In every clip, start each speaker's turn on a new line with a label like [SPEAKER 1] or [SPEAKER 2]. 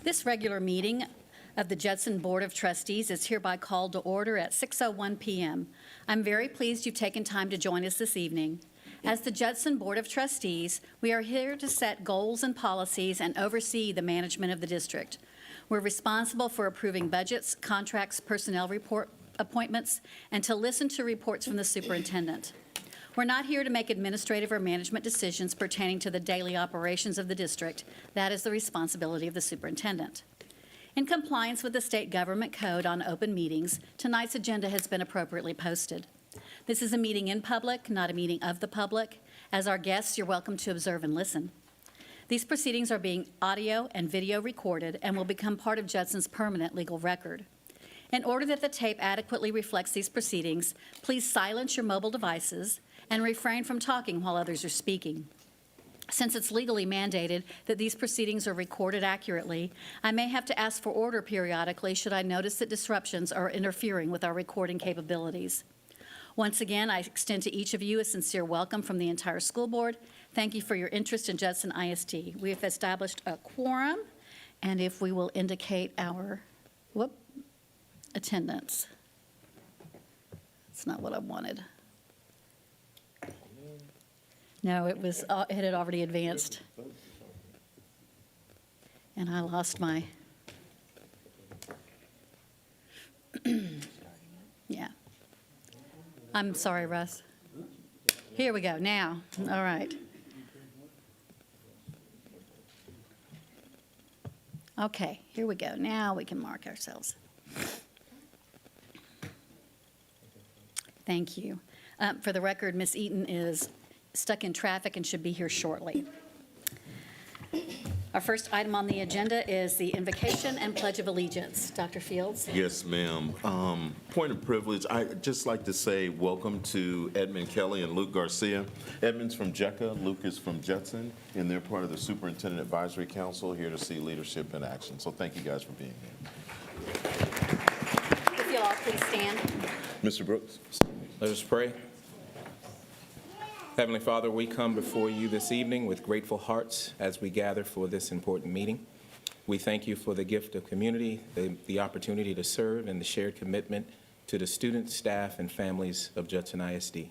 [SPEAKER 1] This regular meeting of the Judson Board of Trustees is hereby called to order at 6:01 p.m. I'm very pleased you've taken time to join us this evening. As the Judson Board of Trustees, we are here to set goals and policies and oversee the management of the district. We're responsible for approving budgets, contracts, personnel report appointments, and to listen to reports from the superintendent. We're not here to make administrative or management decisions pertaining to the daily operations of the district. That is the responsibility of the superintendent. In compliance with the state government code on open meetings, tonight's agenda has been appropriately posted. This is a meeting in public, not a meeting of the public. As our guests, you're welcome to observe and listen. These proceedings are being audio and video recorded and will become part of Judson's permanent legal record. In order that the tape adequately reflects these proceedings, please silence your mobile devices and refrain from talking while others are speaking. Since it's legally mandated that these proceedings are recorded accurately, I may have to ask for order periodically should I notice that disruptions are interfering with our recording capabilities. Once again, I extend to each of you a sincere welcome from the entire school board. Thank you for your interest in Judson ISD. We have established a quorum, and if we will indicate our attendance. That's not what I wanted. No, it had already advanced. And I lost my, yeah. I'm sorry, Russ. Here we go, now. All right. Okay, here we go. Now we can mark ourselves. Thank you. For the record, Ms. Eaton is stuck in traffic and should be here shortly. Our first item on the agenda is the invocation and pledge of allegiance. Dr. Fields?
[SPEAKER 2] Yes, ma'am. Point of privilege, I'd just like to say welcome to Edmund Kelly and Luke Garcia. Edmund's from JECA, Luke is from Judson, and they're part of the Superintendent Advisory Council here to see leadership in action. So thank you guys for being here.
[SPEAKER 1] If you'll all please stand.
[SPEAKER 2] Mr. Brooks?
[SPEAKER 3] Let us pray. Heavenly Father, we come before you this evening with grateful hearts as we gather for this important meeting. We thank you for the gift of community, the opportunity to serve, and the shared commitment to the students, staff, and families of Judson ISD.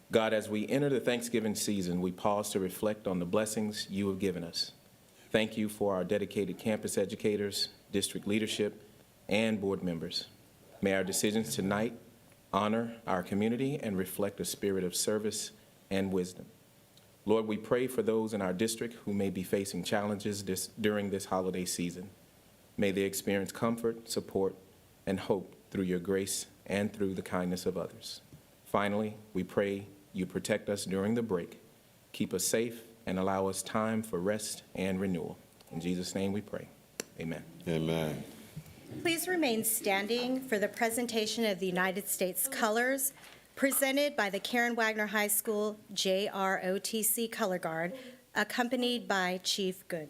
[SPEAKER 3] God, as we enter the Thanksgiving season, we pause to reflect on the blessings you have given us. Thank you for our dedicated campus educators, district leadership, and board members. May our decisions tonight honor our community and reflect a spirit of service and wisdom. Lord, we pray for those in our district who may be facing challenges during this holiday season. May they experience comfort, support, and hope through your grace and through the kindness of others. Finally, we pray you protect us during the break, keep us safe, and allow us time for rest and renewal. In Jesus' name we pray. Amen.
[SPEAKER 2] Amen.
[SPEAKER 4] Please remain standing for the presentation of the United States colors presented by the Karen Wagner High School JROTC Color Guard, accompanied by Chief Good.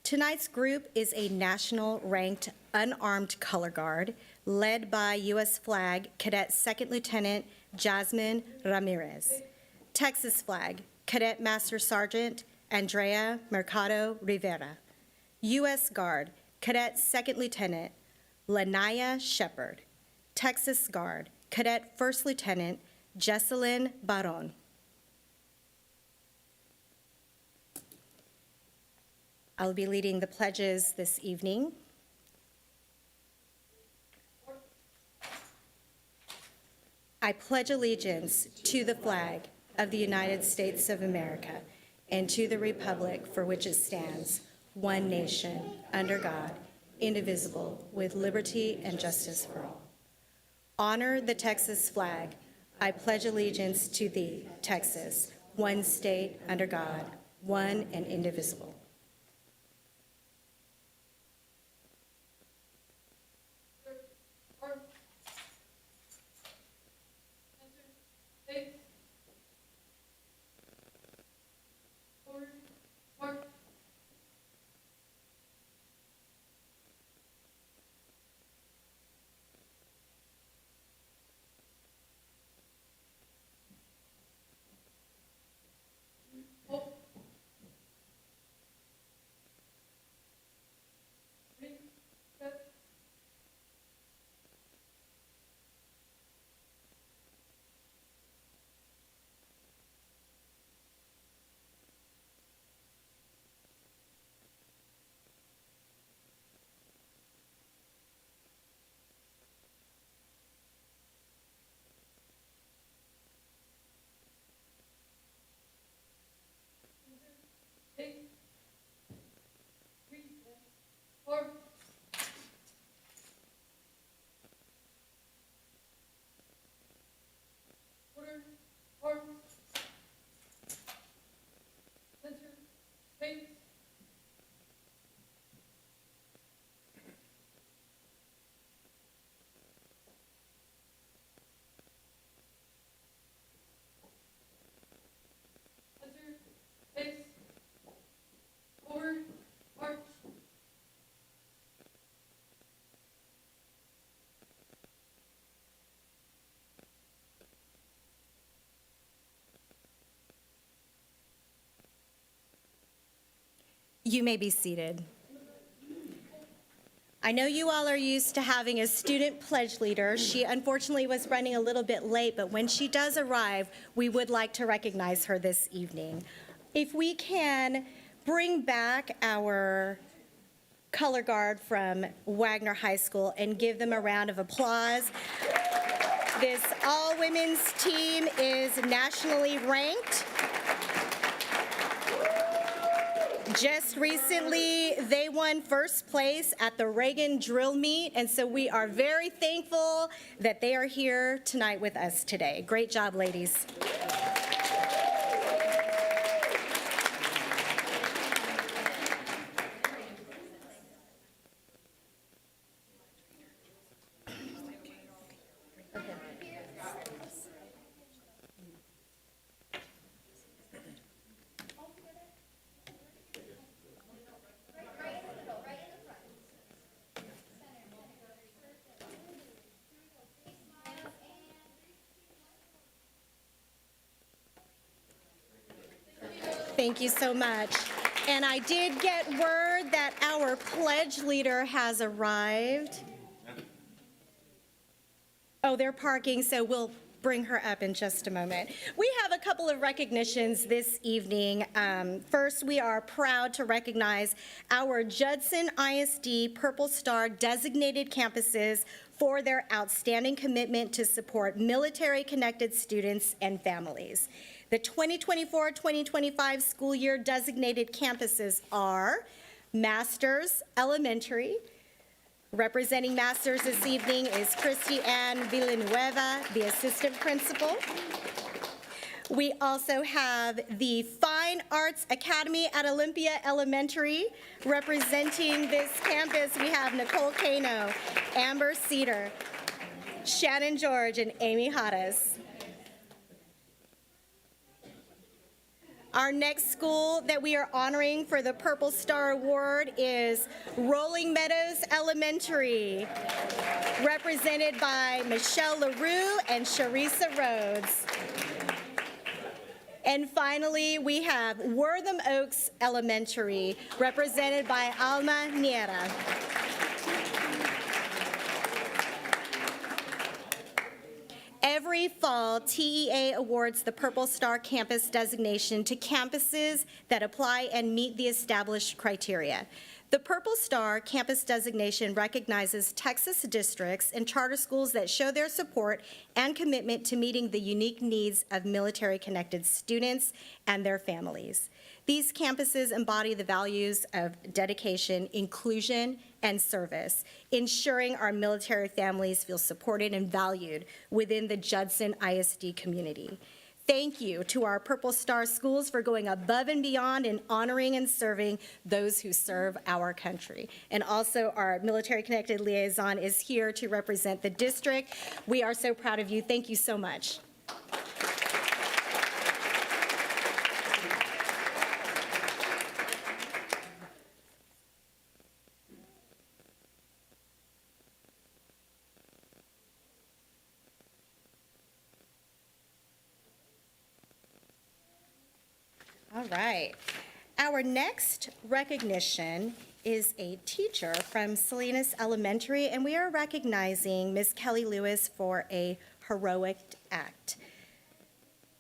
[SPEAKER 4] Tonight's group is a national-ranked unarmed color guard led by U.S. Flag Cadet Second Lieutenant Jasmine Ramirez. Texas Flag Cadet Master Sergeant Andrea Mercado Rivera. U.S. Guard Cadet Second Lieutenant Lanaya Shepard. Texas Guard Cadet First Lieutenant Jesselyn Baron. I'll be leading the pledges this evening. I pledge allegiance to the flag of the United States of America and to the republic for which it stands, one nation, under God, indivisible, with liberty and justice for all. Honor the Texas flag. I pledge allegiance to thee, Texas, one state under God, one and indivisible. You may be seated. I know you all are used to having a student pledge leader. She unfortunately was running a little bit late, but when she does arrive, we would like to recognize her this evening. If we can bring back our color guard from Wagner High School and give them a round of applause. This all-women's team is nationally ranked. Just recently, they won first place at the Reagan Drill Meet, and so we are very thankful that they are here tonight with us today. Great job, ladies. Thank you so much. And I did get word that our pledge leader has arrived. Oh, they're parking, so we'll bring her up in just a moment. We have a couple of recognitions this evening. First, we are proud to recognize our Judson ISD Purple Star designated campuses for their outstanding commitment to support military-connected students and families. The 2024-2025 school year designated campuses are Masters Elementary. Representing Masters this evening is Christy Ann Villanueva, the assistant principal. We also have the Fine Arts Academy at Olympia Elementary. Representing this campus, we have Nicole Cano, Amber Cedar, Shannon George, and Amy Hadas. Our next school that we are honoring for the Purple Star Award is Rolling Meadows Elementary, represented by Michelle LaRue and Sharissa Rhodes. And finally, we have Wortham Oaks Elementary, represented by Alma Niera. Every fall, TEA awards the Purple Star Campus designation to campuses that apply and meet the established criteria. The Purple Star Campus designation recognizes Texas districts and charter schools that show their support and commitment to meeting the unique needs of military-connected students and their families. These campuses embody the values of dedication, inclusion, and service, ensuring our military families feel supported and valued within the Judson ISD community. Thank you to our Purple Star schools for going above and beyond in honoring and serving those who serve our country. And also our military-connected liaison is here to represent the district. We are so proud of you. Thank you so much. All right. Our next recognition is a teacher from Salinas Elementary, and we are recognizing Miss Kelly Lewis for a heroic act.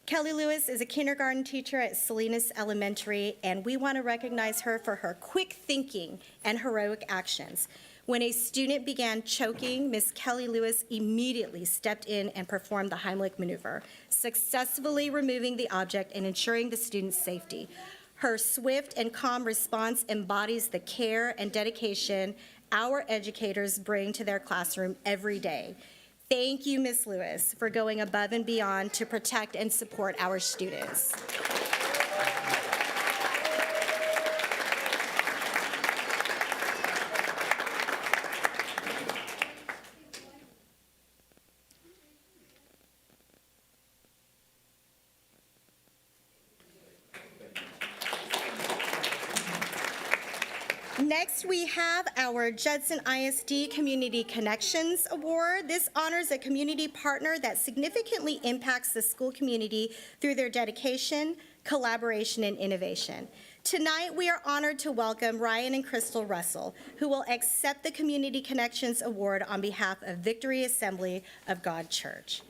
[SPEAKER 4] Kelly Lewis is a kindergarten teacher at Salinas Elementary, and we want to recognize her for her quick thinking and heroic actions. When a student began choking, Miss Kelly Lewis immediately stepped in and performed the Heimlich maneuver, successfully removing the object and ensuring the student's safety. Her swift and calm response embodies the care and dedication our educators bring to their classroom every day. Thank you, Ms. Lewis, for going above and beyond to protect and support our students. Next, we have our Judson ISD Community Connections Award. This honors a community partner that significantly impacts the school community through their dedication, collaboration, and innovation. Tonight, we are honored to welcome Ryan and Crystal Russell, who will accept the Community Connections Award on behalf of Victory Assembly of God Church.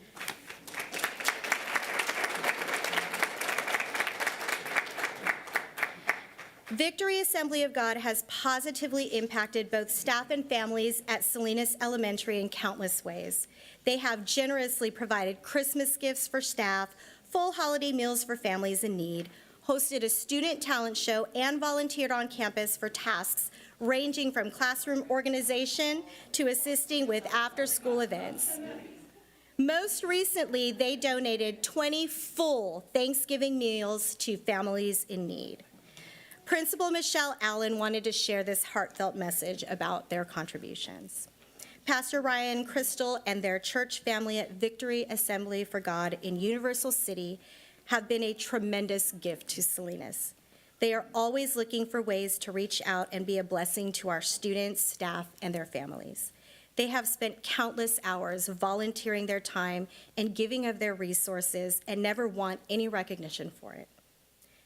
[SPEAKER 4] Victory Assembly of God has positively impacted both staff and families at Salinas Elementary in countless ways. They have generously provided Christmas gifts for staff, full holiday meals for families in need, hosted a student talent show, and volunteered on campus for tasks ranging from classroom organization to assisting with after-school events. Most recently, they donated 20 full Thanksgiving meals to families in need. Principal Michelle Allen wanted to share this heartfelt message about their contributions. Pastor Ryan, Crystal, and their church family at Victory Assembly for God in Universal City have been a tremendous gift to Salinas. They are always looking for ways to reach out and be a blessing to our students, staff, and their families. They have spent countless hours volunteering their time and giving of their resources and never want any recognition for it.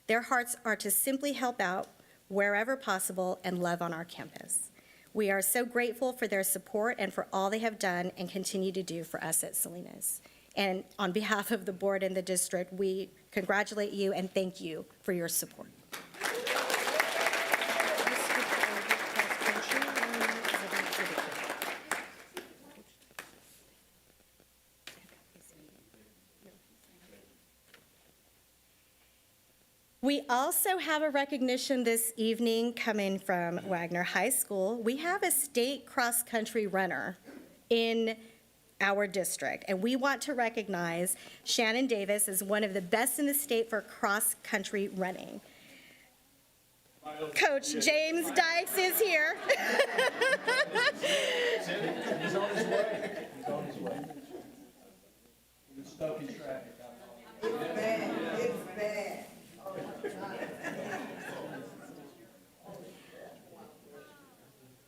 [SPEAKER 4] Their hearts are to simply help out wherever possible and love on our campus. We are so grateful for their support and for all they have done and continue to do for us at Salinas. And on behalf of the board and the district, we congratulate you and thank you for your support. We also have a recognition this evening coming from Wagner High School. We have a state cross-country runner in our district, and we want to recognize Shannon Davis as one of the best in the state for cross-country running. Coach James Dykes is here.
[SPEAKER 5] He's on his way. He's on his way. He was stuck in traffic.
[SPEAKER 6] It's bad. It's bad.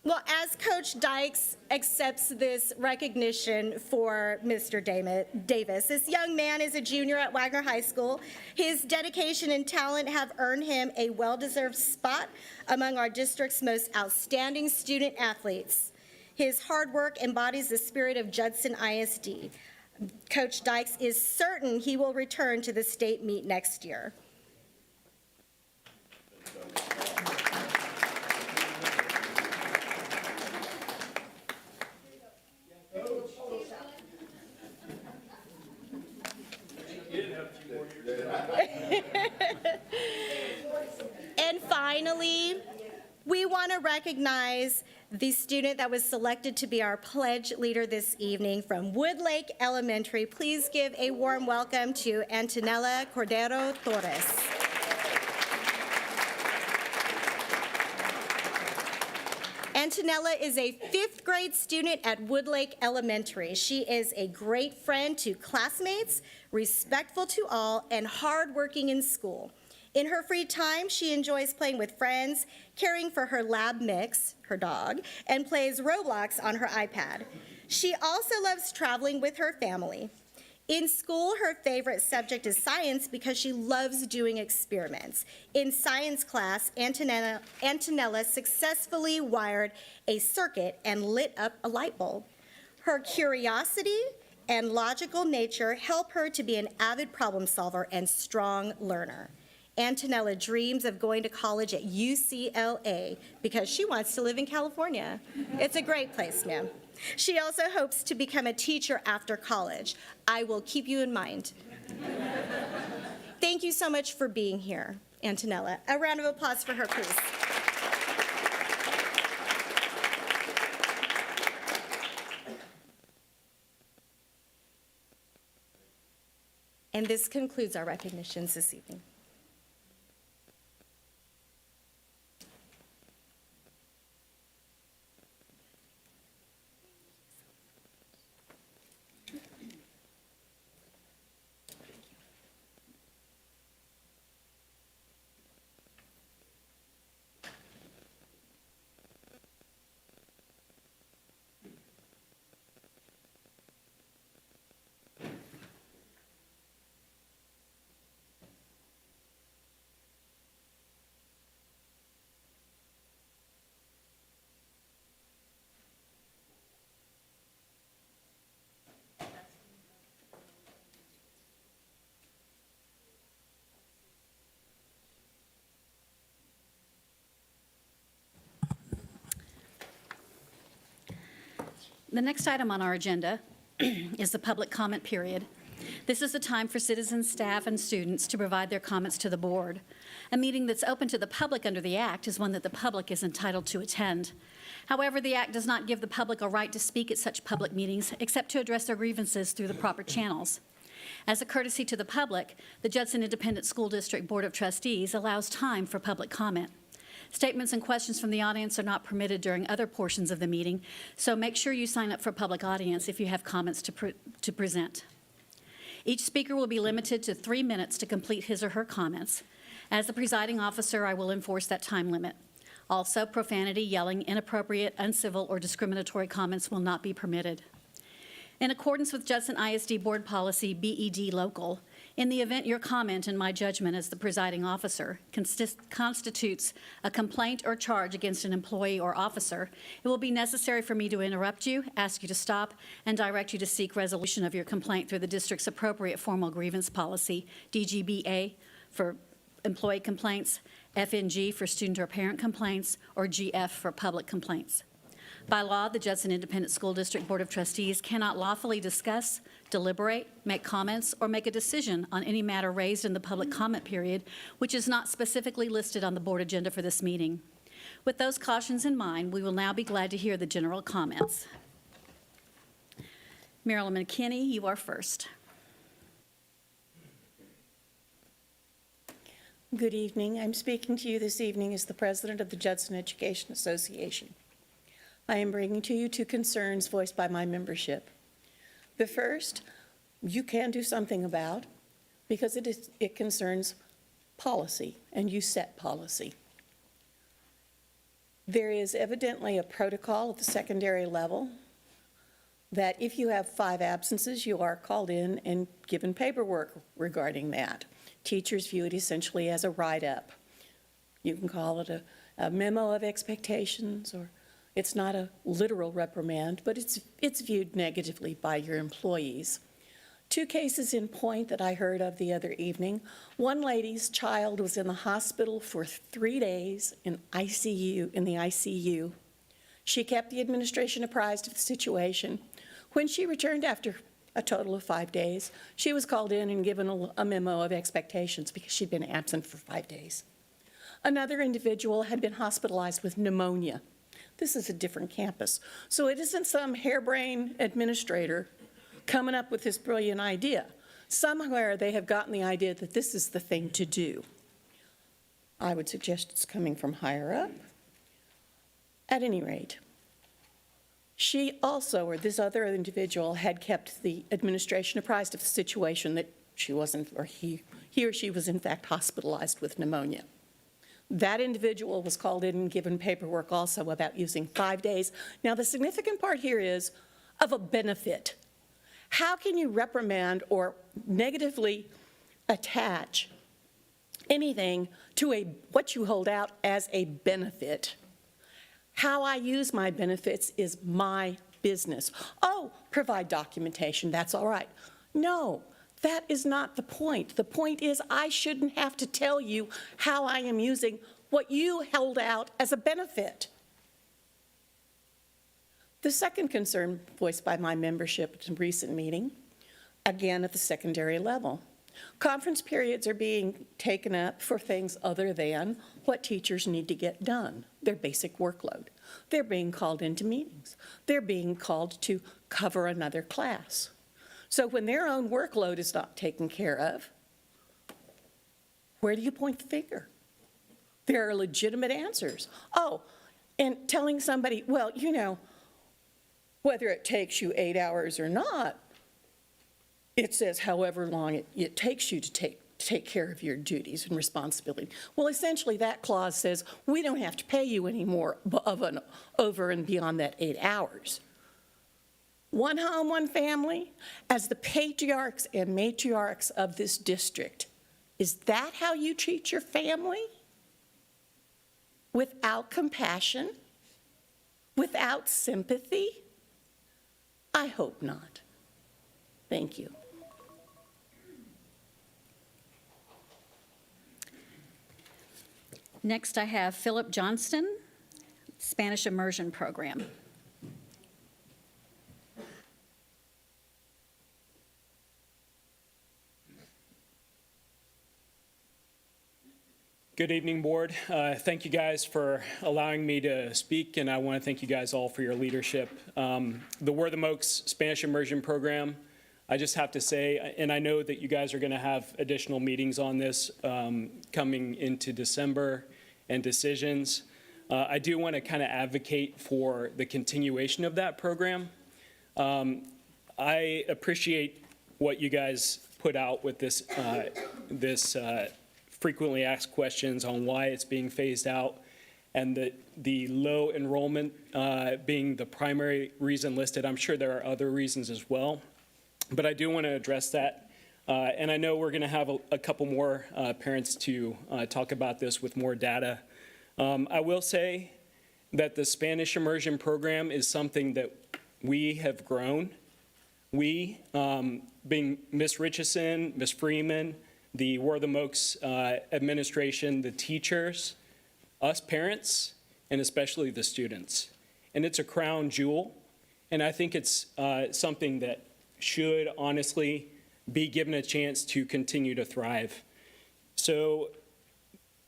[SPEAKER 4] Well, as Coach Dykes accepts this recognition for Mr. Davis, this young man is a junior at Wagner High School. His dedication and talent have earned him a well-deserved spot among our district's most outstanding student athletes. His hard work embodies the spirit of Judson ISD. Coach Dykes is certain he will return to the state meet next year. And finally, we want to recognize the student that was selected to be our pledge leader this evening from Woodlake Elementary. Please give a warm welcome to Antonella Cordero Torres. Antonella is a fifth grade student at Woodlake Elementary. She is a great friend to classmates, respectful to all, and hardworking in school. In her free time, she enjoys playing with friends, caring for her lab mix, her dog, and plays Roblox on her iPad. She also loves traveling with her family. In school, her favorite subject is science because she loves doing experiments. In science class, Antonella successfully wired a circuit and lit up a light bulb. Her curiosity and logical nature help her to be an avid problem solver and strong learner. Antonella dreams of going to college at UCLA because she wants to live in California. It's a great place, ma'am. She also hopes to become a teacher after college. I will keep you in mind. Thank you so much for being here, Antonella. A round of applause for her, please. And this concludes our recognitions this evening.
[SPEAKER 1] The next item on our agenda is the public comment period. This is the time for citizens, staff, and students to provide their comments to the board. A meeting that's open to the public under the Act is one that the public is entitled to attend. However, the Act does not give the public a right to speak at such public meetings except to address their grievances through the proper channels. As a courtesy to the public, the Judson Independent School District Board of Trustees allows time for public comment. Statements and questions from the audience are not permitted during other portions of the meeting, so make sure you sign up for public audience if you have comments to present. Each speaker will be limited to 3 minutes to complete his or her comments. As the presiding officer, I will enforce that time limit. Also, profanity, yelling, inappropriate, uncivil, or discriminatory comments will not be permitted. In accordance with Judson ISD Board Policy BED Local, in the event your comment, in my judgment as the presiding officer, constitutes a complaint or charge against an employee or officer, it will be necessary for me to interrupt you, ask you to stop, and direct you to seek resolution of your complaint through the district's appropriate formal grievance policy, DGBA for employee complaints, FNG for student or parent complaints, or GF for public complaints. By law, the Judson Independent School District Board of Trustees cannot lawfully discuss, deliberate, make comments, or make a decision on any matter raised in the public comment period, which is not specifically listed on the board agenda for this meeting. With those cautions in mind, we will now be glad to hear the general comments. Marilyn McKinney, you are first.
[SPEAKER 7] Good evening. I'm speaking to you this evening as the president of the Judson Education Association. I am bringing to you two concerns voiced by my membership. The first, you can do something about, because it concerns policy, and you set policy. There is evidently a protocol at the secondary level that if you have 5 absences, you are called in and given paperwork regarding that. Teachers view it essentially as a write-up. You can call it a memo of expectations, or it's not a literal reprimand, but it's viewed negatively by your employees. 2 cases in point that I heard of the other evening. One lady's child was in the hospital for 3 days in the ICU. She kept the administration apprised of the situation. When she returned after a total of 5 days, she was called in and given a memo of expectations because she'd been absent for 5 days. Another individual had been hospitalized with pneumonia. This is a different campus. So it isn't some harebrained administrator coming up with this brilliant idea. Somewhere they have gotten the idea that this is the thing to do. I would suggest it's coming from higher up. At any rate, she also, or this other individual, had kept the administration apprised of the situation that she wasn't, or he or she was in fact hospitalized with pneumonia. That individual was called in and given paperwork also about using 5 days. Now, the significant part here is of a benefit. How can you reprimand or negatively attach anything to what you hold out as a benefit? How I use my benefits is my business. Oh, provide documentation, that's all right. No. That is not the point. The point is I shouldn't have to tell you how I am using what you held out as a benefit. The second concern voiced by my membership at a recent meeting, again at the secondary level. Conference periods are being taken up for things other than what teachers need to get done, their basic workload. They're being called into meetings. They're being called to cover another class. So when their own workload is not taken care of, where do you point the finger? There are legitimate answers. Oh, and telling somebody, well, you know, whether it takes you 8 hours or not, it says however long it takes you to take care of your duties and responsibility. Well, essentially that clause says we don't have to pay you any more over and beyond that 8 hours. One home, one family, as the patriarchs and matriarchs of this district. Is that how you treat your family? Without compassion? Without sympathy? I hope not. Thank you.
[SPEAKER 1] Next, I have Philip Johnston, Spanish Immersion Program.
[SPEAKER 8] Good evening, Board. Thank you guys for allowing me to speak, and I want to thank you guys all for your leadership. The We're the Mokes Spanish Immersion Program, I just have to say, and I know that you guys are going to have additional meetings on this coming into December and decisions. I do want to kind of advocate for the continuation of that program. I appreciate what you guys put out with this frequently asked questions on why it's being phased out, and the low enrollment being the primary reason listed. I'm sure there are other reasons as well, but I do want to address that. And I know we're going to have a couple more parents to talk about this with more data. I will say that the Spanish immersion program is something that we have grown. We, being Ms. Richardson, Ms. Freeman, the We're the Mokes administration, the teachers, us parents, and especially the students. And it's a crown jewel, and I think it's something that should honestly be given a chance to continue to thrive. So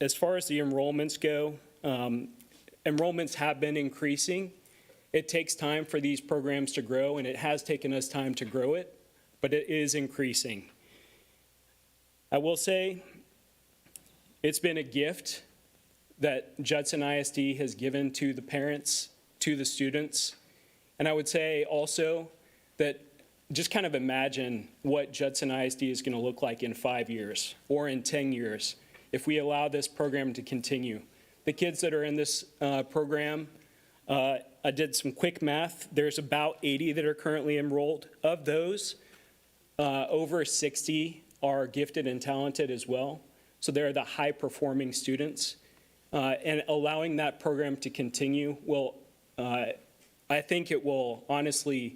[SPEAKER 8] as far as the enrollments go, enrollments have been increasing. It takes time for these programs to grow, and it has taken us time to grow it, but it is increasing. I will say it's been a gift that Judson ISD has given to the parents, to the students. And I would say also that just kind of imagine what Judson ISD is going to look like in 5 years or in 10 years if we allow this program to continue. The kids that are in this program, I did some quick math. There's about 80 that are currently enrolled. Of those, over 60 are gifted and talented as well. So they're the high-performing students. And allowing that program to continue will, I think it will honestly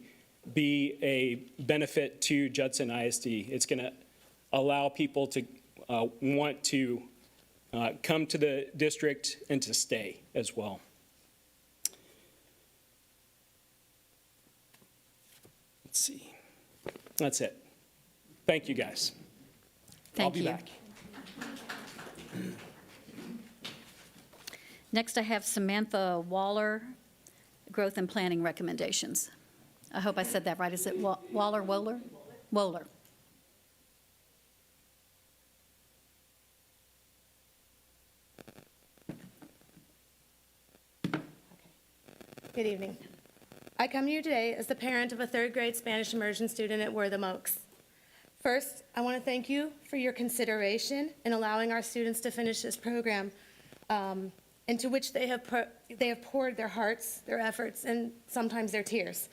[SPEAKER 8] be a benefit to Judson ISD. It's going to allow people to want to come to the district and to stay as well. Let's see. That's it. Thank you, guys. I'll
[SPEAKER 1] Thank
[SPEAKER 8] be
[SPEAKER 1] you.
[SPEAKER 8] back.
[SPEAKER 1] Next, I have Samantha Waller, Growth and Planning Recommendations. I hope I said that right. Is it Waller, Wohler? Wohler.
[SPEAKER 9] Good evening. I come to you today as the parent of a third grade Spanish immersion student at We're the Mokes. First, I want to thank you for your consideration in allowing our students to finish this program, into which they have poured their hearts, their efforts, and sometimes their tears.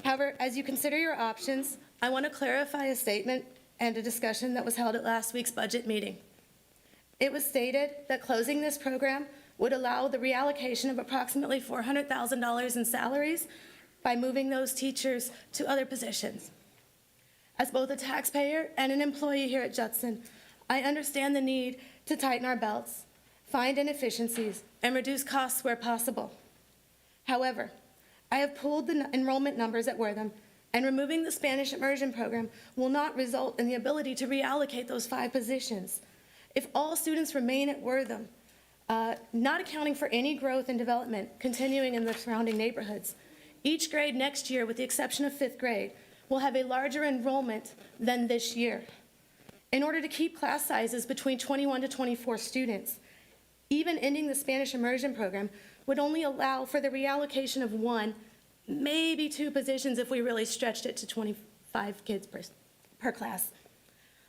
[SPEAKER 9] However, as you consider your options, I want to clarify a statement and a discussion that was held at last week's budget meeting. It was stated that closing this program would allow the reallocation of approximately $400,000 in salaries by moving those teachers to other positions. As both a taxpayer and an employee here at Judson, I understand the need to tighten our belts, find inefficiencies, and reduce costs where possible. However, I have pulled the enrollment numbers at Wortham, and removing the Spanish immersion program will not result in the ability to reallocate those 5 positions. If all students remain at Wortham, not accounting for any growth and development continuing in the surrounding neighborhoods, each grade next year, with the exception of 5th grade, will have a larger enrollment than this year. In order to keep class sizes between 21 to 24 students, even ending the Spanish immersion program would only allow for the reallocation of 1, maybe 2 positions if we really stretched it to 25 kids per class.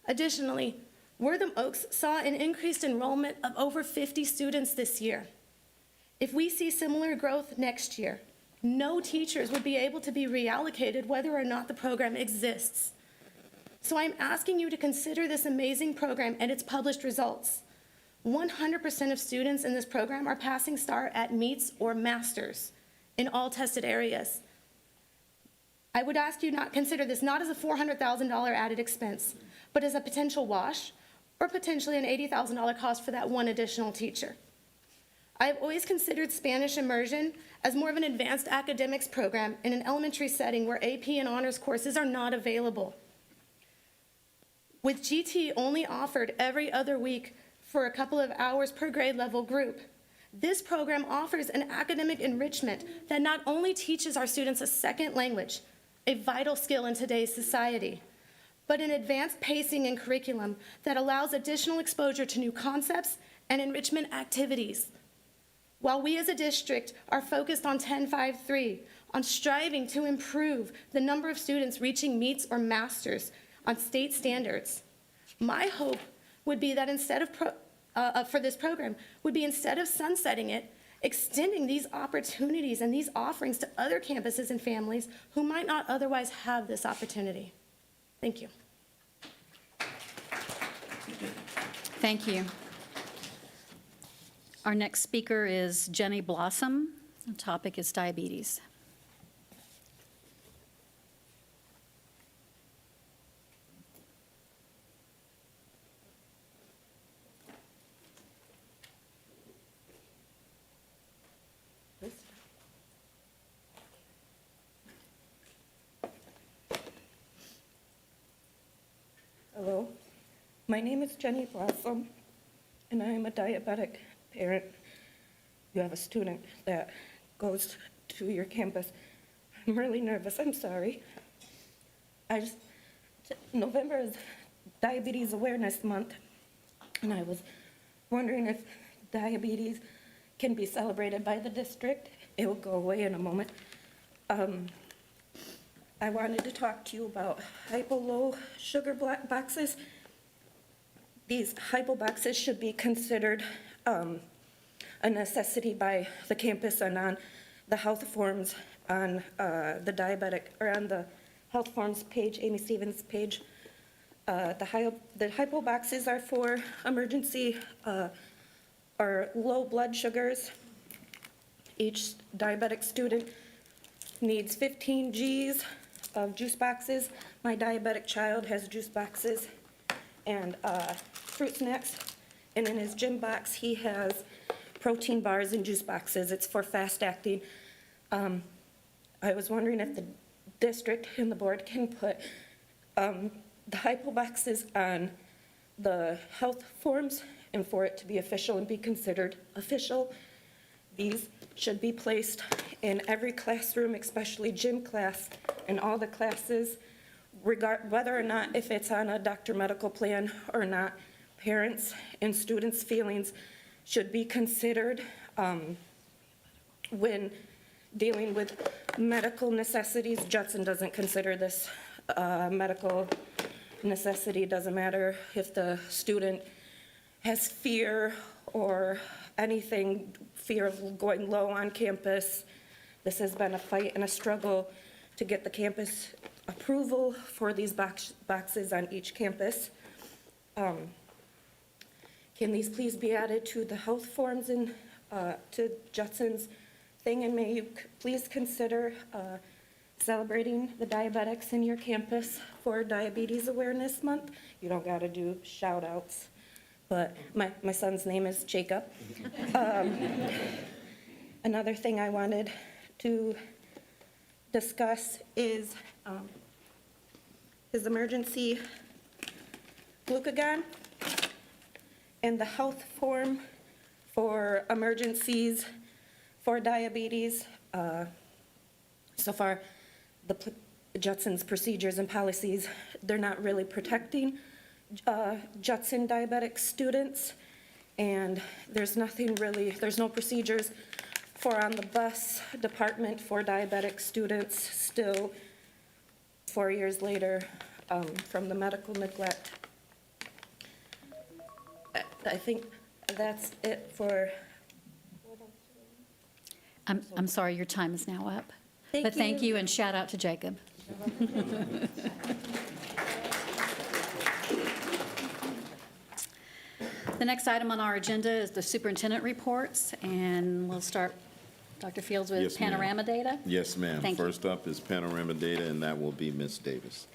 [SPEAKER 9] Additionally, Wortham Oaks saw an increased enrollment of over 50 students this year. If we see similar growth next year, no teachers would be able to be reallocated whether or not the program exists. So I'm asking you to consider this amazing program and its published results. 100% of students in this program are passing STAR at meets or masters in all tested areas. I would ask you not consider this not as a $400,000 added expense, but as a potential wash or potentially an $80,000 cost for that 1 additional teacher. I've always considered Spanish immersion as more of an advanced academics program in an elementary setting where AP and honors courses are not available. With GT only offered every other week for a couple of hours per grade level group. This program offers an academic enrichment that not only teaches our students a second language, a vital skill in today's society, but an advanced pacing and curriculum that allows additional exposure to new concepts and enrichment activities. While we as a district are focused on 1053, on striving to improve the number of students reaching meets or masters on state standards, my hope would be that instead of for this program would be, instead of sunsetting it, extending these opportunities and these offerings to other campuses and families who might not otherwise have this opportunity. Thank you.
[SPEAKER 1] Thank you. Our next speaker is Jenny Blossom. The topic is diabetes.
[SPEAKER 10] Hello, my name is Jenny Blossom, and I am a diabetic parent. You have a student that goes to your campus. I'm really nervous, I'm sorry. November is Diabetes Awareness Month, and I was wondering if diabetes can be celebrated by the district. It will go away in a moment. I wanted to talk to you about hypo-low sugar boxes. These hypo boxes should be considered a necessity by the campus and on the health forms on the diabetic, or on the health forms page, Amy Stevens' page. The hypo boxes are for emergency or low blood sugars. Each diabetic student needs 15 Gs of juice boxes. My diabetic child has juice boxes and fruit snacks, and in his gym box he has protein bars and juice boxes. It's for fast acting. I was wondering if the district and the board can put the hypo boxes on the health forms, and for it to be official and be considered official. These should be placed in every classroom, especially gym class, and all the classes, whether or not if it's on a doctor medical plan or not. Parents and students' feelings should be considered when dealing with medical necessities. Judson doesn't consider this medical necessity. It doesn't matter if the student has fear or anything, fear of going low on campus. This has been a fight and a struggle to get the campus approval for these boxes on each campus. Can these please be added to the health forms and to Judson's thing? And may you please consider celebrating the diabetics in your campus for Diabetes Awareness Month. You don't got to do shout outs, but my son's name is Jacob. Another thing I wanted to discuss is his emergency glucagon and the health form for emergencies for diabetes. So far, the Judson's procedures and policies, they're not really protecting Judson diabetic students, and there's nothing really, there's no procedures for on the bus department for diabetic students still 4 years later from the medical neglect. I think that's it for.
[SPEAKER 1] I'm sorry, your time is now up.
[SPEAKER 10] Thank
[SPEAKER 1] Thank
[SPEAKER 10] you.
[SPEAKER 1] you, and shout out to Jacob. The next item on our agenda is the superintendent reports, and we'll start, Dr. Fields, with
[SPEAKER 2] Yes, ma'am.
[SPEAKER 1] panorama data.
[SPEAKER 2] Yes, ma'am.
[SPEAKER 1] Thank you.
[SPEAKER 2] First up is panorama data, and that will be Ms. Davis.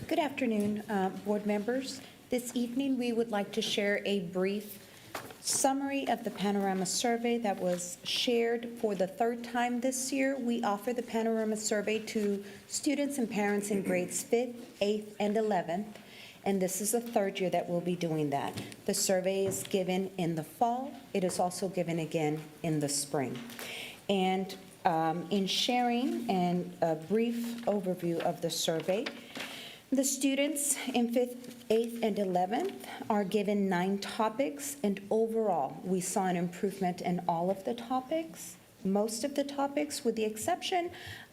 [SPEAKER 11] Good afternoon, board members. This evening, we would like to share a brief Summary of the Panorama Survey that was shared for the third time this year. We offer the Panorama Survey to students and parents in grades 5th, 8th, and 11th, and this is the third year that we'll be doing that. The survey is given in the fall. It is also given again in the spring. And in sharing and a brief overview of the survey, the students in 5th, 8th, and 11th are given 9 topics, and overall, we saw an improvement in all of the topics, most of the topics, with the exception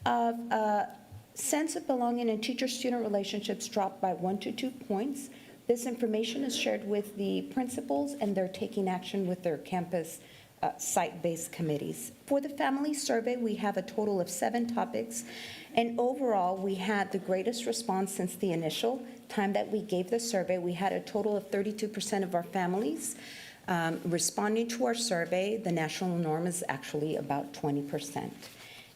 [SPEAKER 11] of a sense of belonging and teacher-student relationships dropped by 1 to 2 points. This information is shared with the principals, and they're taking action with their campus site-based committees. For the family survey, we have a total of 7 topics, and overall, we had the greatest response since the initial time that we gave the survey. We had a total of 32% of our families responding to our survey. The national norm is actually about 20%.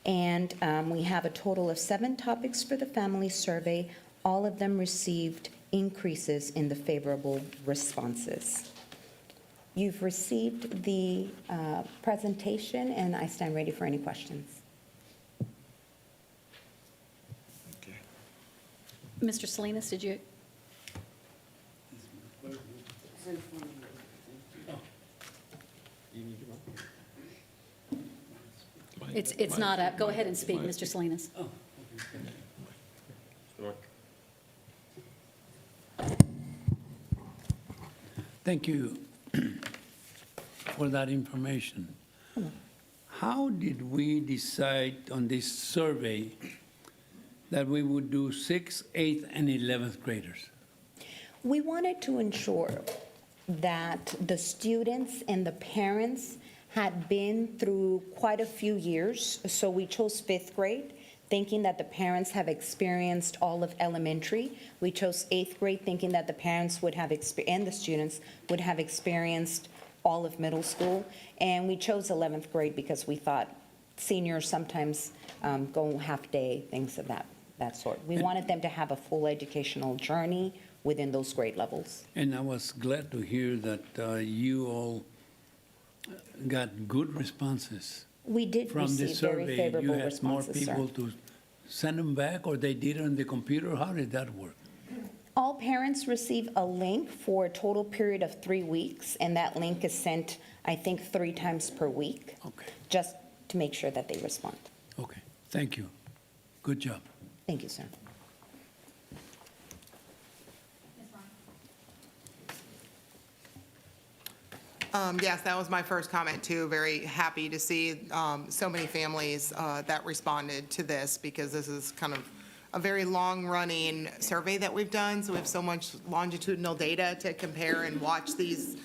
[SPEAKER 11] And we have a total of 7 topics for the family survey. All of them received increases in the favorable responses. You've received the presentation, and I stand ready for any questions.
[SPEAKER 1] Mr. Salinas, did you? It's not up. Go ahead and speak, Mr. Salinas.
[SPEAKER 5] Thank you for that information. How did we decide on this survey that we would do 6th, 8th, and 11th graders?
[SPEAKER 11] We wanted to ensure that the students and the parents had been through quite a few years, so we chose 5th grade, thinking that the parents have experienced all of elementary. We chose 8th grade, thinking that the parents would have, and the students would have experienced all of middle school. And we chose 11th grade because we thought seniors sometimes go half-day, things of that sort. We wanted them to have a full educational journey within those grade levels.
[SPEAKER 5] And I was glad to hear that you all got good responses
[SPEAKER 11] We did
[SPEAKER 5] from the
[SPEAKER 11] receive very
[SPEAKER 5] survey.
[SPEAKER 11] favorable
[SPEAKER 5] You had more
[SPEAKER 11] responses, sir.
[SPEAKER 5] people to send them back, or they did it on the computer? How did that work?
[SPEAKER 11] All parents receive a link for a total period of 3 weeks, and that link is sent, I think, 3 times per week,
[SPEAKER 5] Okay,
[SPEAKER 11] just to make sure that they respond.
[SPEAKER 5] okay, thank you. Good job.
[SPEAKER 11] Thank you, sir.
[SPEAKER 12] Yes, that was my first comment, too. Very happy to see so many families that responded to this, because this is kind of a very long-running survey that we've done, so we have so much longitudinal data to compare and watch these,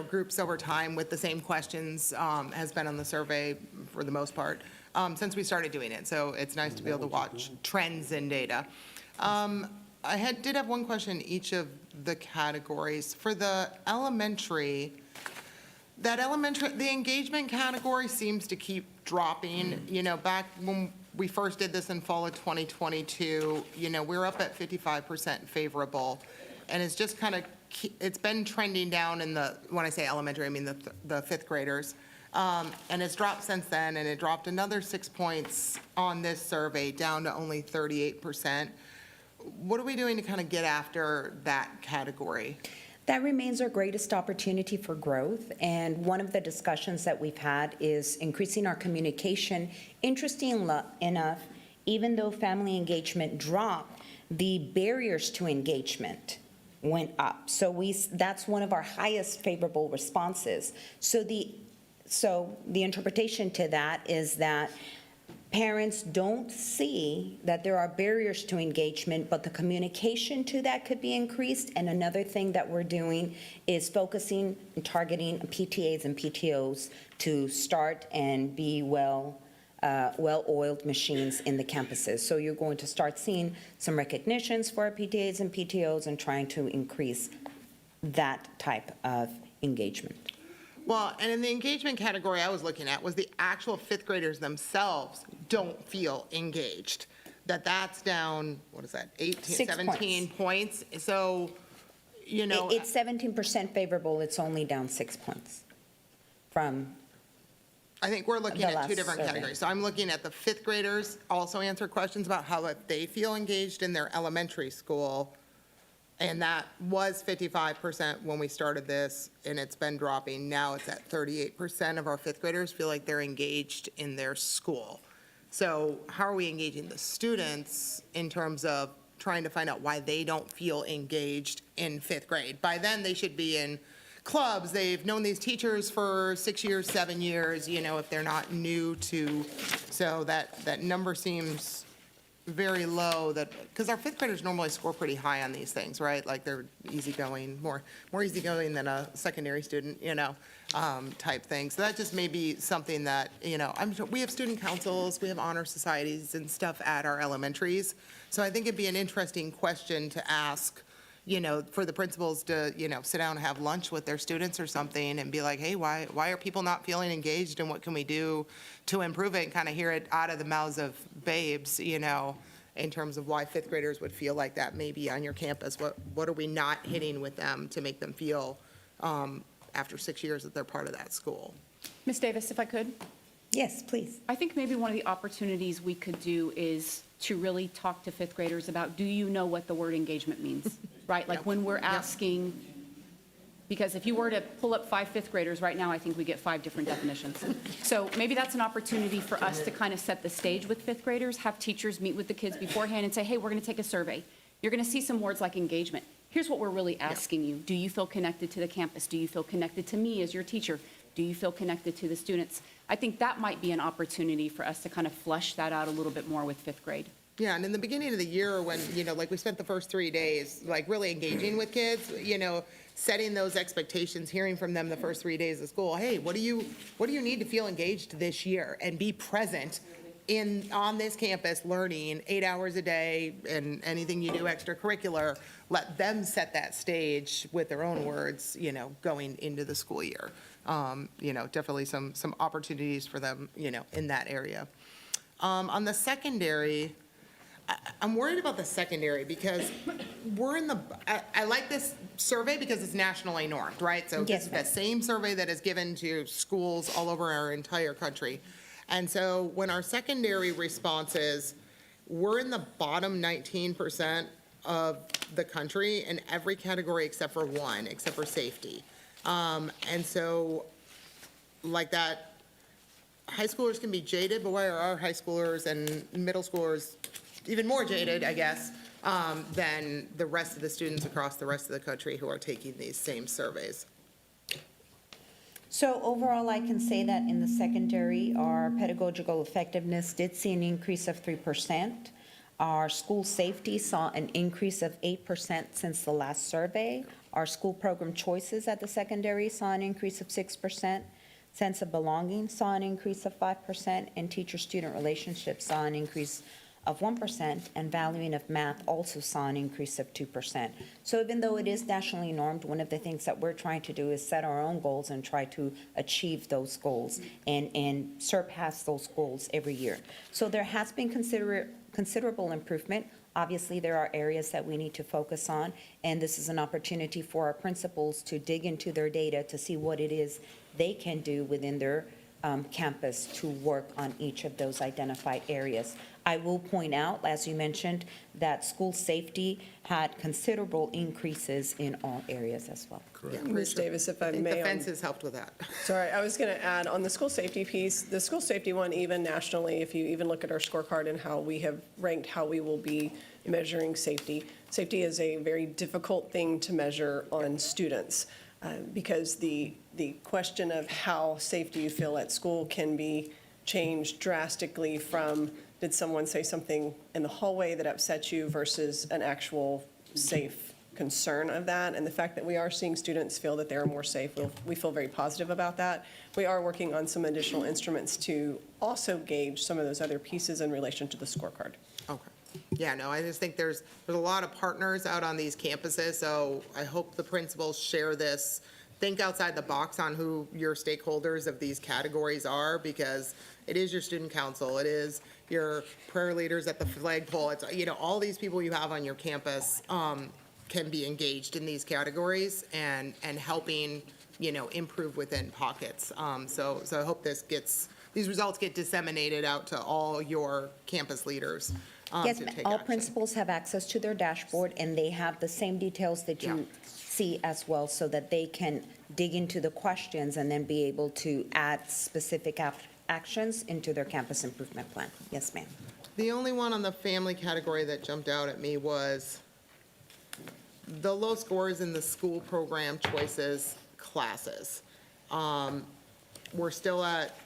[SPEAKER 12] groups over time with the same questions has been on the survey for the most part since we started doing it. So it's nice to be able to watch trends in data. I did have one question in each of the categories. For the elementary, the engagement category seems to keep dropping. Back when we first did this in fall of 2022, we're up at 55% favorable. And it's just it's been trending down when I say elementary, I mean the 5th graders. And it's dropped since then, and it dropped another 6 points on this survey, down to only 38%. What are we doing to kind of get after that category?
[SPEAKER 11] That remains our greatest opportunity for growth, and one of the discussions that we've had is increasing our communication. Interesting enough, even though family engagement dropped, the barriers to engagement went up. So that's one of our highest favorable responses. So the interpretation to that is that parents don't see that there are barriers to engagement, but the communication to that could be increased. And another thing that we're doing is focusing and targeting PTAs and PTOs to start and be well-oiled machines in the campuses. So you're going to start seeing some recognitions for our PTAs and PTOs and trying to increase that type of engagement.
[SPEAKER 12] Well, and in the engagement category I was looking at was the actual 5th graders themselves don't feel engaged. That's down, what is that, 17 points? So,
[SPEAKER 11] It's 17% favorable, it's only down 6 points. from,
[SPEAKER 12] I think we're looking
[SPEAKER 11] The
[SPEAKER 12] at two
[SPEAKER 11] last
[SPEAKER 12] different
[SPEAKER 11] survey.
[SPEAKER 12] categories. So I'm looking at the fifth graders also answer questions about how they feel engaged in their elementary school. And that was 55% when we started this, and it's been dropping. Now it's at 38% of our fifth graders feel like they're engaged in their school. So how are we engaging the students in terms of trying to find out why they don't feel engaged in fifth grade? By then, they should be in clubs. They've known these teachers for 6 years, 7 years, if they're not new to, so that number seems very low, because our fifth graders normally score pretty high on these things, right? Like they're easygoing, more easygoing than a secondary student, type thing. So that just may be something that, we have student councils, we have honor societies and stuff at our elementaries. So I think it'd be an interesting question to ask, for the principals to, sit down and have lunch with their students or something and be like, hey, why are people not feeling engaged and what can we do to improve it, and kind of hear it out of the mouths of babes, in terms of why fifth graders would feel like that maybe on your campus. What are we not hitting with them to make them feel after 6 years that they're part of that school?
[SPEAKER 13] Ms. Davis, if I could?
[SPEAKER 11] yes, please.
[SPEAKER 13] I think maybe one of the opportunities we could do is to really talk to fifth graders about, do you know what the word engagement means? Right? Like when we're asking, because if you were to pull up 5 fifth graders right now, I think we get 5 different definitions. So maybe that's an opportunity for us to kind of set the stage with fifth graders, have teachers meet with the kids beforehand and say, hey, we're going to take a survey. You're going to see some words like engagement. Here's what we're really asking you. Do you feel connected to the campus? Do you feel connected to me as your teacher? Do you feel connected to the students? I think that might be an opportunity for us to kind of flesh that out a little bit more with fifth grade.
[SPEAKER 12] Yeah, and in the beginning of the year when, like we spent the first 3 days, like really engaging with kids, setting those expectations, hearing from them the first 3 days of school. Hey, what do you need to feel engaged this year and be present on this campus learning 8 hours a day and anything you do extracurricular, let them set that stage with their own words, going into the school year. Definitely some opportunities for them, in that area. On the secondary, I'm worried about the secondary because I like this survey because it's nationally normed, right? So
[SPEAKER 11] Yes,
[SPEAKER 12] it's the same survey that is given to schools all over our entire country. And so when our secondary responses, we're in the bottom 19% of the country in every category except for one, except for safety. And so like that, high schoolers can be jaded, but why are our high schoolers and middle schoolers even more jaded, I guess, than the rest of the students across the rest of the country who are taking these same surveys?
[SPEAKER 11] So overall, I can say that in the secondary, our pedagogical effectiveness did see an increase of 3%. Our school safety saw an increase of 8% since the last survey. Our school program choices at the secondary saw an increase of 6%. Sense of belonging saw an increase of 5%, and teacher-student relationships saw an increase of 1%, and valuing of math also saw an increase of 2%. So even though it is nationally normed, one of the things that we're trying to do is set our own goals and try to achieve those goals and surpass those goals every year. So there has been considerable improvement. Obviously, there are areas that we need to focus on, and this is an opportunity for our principals to dig into their data to see what it is they can do within their campus to work on each of those identified areas. I will point out, as you mentioned, that school safety had considerable increases in all areas as well.
[SPEAKER 12] Yeah,
[SPEAKER 14] Ms. Davis, if I
[SPEAKER 12] I think
[SPEAKER 14] may.
[SPEAKER 12] the
[SPEAKER 14] on-
[SPEAKER 12] fences helped with that.
[SPEAKER 14] Sorry, I was going to add, on the school safety piece, the school safety one, even nationally, if you even look at our scorecard and how we have ranked how we will be measuring safety, safety is a very difficult thing to measure on students because the question of how safe do you feel at school can be changed drastically from did someone say something in the hallway that upset you versus an actual safe concern of that. And the fact that we are seeing students feel that they're more safe, we feel very positive about that. We are working on some additional instruments to also gauge some of those other pieces in relation to the scorecard.
[SPEAKER 12] Okay. Yeah, no, I just think there's a lot of partners out on these campuses, so I hope the principals share this. Think outside the box on who your stakeholders of these categories are, because it is your student council, it is your prayer leaders at the flagpole, it's, all these people you have on your campus can be engaged in these categories and helping improve within pockets. So I hope these results get disseminated out to all your campus leaders
[SPEAKER 11] Yes,
[SPEAKER 12] to
[SPEAKER 11] ma'am.
[SPEAKER 12] take
[SPEAKER 11] All
[SPEAKER 12] action.
[SPEAKER 11] principals have access to their dashboard, and they have the same details that
[SPEAKER 12] Yeah.
[SPEAKER 11] you see as well, so that they can dig into the questions and then be able to add specific actions into their campus improvement plan. Yes, ma'am.
[SPEAKER 12] The only one on the family category that jumped out at me was the low scores in the school program choices classes. We're still at,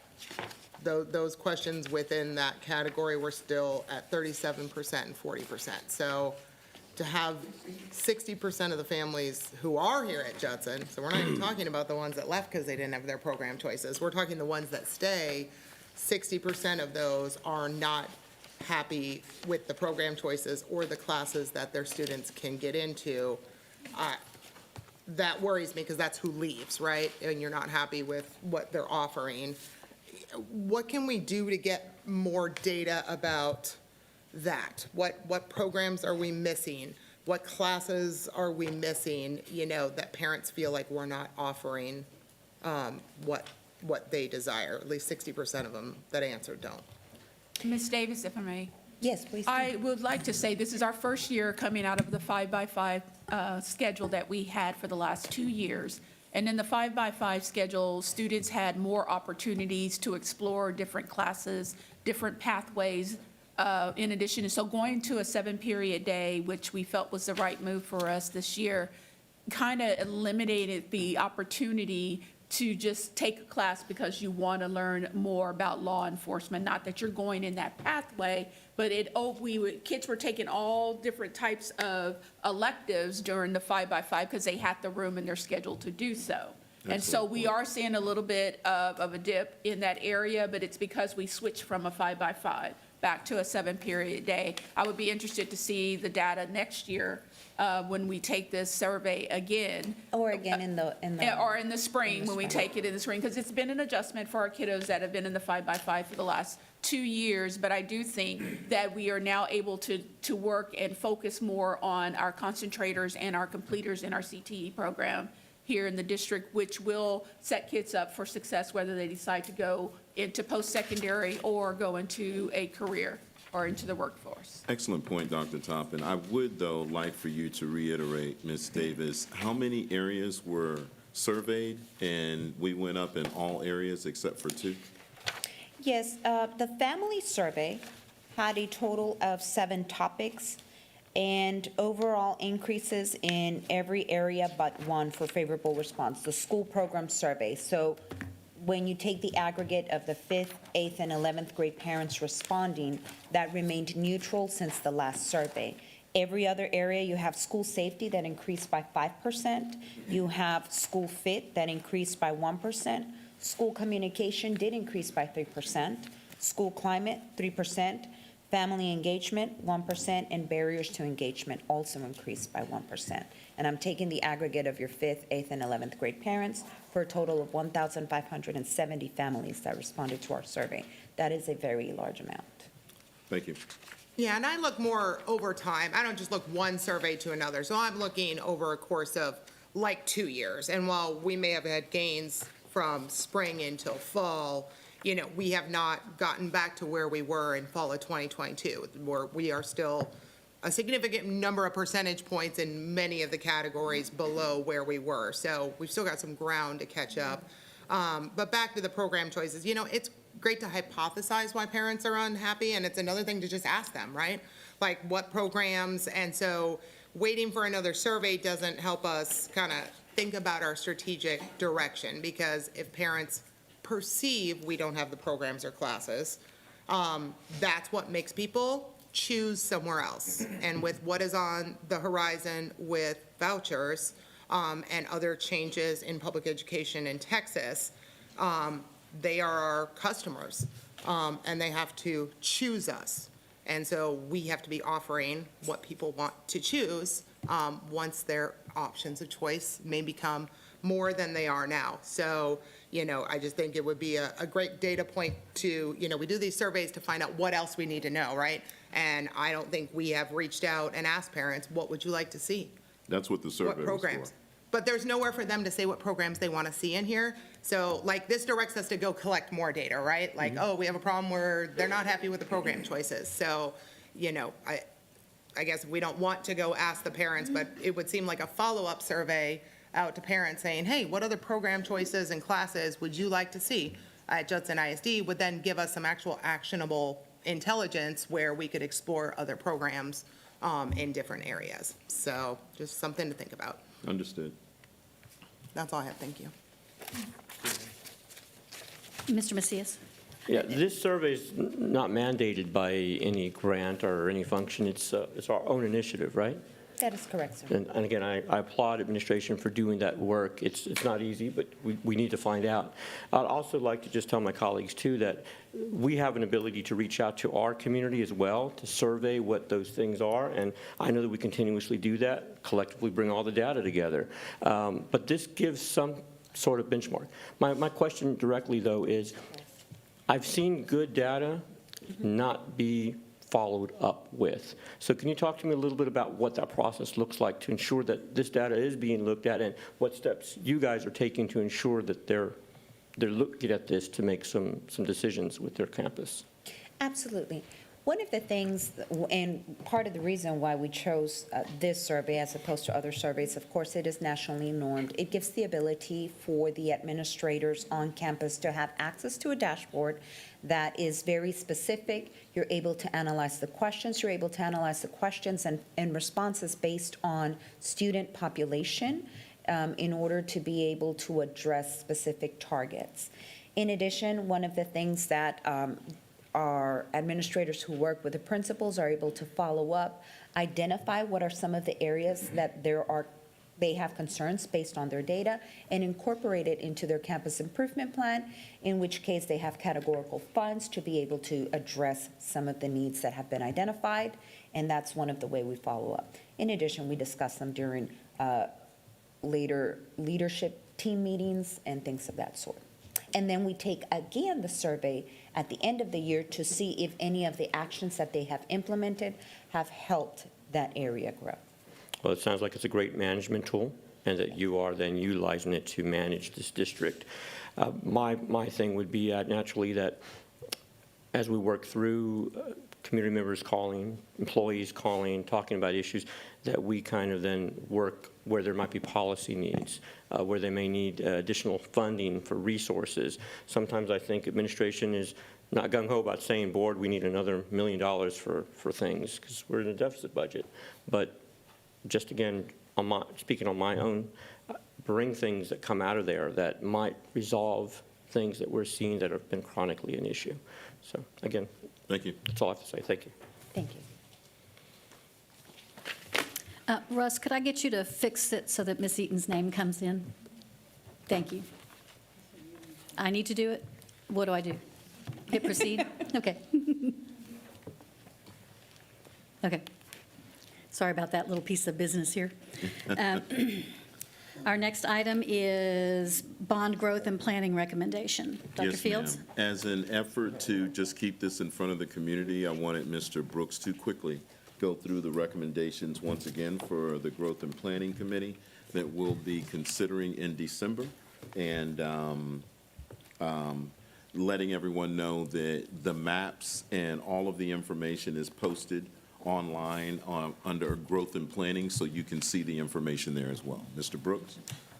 [SPEAKER 12] those questions within that category, we're still at 37% and 40%. So to have 60% of the families who are here at Judson, so we're not even talking about the ones that left because they didn't have their program choices, we're talking the ones that stay, 60% of those are not happy with the program choices or the classes that their students can get into. That worries me because that's who leaves, right? And you're not happy with what they're offering. What can we do to get more data about that? What programs are we missing? What classes are we missing, that parents feel like we're not offering what they desire? At least 60% of them that answered don't.
[SPEAKER 15] Ms. Davis, if I may.
[SPEAKER 11] Yes, please.
[SPEAKER 15] I would like to say this is our first year coming out of the 5x5 schedule that we had for the last 2 years. And in the 5x5 schedule, students had more opportunities to explore different classes, different pathways in addition. So going to a 7-period day, which we felt was the right move for us this year, kind of eliminated the opportunity to just take a class because you want to learn more about law enforcement. Not that you're going in that pathway, but kids were taking all different types of electives during the 5x5 because they had the room in their schedule to do so. And so we are seeing a little bit of a dip in that area, but it's because we switched from a 5x5 back to a 7-period day. I would be interested to see the data next year when we take this survey again.
[SPEAKER 11] Or again
[SPEAKER 15] Or in the spring, when we take it in the spring, because it's been an adjustment for our kiddos that have been in the 5x5 for the last 2 years. But I do think that we are now able to work and focus more on our concentrators and our completers in our CTE program here in the district, which will set kids up for success, whether they decide to go into post-secondary or go into a career or into the workforce.
[SPEAKER 2] Excellent point, Dr. Toppin. I would, though, like for you to reiterate, Ms. Davis, how many areas were surveyed, and we went up in all areas except for 2?
[SPEAKER 11] Yes, the family survey had a total of 7 topics and overall increases in every area but 1 for favorable response, the school program survey. So when you take the aggregate of the 5th, 8th, and 11th grade parents responding, that remained neutral since the last survey. Every other area, you have school safety that increased by 5%. You have school fit that increased by 1%. School communication did increase by 3%. School climate, 3%. Family engagement, 1%, and barriers to engagement also increased by 1%. And I'm taking the aggregate of your 5th, 8th, and 11th grade parents for a total of 1,570 families that responded to our survey. That is a very large amount.
[SPEAKER 2] Thank you.
[SPEAKER 12] Yeah, and I look more over time. I don't just look one survey to another. So I'm looking over a course of like 2 years. And while we may have had gains from spring until fall, we have not gotten back to where we were in fall of 2022, where we are still a significant number of percentage points in many of the categories below where we were. So we've still got some ground to catch up. But back to the program choices, it's great to hypothesize why parents are unhappy, and it's another thing to just ask them, right? Like what programs, and so waiting for another survey doesn't help us kind of think about our strategic direction, because if parents perceive we don't have the programs or classes, that's what makes people choose somewhere else. And with what is on the horizon with vouchers and other changes in public education in Texas, they are our customers, and they have to choose us. And so we have to be offering what people want to choose once their options of choice may become more than they are now. So, I just think it would be a great data point to, we do these surveys to find out what else we need to know, right? And I don't think we have reached out and asked parents, what would you like to see?
[SPEAKER 2] That's what the survey
[SPEAKER 12] What
[SPEAKER 2] was
[SPEAKER 12] programs?
[SPEAKER 2] for.
[SPEAKER 12] but there's nowhere for them to say what programs they want to see in here. So like this directs us to go collect more data, right? Like, oh, we have a problem where they're not happy with the program choices. So, you know, I guess we don't want to go ask the parents, but it would seem like a follow-up survey out to parents saying, hey, what other program choices and classes would you like to see at Judson ISD would then give us some actual actionable intelligence where we could explore other programs in different areas. So just something to think about.
[SPEAKER 2] Understood.
[SPEAKER 12] That's all I have. Thank you.
[SPEAKER 1] Mr. Macias?
[SPEAKER 16] Yeah, this survey is not mandated by any grant or any function. It's our own initiative, right?
[SPEAKER 11] That is correct, sir.
[SPEAKER 16] And again, I applaud administration for doing that work. It's not easy, but we need to find out. I'd also like to just tell my colleagues, too, that we have an ability to reach out to our community as well, to survey what those things are, and I know that we continuously do that, collectively bring all the data together. But this gives some sort of benchmark. My question directly, though, is I've seen good data not be followed up with. So can you talk to me a little bit about what that process looks like to ensure that this data is being looked at, and what steps you guys are taking to ensure that they're looking at this to make some decisions with their campus?
[SPEAKER 11] Absolutely. One of the things, and part of the reason why we chose this survey as opposed to other surveys, of course, it is nationally normed. It gives the ability for the administrators on campus to have access to a dashboard that is very specific. You're able to analyze the questions. You're able to analyze the questions and responses based on student population in order to be able to address specific targets. In addition, one of the things that our administrators who work with the principals are able to follow up, identify what are some of the areas that they have concerns based on their data, and incorporate it into their campus improvement plan, in which case they have categorical funds to be able to address some of the needs that have been identified, and that's one of the way we follow up. In addition, we discuss them during later leadership team meetings and things of that sort. And then we take, again, the survey at the end of the year to see if any of the actions that they have implemented have helped that area grow.
[SPEAKER 16] Well, it sounds like it's a great management tool, and that you are then utilizing it to manage this district. My thing would be naturally that as we work through community members calling, employees calling, talking about issues, that we kind of then work where there might be policy needs, where they may need additional funding for resources. Sometimes I think administration is not gung-ho about saying, board, we need another $1 million for things, because we're in a deficit budget. But just again, speaking on my own, bring things that come out of there that might resolve things that we're seeing that have been chronically an issue. So again,
[SPEAKER 2] thank you.
[SPEAKER 16] That's all I have to say. Thank you.
[SPEAKER 11] Thank you.
[SPEAKER 1] Russ, could I get you to fix it so that Ms. Eaton's name comes in? Thank you. I need to do it? What do I do? Hit proceed? Okay. Okay. Sorry about that little piece of business here. Our next item is bond growth and planning recommendation. Dr.
[SPEAKER 2] Yes,
[SPEAKER 1] Fields?
[SPEAKER 2] ma'am. As an effort to just keep this in front of the community, I wanted Mr. Brooks to quickly go through the recommendations once again for the Growth and Planning Committee that we'll be considering in December, and letting everyone know that the maps and all of the information is posted online under Growth and Planning, so you can see the information there as well. Mr. Brooks?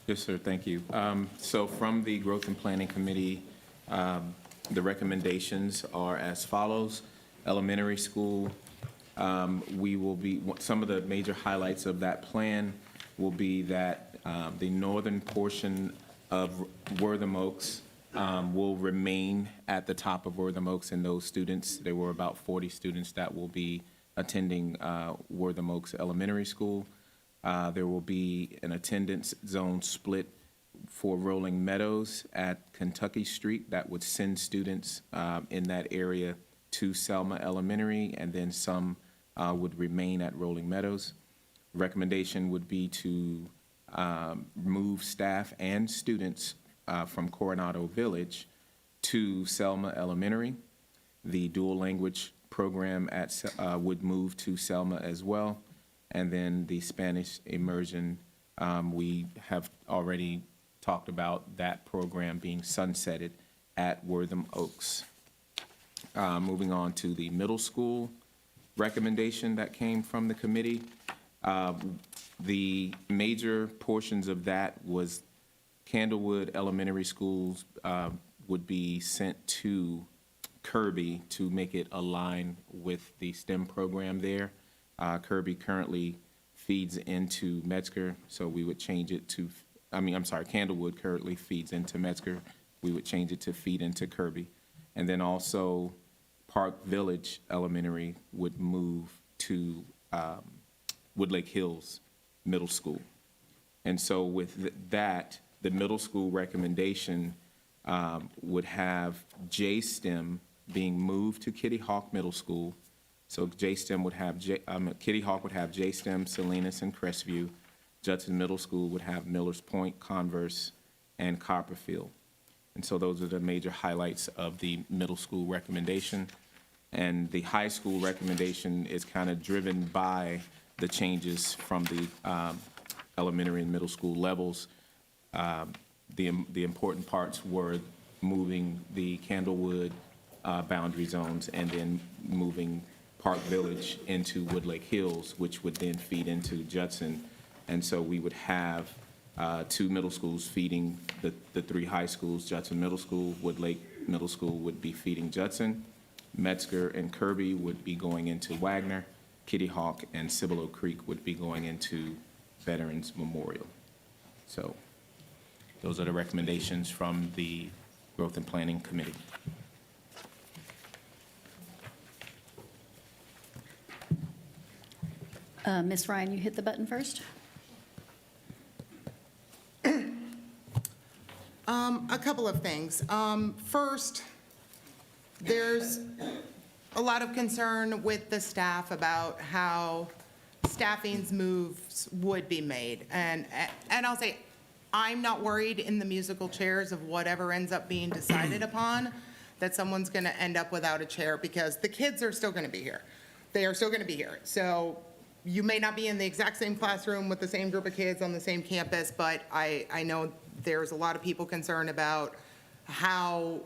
[SPEAKER 3] Yes, sir, thank you. So from the Growth and Planning Committee, the recommendations are as follows. Elementary school, we will be, some of the major highlights of that plan will be that the northern portion of Wortham Oaks will remain at the top of Wortham Oaks, and those students, there were about 40 students that will be attending Wortham Oaks Elementary School. There will be an attendance zone split for Rolling Meadows at Kentucky Street that would send students in that area to Selma Elementary, and then some would remain at Rolling Meadows. Recommendation would be to move staff and students from Coronado Village to Selma Elementary. The dual language program would move to Selma as well, and then the Spanish immersion We have already talked about that program being sunsetted at Wortham Oaks. Moving on to the middle school recommendation that came from the committee. The major portions of that was Candlewood Elementary Schools would be sent to Kirby to make it align with the STEM program there. Kirby currently feeds into Metzger, so we would change it to, Candlewood currently feeds into Metzger. We would change it to feed into Kirby. And then also Park Village Elementary would move to Woodlake Hills Middle School. And so with that, the middle school recommendation would have J-STEM being moved to Kitty Hawk Middle School. So J-STEM would have, Kitty Hawk would have J-STEM, Salinas, and Crestview. Judson Middle School would have Millers Point, Converse, and Copperfield. And so those are the major highlights of the middle school recommendation. And the high school recommendation is kind of driven by the changes from the elementary and middle school levels. The important parts were moving the Candlewood boundary zones and then moving Park Village into Woodlake Hills, which would then feed into Judson. And so we would have two middle schools feeding the three high schools. Judson Middle School, Woodlake Middle School would be feeding Judson. Metzger and Kirby would be going into Wagner. Kitty Hawk and Cibolo Creek would be going into Veterans Memorial. So those are the recommendations from the Growth and Planning Committee.
[SPEAKER 1] Ms. Ryan, you hit the button first.
[SPEAKER 12] A couple of things. First, there's a lot of concern with the staff about how staffing's moves would be made. And I'll say, I'm not worried in the musical chairs of whatever ends up being decided upon, that someone's going to end up without a chair, because the kids are still going to be here. They are still going to be here. So you may not be in the exact same classroom with the same group of kids on the same campus, but I know there's a lot of people concerned about how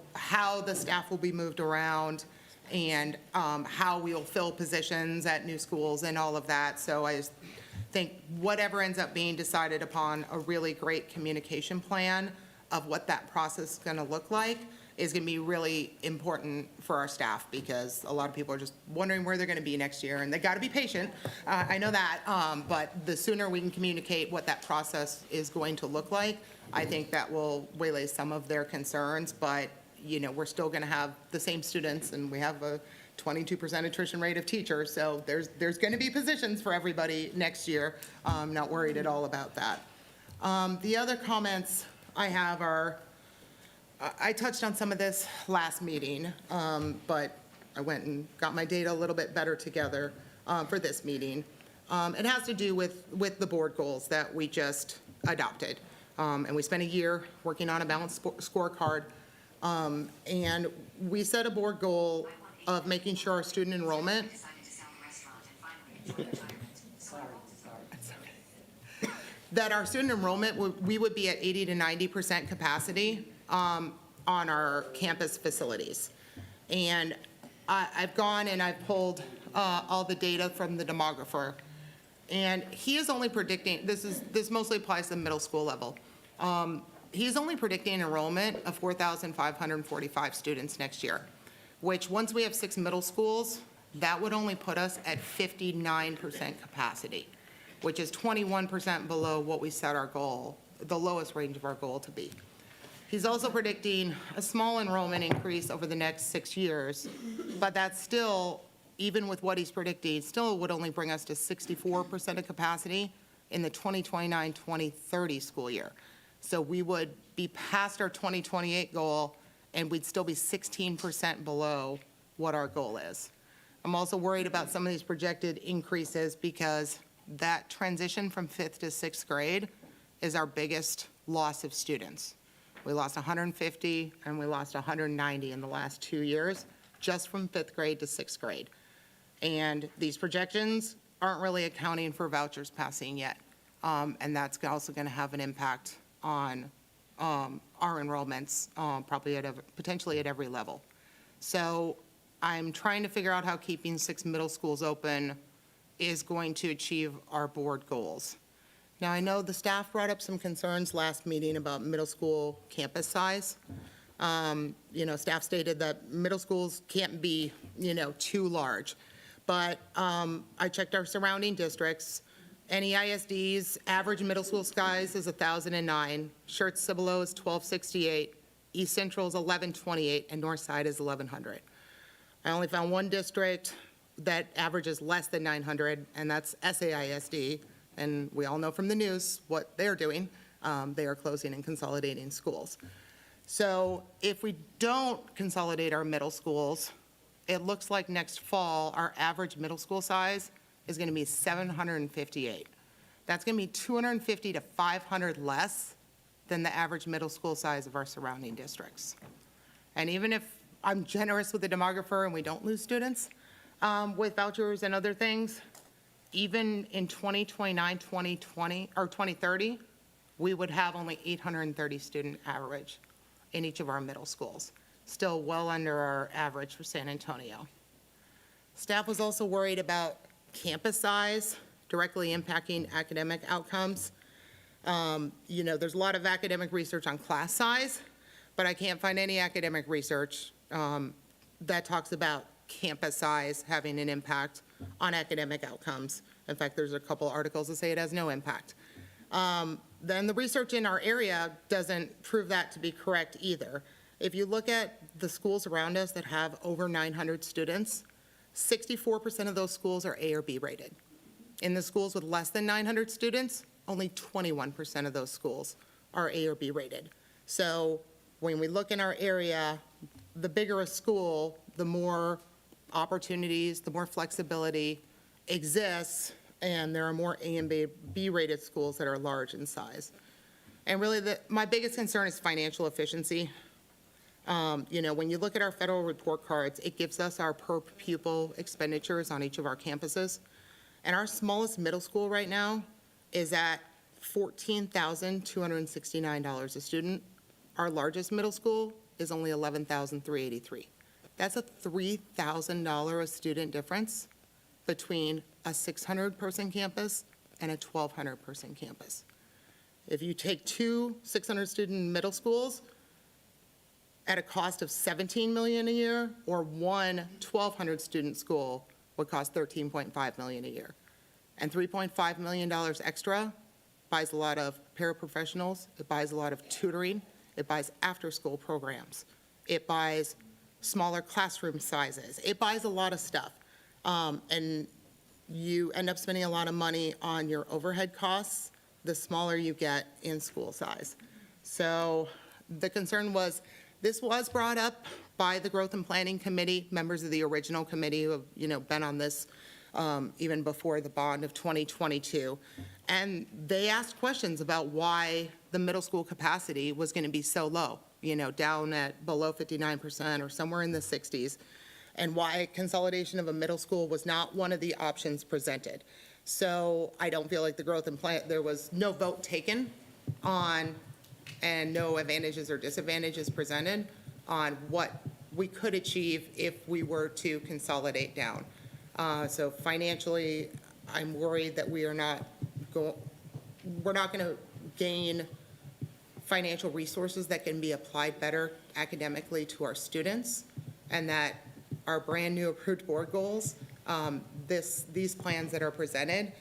[SPEAKER 12] the staff will be moved around and how we will fill positions at new schools and all of that. So I just think whatever ends up being decided upon, a really great communication plan of what that process is going to look like is going to be really important for our staff, because a lot of people are just wondering where they're going to be next year, and they got to be patient. I know that, but the sooner we can communicate what that process is going to look like, I think that will waylay some of their concerns. But we're still going to have the same students, and we have a 22% attrition rate of teachers, so there's going to be positions for everybody next year. I'm not worried at all about that. The other comments I have are, I touched on some of this last meeting, but I went and got my data a little bit better together for this meeting. It has to do with the board goals that we just adopted. And we spent a year working on a balanced scorecard. And we set a board goal of making sure our student enrollment that our student enrollment, we would be at 80 to 90% capacity on our campus facilities. And I've gone and I've pulled all the data from the demographer. And he is only predicting, this mostly applies to the middle school level. He's only predicting enrollment of 4,545 students next year, which once we have 6 middle schools, that would only put us at 59% capacity, which is 21% below what we set our goal, the lowest range of our goal to be. He's also predicting a small enrollment increase over the next 6 years, but that's still, even with what he's predicting, still would only bring us to 64% of capacity in the 2029-2030 school year. So we would be past our 2028 goal, and we'd still be 16% below what our goal is. I'm also worried about some of these projected increases, because that transition from 5th to 6th grade is our biggest loss of students. We lost 150 and we lost 190 in the last 2 years, just from 5th grade to 6th grade. And these projections aren't really accounting for vouchers passing yet. And that's also going to have an impact on our enrollments, probably potentially at every level. So I'm trying to figure out how keeping 6 middle schools open is going to achieve our board goals. Now, I know the staff brought up some concerns last meeting about middle school campus size. Staff stated that middle schools can't be, too large. But I checked our surrounding districts. NEISD's average middle school size is 1,009. Schertz-Cibolo is 1,268. East Central is 1,128, and North Side is 1,100. I only found one district that averages less than 900, and that's SAISD. And we all know from the news what they're doing. They are closing and consolidating schools. So if we don't consolidate our middle schools, it looks like next fall, our average middle school size is going to be 758. That's going to be 250 to 500 less than the average middle school size of our surrounding districts. And even if I'm generous with the demographer and we don't lose students with vouchers and other things, even in 2029, 2020, or 2030, we would have only 830 student average in each of our middle schools, still well under our average for San Antonio. Staff was also worried about campus size directly impacting academic outcomes. There's a lot of academic research on class size, but I can't find any academic research that talks about campus size having an impact on academic outcomes. In fact, there's a couple articles that say it has no impact. Then the research in our area doesn't prove that to be correct either. If you look at the schools around us that have over 900 students, 64% of those schools are A or B rated. In the schools with less than 900 students, only 21% of those schools are A or B rated. So when we look in our area, the bigger a school, the more opportunities, the more flexibility exists, and there are more A and B rated schools that are large in size. And really, my biggest concern is financial efficiency. When you look at our federal report cards, it gives us our per pupil expenditures on each of our campuses. And our smallest middle school right now is at $14,269 a student. Our largest middle school is only $11,383. That's a $3,000 a student difference between a 600-person campus and a 1,200-person campus. If you take two 600-student middle schools at a cost of $17 million a year, or one 1,200-student school would cost $13.5 million a year. And $3.5 million extra buys a lot of paraprofessionals, it buys a lot of tutoring, it buys after-school programs, it buys smaller classroom sizes, it buys a lot of stuff. And you end up spending a lot of money on your overhead costs the smaller you get in school size. So the concern was, this was brought up by the Growth and Planning Committee, members of the original committee who have, been on this even before the bond of 2022. And they asked questions about why the middle school capacity was going to be so low, down at below 59% or somewhere in the 60s, and why consolidation of a middle school was not one of the options presented. So I don't feel like the Growth and Plan, there was no vote taken on, and no advantages or disadvantages presented on what we could achieve if we were to consolidate down. So financially, I'm worried that we're not going to gain financial resources that can be applied better academically to our students, and that our brand-new approved board goals, these plans that are presented,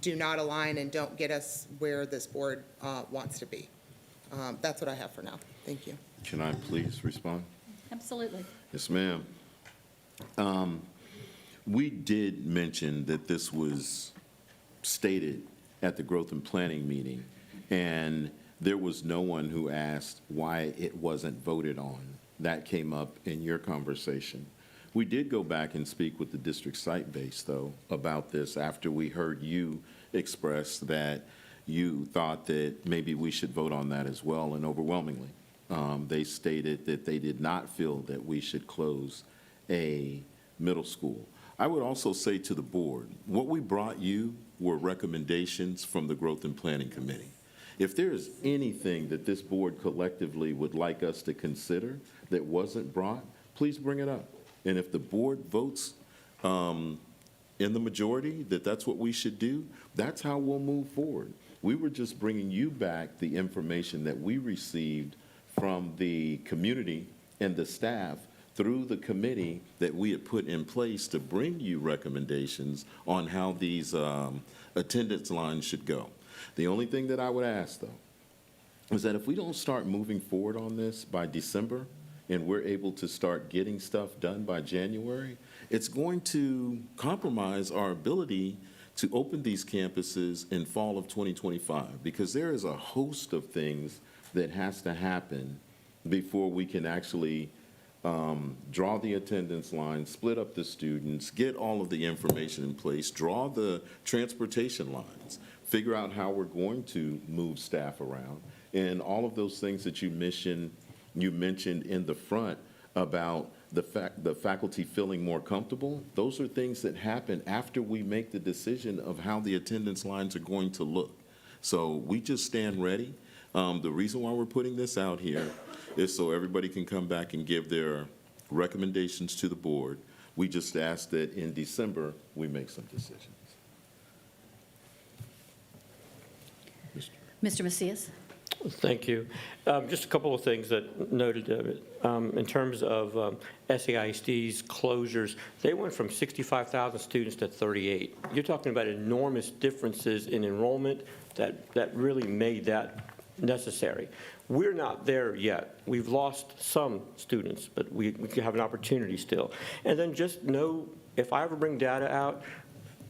[SPEAKER 12] do not align and don't get us where this board wants to be. That's what I have for now. Thank you.
[SPEAKER 2] Can I please respond?
[SPEAKER 1] Absolutely.
[SPEAKER 2] Yes, ma'am. We did mention that this was stated at the Growth and Planning meeting, and there was no one who asked why it wasn't voted on. That came up in your conversation. We did go back and speak with the district site base, though, about this after we heard you express that you thought that maybe we should vote on that as well, and overwhelmingly, they stated that they did not feel that we should close a middle school. I would also say to the board, what we brought you were recommendations from the Growth and Planning Committee. If there is anything that this board collectively would like us to consider that wasn't brought, please bring it up. And if the board votes in the majority that that's what we should do, that's how we'll move forward. We were just bringing you back the information that we received from the community and the staff through the committee that we had put in place to bring you recommendations on how these attendance lines should go. The only thing that I would ask, though, is that if we don't start moving forward on this by December and we're able to start getting stuff done by January, it's going to compromise our ability to open these campuses in fall of 2025, because there is a host of things that has to happen before we can actually draw the attendance line, split up the students, get all of the information in place, draw the transportation lines, figure out how we're going to move staff around, and all of those things that you mentioned in the front about the faculty feeling more comfortable. Those are things that happen after we make the decision of how the attendance lines are going to look. So we just stand ready. The reason why we're putting this out here is so everybody can come back and give their recommendations to the board. We just ask that in December, we make some decisions.
[SPEAKER 1] Mr. Macias?
[SPEAKER 16] Thank you. Just a couple of things that noted in terms of SAISD's closures. They went from 65,000 students to 38. You're talking about enormous differences in enrollment that really made that necessary. We're not there yet. We've lost some students, but we have an opportunity still. And then just know, if I ever bring data out,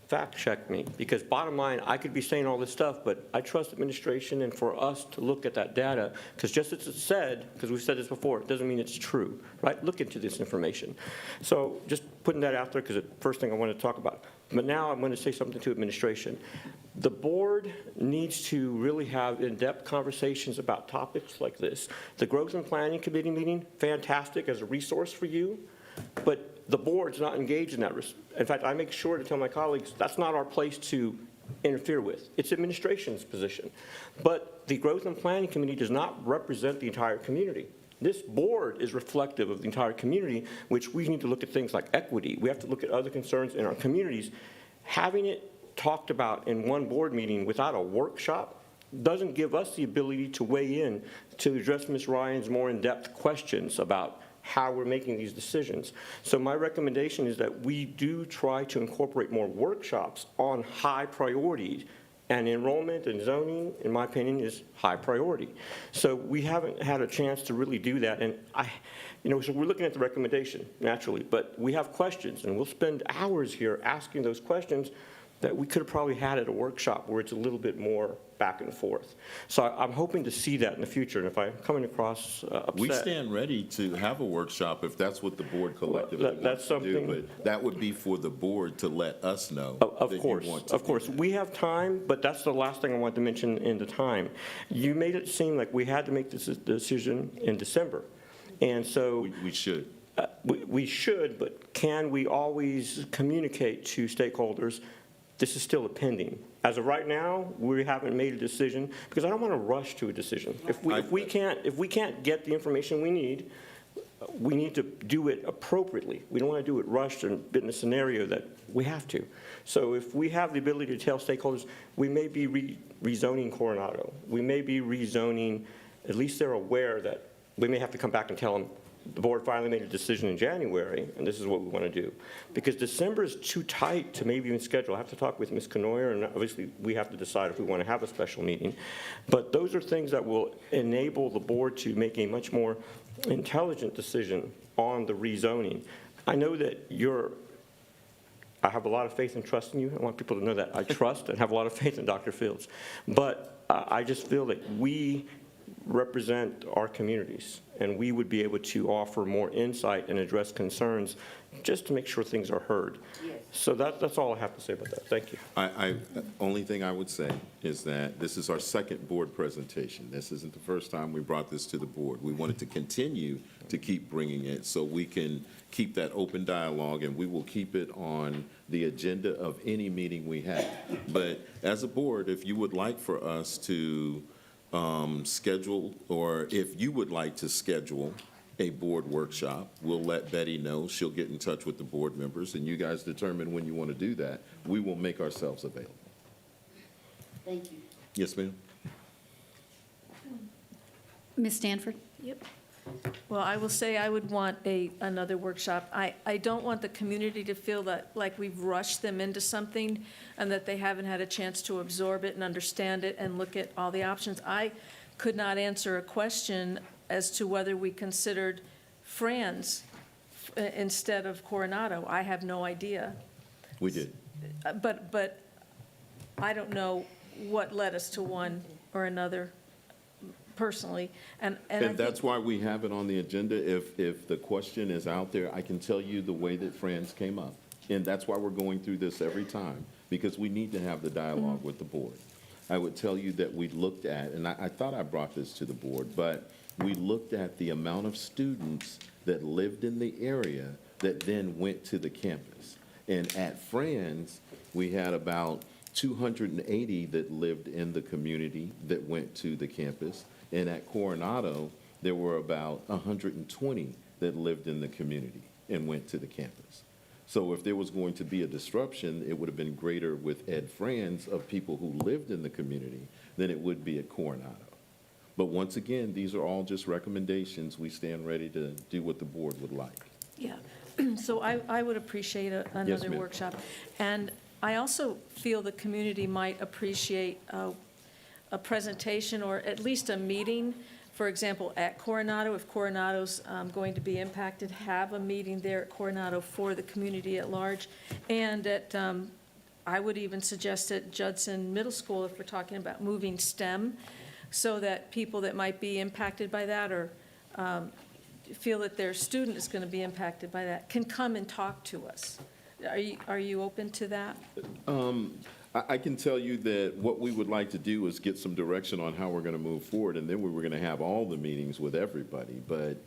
[SPEAKER 16] fact check me, because bottom line, I could be saying all this stuff, but I trust administration and for us to look at that data, because just as it's said, because we've said this before, it doesn't mean it's true, right? Look into this information. So just putting that out there, because it's the first thing I want to talk about. But now I'm going to say something to administration. The board needs to really have in-depth conversations about topics like this. The Growth and Planning Committee meeting, fantastic as a resource for you, but the board's not engaged in that. In fact, I make sure to tell my colleagues that's not our place to interfere with. It's administration's position. But the Growth and Planning Committee does not represent the entire community. This board is reflective of the entire community, which we need to look at things like equity. We have to look at other concerns in our communities. Having it talked about in one board meeting without a workshop doesn't give us the ability to weigh in to address Ms. Ryan's more in-depth questions about how we're making these decisions. So my recommendation is that we do try to incorporate more workshops on high priorities, and enrollment and zoning, in my opinion, is high priority. So we haven't had a chance to really do that, and so we're looking at the recommendation, naturally, but we have questions, and we'll spend hours here asking those questions that we could have probably had at a workshop where it's a little bit more back and forth. So I'm hoping to see that in the future, and if I'm coming across upset.
[SPEAKER 2] We stand ready to have a workshop if that's what the board collectively wants to do, but that would be for the board to let us know that you want to.
[SPEAKER 16] Of course. We have time, but that's the last thing I want to mention in the time. You made it seem like we had to make this decision in December, and so.
[SPEAKER 2] We should.
[SPEAKER 16] We should, but can we always communicate to stakeholders, this is still a pending? As of right now, we haven't made a decision, because I don't want to rush to a decision. If we can't get the information we need to do it appropriately. We don't want to do it rushed and in a scenario that we have to. So if we have the ability to tell stakeholders, we may be rezoning Coronado. We may be rezoning, at least they're aware that we may have to come back and tell them, the board finally made a decision in January, and this is what we want to do. Because December is too tight to maybe even schedule. I have to talk with Ms. Canoyer, and obviously we have to decide if we want to have a special meeting. But those are things that will enable the board to make a much more intelligent decision on the rezoning. I know that I have a lot of faith and trust in you. I want people to know that. I trust and have a lot of faith in Dr. Fields. But I just feel that we represent our communities, and we would be able to offer more insight and address concerns just to make sure things are heard. So that's all I have to say about that. Thank you.
[SPEAKER 2] Only thing I would say is that this is our second board presentation. This isn't the first time we brought this to the board. We wanted to continue to keep bringing it so we can keep that open dialogue, and we will keep it on the agenda of any meeting we have. But as a board, if you would like for us to schedule, or if you would like to schedule a board workshop, we'll let Betty know. She'll get in touch with the board members, and you guys determine when you want to do that. We will make ourselves available.
[SPEAKER 1] Thank you.
[SPEAKER 2] Yes, ma'am?
[SPEAKER 1] Ms. Stanford?
[SPEAKER 17] Yep. Well, I will say I would want another workshop. I don't want the community to feel that, like we've rushed them into something and that they haven't had a chance to absorb it and understand it and look at all the options. I could not answer a question as to whether we considered Franz instead of Coronado. I have no idea.
[SPEAKER 2] We did.
[SPEAKER 17] But I don't know what led us to one or another personally. And I
[SPEAKER 2] And
[SPEAKER 17] think-
[SPEAKER 2] that's why we have it on the agenda. If the question is out there, I can tell you the way that Franz came up. And that's why we're going through this every time, because we need to have the dialogue with the board. I would tell you that we looked at, and I thought I brought this to the board, but we looked at the amount of students that lived in the area that then went to the campus. And at Franz, we had about 280 that lived in the community that went to the campus. And at Coronado, there were about 120 that lived in the community and went to the campus. So if there was going to be a disruption, it would have been greater with Ed Franz of people who lived in the community than it would be at Coronado. But once again, these are all just recommendations. We stand ready to do what the board would like.
[SPEAKER 17] Yeah, so I would appreciate another
[SPEAKER 2] ma'am.
[SPEAKER 17] workshop. And I also feel the community might appreciate a presentation or at least a meeting, for example, at Coronado. If Coronado's going to be impacted, have a meeting there at Coronado for the community at large. And at, I would even suggest at Judson Middle School, if we're talking about moving STEM, so that people that might be impacted by that or feel that their student is going to be impacted by that can come and talk to us. Are you open to that?
[SPEAKER 2] I can tell you that what we would like to do is get some direction on how we're going to move forward, and then we were going to have all the meetings with everybody. But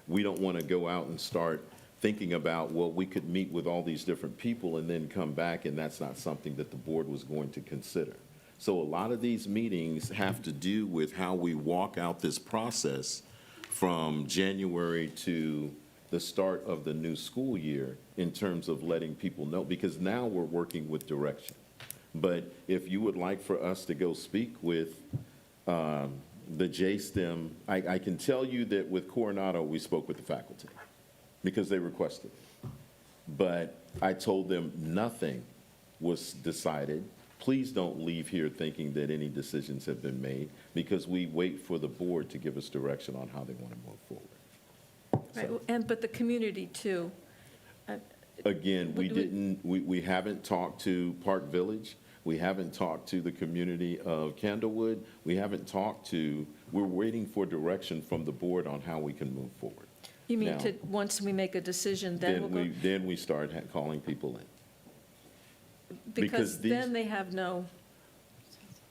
[SPEAKER 2] we don't want to go out and start thinking about, well, we could meet with all these different people and then come back, and that's not something that the board was going to consider. So a lot of these meetings have to do with how we walk out this process from January to the start of the new school year in terms of letting people know, because now we're working with direction. But if you would like for us to go speak with the JSTEM, I can tell you that with Coronado, we spoke with the faculty because they requested it. But I told them nothing was decided. Please don't leave here thinking that any decisions have been made, because we wait for the board to give us direction on how they want to move forward.
[SPEAKER 17] Right, but the community too.
[SPEAKER 2] Again, we haven't talked to Park Village. We haven't talked to the community of Candlewood. We haven't talked to, we're waiting for direction from the board on how we can move forward.
[SPEAKER 17] You mean
[SPEAKER 2] Now,
[SPEAKER 17] once we make a decision, then we'll go?
[SPEAKER 2] Then we start calling people in.
[SPEAKER 17] Because
[SPEAKER 2] these-
[SPEAKER 17] then they have no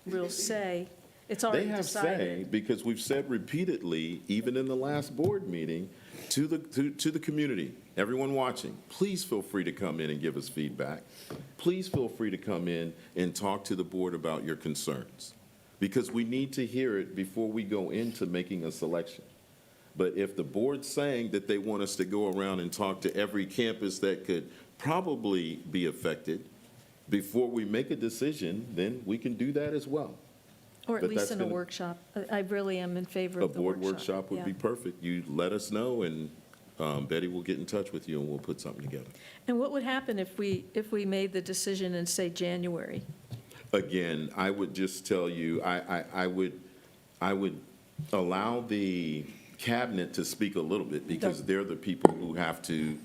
[SPEAKER 17] real say. It's already
[SPEAKER 2] They have
[SPEAKER 17] decided.
[SPEAKER 2] say, because we've said repeatedly, even in the last board meeting, to the community, everyone watching, please feel free to come in and give us feedback. Please feel free to come in and talk to the board about your concerns, because we need to hear it before we go into making a selection. But if the board's saying that they want us to go around and talk to every campus that could probably be affected before we make a decision, then we can do that as well.
[SPEAKER 17] Or at
[SPEAKER 2] But
[SPEAKER 17] least
[SPEAKER 2] that's
[SPEAKER 17] in a
[SPEAKER 2] gonna-
[SPEAKER 17] workshop. I really am in favor
[SPEAKER 2] A
[SPEAKER 17] of the
[SPEAKER 2] board
[SPEAKER 17] workshop.
[SPEAKER 2] workshop would be
[SPEAKER 17] Yeah.
[SPEAKER 2] perfect. You let us know, and Betty will get in touch with you, and we'll put something together.
[SPEAKER 17] And what would happen if we made the decision in, say, January?
[SPEAKER 2] Again, I would just tell you, I would allow the cabinet to speak a little bit, because they're the people who have to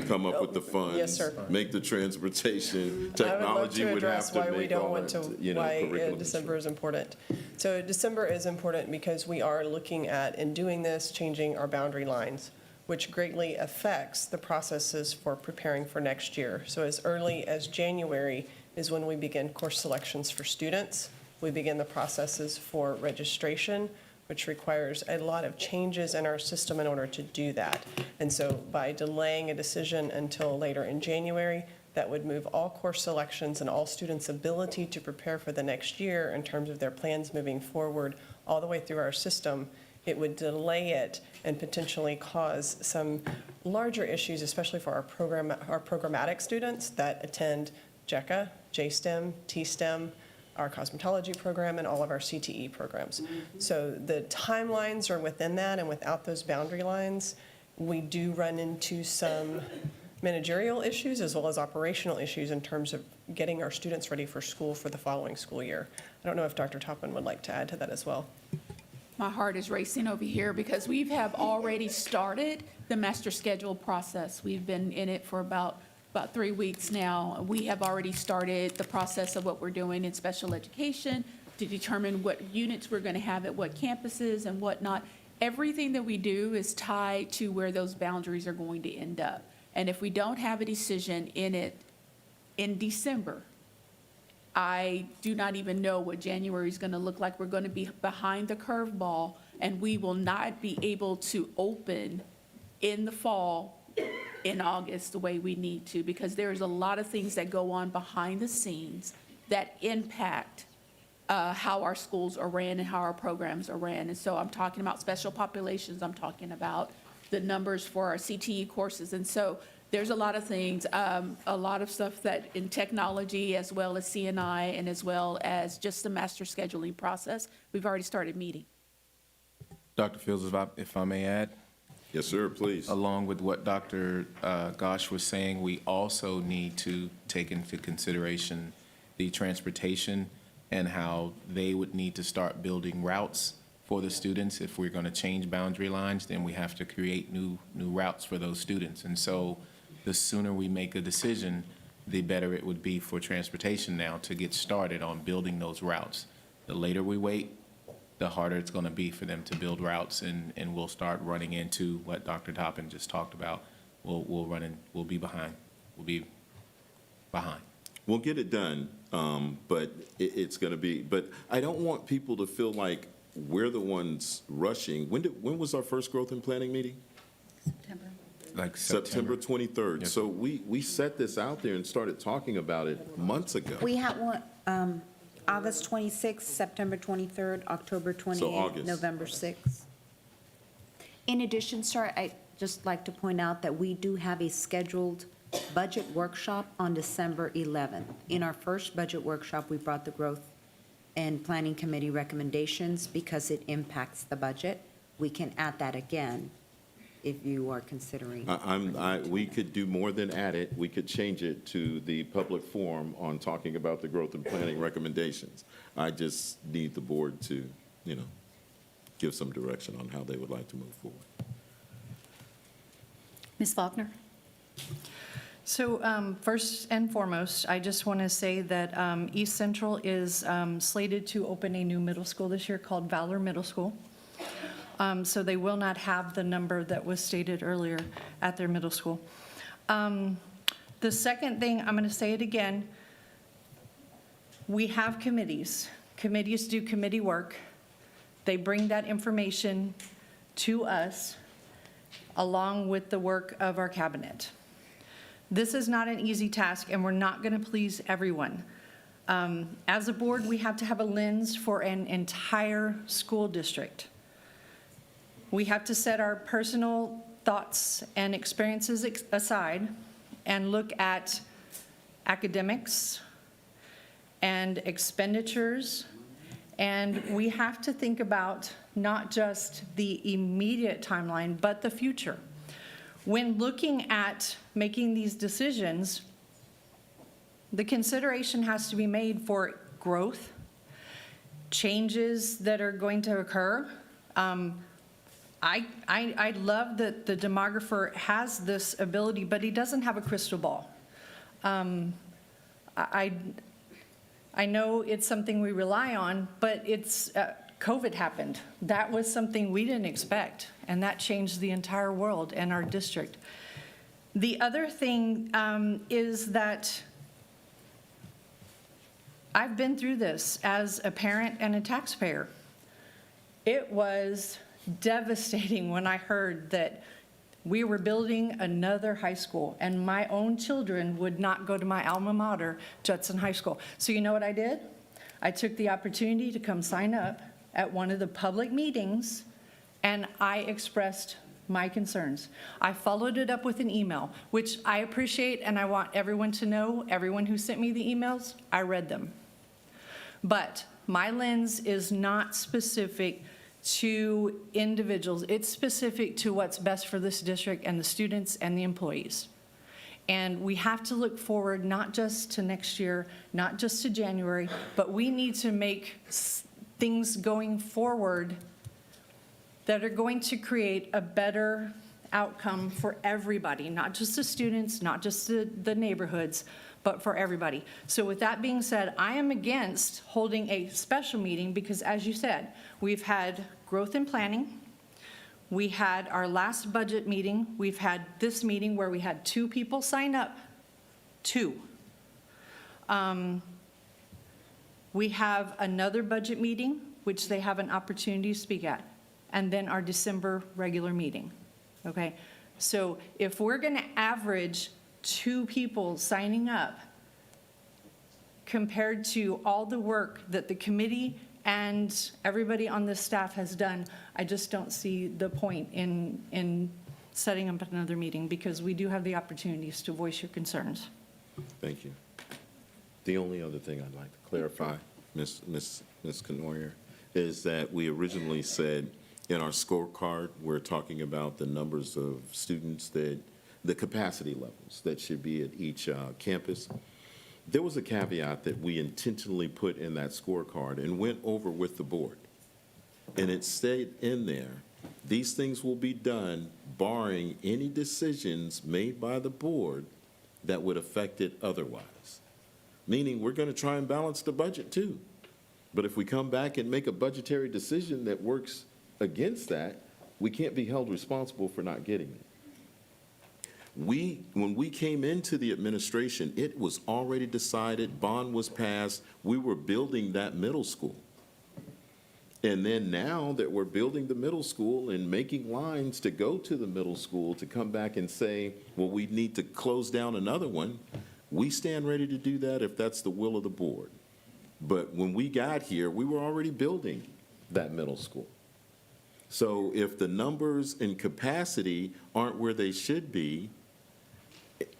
[SPEAKER 2] come up with the funds.
[SPEAKER 14] Yes, sir.
[SPEAKER 2] Make the transportation,
[SPEAKER 14] I
[SPEAKER 2] technology
[SPEAKER 14] would
[SPEAKER 2] would
[SPEAKER 14] love
[SPEAKER 2] have
[SPEAKER 14] to address
[SPEAKER 2] to
[SPEAKER 14] why we
[SPEAKER 2] make
[SPEAKER 14] don't
[SPEAKER 2] all
[SPEAKER 14] want to,
[SPEAKER 2] that,
[SPEAKER 14] why
[SPEAKER 2] curriculum.
[SPEAKER 14] December is important. So December is important because we are looking at, in doing this, changing our boundary lines which greatly affects the processes for preparing for next year. So as early as January is when we begin course selections for students. We begin the processes for registration, which requires a lot of changes in our system in order to do that. And so by delaying a decision until later in January, that would move all course selections and all students' ability to prepare for the next year in terms of their plans moving forward all the way through our system. It would delay it and potentially cause some larger issues, especially for our programmatic students that attend JECA, JSTEM, TSTEM, our cosmetology program, and all of our CTE programs. So the timelines are within that, and without those boundary lines, we do run into some managerial issues as well as operational issues in terms of getting our students ready for school for the following school year. I don't know if Dr. Toppin would like to add to that as well.
[SPEAKER 15] My heart is racing over here because we have already started the master schedule process. We've been in it for about 3 weeks now. We have already started the process of what we're doing in special education to determine what units we're going to have at what campuses and whatnot. Everything that we do is tied to where those boundaries are going to end up. And if we don't have a decision in it in December, I do not even know what January is going to look like. We're going to be behind the curveball, and we will not be able to open in the fall in August the way we need to, because there's a lot of things that go on behind the scenes that impact how our schools are ran and how our programs are ran. And so I'm talking about special populations, I'm talking about the numbers for our CTE courses. And so there's a lot of things, a lot of stuff that in technology as well as CNI and as well as just the master scheduling process, we've already started meeting.
[SPEAKER 3] Dr. Fields, if I may add?
[SPEAKER 2] Yes, sir, please.
[SPEAKER 3] Along with what Dr. Gosh was saying, we also need to take into consideration the transportation and how they would need to start building routes for the students. If we're going to change boundary lines, then we have to create new routes for those students. And so the sooner we make a decision, the better it would be for transportation now to get started on building those routes. The later we wait, the harder it's going to be for them to build routes, and we'll start running into what Dr. Toppin just talked about. We'll be behind. We'll be behind.
[SPEAKER 2] We'll get it done, but it's going to be, but I don't want people to feel like we're the ones rushing. When was our first growth and planning meeting?
[SPEAKER 1] September.
[SPEAKER 3] Like
[SPEAKER 2] September 23rd.
[SPEAKER 3] Yes.
[SPEAKER 2] So we set this out there and started talking about it months ago.
[SPEAKER 11] We had one, August 26th, September 23rd, October 28th,
[SPEAKER 2] August.
[SPEAKER 11] November 6th. In addition, sir, I'd just like to point out that we do have a scheduled budget workshop on December 11th. In our first budget workshop, we brought the Growth and Planning Committee recommendations because it impacts the budget. We can add that again if you are considering.
[SPEAKER 2] We could do more than add it. We could change it to the public forum on talking about the growth and planning recommendations. I just need the board to, give some direction on how they would like to move forward.
[SPEAKER 1] Ms. Faulkner?
[SPEAKER 18] So first and foremost, I just want to say that East Central is slated to open a new middle school this year called Valor Middle School. So they will not have the number that was stated earlier at their middle school. The second thing, I'm going to say it again, we have committees. Committees do committee work. They bring that information to us along with the work of our cabinet. This is not an easy task, and we're not going to please everyone. As a board, we have to have a lens for an entire school district. We have to set our personal thoughts and experiences aside and look at academics and expenditures, and we have to think about not just the immediate timeline, but the future. When looking at making these decisions, the consideration has to be made for growth, changes that are going to occur. I love that the demographer has this ability, but he doesn't have a crystal ball. I know it's something we rely on, but it's COVID happened. That was something we didn't expect, and that changed the entire world and our district. The other thing is that I've been through this as a parent and a taxpayer. It was devastating when I heard that we were building another high school, and my own children would not go to my alma mater, Judson High School. So you know what I did? I took the opportunity to come sign up at one of the public meetings, and I expressed my concerns. I followed it up with an email, which I appreciate, and I want everyone to know, everyone who sent me the emails, I read them. But my lens is not specific to individuals. It's specific to what's best for this district and the students and the employees. And we have to look forward not just to next year, not just to January, but we need to make things going forward that are going to create a better outcome for everybody, not just the students, not just the neighborhoods, but for everybody. So with that being said, I am against holding a special meeting because, as you said, we've had growth and planning. We had our last budget meeting. We've had this meeting where we had 2 people sign up. 2. We have another budget meeting, which they have an opportunity to speak at, and then our December regular meeting, okay? So if we're gonna average 2 people signing up compared to all the work that the committee and everybody on this staff has done, I just don't see the point in setting up another meeting because we do have the opportunities to voice your concerns.
[SPEAKER 2] Thank you. The only other thing I'd like to clarify, Ms. Canoyer, is that we originally said in our scorecard, we're talking about the numbers of students that, the capacity levels that should be at each campus. There was a caveat that we intentionally put in that scorecard and went over with the board. And it stayed in there. These things will be done barring any decisions made by the board that would affect it otherwise. Meaning we're going to try and balance the budget too. But if we come back and make a budgetary decision that works against that, we can't be held responsible for not getting it. When we came into the administration, it was already decided, bond was passed, we were building that middle school. And then now that we're building the middle school and making lines to go to the middle school to come back and say, well, we need to close down another one, we stand ready to do that if that's the will of the board. But when we got here, we were already building that middle school. So if the numbers and capacity aren't where they should be,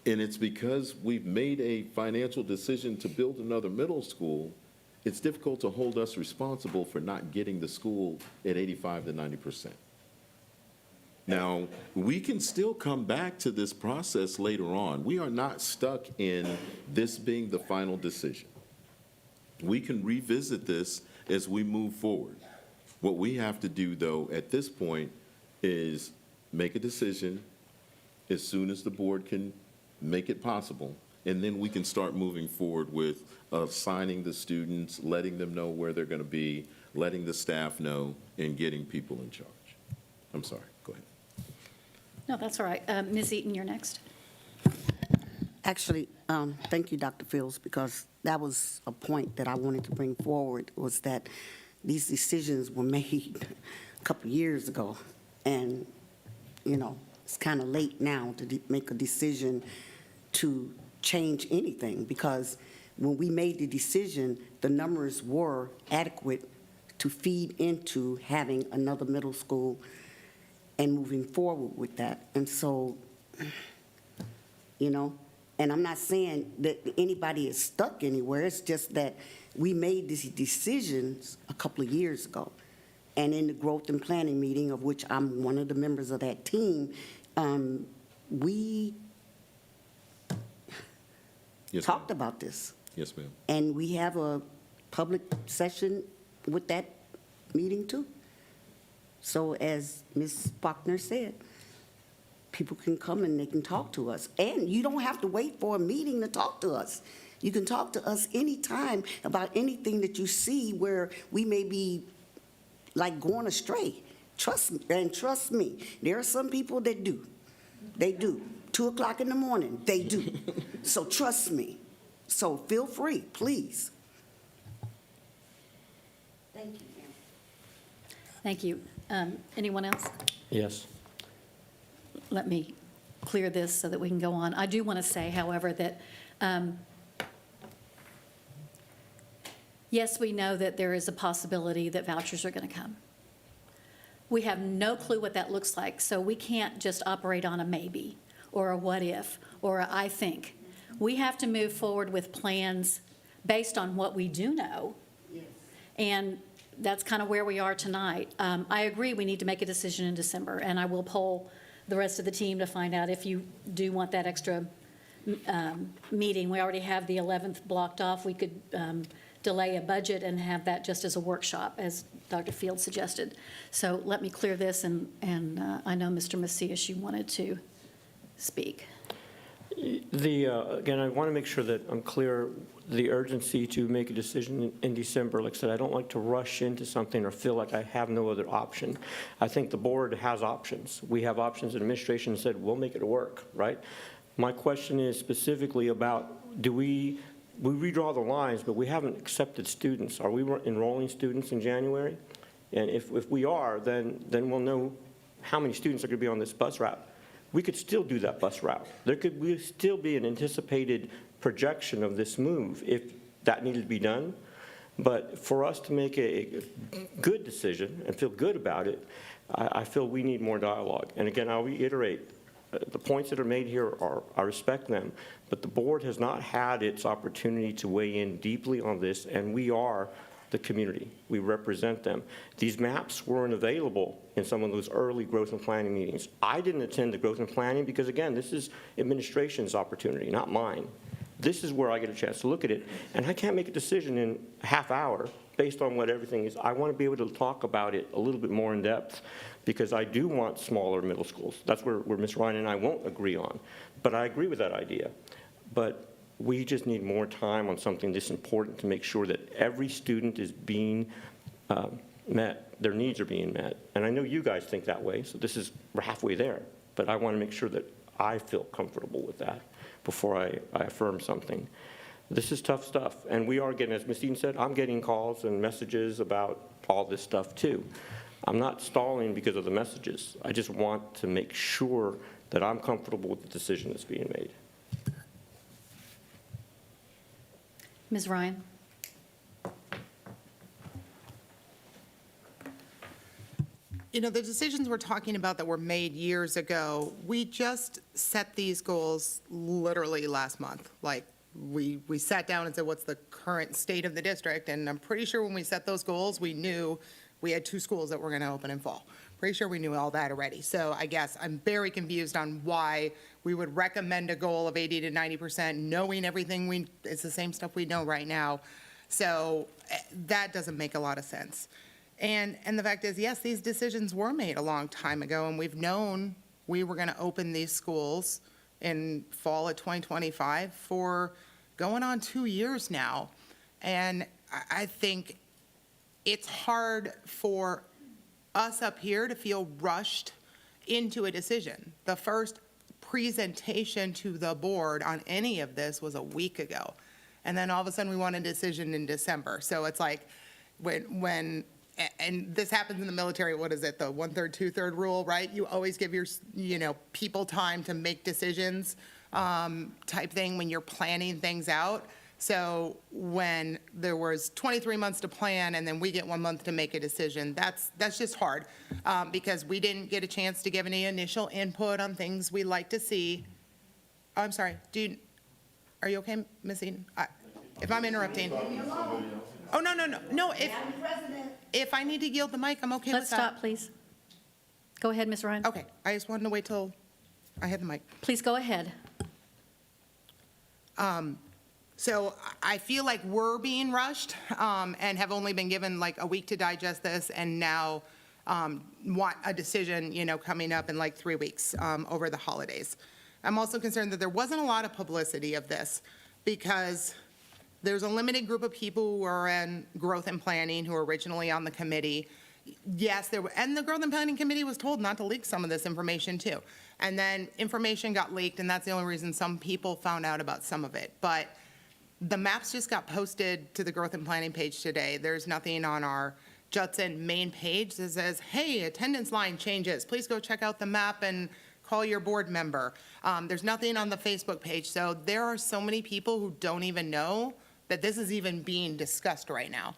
[SPEAKER 2] and it's because we've made a financial decision to build another middle school, it's difficult to hold us responsible for not getting the school at 85 to 90%. Now, we can still come back to this process later on. We are not stuck in this being the final decision. We can revisit this as we move forward. What we have to do, though, at this point is make a decision as soon as the board can make it possible, and then we can start moving forward with assigning the students, letting them know where they're going to be, letting the staff know, and getting people in charge. I'm sorry, go ahead.
[SPEAKER 1] No, that's all right. Ms. Eaton, you're next.
[SPEAKER 19] Actually, thank you, Dr. Fields, because that was a point that I wanted to bring forward, was that these decisions were made a couple of years ago, and, you know, it's kind of late now to make a decision to change anything, because when we made the decision, the numbers were adequate to feed into having another middle school and moving forward with that. And so, you know, and I'm not saying that anybody is stuck anywhere, it's just that we made these decisions a couple of years ago. And in the growth and planning meeting, of which I'm one of the members of that team, we talked about this.
[SPEAKER 2] Yes, ma'am.
[SPEAKER 19] And we have a public session with that meeting too. So as Ms. Faulkner said, people can come and they can talk to us. And you don't have to wait for a meeting to talk to us. You can talk to us anytime about anything that you see where we may be like going astray. Trust me, there are some people that do. They do. 2 o'clock in the morning, they do. So trust me. So feel free, please. Thank you.
[SPEAKER 1] Thank you. Anyone else?
[SPEAKER 16] Yes.
[SPEAKER 1] Let me clear this so that we can go on. I do want to say, however, that yes, we know that there is a possibility that vouchers are going to come. We have no clue what that looks like, so we can't just operate on a maybe or a what if or a I think. We have to move forward with plans based on what we do know.
[SPEAKER 19] Yes.
[SPEAKER 1] And that's kind of where we are tonight. I agree we need to make a decision in December, and I will poll the rest of the team to find out if you do want that extra meeting. We already have the 11th blocked off. We could delay a budget and have that just as a workshop, as Dr. Field suggested. So let me clear this, and I know, Mr. Macias, you wanted to speak.
[SPEAKER 16] Again, I want to make sure that I'm clear, the urgency to make a decision in December. Like I said, I don't like to rush into something or feel like I have no other option. I think the board has options. We have options. Administration said, we'll make it work, right? My question is specifically about, do we redraw the lines, but we haven't accepted students. Are we enrolling students in January? And if we are, then we'll know how many students are going to be on this bus route. We could still do that bus route. There could still be an anticipated projection of this move if that needed to be done. But for us to make a good decision and feel good about it, I feel we need more dialogue. And again, I'll reiterate, the points that are made here I respect them, but the board has not had its opportunity to weigh in deeply on this, and we are the community. We represent them. These maps weren't available in some of those early growth and planning meetings. I didn't attend the growth and planning because, again, this is administration's opportunity, not mine. This is where I get a chance to look at it, and I can't make a decision in a half hour based on what everything is. I want to be able to talk about it a little bit more in depth, because I do want smaller middle schools. That's where Ms. Ryan and I won't agree on. But I agree with that idea. But we just need more time on something this important to make sure that every student is being met, their needs are being met. And I know you guys think that way, so we're halfway there. But I want to make sure that I feel comfortable with that before I affirm something. This is tough stuff. And we are getting, as Ms. Eaton said, I'm getting calls and messages about all this stuff too. I'm not stalling because of the messages. I just want to make sure that I'm comfortable with the decision that's being made.
[SPEAKER 1] Ms. Ryan?
[SPEAKER 12] You know, the decisions we're talking about that were made years ago, we just set these goals literally last month. Like, we sat down and said, what's the current state of the district? And I'm pretty sure when we set those goals, we knew we had 2 schools that were going to open in fall. Pretty sure we knew all that already. So I guess I'm very confused on why we would recommend a goal of 80 to 90%, knowing everything it's the same stuff we know right now. So that doesn't make a lot of sense. And the fact is, yes, these decisions were made a long time ago, and we've known we were going to open these schools in fall of 2025 for going on 2 years now. And I think it's hard for us up here to feel rushed into a decision. The first presentation to the board on any of this was a week ago. And then all of a sudden we want a decision in December. So it's like when and this happens in the military, what is it, the 1/3, 2/3 rule, right? You always give your, people time to make decisions type thing when you're planning things out. So when there was 23 months to plan and then we get 1 month to make a decision, that's just hard because we didn't get a chance to give any initial input on things we like to see. Oh, I'm sorry. Are you okay, Ms. Eaton? If I'm interrupting. Oh, no. If I need to yield the mic, I'm okay with that.
[SPEAKER 1] Let's stop, please. Go ahead, Ms. Ryan.
[SPEAKER 12] Okay, I just wanted to wait till I had the mic.
[SPEAKER 1] Please go ahead.
[SPEAKER 12] So I feel like we're being rushed and have only been given like a week to digest this, and now want a decision, coming up in like 3 weeks over the holidays. I'm also concerned that there wasn't a lot of publicity of this because there's a limited group of people who are in growth and planning who are originally on the committee, yes, and the Growth and Planning Committee was told not to leak some of this information too. And then information got leaked, and that's the only reason some people found out about some of it. But the maps just got posted to the Growth and Planning page today. There's nothing on our Judson main page that says, hey, attendance line changes. Please go check out the map and call your board member. There's nothing on the Facebook page. So there are so many people who don't even know that this is even being discussed right now.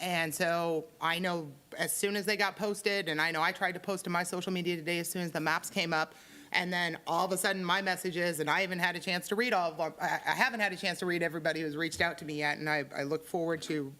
[SPEAKER 12] And so I know as soon as they got posted, and I know I tried to post to my social media today as soon as the maps came up, and then all of a sudden my messages, and I haven't had a chance to read all of them. I haven't had a chance to read everybody who's reached out to me yet, and I look forward to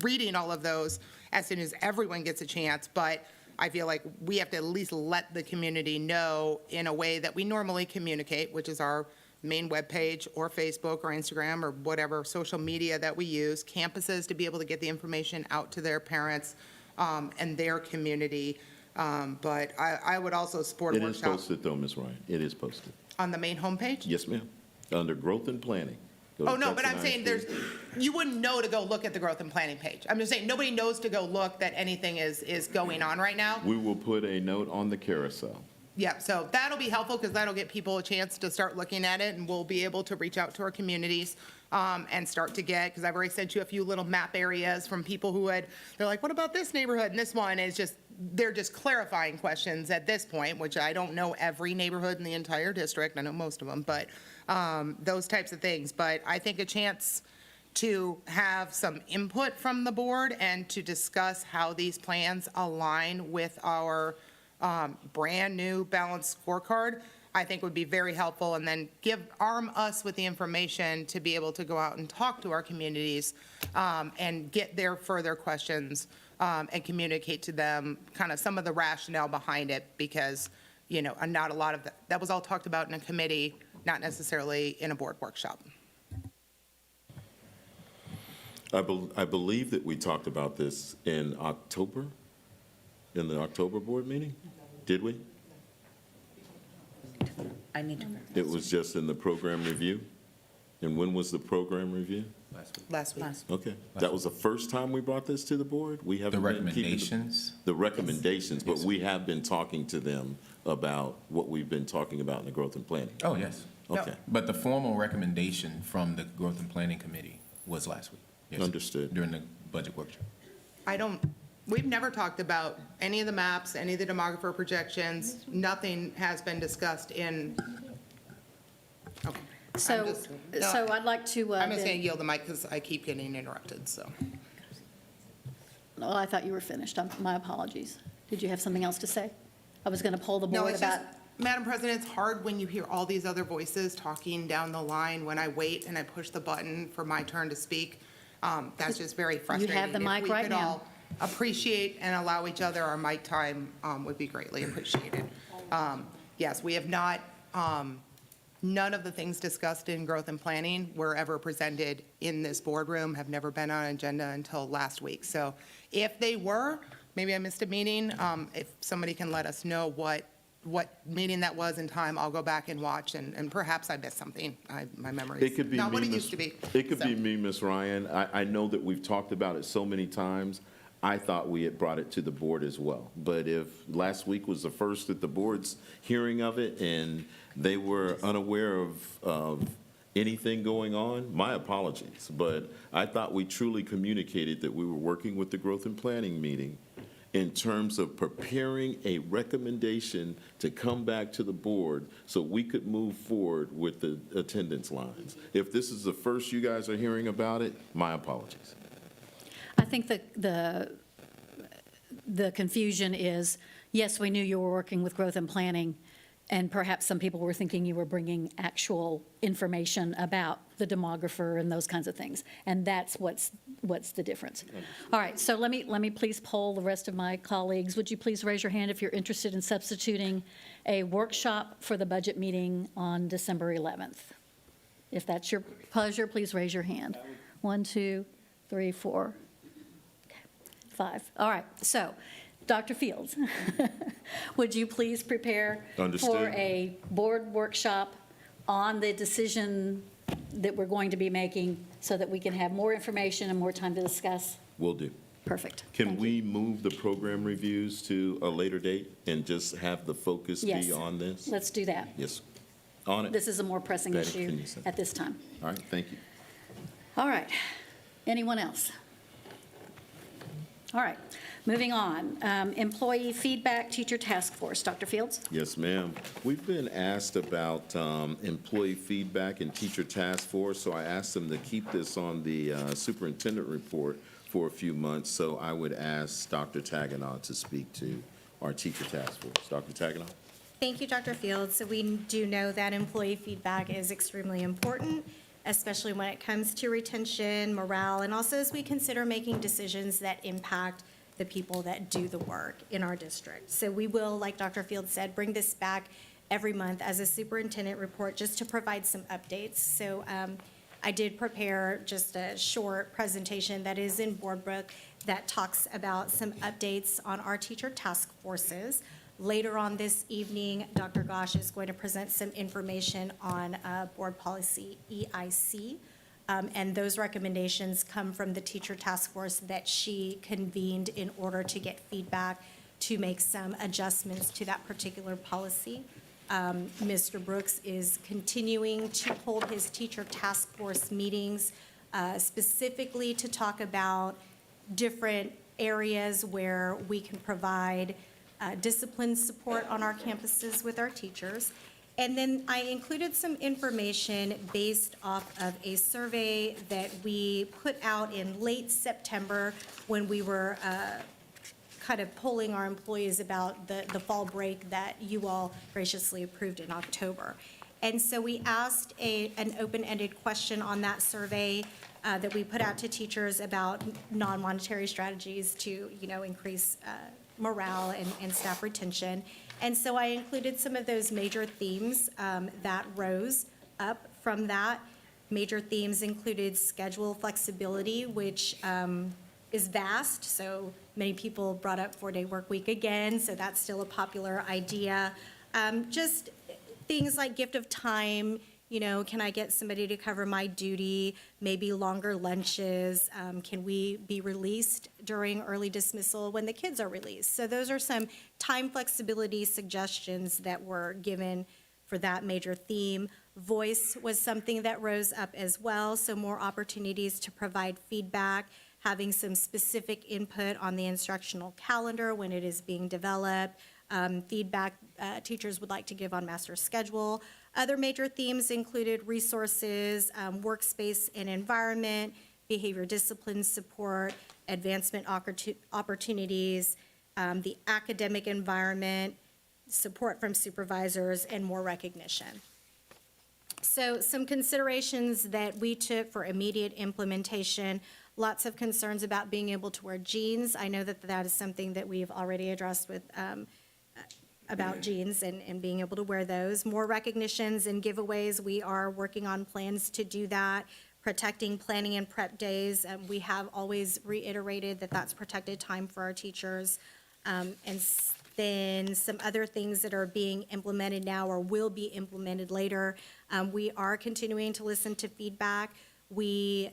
[SPEAKER 12] reading all of those as soon as everyone gets a chance. But I feel like we have to at least let the community know in a way that we normally communicate, which is our main webpage or Facebook or Instagram or whatever social media that we use, campuses to be able to get the information out to their parents and their community. But I would also support a
[SPEAKER 2] It is
[SPEAKER 12] workshop
[SPEAKER 2] posted though, Ms. Ryan. It is posted.
[SPEAKER 12] on the main homepage.
[SPEAKER 2] Yes, ma'am. Under growth and planning. Go to
[SPEAKER 12] Oh, no, but
[SPEAKER 2] Judson
[SPEAKER 12] I'm saying
[SPEAKER 2] ISD.
[SPEAKER 12] you wouldn't know to go look at the growth and planning page. I'm just saying, nobody knows to go look that anything is going on right now.
[SPEAKER 2] We will put a note on the carousel.
[SPEAKER 12] Yeah, so that'll be helpful because that'll get people a chance to start looking at it, and we'll be able to reach out to our communities and start to get, because I've already sent you a few little map areas from people who they're like, what about this neighborhood and this one? And it's just, they're just clarifying questions at this point, which I don't know every neighborhood in the entire district. I know most of them, but those types of things. But I think a chance to have some input from the board and to discuss how these plans align with our brand-new balanced scorecard, I think would be very helpful, and then arm us with the information to be able to go out and talk to our communities and get their further questions and communicate to them kind of some of the rationale behind it, because, you know, not a lot of that was all talked about in a committee, not necessarily in a board workshop.
[SPEAKER 2] I believe that we talked about this in October, in the October board meeting? Did we?
[SPEAKER 11] I need to.
[SPEAKER 2] It was just in the program review? And when was the program review?
[SPEAKER 12] Last week.
[SPEAKER 2] Okay. That was the first time we brought this to the board? We haven't been keeping
[SPEAKER 3] recommendations?
[SPEAKER 2] The recommendations, but we have been talking to them about what we've been talking about in the growth and planning.
[SPEAKER 3] Oh, yes.
[SPEAKER 2] Okay.
[SPEAKER 3] But the formal recommendation from the Growth and Planning Committee was last week. Yes,
[SPEAKER 2] Understood.
[SPEAKER 3] During the budget workshop.
[SPEAKER 12] We've never talked about any of the maps, any of the demographer projections. Nothing has been discussed in, okay.
[SPEAKER 1] So I'd like to.
[SPEAKER 12] I'm just
[SPEAKER 1] then-
[SPEAKER 12] going to yield the mic because I keep getting interrupted, so.
[SPEAKER 1] Well, I thought you were finished. My apologies. Did you have something else to say? I was going to poll the
[SPEAKER 12] No,
[SPEAKER 1] board
[SPEAKER 12] it's
[SPEAKER 1] about.
[SPEAKER 12] just, Madam President, it's hard when you hear all these other voices talking down the line when I wait and I push the button for my turn to speak. That's just very frustrating.
[SPEAKER 1] You have the mic right now.
[SPEAKER 12] If we could all appreciate and allow each other our mic time would be greatly appreciated. Yes, we have not, none of the things discussed in growth and planning were ever presented in this boardroom, have never been on agenda until last week. So if they were, maybe I missed a meeting. If somebody can let us know what meeting that was in time, I'll go back and watch, and perhaps I missed something. My memory
[SPEAKER 2] It could
[SPEAKER 12] is
[SPEAKER 2] be
[SPEAKER 12] not what
[SPEAKER 2] me,
[SPEAKER 12] it
[SPEAKER 2] Ms.
[SPEAKER 12] used to be.
[SPEAKER 2] It could
[SPEAKER 12] So-
[SPEAKER 2] be me, Ms. Ryan. I know that we've talked about it so many times. I thought we had brought it to the board as well. But if last week was the first that the board's hearing of it and they were unaware of anything going on, my apologies. But I thought we truly communicated that we were working with the growth and planning meeting in terms of preparing a recommendation to come back to the board so we could move forward with the attendance lines. If this is the first you guys are hearing about it, my apologies.
[SPEAKER 1] I think the confusion is, yes, we knew you were working with growth and planning, and perhaps some people were thinking you were bringing actual information about the demographer and those kinds of things. And that's what's the difference. All right, so let me please poll the rest of my colleagues. Would you please raise your hand if you're interested in substituting a workshop for the budget meeting on December 11th? If that's your pleasure, please raise your hand. 1, 2, 3, 4. 5. All right, so, Dr. Fields, would you please prepare for
[SPEAKER 2] Understood.
[SPEAKER 1] a board workshop on the decision that we're going to be making so that we can have more information and more time to discuss?
[SPEAKER 2] Will do.
[SPEAKER 1] Perfect.
[SPEAKER 2] Can
[SPEAKER 1] Thank
[SPEAKER 2] we move the program reviews to a later date and just have the focus
[SPEAKER 1] Yes.
[SPEAKER 2] be on this?
[SPEAKER 1] Let's do that.
[SPEAKER 2] Yes, on it.
[SPEAKER 1] This is a more pressing
[SPEAKER 2] Betty,
[SPEAKER 1] issue
[SPEAKER 2] can you say-
[SPEAKER 1] at this time.
[SPEAKER 2] All right, thank you.
[SPEAKER 1] All right. Anyone else? All right. Moving on. Employee feedback, teacher task force. Dr. Fields?
[SPEAKER 2] Yes, ma'am. We've been asked about employee feedback and teacher task force, so I asked them to keep this on the superintendent report for a few months, so I would ask Dr. Taganow to speak to our teacher task force. Dr. Taganow?
[SPEAKER 4] Thank you, Dr. Fields. So we do know that employee feedback is extremely important, especially when it comes to retention, morale, and also as we consider making decisions that impact the people that do the work in our district. So we will, like Dr. Fields said, bring this back every month as a superintendent report just to provide some updates. So I did prepare just a short presentation that is in Board Book that talks about some updates on our teacher task forces. Later on this evening, Dr. Gosh is going to present some information on Board Policy EIC. And those recommendations come from the teacher task force that she convened in order to get feedback to make some adjustments to that particular policy. Mr. Brooks is continuing to hold his teacher task force meetings specifically to talk about different areas where we can provide discipline support on our campuses with our teachers. And then I included some information based off of a survey that we put out in late September when we were kind of polling our employees about the fall break that you all graciously approved in October. And so we asked an open-ended question on that survey that we put out to teachers about non-monetary strategies to, increase morale and staff retention. And so I included some of those major themes that rose up from that. Major themes included schedule flexibility, which is vast. So many people brought up 4-day work week again, so that's still a popular idea. Just things like gift of time, can I get somebody to cover my duty? Maybe longer lunches. Can we be released during early dismissal when the kids are released? So those are some time flexibility suggestions that were given for that major theme. Voice was something that rose up as well, so more opportunities to provide feedback, having some specific input on the instructional calendar when it is being developed, feedback teachers would like to give on master schedule. Other major themes included resources, workspace and environment, behavior discipline support, advancement opportunities, the academic environment, support from supervisors, and more recognition. So some considerations that we took for immediate implementation, lots of concerns about being able to wear jeans. I know that that is something that we've already addressed with about jeans and being able to wear those. More recognitions and giveaways. We are working on plans to do that. Protecting planning and prep days. We have always reiterated that that's protected time for our teachers. And then some other things that are being implemented now or will be implemented later. We are continuing to listen to feedback. With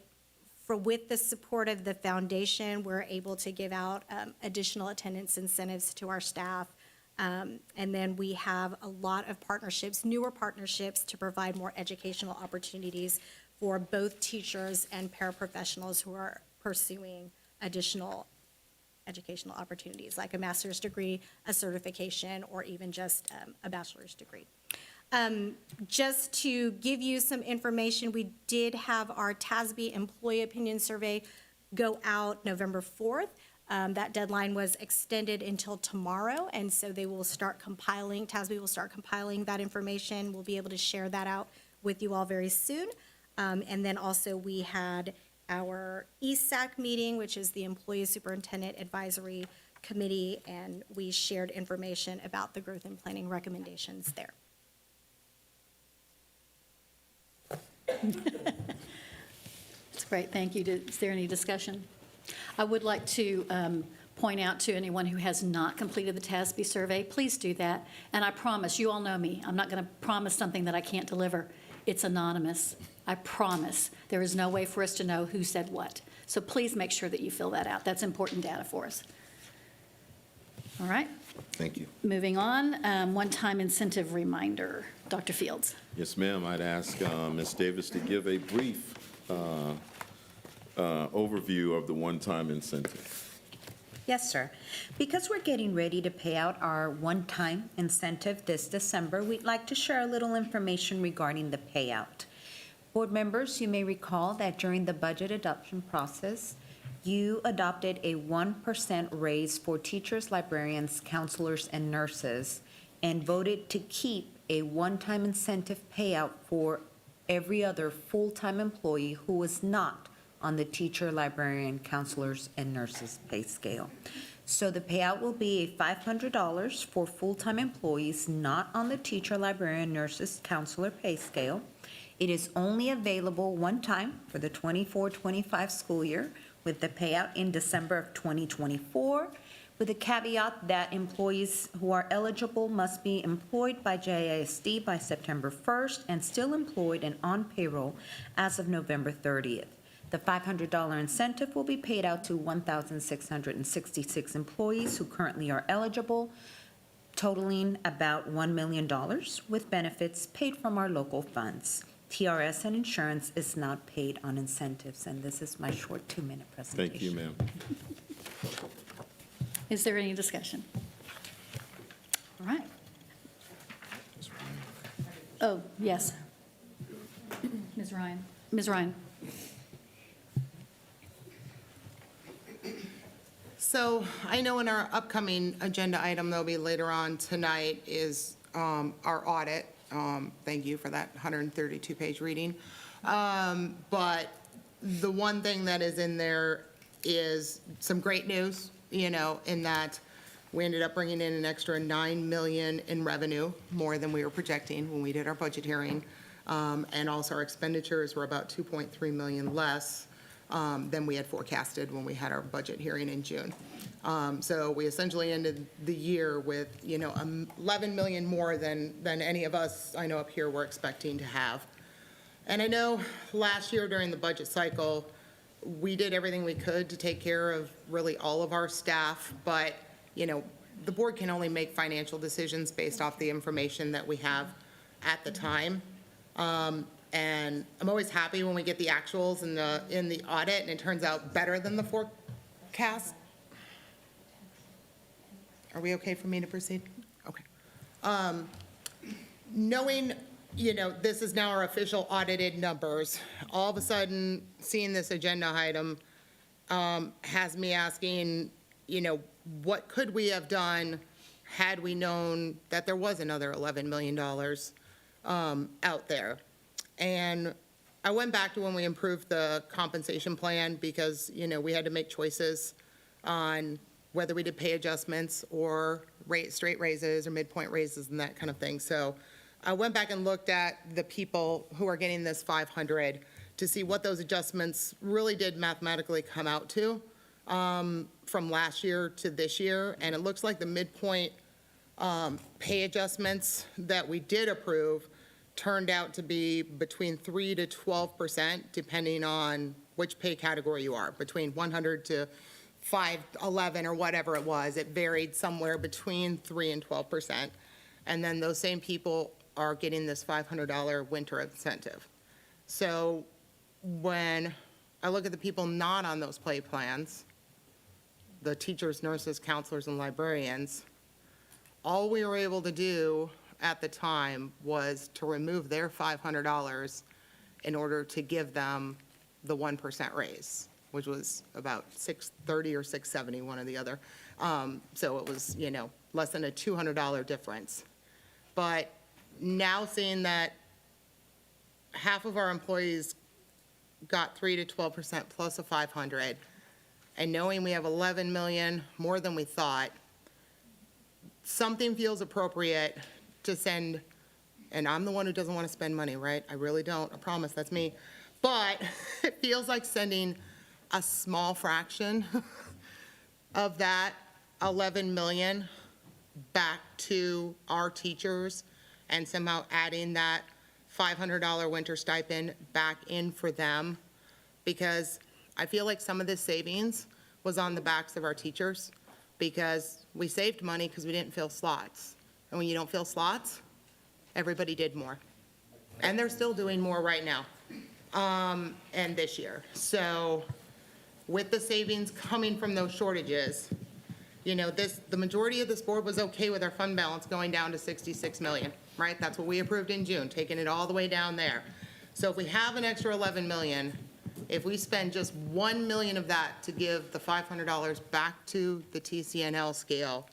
[SPEAKER 4] the support of the foundation, we're able to give out additional attendance incentives to our staff. And then we have a lot of partnerships, newer partnerships, to provide more educational opportunities for both teachers and paraprofessionals who are pursuing additional educational opportunities, like a master's degree, a certification, or even just a bachelor's degree. Just to give you some information, we did have our TASB Employee Opinion Survey go out November 4th. That deadline was extended until tomorrow, and so they will start compiling, TASB will start compiling that information. We'll be able to share that out with you all very soon. And then also we had our ESAC meeting, which is the Employee Superintendent Advisory Committee, and we shared information about the growth and planning recommendations there.
[SPEAKER 1] That's great, thank you. Is there any discussion? I would like to point out to anyone who has not completed the TASB survey, please do that. And I promise, you all know me, I'm not going to promise something that I can't deliver. It's anonymous. I promise there is no way for us to know who said what. So please make sure that you fill that out. That's important data for us. All right,
[SPEAKER 2] Thank you.
[SPEAKER 1] moving on, one-time incentive reminder. Dr. Fields.
[SPEAKER 2] Yes, ma'am. I'd ask Ms. Davis to give a brief overview of the one-time incentive.
[SPEAKER 11] Yes, sir. Because we're getting ready to pay out our one-time incentive this December, we'd like to share a little information regarding the payout. Board members, you may recall that during the budget adoption process, you adopted a 1% raise for teachers, librarians, counselors, and nurses, and voted to keep a one-time incentive payout for every other full-time employee who was not on the teacher, librarian, counselors, and nurses pay scale. So the payout will be a $500 for full-time employees not on the teacher, librarian, nurses, counselor pay scale. It is only available one time for the 24-25 school year, with the payout in December of 2024, with a caveat that employees who are eligible must be employed by JISD by September 1st and still employed and on payroll as of November 30th. The $500 incentive will be paid out to 1,666 employees who currently are eligible, totaling about $1 million, with benefits paid from our local funds. TRS and insurance is not paid on incentives, and this is my short 2-minute presentation.
[SPEAKER 2] Thank you, ma'am.
[SPEAKER 1] Is there any discussion? All right. Oh, yes. Ms. Ryan. Ms. Ryan.
[SPEAKER 12] So I know in our upcoming agenda item that'll be later on tonight is our audit. Thank you for that 132-page reading. But the one thing that is in there is some great news, in that we ended up bringing in an extra $9 million in revenue, more than we were projecting when we did our budget hearing. And also our expenditures were about $2.3 million less than we had forecasted when we had our budget hearing in June. So we essentially ended the year with, $11 million more than any of us, I know up here, were expecting to have. And I know last year during the budget cycle, we did everything we could to take care of really all of our staff, but, the board can only make financial decisions based off the information that we have at the time. And I'm always happy when we get the actuals in the audit and it turns out better than the forecast. Are we okay for me to proceed? Okay. Knowing, this is now our official audited numbers, all of a sudden seeing this agenda item has me asking, what could we have done had we known that there was another $11 million out there? And I went back to when we improved the compensation plan because, we had to make choices on whether we did pay adjustments or straight raises or midpoint raises and that kind of thing. So I went back and looked at the people who are getting this 500 to see what those adjustments really did mathematically come out to from last year to this year. And it looks like the midpoint pay adjustments that we did approve turned out to be between 3 to 12%, depending on which pay category you are, between 100 to 511 or whatever it was. It varied somewhere between 3 and 12%. And then those same people are getting this $500 winter incentive. So when I look at the people not on those pay plans, the teachers, nurses, counselors, and librarians, all we were able to do at the time was to remove their $500 in order to give them the 1% raise, which was about $630 or $670, one or the other. So it was, less than a $200 difference. But now seeing that half of our employees got 3 to 12% plus a 500, and knowing we have 11 million more than we thought, something feels appropriate to send, and I'm the one who doesn't want to spend money, right? I really don't, I promise, that's me. But it feels like sending a small fraction of that 11 million back to our teachers and somehow adding that $500 winter stipend back in for them, because I feel like some of this savings was on the backs of our teachers, because we saved money because we didn't fill slots. And when you don't fill slots, everybody did more. And they're still doing more right now, and this year. So with the savings coming from those shortages, you know, the majority of this board was okay with our fund balance going down to 66 million, right? That's what we approved in June, taking it all the way down there. So if we have an extra 11 million, if we spend just 1 million of that to give the $500 back to the TCNL scale,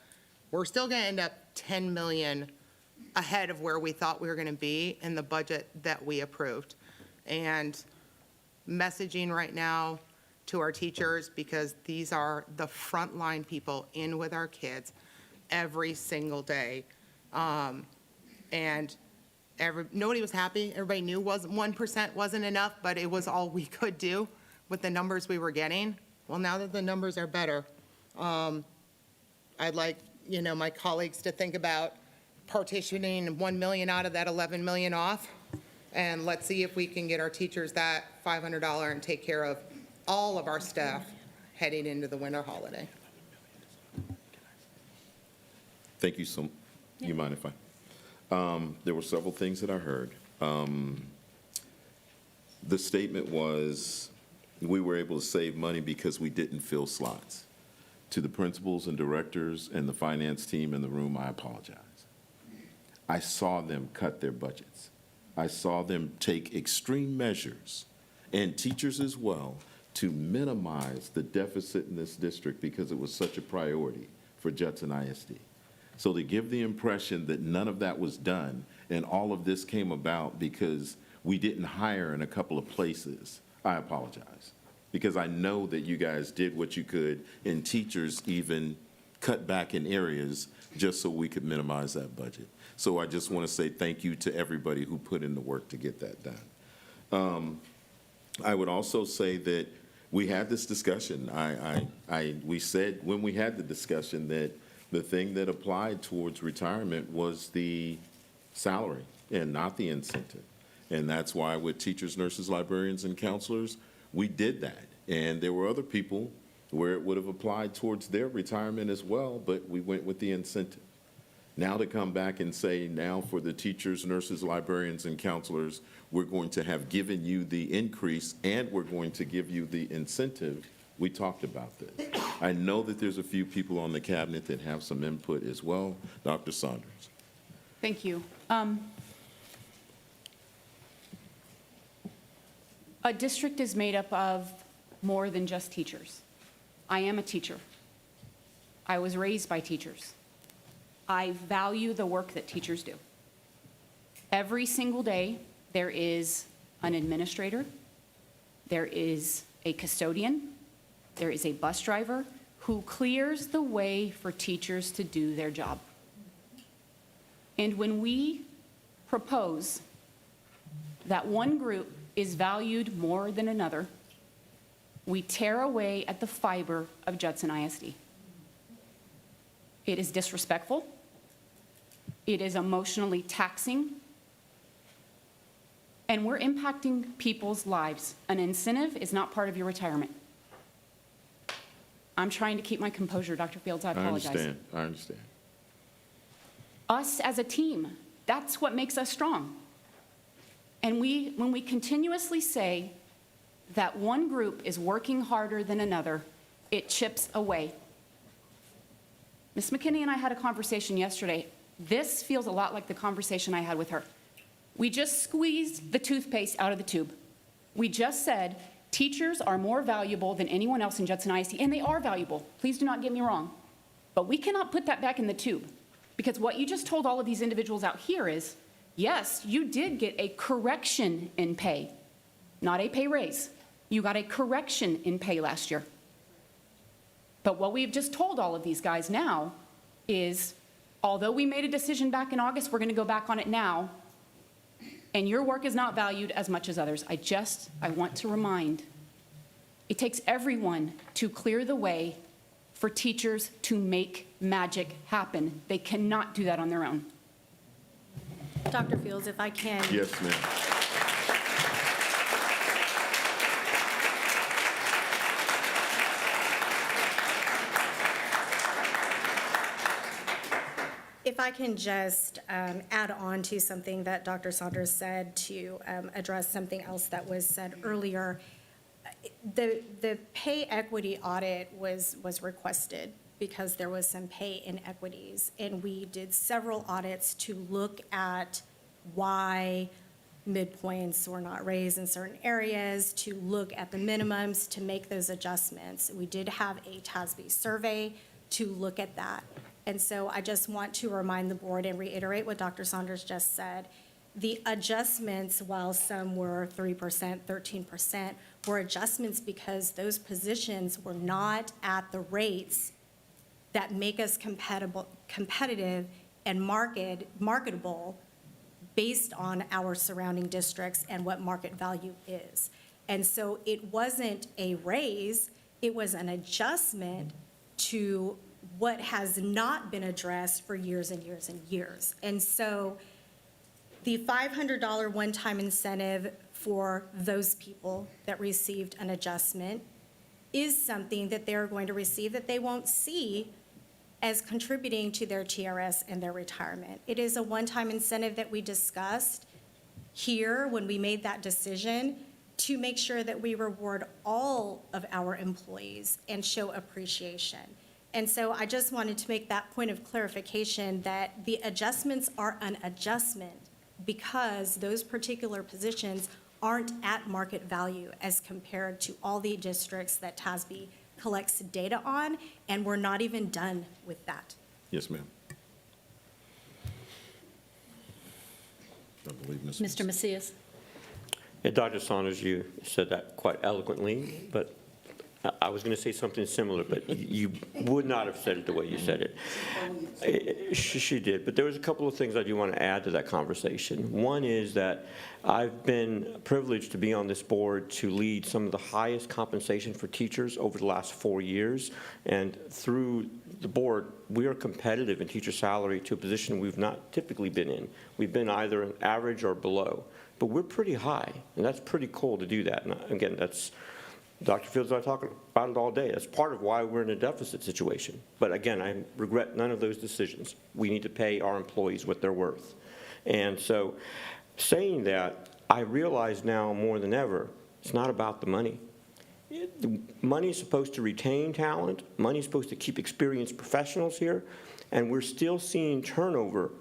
[SPEAKER 12] we're still gonna end up 10 million ahead of where we thought we were gonna be in the budget that we approved. And messaging right now to our teachers, because these are the frontline people in with our kids every single day. And nobody was happy. Everybody knew 1% wasn't enough, but it was all we could do with the numbers we were getting. Well, now that the numbers are better, I'd like, you know, my colleagues to think about partitioning 1 million out of that 11 million off. And let's see if we can get our teachers that $500 and take care of all of our staff heading into the winter holiday.
[SPEAKER 2] Thank you so, you mind if I? There were several things that I heard. The statement was, we were able to save money because we didn't fill slots. To the principals and directors and the finance team in the room, I apologize. I saw them cut their budgets. I saw them take extreme measures, and teachers as well, to minimize the deficit in this district because it was such a priority for Judson ISD. So to give the impression that none of that was done and all of this came about because we didn't hire in a couple of places, I apologize. Because I know that you guys did what you could, and teachers even cut back in areas just so we could minimize that budget. So I just want to say thank you to everybody who put in the work to get that done. I would also say that we had this discussion. We said when we had the discussion that the thing that applied towards retirement was the salary and not the incentive. And that's why with teachers, nurses, librarians, and counselors, we did that. And there were other people where it would have applied towards their retirement as well, but we went with the incentive. Now to come back and say, now for the teachers, nurses, librarians, and counselors, we're going to have given you the increase and we're going to give you the incentive, we talked about this. I know that there's a few people on the cabinet that have some input as well. Dr. Saunders.
[SPEAKER 13] Thank you. A district is made up of more than just teachers. I am a teacher. I was raised by teachers. I value the work that teachers do. Every single day, there is an administrator, there is a custodian, there is a bus driver who clears the way for teachers to do their job. And when we propose that one group is valued more than another, we tear away at the fiber of Judson ISD. It is disrespectful. It is emotionally taxing. And we're impacting people's lives. An incentive is not part of your retirement. I'm trying to keep my composure, Dr. Fields. I apologize.
[SPEAKER 2] I understand.
[SPEAKER 13] Us as a team, that's what makes us strong. And when we continuously say that one group is working harder than another, it chips away. Ms. McKinney and I had a conversation yesterday. This feels a lot like the conversation I had with her. We just squeezed the toothpaste out of the tube. We just said teachers are more valuable than anyone else in Judson ISD, and they are valuable. Please do not get me wrong. But we cannot put that back in the tube, because what you just told all of these individuals out here is, yes, you did get a correction in pay, not a pay raise. You got a correction in pay last year. But what we've just told all of these guys now is, although we made a decision back in August, we're going to go back on it now, and your work is not valued as much as others. I want to remind, it takes everyone to clear the way for teachers to make magic happen. They cannot do that on their own.
[SPEAKER 4] Dr. Fields, if I can.
[SPEAKER 2] Yes, ma'am.
[SPEAKER 4] If I can just add on to something that Dr. Saunders said to address something else that was said earlier. The pay equity audit was requested because there was some pay inequities. And we did several audits to look at why midpoints were not raised in certain areas, to look at the minimums, to make those adjustments. We did have a TASB survey to look at that. And so I just want to remind the board and reiterate what Dr. Saunders just said. The adjustments, while some were 3%, 13%, were adjustments because those positions were not at the rates that make us competitive and marketable based on our surrounding districts and what market value is. And so it wasn't a raise, it was an adjustment to what has not been addressed for years and years and years. And so the $500 one-time incentive for those people that received an adjustment is something that they're going to receive that they won't see as contributing to their TRS and their retirement. It is a one-time incentive that we discussed here when we made that decision to make sure that we reward all of our employees and show appreciation. And so I just wanted to make that point of clarification that the adjustments are an adjustment because those particular positions aren't at market value as compared to all the districts that TASB collects data on, and we're not even done with that.
[SPEAKER 2] Yes, ma'am. I believe
[SPEAKER 1] Mr. Macias?
[SPEAKER 16] Yeah, Dr. Saunders, you said that quite eloquently, but I was going to say something similar, but you would not have said it the way you said it. She did, but there was a couple of things I do want to add to that conversation. One is that I've been privileged to be on this board to lead some of the highest compensation for teachers over the last 4 years, and through the board, we are competitive in teacher salary to a position we've not typically been in. We've been either an average or below, but we're pretty high, and that's pretty cool to do that. And again, that's Dr. Fields and I talk about it all day. That's part of why we're in a deficit situation. But again, I regret none of those decisions. We need to pay our employees what they're worth. And so saying that, I realize now more than ever, it's not about the money. The money is supposed to retain talent. Money is supposed to keep experienced professionals here. And we're still seeing turnover.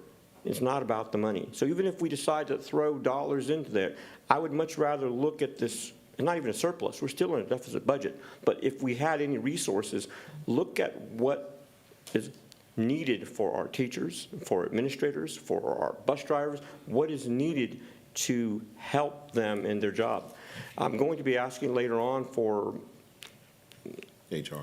[SPEAKER 16] It's not about the money. So even if we decide to throw dollars into there, I would much rather look at this. And not even a surplus, we're still in a deficit budget. But if we had any resources, look at what is needed for our teachers, for administrators, for our bus drivers, what is needed to help them in their job. I'm going to be asking later on for
[SPEAKER 2] HR.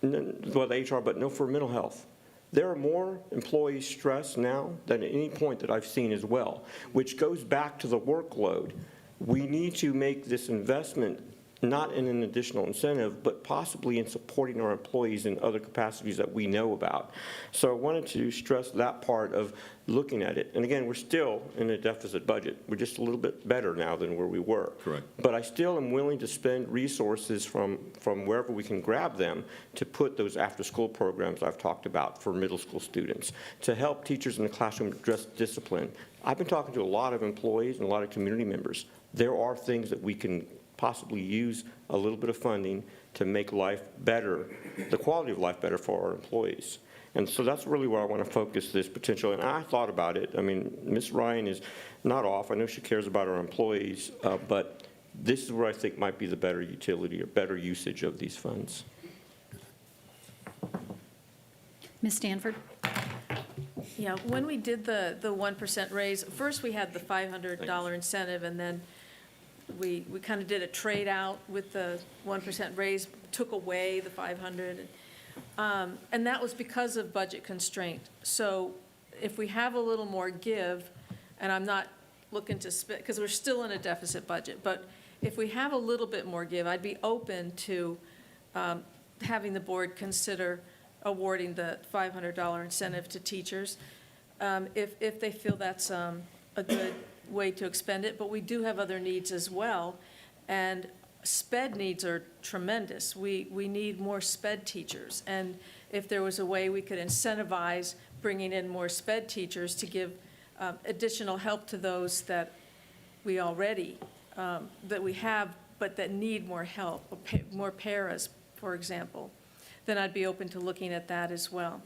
[SPEAKER 16] Well, the HR, but no, for mental health. There are more employees stressed now than at any point that I've seen as well, which goes back to the workload. We need to make this investment not in an additional incentive, but possibly in supporting our employees in other capacities that we know about. So I wanted to stress that part of looking at it. And again, we're still in a deficit budget. We're just a little bit better now than where we were.
[SPEAKER 2] Correct.
[SPEAKER 16] But I still am willing to spend resources from wherever we can grab them to put those after-school programs I've talked about for middle school students, to help teachers in the classroom address discipline. I've been talking to a lot of employees and a lot of community members. There are things that we can possibly use a little bit of funding to make life better, the quality of life better for our employees. And so that's really where I want to focus this potential. And I thought about it. I mean, Ms. Ryan is not off. I know she cares about our employees, but this is where I think might be the better utility or better usage of these funds.
[SPEAKER 1] Ms. Stanford?
[SPEAKER 17] Yeah, when we did the 1% raise, first we had the $500 incentive, and then we kind of did a trade out with the 1% raise, took away the 500. And that was because of budget constraint. So if we have a little more give, and I'm not looking to spend, because we're still in a deficit budget, but if we have a little bit more give, I'd be open to having the board consider awarding the $500 incentive to teachers if they feel that's a a good way to expend it, but we do have other needs as well. And SPED needs are tremendous. We need more SPED teachers. And if there was a way we could incentivize bringing in more SPED teachers to give additional help to those that we already, that we have, but that need more help, more paras, for example, then I'd be open to looking at that as well.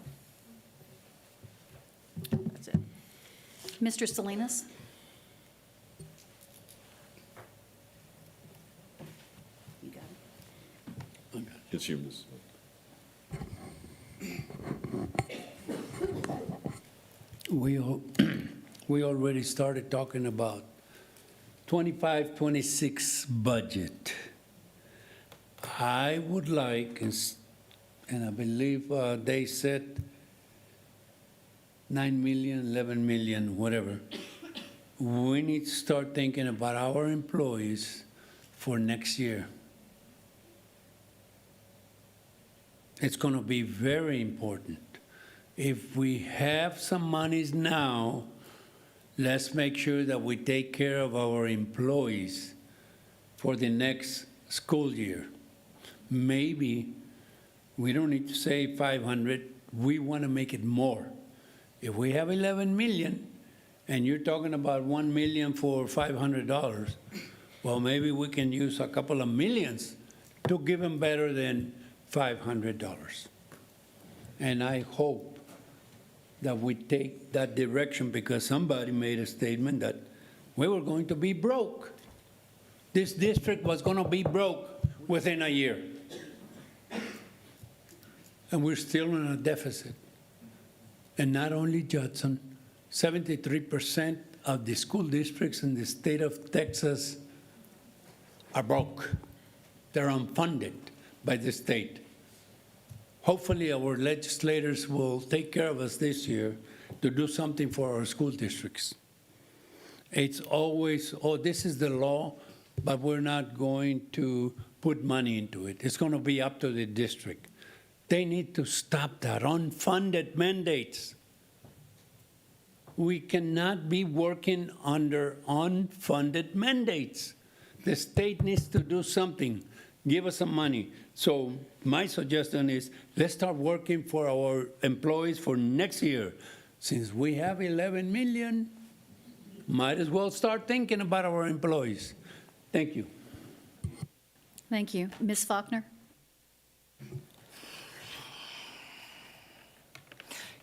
[SPEAKER 17] That's it.
[SPEAKER 1] Mr. Salinas? You got it.
[SPEAKER 2] It's you, Ms.
[SPEAKER 5] We already started talking about 25, 26 budget. I would like, and I believe they said 9 million, 11 million, whatever. We need to start thinking about our employees for next year. It's going to be very important. If we have some monies now, let's make sure that we take care of our employees for the next school year. Maybe we don't need to say 500, we want to make it more. If we have 11 million and you're talking about 1 million for $500, well, maybe we can use a couple of millions to give them better than $500. And I hope that we take that direction, because somebody made a statement that we were going to be broke. This district was going to be broke within a year. And we're still in a deficit. And not only Judson, 73% of the school districts in the state of Texas are broke. They're unfunded by the state. Hopefully, our legislators will take care of us this year to do something for our school districts. It's always, oh, this is the law, but we're not going to put money into it. It's going to be up to the district. They need to stop that unfunded mandates. We cannot be working under unfunded mandates. The state needs to do something. Give us some money. So my suggestion is, let's start working for our employees for next year. Since we have 11 million, might as well start thinking about our employees. Thank you.
[SPEAKER 1] Thank you. Ms. Faulkner?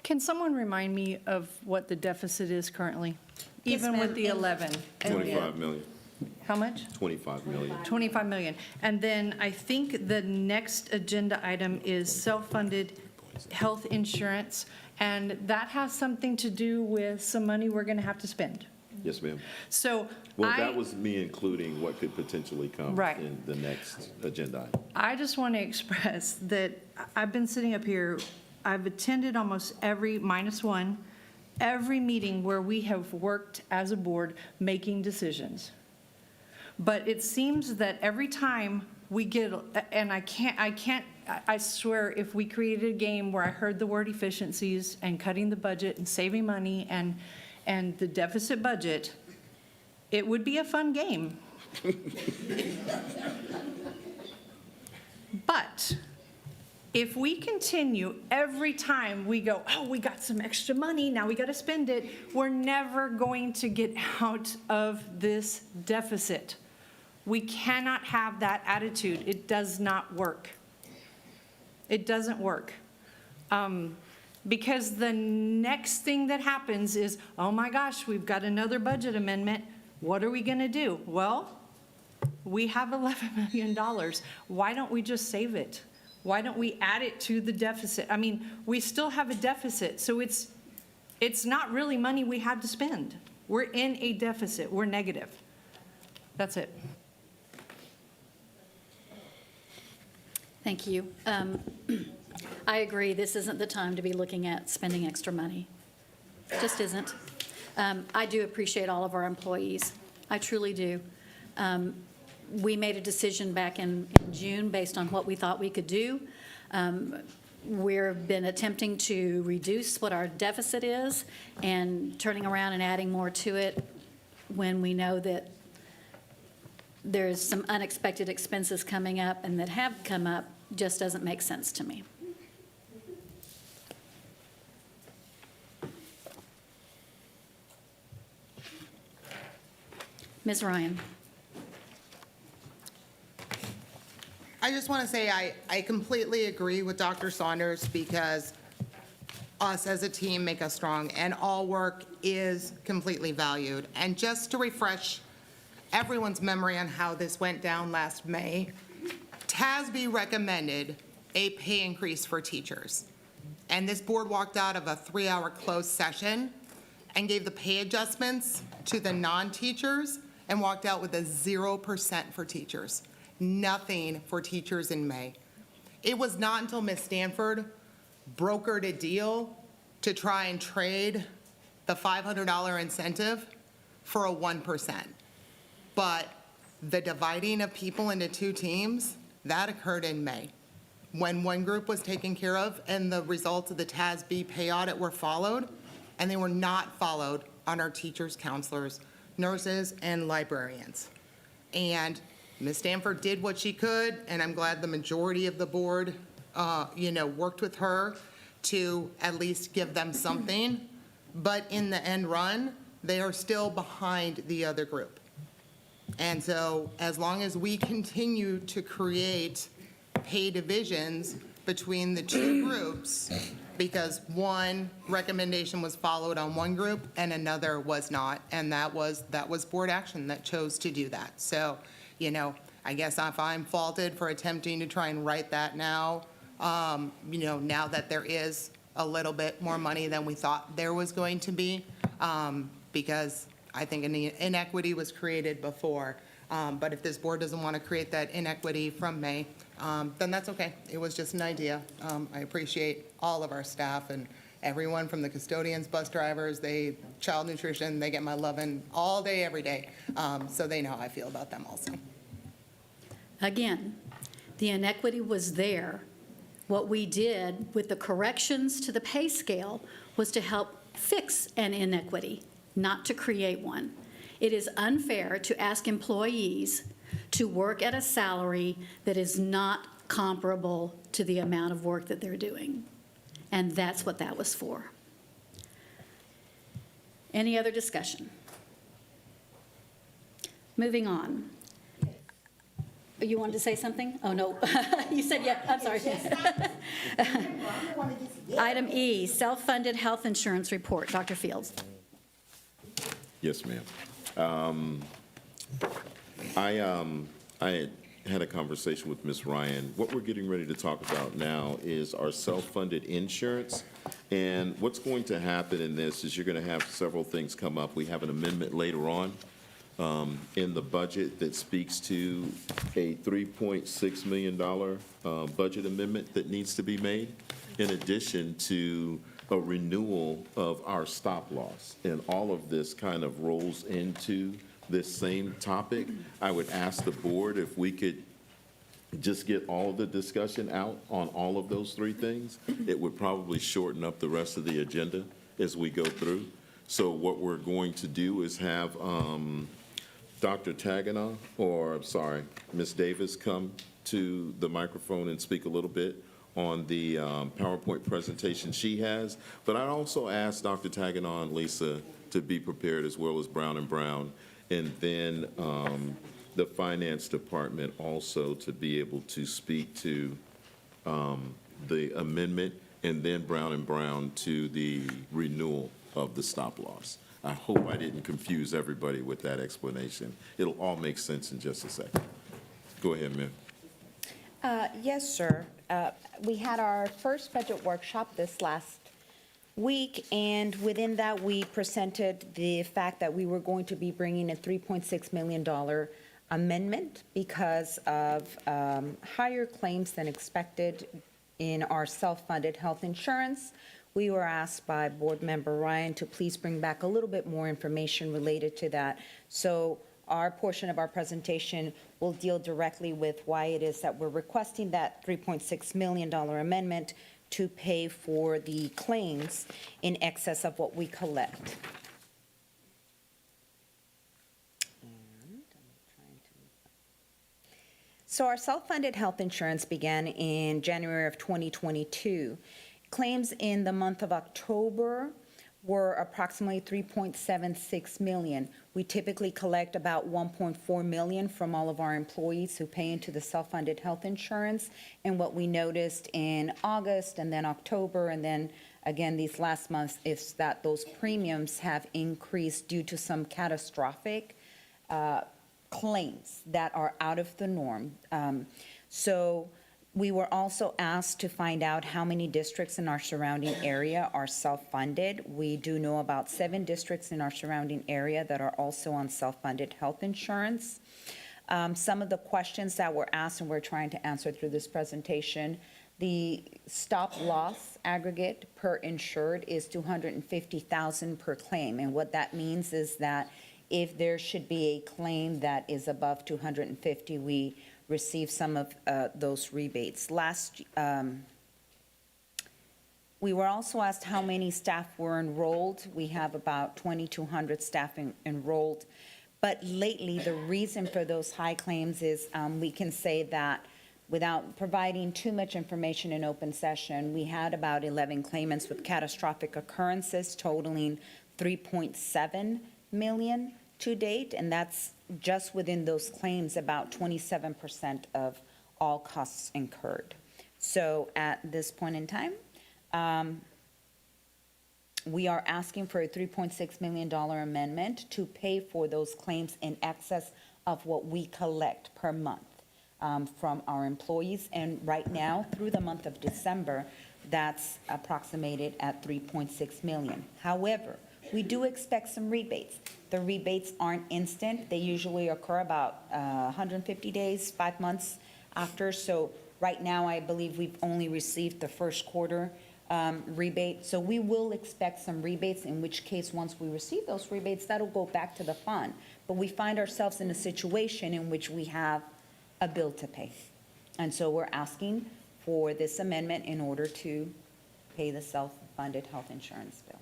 [SPEAKER 18] Can someone remind me of what the deficit is currently?
[SPEAKER 4] Yes,
[SPEAKER 18] Even
[SPEAKER 4] ma'am.
[SPEAKER 18] with the 11?
[SPEAKER 2] 25 million.
[SPEAKER 18] How much?
[SPEAKER 2] 25 million.
[SPEAKER 18] 25 million. And then I think the next agenda item is self-funded health insurance, and that has something to do with some money we're going to have to spend.
[SPEAKER 2] Yes, ma'am.
[SPEAKER 18] So
[SPEAKER 2] Well, that was me including what could potentially come
[SPEAKER 18] Right.
[SPEAKER 2] in the next agenda item.
[SPEAKER 18] I just want to express that I've been sitting up here, I've attended almost every, minus one, every meeting where we have worked as a board making decisions. But it seems that every time we get, and I swear, if we created a game where I heard the word efficiencies and cutting the budget and saving money and the deficit budget, it would be a fun game. But if we continue every time we go, oh, we got some extra money, now we got to spend it, we're never going to get out of this deficit. We cannot have that attitude. It does not work. It doesn't work. Because the next thing that happens is, oh my gosh, we've got another budget amendment. What are we going to do? Well, we have $11 million. Why don't we just save it? Why don't we add it to the deficit? I mean, we still have a deficit, so it's not really money we have to spend. We're in a deficit. We're negative. That's it.
[SPEAKER 1] Thank you. I agree, this isn't the time to be looking at spending extra money. Just isn't. I do appreciate all of our employees. I truly do. We made a decision back in June based on what we thought we could do. We've been attempting to reduce what our deficit is and turning around and adding more to it. when we know that there's some unexpected expenses coming up and that have come up just doesn't make sense to me. Ms. Ryan.
[SPEAKER 12] I just want to say I completely agree with Dr. Saunders because us as a team make us strong, and all work is completely valued. And just to refresh everyone's memory on how this went down last May, TASB recommended a pay increase for teachers. And this board walked out of a 3-hour closed session and gave the pay adjustments to the non-teachers and walked out with a 0% for teachers. Nothing for teachers in May. It was not until Ms. Stanford brokered a deal to try and trade the $500 incentive for a 1%. But the dividing of people into two teams, that occurred in May, when one group was taken care of and the results of the TASB pay audit were followed, and they were not followed on our teachers, counselors, nurses, and librarians. And Ms. Stanford did what she could, and I'm glad the majority of the board, worked with her to at least give them something. But in the end run, they are still behind the other group. And so as long as we continue to create pay divisions between the two groups, because one recommendation was followed on one group and another was not, and that was board action that chose to do that. So, I guess if I'm faulted for attempting to try and write that now, now that there is a little bit more money than we thought there was going to be, because I think an inequity was created before. But if this board doesn't want to create that inequity from May, then that's okay. It was just an idea. I appreciate all of our staff and everyone from the custodians, bus drivers, child nutrition, they get my loving all day, every day. So they know how I feel about them also.
[SPEAKER 1] Again, the inequity was there. What we did with the corrections to the pay scale was to help fix an inequity, not to create one. It is unfair to ask employees to work at a salary that is not comparable to the amount of work that they're doing. And that's what that was for. Any other discussion? Moving on. You wanted to say something? Oh, no. You said yeah. I'm sorry. Item E, self-funded health insurance report. Dr. Fields.
[SPEAKER 2] Yes, ma'am. I had a conversation with Ms. Ryan. What we're getting ready to talk about now is our self-funded insurance. And what's going to happen in this is you're going to have several things come up. We have an amendment later on in the budget that speaks to a $3.6 million budget amendment that needs to be made, in addition to a renewal of our stop loss. And all of this kind of rolls into this same topic. I would ask the board if we could just get all of the discussion out on all of those three things. It would probably shorten up the rest of the agenda as we go through. So what we're going to do is have Dr. Tagana, Ms. Davis come to the microphone and speak a little bit on the PowerPoint presentation she has. But I also asked Dr. Tagana and Lisa to be prepared, as well as Brown and Brown, and then the finance department also to be able to speak to the amendment, and then Brown and Brown to the renewal of the stop loss. I hope I didn't confuse everybody with that explanation. It'll all make sense in just a second. Go ahead, ma'am.
[SPEAKER 11] Yes, sir. We had our first budget workshop this last week, and within that, we presented the fact that we were going to be bringing a $3.6 million amendment because of higher claims than expected in our self-funded health insurance. We were asked by Board Member Ryan to please bring back a little bit more information related to that. So our portion of our presentation will deal directly with why it is that we're requesting that $3.6 million amendment to pay for the claims in excess of what we collect. So our self-funded health insurance began in January of 2022. Claims in the month of October were approximately 3.76 million. We typically collect about 1.4 million from all of our employees who pay into the self-funded health insurance. And what we noticed in August and then October and then again these last months is that those premiums have increased due to some catastrophic claims that are out of the norm. So we were also asked to find out how many districts in our surrounding area are self-funded. We do know about 7 districts in our surrounding area that are also on self-funded health insurance. Some of the questions that were asked and we're trying to answer through this presentation, the stop loss aggregate per insured is $250,000 per claim. And what that means is that if there should be a claim that is above 250, we receive some of those rebates. We were also asked how many staff were enrolled. We have about 2,200 staff enrolled. But lately, the reason for those high claims is we can say that without providing too much information in open session, we had about 11 claimants with catastrophic occurrences totaling 3.7 million to date, and that's just within those claims about 27% of all costs incurred. So at this point in time, we are asking for a $3.6 million amendment to pay for those claims in excess of what we collect per month from our employees. And right now, through the month of December, that's approximated at 3.6 million. However, we do expect some rebates. The rebates aren't instant. They usually occur about 150 days, 5 months after. So right now, I believe we've only received the first quarter rebate. So we will expect some rebates, in which case, once we receive those rebates, that'll go back to the fund. But we find ourselves in a situation in which we have a bill to pay. And so we're asking for this amendment in order to pay the self-funded health insurance bill.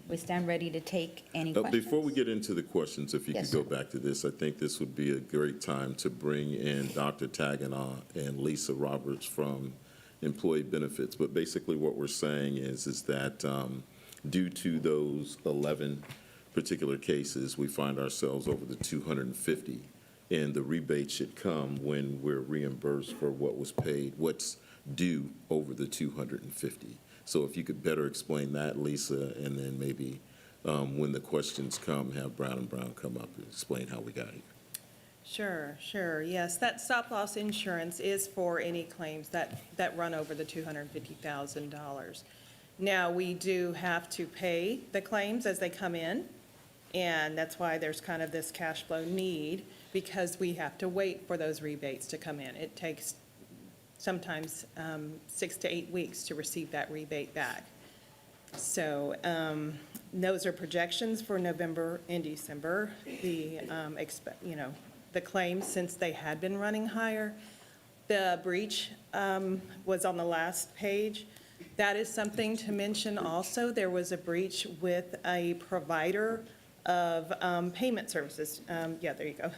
[SPEAKER 11] We stand ready to take any questions.
[SPEAKER 2] Before we get into the questions, if you
[SPEAKER 11] Yes,
[SPEAKER 2] could go back to this, I think this would be a great time to bring in Dr. Tagana and Lisa Roberts from Employee Benefits. But basically what we're saying is that due to those 11 particular cases, we find ourselves over the 250, and the rebate should come when we're reimbursed for what was paid, what's due over the 250. So if you could better explain that, Lisa, and then maybe when the questions come, have Brown and Brown come up and explain how we got here.
[SPEAKER 20] Sure. Yes, that stop-loss insurance is for any claims that run over the $250,000. Now, we do have to pay the claims as they come in, and that's why there's kind of this cash flow need, because we have to wait for those rebates to come in. It takes sometimes 6 to 8 weeks to receive that rebate back. So those are projections for November and December. The claims, since they had been running higher. The breach was on the last page. That is something to mention also. There was a breach with a provider of payment services. Yeah, there you go.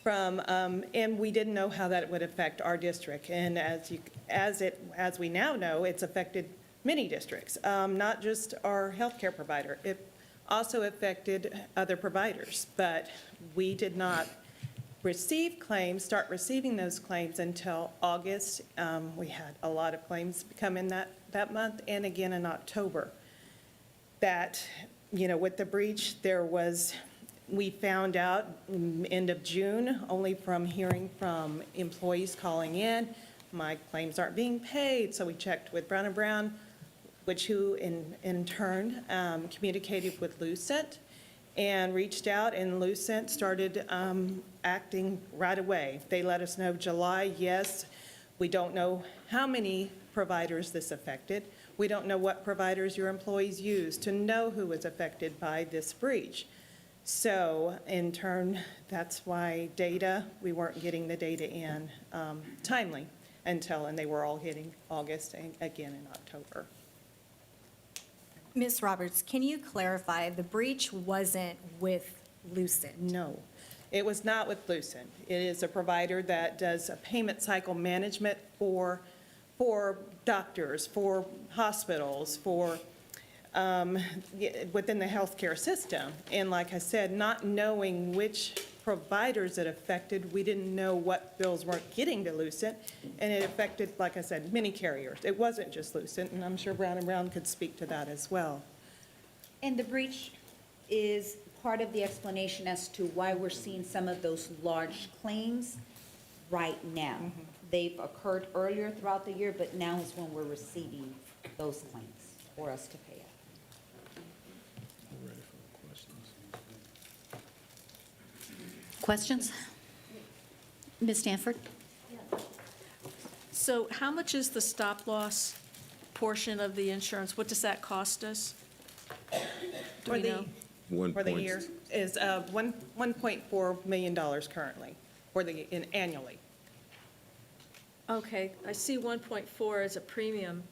[SPEAKER 20] And we didn't know how that would affect our district. And as we now know, it's affected many districts, not just our healthcare provider. It also affected other providers, but we did not start receiving those claims until August. We had a lot of claims come in that month and again in October. That, with the breach, we found out end of June, only from hearing from employees calling in, my claims aren't being paid. So we checked with Brown & Brown, who in turn communicated with Lucent and reached out, and Lucent started acting right away. They let us know July, yes. We don't know how many providers this affected. We don't know what providers your employees use to know who was affected by this breach. So in turn, that's why we weren't getting the data in timely and they were all hitting August and again in October.
[SPEAKER 4] Ms. Roberts, can you clarify, the breach wasn't with Lucent?
[SPEAKER 20] No. It was not with Lucent. It is a provider that does a payment cycle management for doctors, for hospitals, for within the healthcare system. And like I said, not knowing which providers it affected, we didn't know what bills weren't getting to Lucent, and it affected, like I said, many carriers. It wasn't just Lucent, and I'm sure Brown and Brown could speak to that as well.
[SPEAKER 11] And the breach is part of the explanation as to why we're seeing some of those large claims right now. They've occurred earlier throughout the year, but now is when we're receiving those claims for us to pay out.
[SPEAKER 1] Questions? Ms. Stanford?
[SPEAKER 17] So how much is the stop-loss portion of the insurance? What does that cost us? Do we know?
[SPEAKER 20] For the year is $1.4 million currently, annually.
[SPEAKER 17] Okay, I see 1.4 as a premium.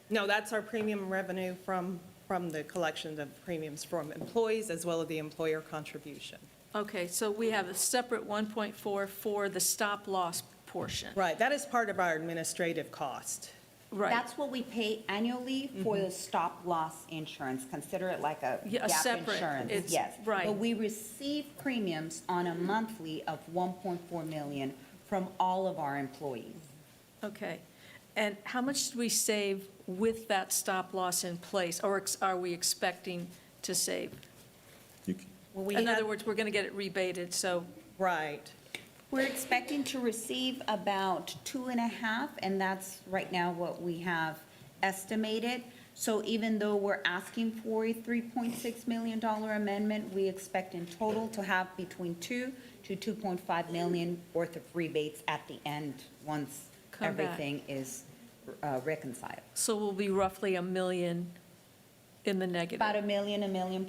[SPEAKER 20] No, that's our premium revenue from the collection of premiums from employees as well as the employer contribution.
[SPEAKER 17] Okay, so we have a separate 1.4 for the stop-loss portion.
[SPEAKER 20] Right, that is part of our administrative cost.
[SPEAKER 17] Right.
[SPEAKER 11] That's what we pay annually for the stop-loss insurance. Consider it like a
[SPEAKER 17] Yeah, a
[SPEAKER 11] gap
[SPEAKER 17] separate,
[SPEAKER 11] insurance.
[SPEAKER 17] it's-
[SPEAKER 11] Yes.
[SPEAKER 17] right.
[SPEAKER 11] But we receive premiums on a monthly of 1.4 million from all of our employees.
[SPEAKER 17] Okay. And how much did we save with that stop-loss in place, or are we expecting to save? In other words, we're going to get it rebated, so.
[SPEAKER 20] Right.
[SPEAKER 11] We're expecting to receive about 2.5, and that's right now what we have estimated. So even though we're asking for a $3.6 million amendment, we expect in total to have between 2 to 2.5 million worth of rebates at the end, once
[SPEAKER 17] Come back.
[SPEAKER 11] everything is reconciled.
[SPEAKER 17] So we'll be roughly $1 million in the negative.
[SPEAKER 11] About $1 million, $1.5 million.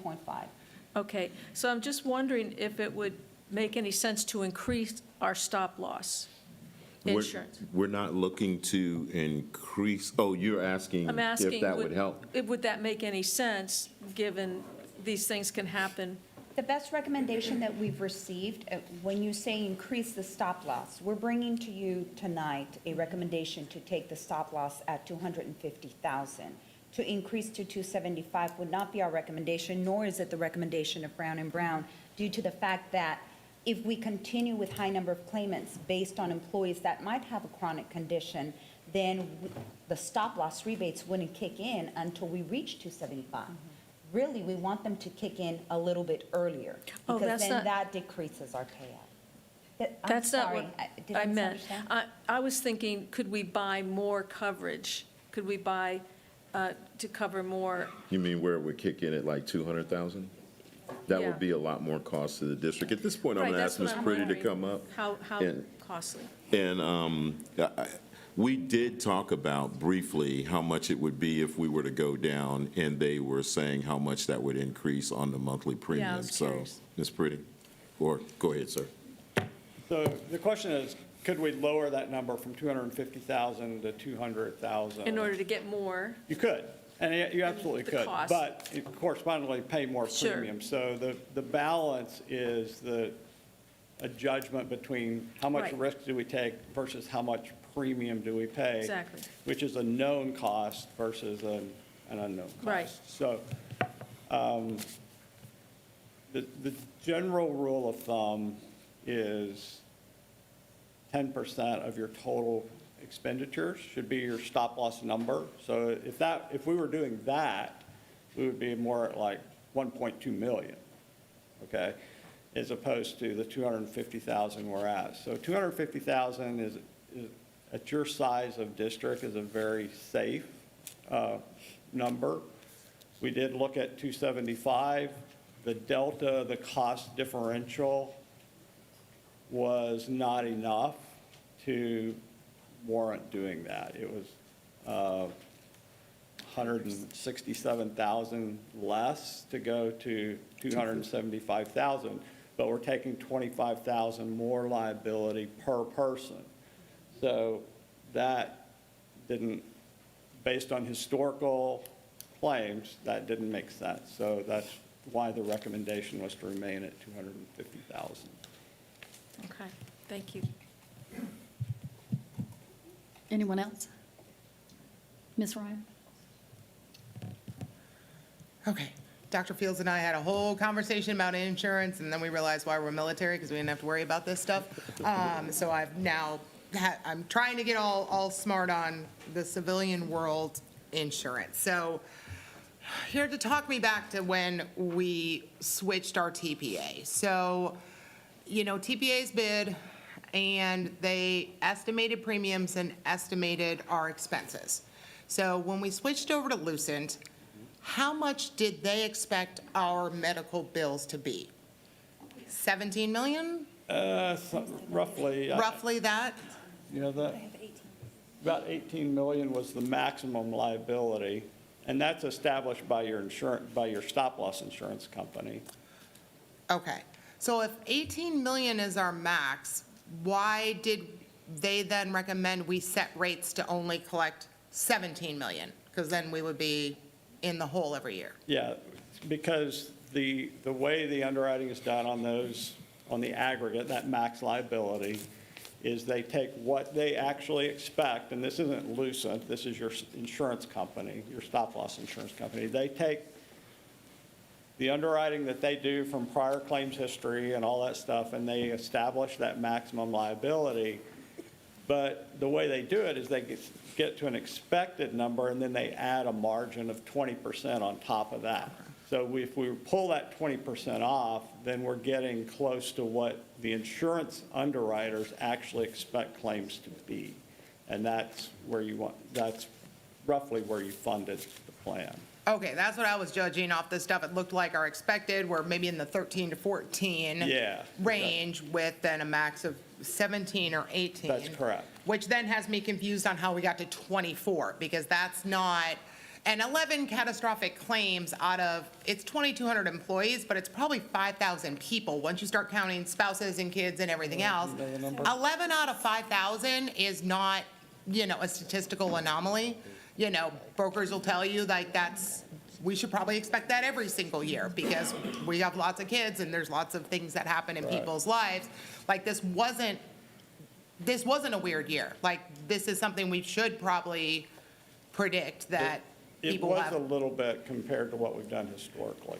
[SPEAKER 17] Okay, so I'm just wondering if it would make any sense to increase our stop-loss insurance.
[SPEAKER 2] We're not looking to increase, oh, you're asking
[SPEAKER 17] I'm asking.
[SPEAKER 2] if that would help?
[SPEAKER 17] Would that make any sense, given these things can happen?
[SPEAKER 11] The best recommendation that we've received, when you say increase the stop loss, we're bringing to you tonight a recommendation to take the stop loss at 250,000. To increase to 275 would not be our recommendation, nor is it the recommendation of Brown and Brown, due to the fact that if we continue with high number of claimants based on employees that might have a chronic condition, then the stop loss rebates wouldn't kick in until we reach 275. Really, we want them to kick in a little bit earlier,
[SPEAKER 17] Oh,
[SPEAKER 11] because
[SPEAKER 17] that's
[SPEAKER 11] then
[SPEAKER 17] not-
[SPEAKER 11] that decreases our payout. I'm
[SPEAKER 17] That's not
[SPEAKER 11] sorry,
[SPEAKER 17] what
[SPEAKER 11] did I
[SPEAKER 17] I meant.
[SPEAKER 11] misunderstand?
[SPEAKER 17] I was thinking, could we buy more coverage? Could we buy to cover more?
[SPEAKER 2] You mean where it would kick in at like 200,000? That
[SPEAKER 17] Yeah.
[SPEAKER 2] would be a lot more cost to the district. At this point, I'm
[SPEAKER 17] Right,
[SPEAKER 2] going to
[SPEAKER 17] that's
[SPEAKER 2] ask Ms.
[SPEAKER 17] what I'm
[SPEAKER 2] Pretty to
[SPEAKER 17] wondering.
[SPEAKER 2] come up.
[SPEAKER 17] How
[SPEAKER 2] And-
[SPEAKER 17] costly?
[SPEAKER 2] And we did talk about briefly how much it would be if we were to go down, and they were saying how much that would increase on the monthly premium.
[SPEAKER 17] was
[SPEAKER 2] So,
[SPEAKER 17] curious.
[SPEAKER 2] Ms. Pretty, or go ahead, sir.
[SPEAKER 21] So the question is, could we lower that number from 250,000 to 200,000?
[SPEAKER 17] In order to get more?
[SPEAKER 21] You could, and you absolutely
[SPEAKER 17] The
[SPEAKER 21] could.
[SPEAKER 17] cost.
[SPEAKER 21] But you correspondingly pay more
[SPEAKER 17] Sure.
[SPEAKER 21] premium. So the balance is a judgment between how much
[SPEAKER 17] Right.
[SPEAKER 21] risk do we take versus how much premium do we pay?
[SPEAKER 17] Exactly.
[SPEAKER 21] Which is a known cost versus an unknown cost.
[SPEAKER 17] Right.
[SPEAKER 21] So the general rule of thumb is 10% of your total expenditures should be your stop-loss number. So if we were doing that, we would be more at like 1.2 million, okay? As opposed to the 250,000 we're at. So 250,000 is at your size of district is a very safe number. We did look at 275. The delta, the cost differential was not enough to warrant doing that. It was 167,000 less to go to 275,000, but we're taking 25,000 more liability per person. So that didn't, based on historical claims, that didn't make sense. So that's why the recommendation was to remain at 250,000.
[SPEAKER 17] Okay, thank you.
[SPEAKER 1] Anyone else? Ms. Ryan?
[SPEAKER 12] Okay. Dr. Fields and I had a whole conversation about insurance, and then we realized why we're military, because we didn't have to worry about this stuff. So I'm trying to get all smart on the civilian world insurance. So here to talk me back to when we switched our TPA. So, TPA's bid, and they estimated premiums and estimated our expenses. So when we switched over to Lucent, how much did they expect our medical bills to be? 17 million?
[SPEAKER 21] Roughly.
[SPEAKER 12] Roughly that?
[SPEAKER 21] About 18 million was the maximum liability, and that's established by your stop-loss insurance company.
[SPEAKER 12] Okay. So if 18 million is our max, why did they then recommend we set rates to only collect 17 million? Because then we would be in the hole every year.
[SPEAKER 21] Yeah, because the way the underwriting is done on those, on the aggregate, that max liability, is they take what they actually expect, and this isn't Lucent, this is your insurance company, your stop-loss insurance company. They take the underwriting that they do from prior claims history and all that stuff, and they establish that maximum liability. But the way they do it is they get to an expected number, and then they add a margin of 20% on top of that. So if we pull that 20% off, then we're getting close to what the insurance underwriters actually expect claims to be. And that's roughly where you funded the plan.
[SPEAKER 12] Okay, that's what I was judging off this stuff. It looked like our expected were maybe in the 13 to 14 range with then a max of 17 or 18.
[SPEAKER 21] That's correct.
[SPEAKER 12] Which then has me confused on how we got to 24, because that's not, and 11 catastrophic claims out of, it's 2,200 employees, but it's probably 5,000 people once you start counting spouses and kids and everything else. 11 out of 5,000 is not, a statistical anomaly. Brokers will tell you like we should probably expect that every single year, because we have lots of kids and there's lots of things that happen in people's lives. Like this wasn't a weird year. Like this is something we should probably predict that people have.
[SPEAKER 21] It was a little bit compared to what we've done historically.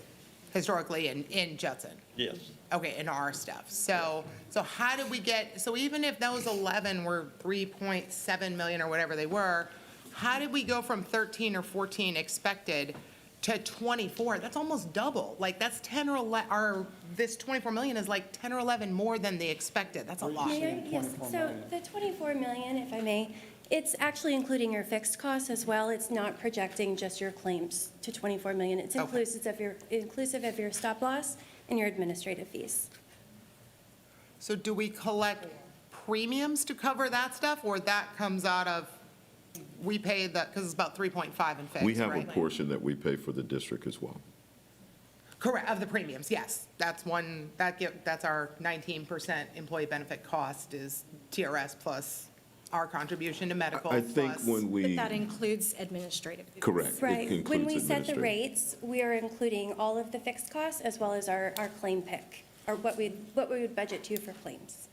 [SPEAKER 12] Historically in Judson.
[SPEAKER 21] Yes.
[SPEAKER 12] Okay, in our stuff. So how did we get, so even if those 11 were 3.7 million or whatever they were, how did we go from 13 or 14 expected to 24? That's almost double. Like that's 10 or 11, or this 24 million is like 10 or 11 more than they expected. That's a lot.
[SPEAKER 6] Yes, so the 24 million, if I may, it's actually including your fixed costs as well. It's not projecting just your claims to 24 million. It's inclusive of your stop loss and your administrative fees.
[SPEAKER 12] So do we collect premiums to cover that stuff, or that comes out of, we pay that, because it's about 3.5 in fixed,
[SPEAKER 2] We have a
[SPEAKER 12] right?
[SPEAKER 2] portion that we pay for the district as well.
[SPEAKER 12] Correct, of the premiums, yes. That's that's our 19% employee benefit cost is TRS plus our contribution to medical.
[SPEAKER 2] I think
[SPEAKER 12] plus-
[SPEAKER 2] when we.
[SPEAKER 4] But that includes administrative fees.
[SPEAKER 2] Correct. It
[SPEAKER 6] Right. When
[SPEAKER 2] includes
[SPEAKER 6] we set the
[SPEAKER 2] administrative.
[SPEAKER 6] rates, we are including all of the fixed costs as well as our claim pick, or what we would budget to for claims.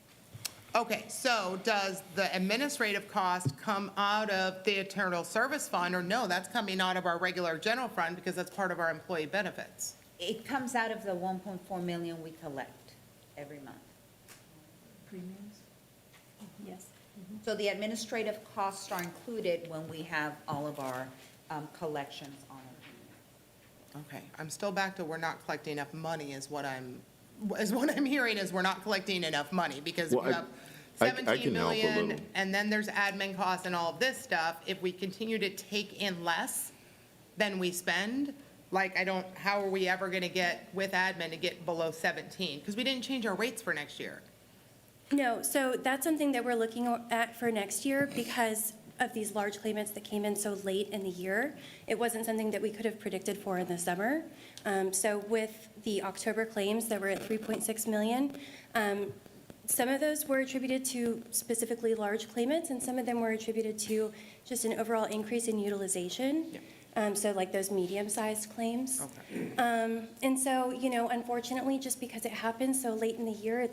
[SPEAKER 12] Okay, so does the administrative cost come out of the internal service fund, or no, that's coming out of our regular general fund because that's part of our employee benefits?
[SPEAKER 22] It comes out of the 1.4 million we collect every month.
[SPEAKER 11] Premiums?
[SPEAKER 6] Yes.
[SPEAKER 11] So the administrative costs are included when we have all of our collections on it.
[SPEAKER 12] Okay, I'm still back to we're not collecting enough money is what I'm hearing, is we're not collecting enough money, because
[SPEAKER 2] Well,
[SPEAKER 12] we have
[SPEAKER 2] I
[SPEAKER 12] 17
[SPEAKER 2] can help a
[SPEAKER 12] million,
[SPEAKER 2] little.
[SPEAKER 12] and then there's admin costs and all of this stuff. If we continue to take in less than we spend, like how are we ever gonna get with admin to get below 17? Because we didn't change our rates for next year.
[SPEAKER 6] No, so that's something that we're looking at for next year because of these large claimants that came in so late in the year. It wasn't something that we could have predicted for in the summer. So with the October claims that were at 3.6 million, some of those were attributed to specifically large claimants, and some of them were attributed to just an overall increase in utilization. So like those medium-sized claims.
[SPEAKER 12] Okay.
[SPEAKER 6] And so, unfortunately, just because it happened so late in the year,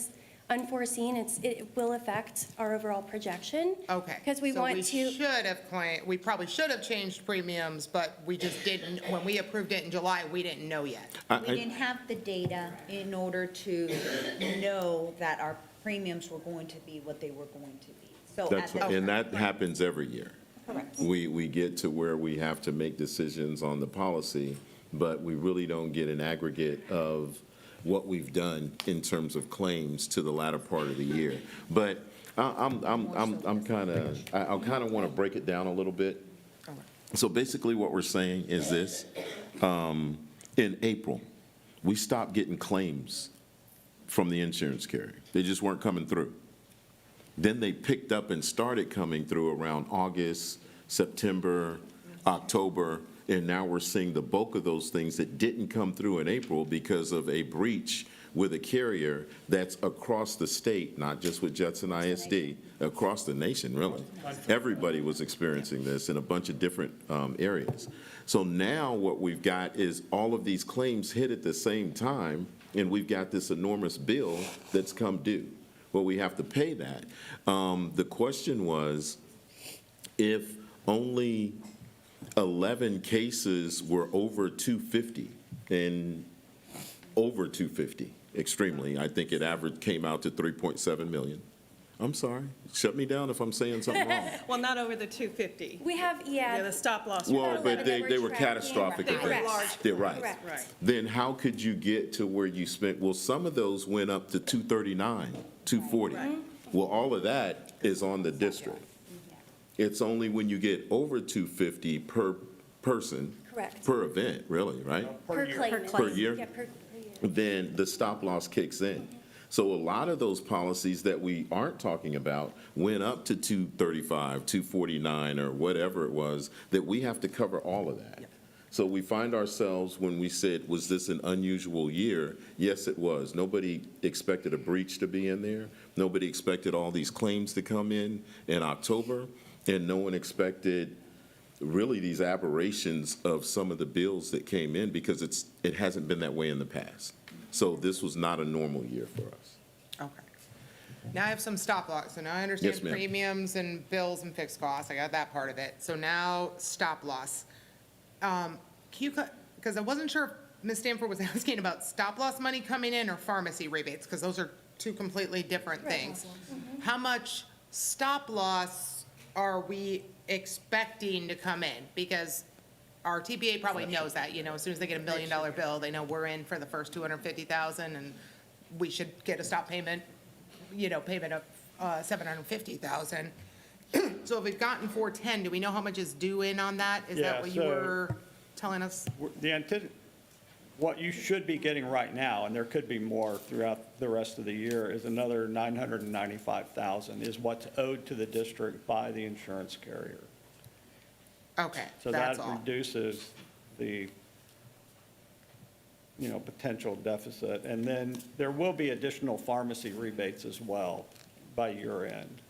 [SPEAKER 6] unforeseen. It will affect our overall projection.
[SPEAKER 12] Okay.
[SPEAKER 6] Because we want to.
[SPEAKER 12] We probably should have changed premiums, but we just didn't, when we approved it in July, we didn't know yet.
[SPEAKER 22] We didn't have the data in order to know that our premiums were going to be what they were going to be. So
[SPEAKER 2] That's,
[SPEAKER 22] at the
[SPEAKER 2] and that happens every year.
[SPEAKER 22] Correct.
[SPEAKER 2] We get to where we have to make decisions on the policy, but we really don't get an aggregate of what we've done in terms of claims to the latter part of the year. But I'll kind of want to break it down a little bit. So basically what we're saying is this, in April, we stopped getting claims from the insurance carrier. They just weren't coming through. Then they picked up and started coming through around August, September, October, and now we're seeing the bulk of those things that didn't come through in April because of a breach with a carrier that's across the state, not just with Judson ISD, across the nation, really. Everybody was experiencing this in a bunch of different areas. So now what we've got is all of these claims hit at the same time, and we've got this enormous bill that's come due. Well, we have to pay that. The question was, if only 11 cases were over 250, and over 250, extremely, I think it came out to 3.7 million. I'm sorry, shut me down if I'm saying something wrong.
[SPEAKER 20] Well, not over the 250.
[SPEAKER 6] We have,
[SPEAKER 20] Yeah, the stop loss.
[SPEAKER 2] Well, but they were catastrophic
[SPEAKER 6] Correct.
[SPEAKER 2] events. They're right.
[SPEAKER 6] Correct.
[SPEAKER 20] Right.
[SPEAKER 2] Then how could you get to where you spent, well, some of those went up to 239, 240. Well, all of that is on the district. It's only when you get over 250 per person.
[SPEAKER 6] Correct.
[SPEAKER 2] Per event, really, right?
[SPEAKER 6] Per claim.
[SPEAKER 2] Per year?
[SPEAKER 6] Yeah, per year.
[SPEAKER 2] Then the stop loss kicks in. So a lot of those policies that we aren't talking about went up to 235, 249, or whatever it was, that we have to cover all of that. So we find ourselves, when we said, was this an unusual year? Yes, it was. Nobody expected a breach to be in there. Nobody expected all these claims to come in October. And no one expected really these aberrations of some of the bills that came in, because it hasn't been that way in the past. So this was not a normal year for us.
[SPEAKER 12] Okay. Now I have some stop loss. So now I understand
[SPEAKER 2] Yes, ma'am.
[SPEAKER 12] premiums and bills and fixed costs. I got that part of it. So now stop loss. Because I wasn't sure if Ms. Stanford was asking about stop loss money coming in or pharmacy rebates, because those are two completely different things. How much stop loss are we expecting to come in? Because our TPA probably knows that, as soon as they get $1 million bill, they know we're in for the first 250,000, and we should get a stop payment, payment of 750,000. So if we've gotten 410, do we know how much is due in on that? Is that what you were telling us?
[SPEAKER 21] What you should be getting right now, and there could be more throughout the rest of the year, is another $995,000 is what's owed to the district by the insurance carrier.
[SPEAKER 12] Okay,
[SPEAKER 21] So
[SPEAKER 12] that's
[SPEAKER 21] that
[SPEAKER 12] all.
[SPEAKER 21] reduces the, potential deficit. And then there will be additional pharmacy rebates as well by year end.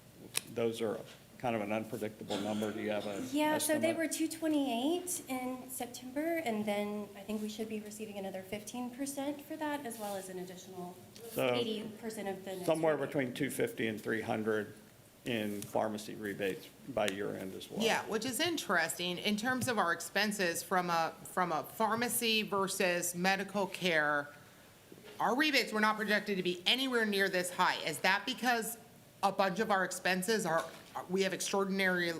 [SPEAKER 21] Those are kind of an unpredictable number. Do you have an
[SPEAKER 6] Yeah, so they
[SPEAKER 21] estimate?
[SPEAKER 6] were 228 in September, and then I think we should be receiving another 15% for that, as well as an additional
[SPEAKER 21] So
[SPEAKER 6] 80% of the next
[SPEAKER 21] Somewhere
[SPEAKER 6] rebate.
[SPEAKER 21] between 250 and 300 in pharmacy rebates by year end as well.
[SPEAKER 12] Yeah, which is interesting in terms of our expenses from a pharmacy versus medical care. Our rebates were not projected to be anywhere near this high. Is that because a bunch of our expenses we have extraordinary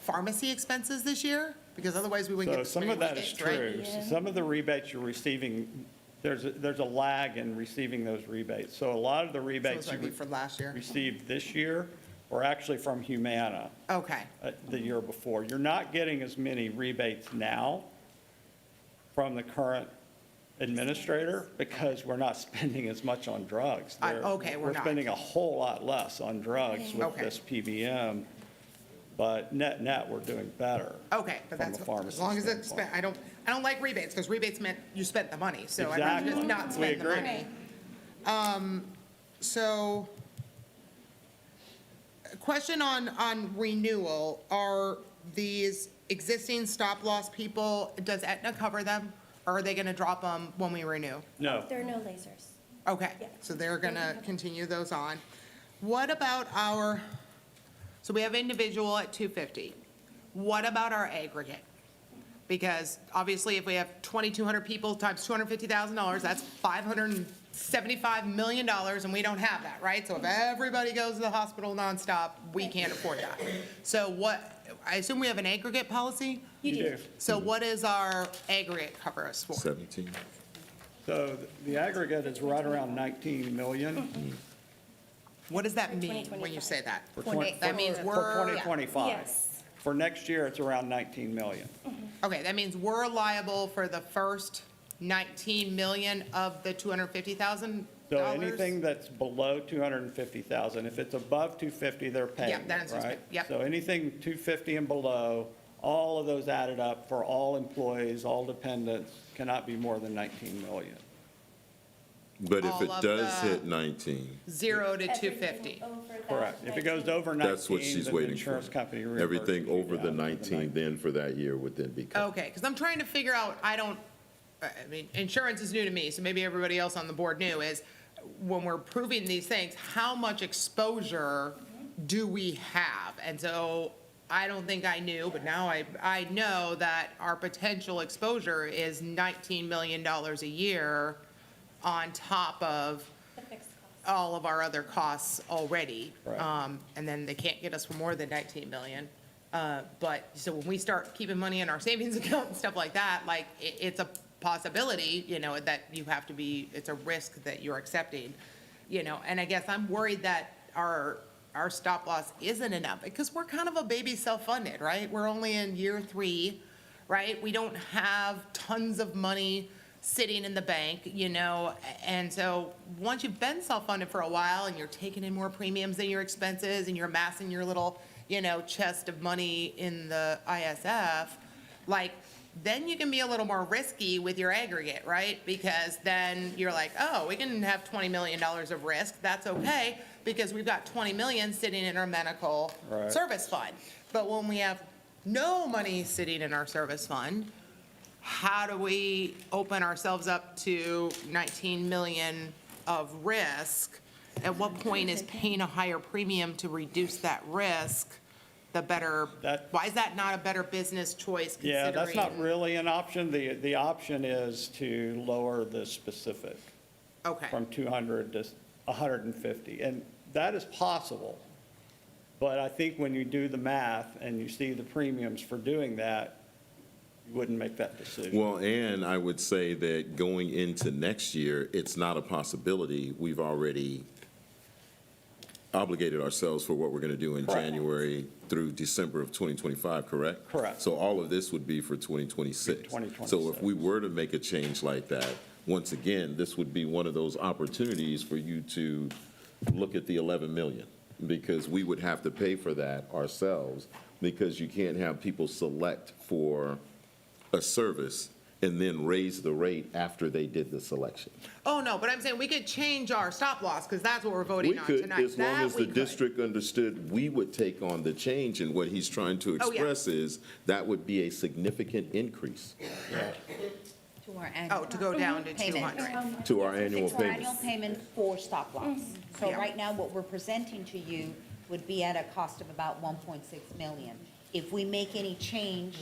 [SPEAKER 12] pharmacy expenses this year? Because otherwise we wouldn't
[SPEAKER 21] So
[SPEAKER 12] get this
[SPEAKER 21] some
[SPEAKER 12] many
[SPEAKER 21] of that is
[SPEAKER 12] rebates, right?
[SPEAKER 21] true. Some of the rebates you're receiving, there's a lag in receiving those rebates. So a lot of the rebates
[SPEAKER 12] So it's like for last year?
[SPEAKER 21] received this year were actually from Humana
[SPEAKER 12] Okay,
[SPEAKER 21] the year before. You're not getting as many rebates now from the current administrator because we're not spending as much on drugs.
[SPEAKER 12] okay, we're not.
[SPEAKER 21] spending a whole lot less on drugs with
[SPEAKER 12] Okay.
[SPEAKER 21] this PBM, but net, we're doing better.
[SPEAKER 12] okay, but
[SPEAKER 21] From
[SPEAKER 12] that's,
[SPEAKER 21] a pharmacy
[SPEAKER 12] as long as it's
[SPEAKER 21] standpoint.
[SPEAKER 12] spent, I don't like rebates, because rebates meant you spent the money, so I'd rather just
[SPEAKER 21] Exactly.
[SPEAKER 12] not
[SPEAKER 21] We
[SPEAKER 12] spend the
[SPEAKER 21] agree.
[SPEAKER 12] money. So, a question on renewal, are these existing stop-loss people, does Aetna cover them? Or are they gonna drop them when we renew?
[SPEAKER 21] No,
[SPEAKER 6] There are no lasers.
[SPEAKER 12] Okay, so they're gonna continue those on. What about so we have individual at 250. What about our aggregate? Because obviously, if we have 2,200 people times $250,000, that's $575 million, and we don't have that, right? So if everybody goes to the hospital nonstop, we can't afford that. So I assume we have an aggregate policy?
[SPEAKER 22] You do.
[SPEAKER 12] So what is our aggregate cover us for?
[SPEAKER 2] 17.
[SPEAKER 21] So the aggregate is right around 19 million.
[SPEAKER 12] What does that mean when you say that?
[SPEAKER 21] For
[SPEAKER 12] That means
[SPEAKER 21] for
[SPEAKER 12] we're,
[SPEAKER 21] 2025.
[SPEAKER 6] Yes.
[SPEAKER 21] For next year, it's around 19 million.
[SPEAKER 12] okay, that means we're liable for the first 19 million of the $250,000?
[SPEAKER 21] So anything that's below 250,000, if it's above 250, they're paying,
[SPEAKER 12] Yep, that answers
[SPEAKER 21] right?
[SPEAKER 12] it. Yep.
[SPEAKER 21] So anything 250 and below, all of those added up for all employees, all dependents, cannot be more than 19 million.
[SPEAKER 2] But if
[SPEAKER 12] All
[SPEAKER 2] it
[SPEAKER 12] of
[SPEAKER 2] does
[SPEAKER 12] the-
[SPEAKER 2] hit 19,
[SPEAKER 12] 0 to 250.
[SPEAKER 21] Correct. If it goes over 19,
[SPEAKER 2] that's what she's
[SPEAKER 21] then the
[SPEAKER 2] waiting for.
[SPEAKER 21] insurance company reimburses
[SPEAKER 2] Everything
[SPEAKER 21] you
[SPEAKER 2] over the
[SPEAKER 21] down to
[SPEAKER 2] 19 then for that year would then be covered.
[SPEAKER 12] Okay, because I'm trying to figure out, I mean, insurance is new to me, so maybe everybody else on the board knew, is when we're proving these things, how much exposure do we have? And so I don't think I knew, but now I know that our potential exposure is $19 million a year on top of all of our other costs already.
[SPEAKER 21] Right.
[SPEAKER 12] And then they can't get us for more than 19 million. But, so when we start keeping money in our savings account and stuff like that, like, it's a possibility, that you have to be, it's a risk that you're accepting, and I guess I'm worried that our stop loss isn't enough, because we're kind of a baby self-funded, right? We're only in year 3, right? We don't have tons of money sitting in the bank, and so once you've been self-funded for a while and you're taking in more premiums than your expenses and you're amassing your little, chest of money in the ISF, like, then you can be a little more risky with your aggregate, right? Because then you're like, oh, we can have $20 million of risk, that's okay, because we've got 20 million sitting in our medical
[SPEAKER 21] Right.
[SPEAKER 12] service fund. But when we have no money sitting in our service fund, how do we open ourselves up to 19 million of risk? At what point is paying a higher premium to reduce that risk the better? Why is that not a better business choice
[SPEAKER 21] Yeah,
[SPEAKER 12] considering?
[SPEAKER 21] that's not really an option. The option is to lower the specific.
[SPEAKER 12] Okay.
[SPEAKER 21] From 200 to 150, and that is possible. But I think when you do the math and you see the premiums for doing that, you wouldn't make that decision.
[SPEAKER 2] Well, and I would say that going into next year, it's not a possibility. We've already obligated ourselves for what we're going to do in
[SPEAKER 21] Correct.
[SPEAKER 2] January through December of 2025, correct?
[SPEAKER 21] Correct.
[SPEAKER 2] So all of this would be for 2026.
[SPEAKER 21] 2026.
[SPEAKER 2] So if we were to make a change like that, once again, this would be one of those opportunities for you to look at the 11 million, because we would have to pay for that ourselves, because you can't have people select for a service and then raise the rate after they did the selection.
[SPEAKER 12] Oh, no, but I'm saying we could change our stop loss, because that's what we're
[SPEAKER 2] We
[SPEAKER 12] voting on
[SPEAKER 2] could,
[SPEAKER 12] tonight.
[SPEAKER 2] as long
[SPEAKER 12] That
[SPEAKER 2] as the
[SPEAKER 12] we could.
[SPEAKER 2] district understood we would take on the change, and what he's trying to
[SPEAKER 12] Oh, yeah.
[SPEAKER 2] express is that would be a significant increase
[SPEAKER 22] To our annual.
[SPEAKER 12] Oh, to go down to
[SPEAKER 22] payment.
[SPEAKER 12] 200.
[SPEAKER 2] to our annual
[SPEAKER 22] It's our annual
[SPEAKER 2] payments.
[SPEAKER 22] payment for stop loss. So
[SPEAKER 12] Yeah.
[SPEAKER 22] right now, what we're presenting to you would be at a cost of about 1.6 million. If we make any change,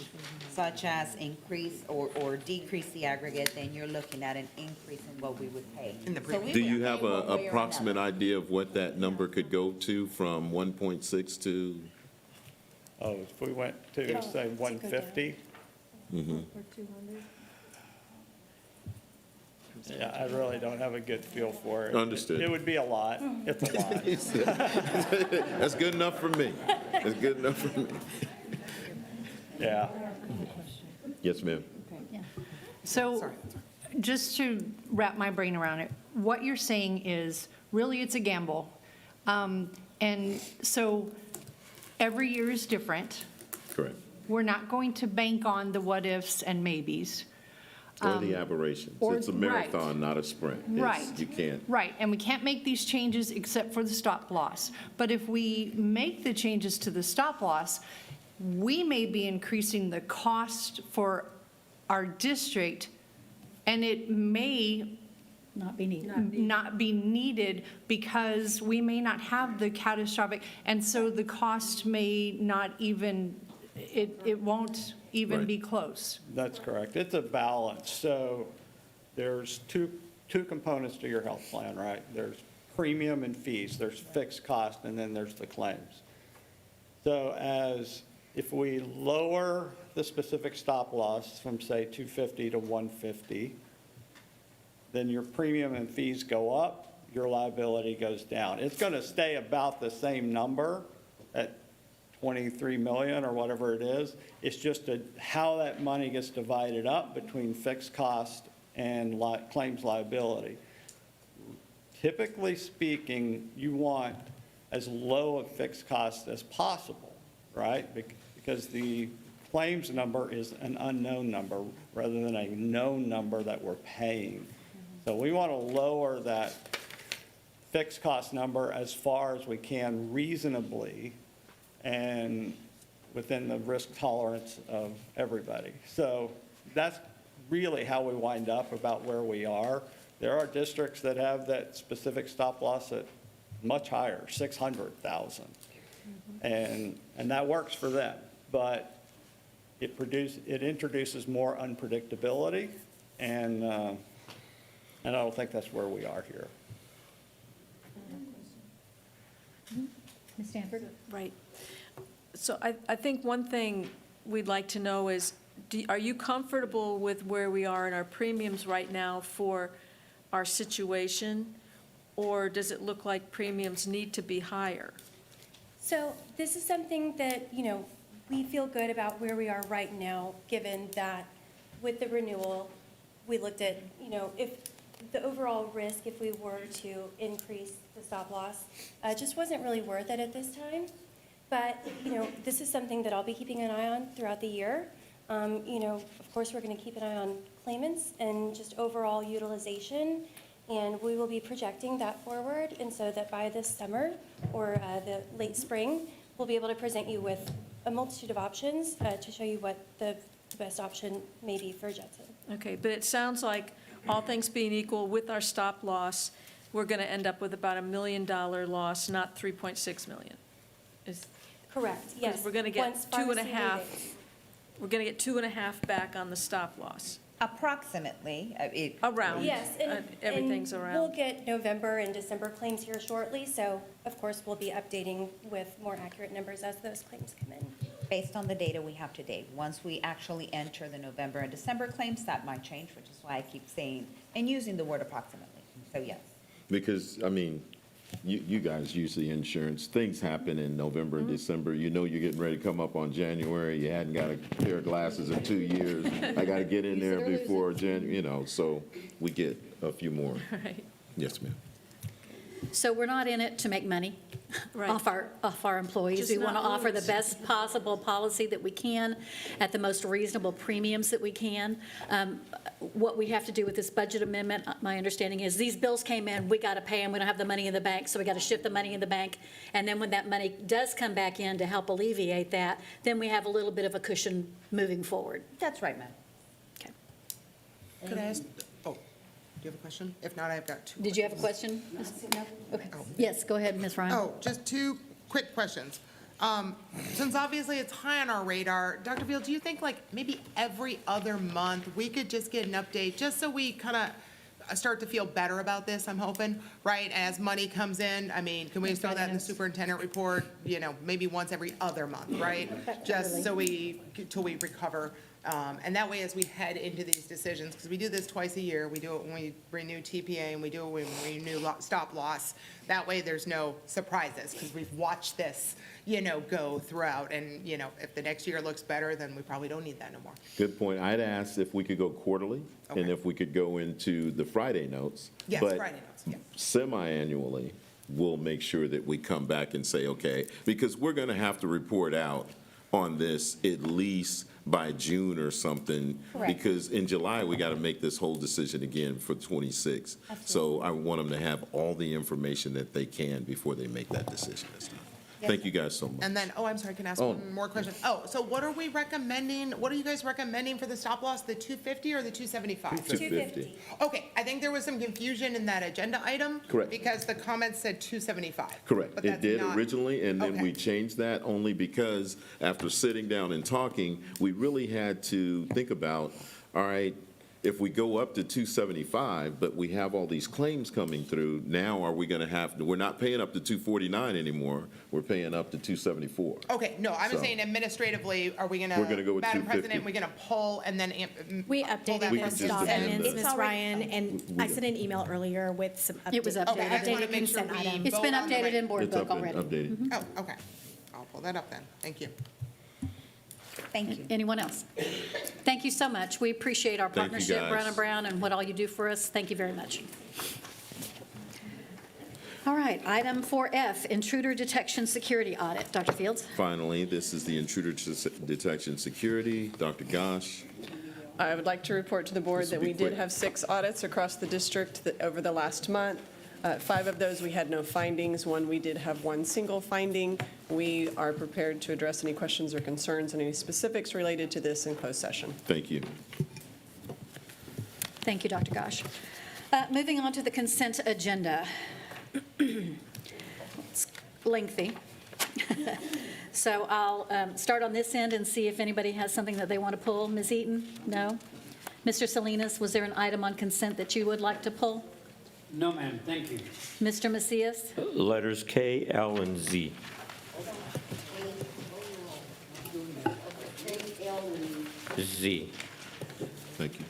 [SPEAKER 22] such as increase or decrease the aggregate, then you're looking at an increase in what we would pay.
[SPEAKER 12] In the
[SPEAKER 22] So we
[SPEAKER 2] Do
[SPEAKER 22] would
[SPEAKER 2] you have
[SPEAKER 22] pay
[SPEAKER 2] a
[SPEAKER 22] one way or
[SPEAKER 2] approximate
[SPEAKER 22] another.
[SPEAKER 2] idea of what that number could go to from 1.6 to?
[SPEAKER 21] Oh, if we went to, say, 150, yeah, I really don't have a good feel for it.
[SPEAKER 2] Understood.
[SPEAKER 21] It would be a lot. It's a lot.
[SPEAKER 2] That's good enough for me. That's good enough for me.
[SPEAKER 21] Yeah.
[SPEAKER 2] Yes, ma'am.
[SPEAKER 18] So, just to wrap my brain around it, what you're saying is, really, it's a gamble. And so, every year is different.
[SPEAKER 2] Correct.
[SPEAKER 18] We're not going to bank on the what-ifs and maybes.
[SPEAKER 2] Or the aberrations.
[SPEAKER 18] or-
[SPEAKER 2] It's a marathon, not a sprint. It's-
[SPEAKER 18] Right.
[SPEAKER 2] You can't.
[SPEAKER 18] Right, and we can't make these changes except for the stop loss. But if we make the changes to the stop loss, we may be increasing the cost for our district, and it may
[SPEAKER 1] Not be needed.
[SPEAKER 18] not be needed because we may not have the catastrophic, and so the cost may not even, it won't even
[SPEAKER 21] Right.
[SPEAKER 18] be close.
[SPEAKER 21] That's correct. It's a balance. So there's two components to your health plan, right? There's premium and fees, there's fixed cost, and then there's the claims. So if we lower the specific stop loss from, say, 250 to 150, then your premium and fees go up, your liability goes down. It's going to stay about the same number at 23 million or whatever it is. It's just how that money gets divided up between fixed cost and claims liability. Typically speaking, you want as low a fixed cost as possible, right? Because the claims number is an unknown number rather than a known number that we're paying. So we want to lower that fixed cost number as far as we can reasonably and within the risk tolerance of everybody. So that's really how we wind up about where we are. There are districts that have that specific stop loss at much higher, 600,000. And that works for them, but it introduces more unpredictability, and I don't think that's where we are here.
[SPEAKER 1] Ms. Stanford?
[SPEAKER 17] Right. So I think one thing we'd like to know is, are you comfortable with where we are in our premiums right now for our situation? Or does it look like premiums need to be higher?
[SPEAKER 6] So this is something that, we feel good about where we are right now, given that with the renewal, we looked at, if the overall risk, if we were to increase the stop loss, just wasn't really worth it at this time. But, this is something that I'll be keeping an eye on throughout the year. Of course, we're going to keep an eye on claimants and just overall utilization. And we will be projecting that forward, and so that by this summer or the late spring, we'll be able to present you with a multitude of options to show you what the best option may be for Judson.
[SPEAKER 17] Okay, but it sounds like, all things being equal, with our stop loss, we're going to end up with about $1 million loss, not 3.6 million.
[SPEAKER 6] Correct, yes.
[SPEAKER 17] We're going to get
[SPEAKER 6] Once pharmacy
[SPEAKER 17] 2.5,
[SPEAKER 6] rebates.
[SPEAKER 17] we're going to get 2.5 back on the stop loss.
[SPEAKER 22] Approximately.
[SPEAKER 17] Around.
[SPEAKER 6] Yes,
[SPEAKER 17] Everything's
[SPEAKER 6] and
[SPEAKER 17] around.
[SPEAKER 6] we'll get November and December claims here shortly, so of course, we'll be updating with more accurate numbers as those claims come in.
[SPEAKER 22] Based on the data we have today. Once we actually enter the November and December claims, that might change, which is why I keep saying and using the word approximately. So yes.
[SPEAKER 2] Because, I mean, you guys use the insurance, things happen in November and December, you're getting ready to come up on January, you hadn't got a pair of glasses in 2 years, I got to get in there before January, so we get a few more.
[SPEAKER 17] Right.
[SPEAKER 2] Yes, ma'am.
[SPEAKER 1] So we're not in it to make money
[SPEAKER 17] Right.
[SPEAKER 1] off our employees.
[SPEAKER 17] Just
[SPEAKER 1] We want to
[SPEAKER 17] not
[SPEAKER 1] offer the
[SPEAKER 17] lose.
[SPEAKER 1] best possible policy that we can at the most reasonable premiums that we can. What we have to do with this budget amendment, my understanding is these bills came in, we got to pay them, we don't have the money in the bank, so we got to shift the money in the bank. And then when that money does come back in to help alleviate that, then we have a little bit of a cushion moving forward.
[SPEAKER 22] That's right, ma'am.
[SPEAKER 1] Okay.
[SPEAKER 12] Could I ask, do you have a question? If not, I've got two.
[SPEAKER 1] Did you have a question? No? Okay. Yes, go ahead, Ms. Ryan.
[SPEAKER 12] Oh, just two quick questions. Since obviously it's high on our radar, Dr. Field, do you think like maybe every other month we could just get an update, just so we kind of start to feel better about this, I'm hoping, right? As money comes in, I mean, can we throw that in the superintendent report, maybe once every other month, right? Just so till we recover. And that way, as we head into these decisions, because we do this twice a year, we do it when we renew TPA and we do it when we renew stop loss. That way, there's no surprises, because we've watched this, go throughout. And, if the next year looks better, then we probably don't need that no more.
[SPEAKER 2] Good point. I'd asked if we could go quarterly, and
[SPEAKER 12] Okay.
[SPEAKER 2] if we could go into the Friday notes.
[SPEAKER 12] Yes,
[SPEAKER 2] but
[SPEAKER 12] Friday notes, yeah.
[SPEAKER 2] Semi-annually, we'll make sure that we come back and say, okay, because we're going to have to report out on this at least by June or something.
[SPEAKER 22] Correct.
[SPEAKER 2] Because in July, we got to make this whole decision again for 26. So I want them to have all the information that they can before they make that decision this time. Thank you guys so much.
[SPEAKER 12] And then, I'm sorry, can I ask
[SPEAKER 2] Oh.
[SPEAKER 12] one more question? Oh, so what are we recommending, what are you guys recommending for the stop loss, the 250 or the 275?
[SPEAKER 2] 250.
[SPEAKER 12] Okay, I think there was some confusion in that agenda item.
[SPEAKER 2] Correct.
[SPEAKER 12] Because the comments said 275.
[SPEAKER 2] Correct.
[SPEAKER 12] But
[SPEAKER 2] It
[SPEAKER 12] that's
[SPEAKER 2] did
[SPEAKER 12] not-
[SPEAKER 2] originally, and then
[SPEAKER 12] Okay.
[SPEAKER 2] we changed that only because after sitting down and talking, we really had to think about, all right, if we go up to 275, but we have all these claims coming through, now are we going to have, we're not paying up to 249 anymore, we're paying up to 274.
[SPEAKER 12] Okay, no, I'm
[SPEAKER 2] So-
[SPEAKER 12] saying administratively, are we gonna?
[SPEAKER 2] We're gonna go with
[SPEAKER 12] Madam
[SPEAKER 2] 250.
[SPEAKER 12] President, we're gonna pull and then.
[SPEAKER 4] We
[SPEAKER 12] pull that
[SPEAKER 4] updated
[SPEAKER 2] We
[SPEAKER 4] the
[SPEAKER 2] can just
[SPEAKER 4] stop
[SPEAKER 2] amend
[SPEAKER 4] amendments,
[SPEAKER 2] the-
[SPEAKER 4] Ms. Ryan, and I sent an email earlier with some updated.
[SPEAKER 1] It was
[SPEAKER 12] Okay, I just wanna
[SPEAKER 1] updated.
[SPEAKER 12] make sure
[SPEAKER 4] consent
[SPEAKER 12] we
[SPEAKER 4] items.
[SPEAKER 1] It's been
[SPEAKER 12] vote on the
[SPEAKER 1] updated
[SPEAKER 12] right-
[SPEAKER 1] in board
[SPEAKER 2] It's
[SPEAKER 1] book
[SPEAKER 2] up-
[SPEAKER 1] already.
[SPEAKER 2] updated.
[SPEAKER 12] Oh, okay. I'll pull that up then. Thank you.
[SPEAKER 11] Thank you.
[SPEAKER 1] Anyone else? Thank you so much. We appreciate our
[SPEAKER 2] Thank you,
[SPEAKER 1] partnership,
[SPEAKER 2] guys.
[SPEAKER 1] Brown & Brown, and what all you do for us. Thank you very much. All right, item 4F, intruder detection security audit. Dr. Fields?
[SPEAKER 2] Finally, this is the intruder detection security. Dr. Gosh.
[SPEAKER 14] I would like to report to the board
[SPEAKER 2] This will
[SPEAKER 14] that
[SPEAKER 2] be
[SPEAKER 14] we did
[SPEAKER 2] quick.
[SPEAKER 14] have 6 audits across the district over the last month. 5 of those, we had no findings. 1, we did have 1 single finding. We are prepared to address any questions or concerns and any specifics related to this in closed session.
[SPEAKER 2] Thank you.
[SPEAKER 1] Thank you, Dr. Gosh. Moving on to the consent agenda. It's lengthy. So I'll start on this end and see if anybody has something that they want to pull. Ms. Eaton? No? Mr. Salinas, was there an item on consent that you would like to pull?
[SPEAKER 5] No, ma'am, thank you.
[SPEAKER 1] Mr. Macias?
[SPEAKER 16] Letters K, L, and Z. Z.
[SPEAKER 2] Thank you.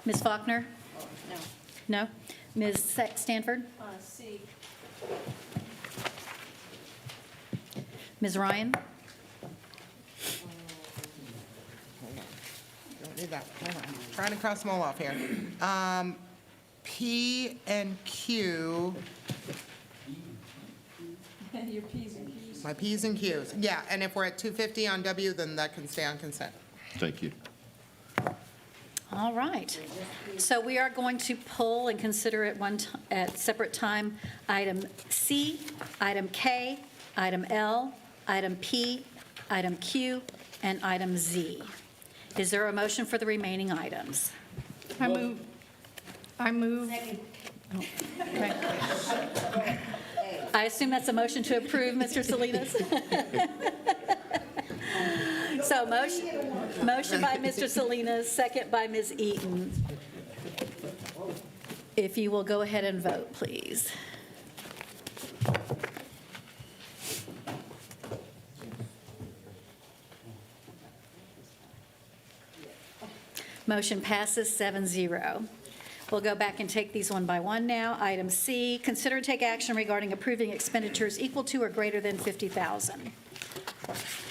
[SPEAKER 1] Ms. Faulkner? No. No? Ms. Stanford?
[SPEAKER 17] C.
[SPEAKER 1] Ms. Ryan?
[SPEAKER 12] Don't need that. Hold on. Trying to cross them all off here. P and Q,
[SPEAKER 17] Your Ps and Qs.
[SPEAKER 12] my Ps and Qs. Yeah, and if we're at 250 on W, then that can stay on consent.
[SPEAKER 2] Thank you.
[SPEAKER 1] All right. So we are going to pull and consider at separate time, item C, item K, item L, item P, item Q, and item Z. Is there a motion for the remaining items?
[SPEAKER 18] I move.
[SPEAKER 1] I assume that's a motion to approve, Mr. Salinas? So motion by Mr. Salinas, second by Ms. Eaton. If you will go ahead and vote, please. Motion passes 7-0. We'll go back and take these one by one now. Item C, consider and take action regarding approving expenditures equal to or greater than $50,000.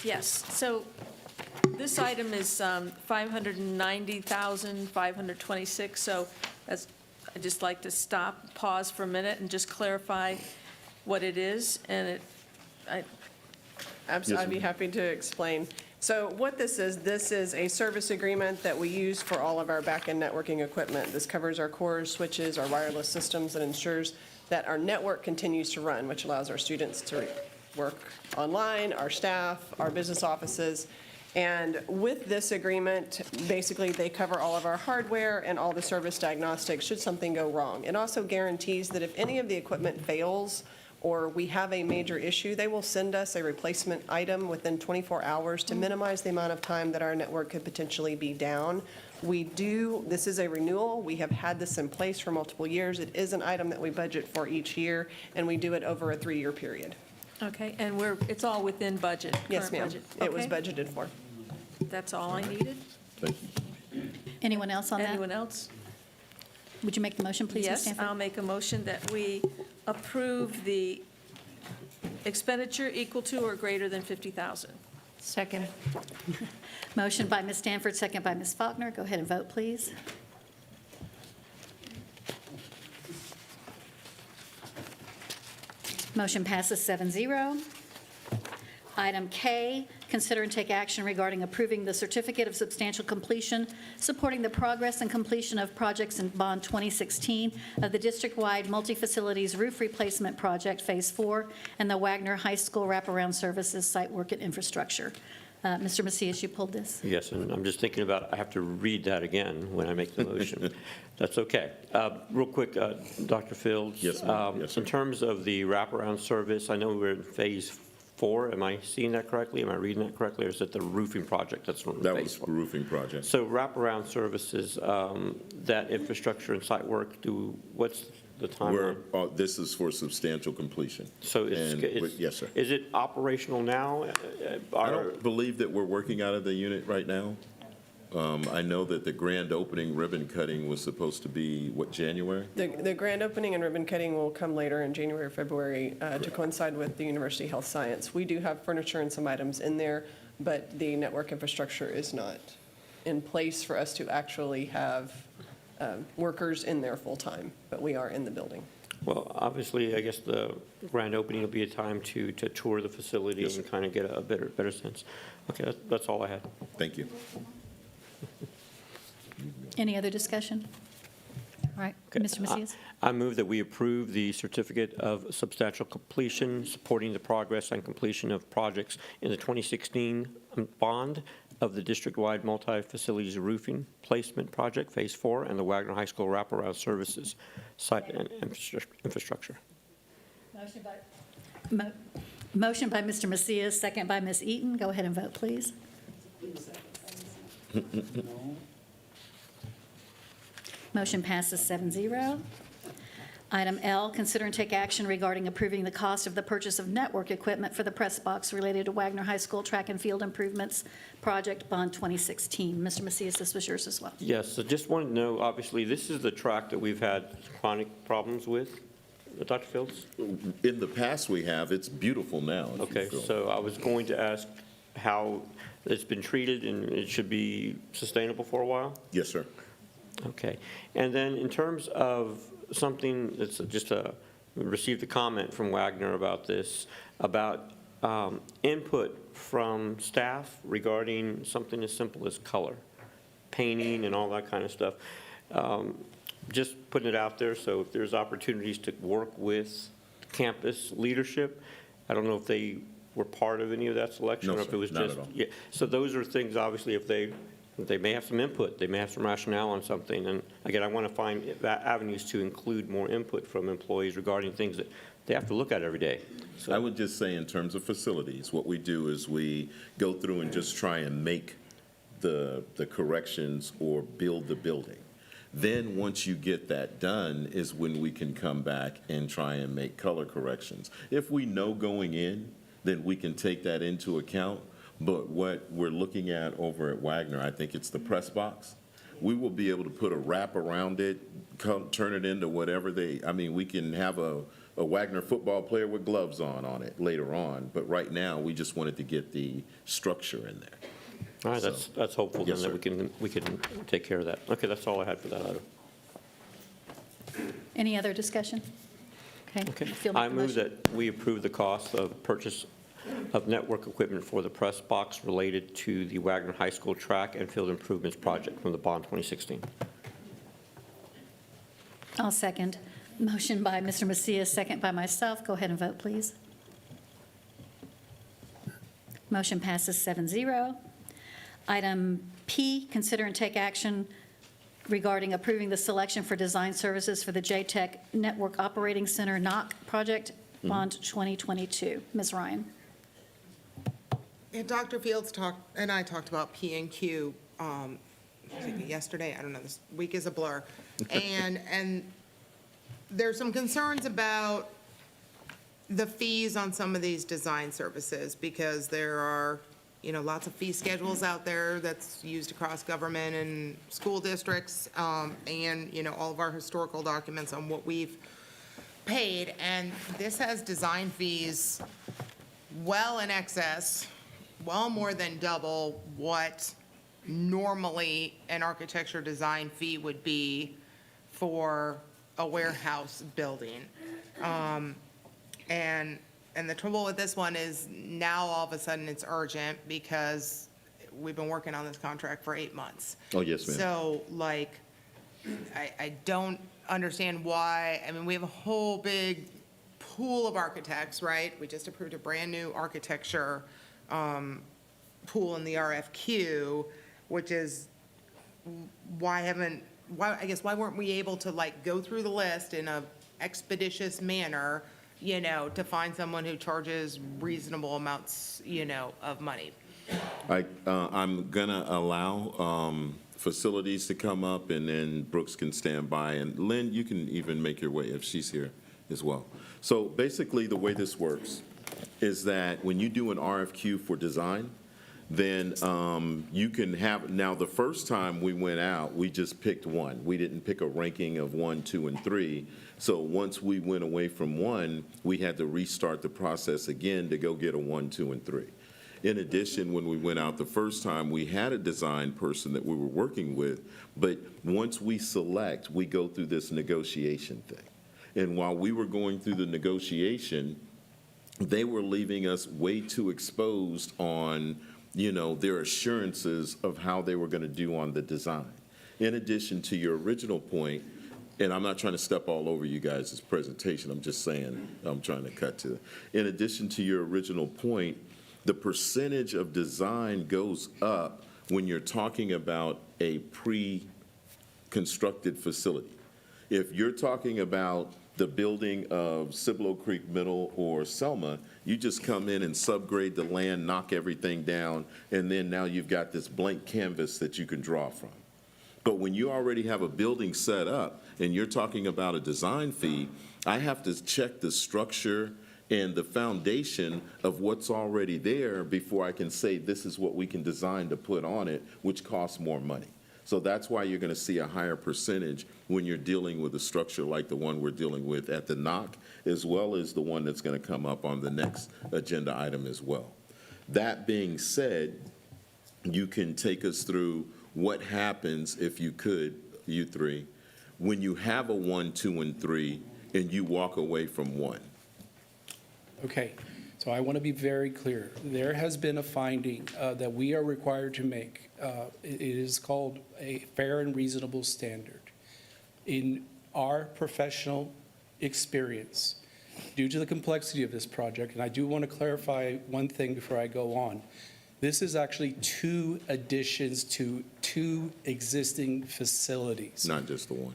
[SPEAKER 17] Yes, so this item is $590,526, so I'd just like to stop, pause for a minute, and just clarify what it is, and
[SPEAKER 14] I'd
[SPEAKER 2] Yes,
[SPEAKER 14] be
[SPEAKER 2] ma'am.
[SPEAKER 14] happy to explain. So what this is a service agreement that we use for all of our back-end networking equipment. This covers our cores, switches, our wireless systems, and ensures that our network continues to run, which allows our students to work online, our staff, our business offices. And with this agreement, basically, they cover all of our hardware and all the service diagnostics should something go wrong. It also guarantees that if any of the equipment fails or we have a major issue, they will send us a replacement item within 24 hours to minimize the amount of time that our network could potentially be down. This is a renewal. We have had this in place for multiple years. It is an item that we budget for each year, and we do it over a 3-year period.
[SPEAKER 17] okay, and it's all within budget,
[SPEAKER 14] Yes,
[SPEAKER 17] current
[SPEAKER 14] ma'am.
[SPEAKER 17] budget.
[SPEAKER 14] It was
[SPEAKER 17] Okay,
[SPEAKER 14] budgeted for.
[SPEAKER 17] that's all I needed.
[SPEAKER 2] Thank you.
[SPEAKER 1] Anyone else on that?
[SPEAKER 17] Anyone else?
[SPEAKER 1] Would you make the motion, please, Ms.
[SPEAKER 17] Yes,
[SPEAKER 1] Stanford?
[SPEAKER 17] I'll make a motion that we approve the expenditure equal to or greater than $50,000.
[SPEAKER 18] Second.
[SPEAKER 1] Motion by Ms. Stanford, second by Ms. Faulkner. Go ahead and vote, please. Motion passes 7-0. Item K, consider and take action regarding approving the certificate of substantial completion, supporting the progress and completion of projects in Bond 2016 of the district-wide multi-facilities roof replacement project, Phase 4, and the Wagner High School wraparound services site work and infrastructure. Mr. Macias, you pulled this.
[SPEAKER 16] Yes, and I'm just thinking about, I have to read that again when I make the motion. That's okay. Real quick, Dr. Fields.
[SPEAKER 2] Yes, ma'am. Yes, sir.
[SPEAKER 16] In terms of the wraparound service, I know we're in Phase 4. Am I seeing that correctly? Am I reading that correctly? Or is it the roofing project that's on
[SPEAKER 2] That
[SPEAKER 16] Phase
[SPEAKER 2] was
[SPEAKER 16] 4?
[SPEAKER 2] roofing project.
[SPEAKER 16] So wraparound services, that infrastructure and site work, what's the timeline?
[SPEAKER 2] This is for substantial completion.
[SPEAKER 16] So
[SPEAKER 2] Yes, sir.
[SPEAKER 16] is it operational now?
[SPEAKER 2] I don't believe that we're working out of the unit right now. I know that the grand opening ribbon cutting was supposed to be, what, January?
[SPEAKER 14] The grand opening and ribbon cutting will come later in January or February to coincide with the University Health Science. We do have furniture and some items in there, but the network infrastructure is not in place for us to actually have workers in there full-time, but we are in the building.
[SPEAKER 16] Well, obviously, I guess the grand opening will be a time to tour the facility
[SPEAKER 2] Yes,
[SPEAKER 16] and kind of get a better sense. Okay, that's all I had.
[SPEAKER 2] Thank you.
[SPEAKER 1] Any other discussion? All right,
[SPEAKER 16] Okay.
[SPEAKER 1] Mr. Macias?
[SPEAKER 16] I move that we approve the certificate of substantial completion supporting the progress and completion of projects in the 2016 bond of the district-wide multi-facilities roofing placement project, Phase 4, and the Wagner High School wraparound services site and infrastructure.
[SPEAKER 1] Motion by Mr. Macias, second by Ms. Eaton. Go ahead and vote, please. Motion passes 7-0. Item L, consider and take action regarding approving the cost of the purchase of network equipment for the press box related to Wagner High School track and field improvements project, Bond 2016. Mr. Macias, this was yours as well.
[SPEAKER 16] Yes, so just wanted to know, obviously, this is the track that we've had chronic problems with. Dr. Fields?
[SPEAKER 2] In the past we have, it's beautiful now. if you
[SPEAKER 16] Okay,
[SPEAKER 2] feel.
[SPEAKER 16] so I was going to ask how it's been treated and it should be sustainable for a while?
[SPEAKER 2] Yes, sir.
[SPEAKER 16] Okay. And then in terms of something that's just received a comment from Wagner about this, about input from staff regarding something as simple as color, painting and all that kind of stuff. Just putting it out there, so if there's opportunities to work with campus leadership, I don't know if they were part of any of that selection?
[SPEAKER 2] No,
[SPEAKER 16] or if
[SPEAKER 2] sir,
[SPEAKER 16] it was
[SPEAKER 2] not
[SPEAKER 16] just
[SPEAKER 2] at all.
[SPEAKER 16] Yeah, so those are things, obviously, if they may have some input, they may have some rationale on something, and again, I want to find avenues to include more input from employees regarding things that they have to look at every day. So
[SPEAKER 2] I would just say in terms of facilities, what we do is we go through and just try and make the corrections or build the building. Then, once you get that done, is when we can come back and try and make color corrections. If we know going in, then we can take that into account. But what we're looking at over at Wagner, I think it's the press box. We will be able to put a wrap around it, turn it into whatever we can have a Wagner football player with gloves on it later on. But right now, we just wanted to get the structure in there.
[SPEAKER 16] All right, that's hopeful then
[SPEAKER 2] Yes,
[SPEAKER 16] that
[SPEAKER 2] sir.
[SPEAKER 16] we can take care of that. Okay, that's all I had for that item.
[SPEAKER 1] Any other discussion?
[SPEAKER 16] Okay.
[SPEAKER 1] if you'll make
[SPEAKER 16] I
[SPEAKER 1] the
[SPEAKER 16] move
[SPEAKER 1] motion.
[SPEAKER 16] that we approve the cost of purchase of network equipment for the press box related to the Wagner High School track and field improvements project from the bond 2016.
[SPEAKER 1] I'll second. Motion by Mr. Macias, second by myself. Go ahead and vote, please. Motion passes 7-0. Item P, consider and take action regarding approving the selection for design services for the JTech Network Operating Center NOC project, Bond 2022. Ms. Ryan.
[SPEAKER 12] Yeah, Dr. Fields and I talked about P&Q yesterday. I don't know, this week is a blur. And there's some concerns about the fees on some of these design services because there are, lots of fee schedules out there that's used across government and school districts, and, all of our historical documents on what we've paid. And this has design fees well in excess, well more than double what normally an architecture design fee would be for a warehouse building. And And the trouble with this one is now all of a sudden it's urgent because we've been working on this contract for 8 months.
[SPEAKER 2] Oh, yes, ma'am.
[SPEAKER 12] So like, I don't understand why, I mean, we have a whole big pool of architects, right? We just approved a brand-new architecture pool in the RFQ, which is, why, I guess, why weren't we able to like go through the list in a expeditious manner, you know, to find someone who charges reasonable amounts, you know, of money?
[SPEAKER 2] I'm gonna allow facilities to come up, and then Brooks can stand by, and Lynn, you can even make your way if she's here as well. So basically, the way this works is that when you do an RFQ for design, then you can have, now the first time we went out, we just picked one. We didn't pick a ranking of 1, 2, and 3. So once we went away from 1, we had to restart the process again to go get a 1, 2, and 3. In addition, when we went out the first time, we had a design person that we were working with, but once we select, we go through this negotiation thing. And while we were going through the negotiation, they were leaving us way too exposed on, you know, their assurances of how they were going to do on the design. In addition to your original point, and I'm not trying to step all over you guys' presentation, I'm just saying, I'm trying to cut to it. In addition to your original point, the percentage of design goes up when you're talking about a pre-constructed facility. If you're talking about the building of Cibolo Creek Middle or Selma, you just come in and subgrade the land, knock everything down, and then now you've got this blank canvas that you can draw from. But when you already have a building set up and you're talking about a design fee, I have to check the structure and the foundation of what's already there before I can say this is what we can design to put on it, which costs more money. So that's why you're going to see a higher percentage when you're dealing with a structure like the one we're dealing with at the NOC, as well as the one that's going to come up on the next agenda item as well. That being said, you can take us through what happens, if you could, you three, when you have a 1, 2, and 3, and you walk away from 1.
[SPEAKER 7] Okay, so I want to be very clear. There has been a finding that we are required to make. It is called a fair and reasonable standard. In our professional experience, due to the complexity of this project, and I do want to clarify one thing before I go on, this is actually 2 additions to 2 existing facilities.
[SPEAKER 2] Not just the one.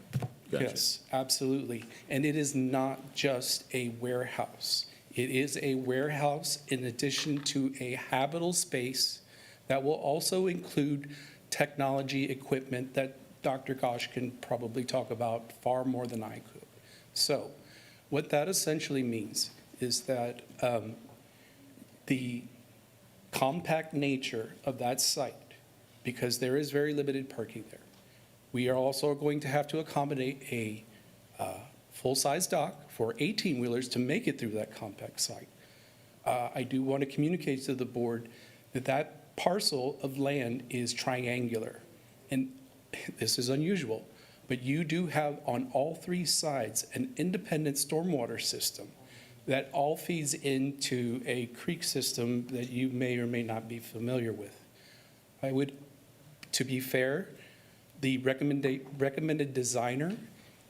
[SPEAKER 2] Gotcha.
[SPEAKER 7] Yes, absolutely. And it is not just a warehouse. It is a warehouse in addition to a habitable space that will also include technology equipment that Dr. Gosh can probably talk about far more than I could. So what that essentially means is that the compact nature of that site, because there is very limited parking there, we are also going to have to accommodate a full-size dock for 18-wheelers to make it through that compact site. I do want to communicate to the board that that parcel of land is triangular. And this is unusual, but you do have on all 3 sides an independent stormwater system that all feeds into a creek system that you may or may not be familiar with. I would, to be fair, the recommended designer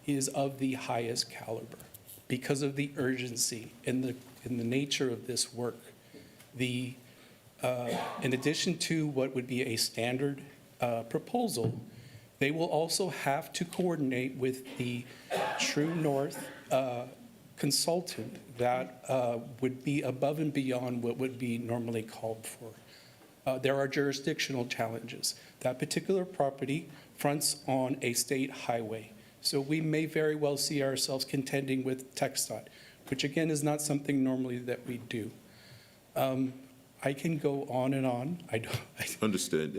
[SPEAKER 7] is of the highest caliber because of the urgency and the nature of this work. In addition to what would be a standard proposal, they will also have to coordinate with the True North consultant that would be above and beyond what would be normally called for. There are jurisdictional challenges. That particular property fronts on a state highway. So we may very well see ourselves contending with TxDOT, which again is not something normally that we do. I can go on and on.
[SPEAKER 2] Understood.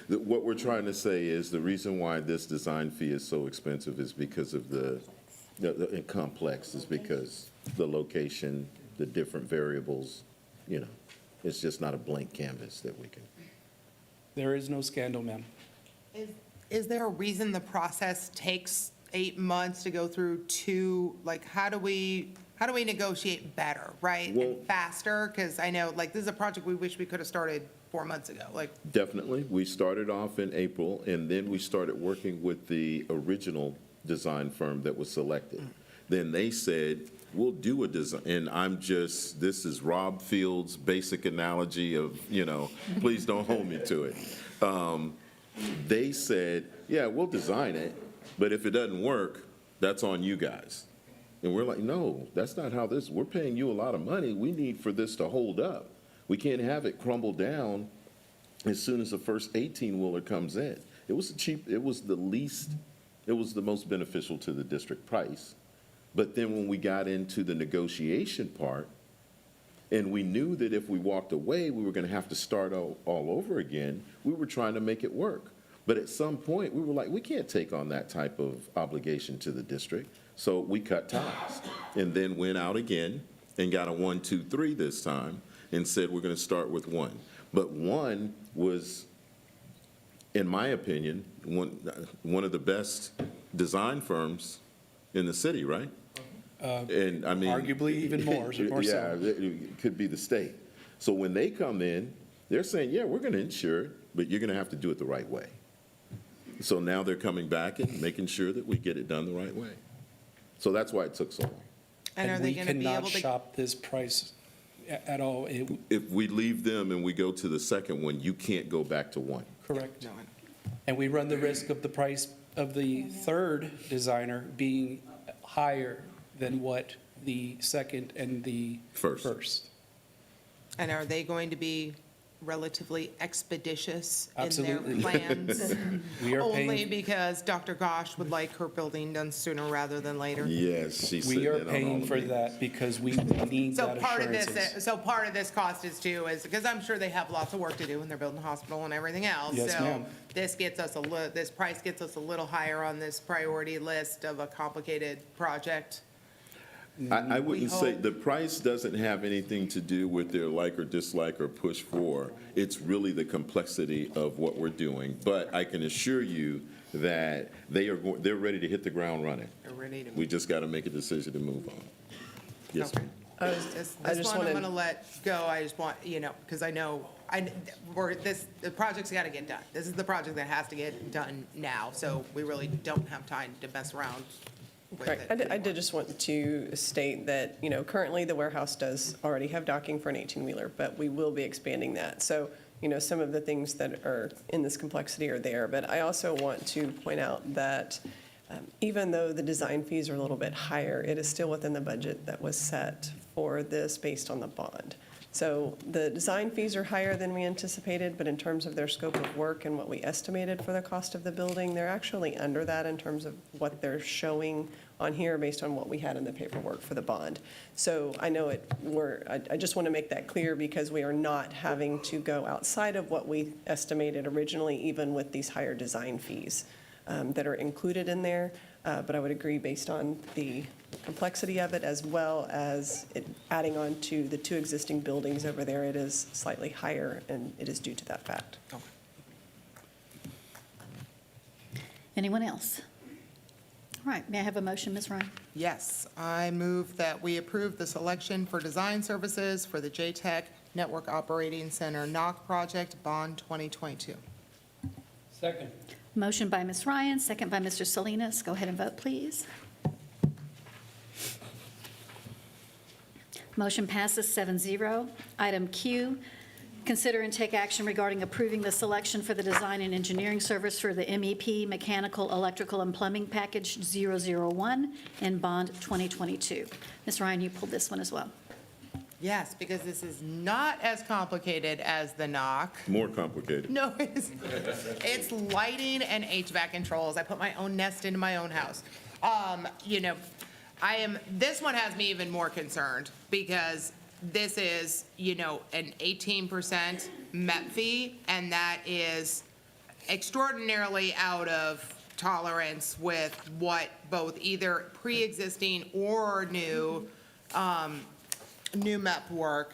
[SPEAKER 2] What we're trying to say is the reason why this design fee is so expensive is because of the complex, is because the location, the different variables, you know, it's just not a blank canvas that we can.
[SPEAKER 7] There is no scandal, ma'am.
[SPEAKER 12] Is there a reason the process takes 8 months to go through 2, like, how do we how do we negotiate better, right?
[SPEAKER 2] Well-
[SPEAKER 12] And faster, because I know, like, this is a project we wish we could have started 4 months ago, like,
[SPEAKER 2] Definitely. We started off in April, and then we started working with the original design firm that was selected. Then they said, we'll do a design, and this is Rob Field's basic analogy of, please don't hold me to it. They said, yeah, we'll design it, but if it doesn't work, that's on you guys. And we're like, no, that's not how we're paying you a lot of money. We need for this to hold up. We can't have it crumble down as soon as the first 18-wheeler comes in. It was the most beneficial to the district price. But then when we got into the negotiation part, and we knew that if we walked away, we were going to have to start all over again, we were trying to make it work. But at some point, we were like, we can't take on that type of obligation to the district. So we cut ties and then went out again and got a 1, 2, 3 this time and said, we're going to start with 1. But 1 was, in my opinion, one of the best design firms in the city, right? And I mean,
[SPEAKER 7] Arguably even more so.
[SPEAKER 2] Yeah, it could be the state. So when they come in, they're saying, yeah, we're going to insure it, but you're going to have to do it the right way. So now they're coming back and making sure that we get it done the right way. So that's why it took so long.
[SPEAKER 12] and are they going to be
[SPEAKER 7] We
[SPEAKER 12] able
[SPEAKER 7] cannot
[SPEAKER 12] to?
[SPEAKER 7] shop this price at all.
[SPEAKER 2] If we leave them and we go to the second one, you can't go back to 1.
[SPEAKER 7] Correct. And we run the risk of the price of the third designer being higher than what the second and the first.
[SPEAKER 12] And are they going to be relatively expeditious in
[SPEAKER 7] Absolutely.
[SPEAKER 12] their plans?
[SPEAKER 7] We are
[SPEAKER 12] Only
[SPEAKER 7] paying,
[SPEAKER 12] because Dr. Gosh would like her building done sooner rather than later?
[SPEAKER 2] Yes, she's
[SPEAKER 7] we
[SPEAKER 2] sitting
[SPEAKER 7] are
[SPEAKER 2] in on all
[SPEAKER 7] paying
[SPEAKER 2] the
[SPEAKER 7] for
[SPEAKER 2] meetings.
[SPEAKER 7] that because we need
[SPEAKER 12] So
[SPEAKER 7] that
[SPEAKER 12] part of
[SPEAKER 7] assurances.
[SPEAKER 12] part of this cost is too, is, because I'm sure they have lots of work to do and they're building a hospital and everything else.
[SPEAKER 7] Yes, ma'am.
[SPEAKER 12] So this price gets us a little higher on this priority list of a complicated project.
[SPEAKER 2] I wouldn't say,
[SPEAKER 12] hope-
[SPEAKER 2] the price doesn't have anything to do with their like or dislike or push for. It's really the complexity of what we're doing. But I can assure you that they're ready to hit the ground running.
[SPEAKER 12] They're ready to.
[SPEAKER 2] We just got to make a decision to move on. Yes, ma'am.
[SPEAKER 12] This
[SPEAKER 14] I just
[SPEAKER 12] one I'm
[SPEAKER 14] wanted-
[SPEAKER 12] going to let go. I just want, because I know, the project's got to get done. This is the project that has to get done now. So we really don't have time to mess around with
[SPEAKER 14] Right.
[SPEAKER 12] it.
[SPEAKER 14] I did just want to state that, currently the warehouse does already have docking for an 18-wheeler, but we will be expanding that. So, some of the things that are in this complexity are there. But I also want to point out that even though the design fees are a little bit higher, it is still within the budget that was set for this based on the bond. So the design fees are higher than we anticipated, but in terms of their scope of work and what we estimated for the cost of the building, they're actually under that in terms of what they're showing on here based on what we had in the paperwork for the bond. So I know I just want to make that clear because we are not having to go outside of what we estimated originally, even with these higher design fees that are included in there. But I would agree based on the complexity of it as well as it adding on to the 2 existing buildings over there, it is slightly higher and it is due to that fact.
[SPEAKER 1] Anyone else? All right, may I have a motion, Ms. Ryan?
[SPEAKER 12] Yes, I move that we approve the selection for design services for the JTech Network Operating Center NOC project, Bond 2022.
[SPEAKER 5] Second.
[SPEAKER 1] Motion by Ms. Ryan, second by Mr. Salinas. Go ahead and vote, please. Motion passes 7-0. Item Q, consider and take action regarding approving the selection for the design and engineering service for the MEP Mechanical, Electrical, and Plumbing Package 001 in Bond 2022. Ms. Ryan, you pulled this one as well.
[SPEAKER 12] Yes, because this is not as complicated as the NOC.
[SPEAKER 2] More complicated.
[SPEAKER 12] No, it's lighting and HVAC controls. I put my own nest into my own house. This one has me even more concerned because this is, an 18% MEP fee, and that is extraordinarily out of tolerance with what both either pre-existing or new MEP work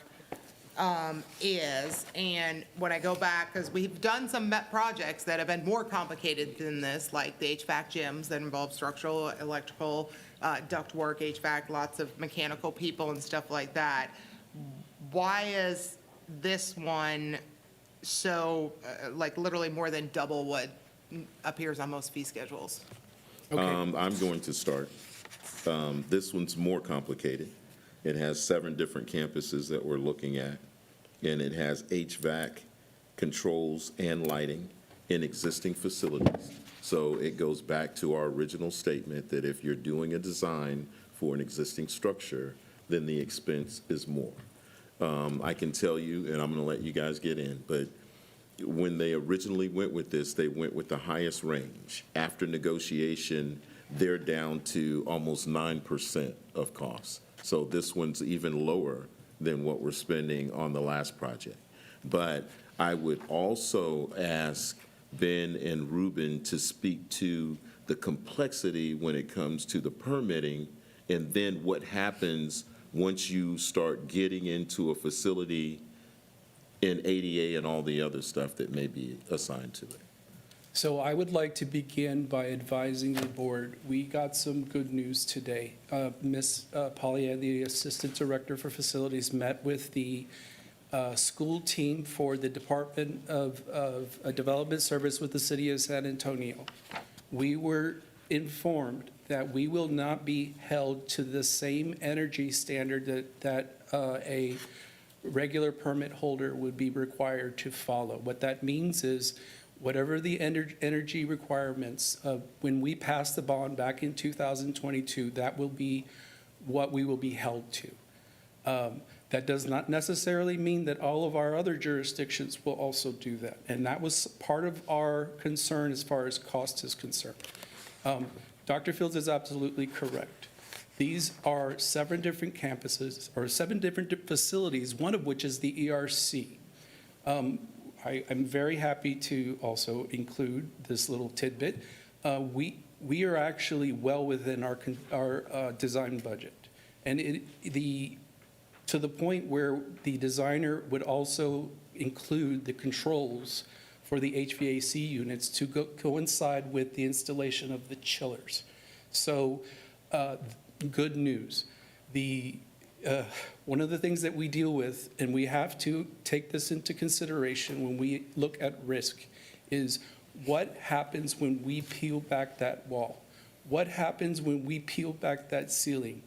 [SPEAKER 12] is. And when I go back, because we've done some MEP projects that have been more complicated than this, like the HVAC gyms that involve structural, electrical, ductwork, HVAC, lots of mechanical people and stuff like that. Why is this one so, like, literally more than double what appears on most fee schedules?
[SPEAKER 2] I'm going to start. This one's more complicated. It has 7 different campuses that we're looking at, and it has HVAC controls and lighting in existing facilities. So it goes back to our original statement that if you're doing a design for an existing structure, then the expense is more. I can tell you, and I'm going to let you guys get in, but when they originally went with this, they went with the highest range. After negotiation, they're down to almost 9% of costs. So this one's even lower than what we're spending on the last project. But I would also ask Ben and Ruben to speak to the complexity when it comes to the permitting, and then what happens once you start getting into a facility in ADA and all the other stuff that may be assigned to it.
[SPEAKER 7] So I would like to begin by advising the board, we got some good news today. Ms. Pollyanna, the Assistant Director for Facilities, met with the school team for the Department of Development Service with the City of San Antonio. We were informed that we will not be held to the same energy standard that a regular permit holder would be required to follow. What that means is whatever the energy requirements when we passed the bond back in 2022, that will be what we will be held to. That does not necessarily mean that all of our other jurisdictions will also do that. And that was part of our concern as far as cost is concerned. Dr. Fields is absolutely correct. These are 7 different campuses, or 7 different facilities, one of which is the ERC. I'm very happy to also include this little tidbit. We are actually well within our design budget. And to the point where the designer would also include the controls for the HVAC units to coincide with the installation of the chillers. So good news. One of the things that we deal with, and we have to take this into consideration when we look at risk, is what happens when we peel back that wall? What happens when we peel back that ceiling?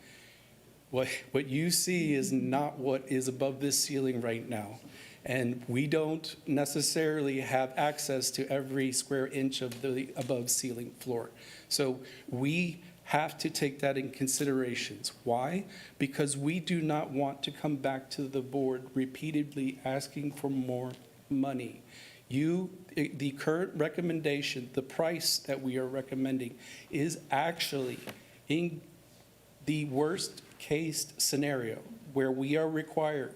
[SPEAKER 7] What you see is not what is above this ceiling right now. And we don't necessarily have access to every square inch of the above ceiling floor. So we have to take that in considerations. Why? Because we do not want to come back to the board repeatedly asking for more money. The current recommendation, the price that we are recommending, is actually in the worst case scenario where we are required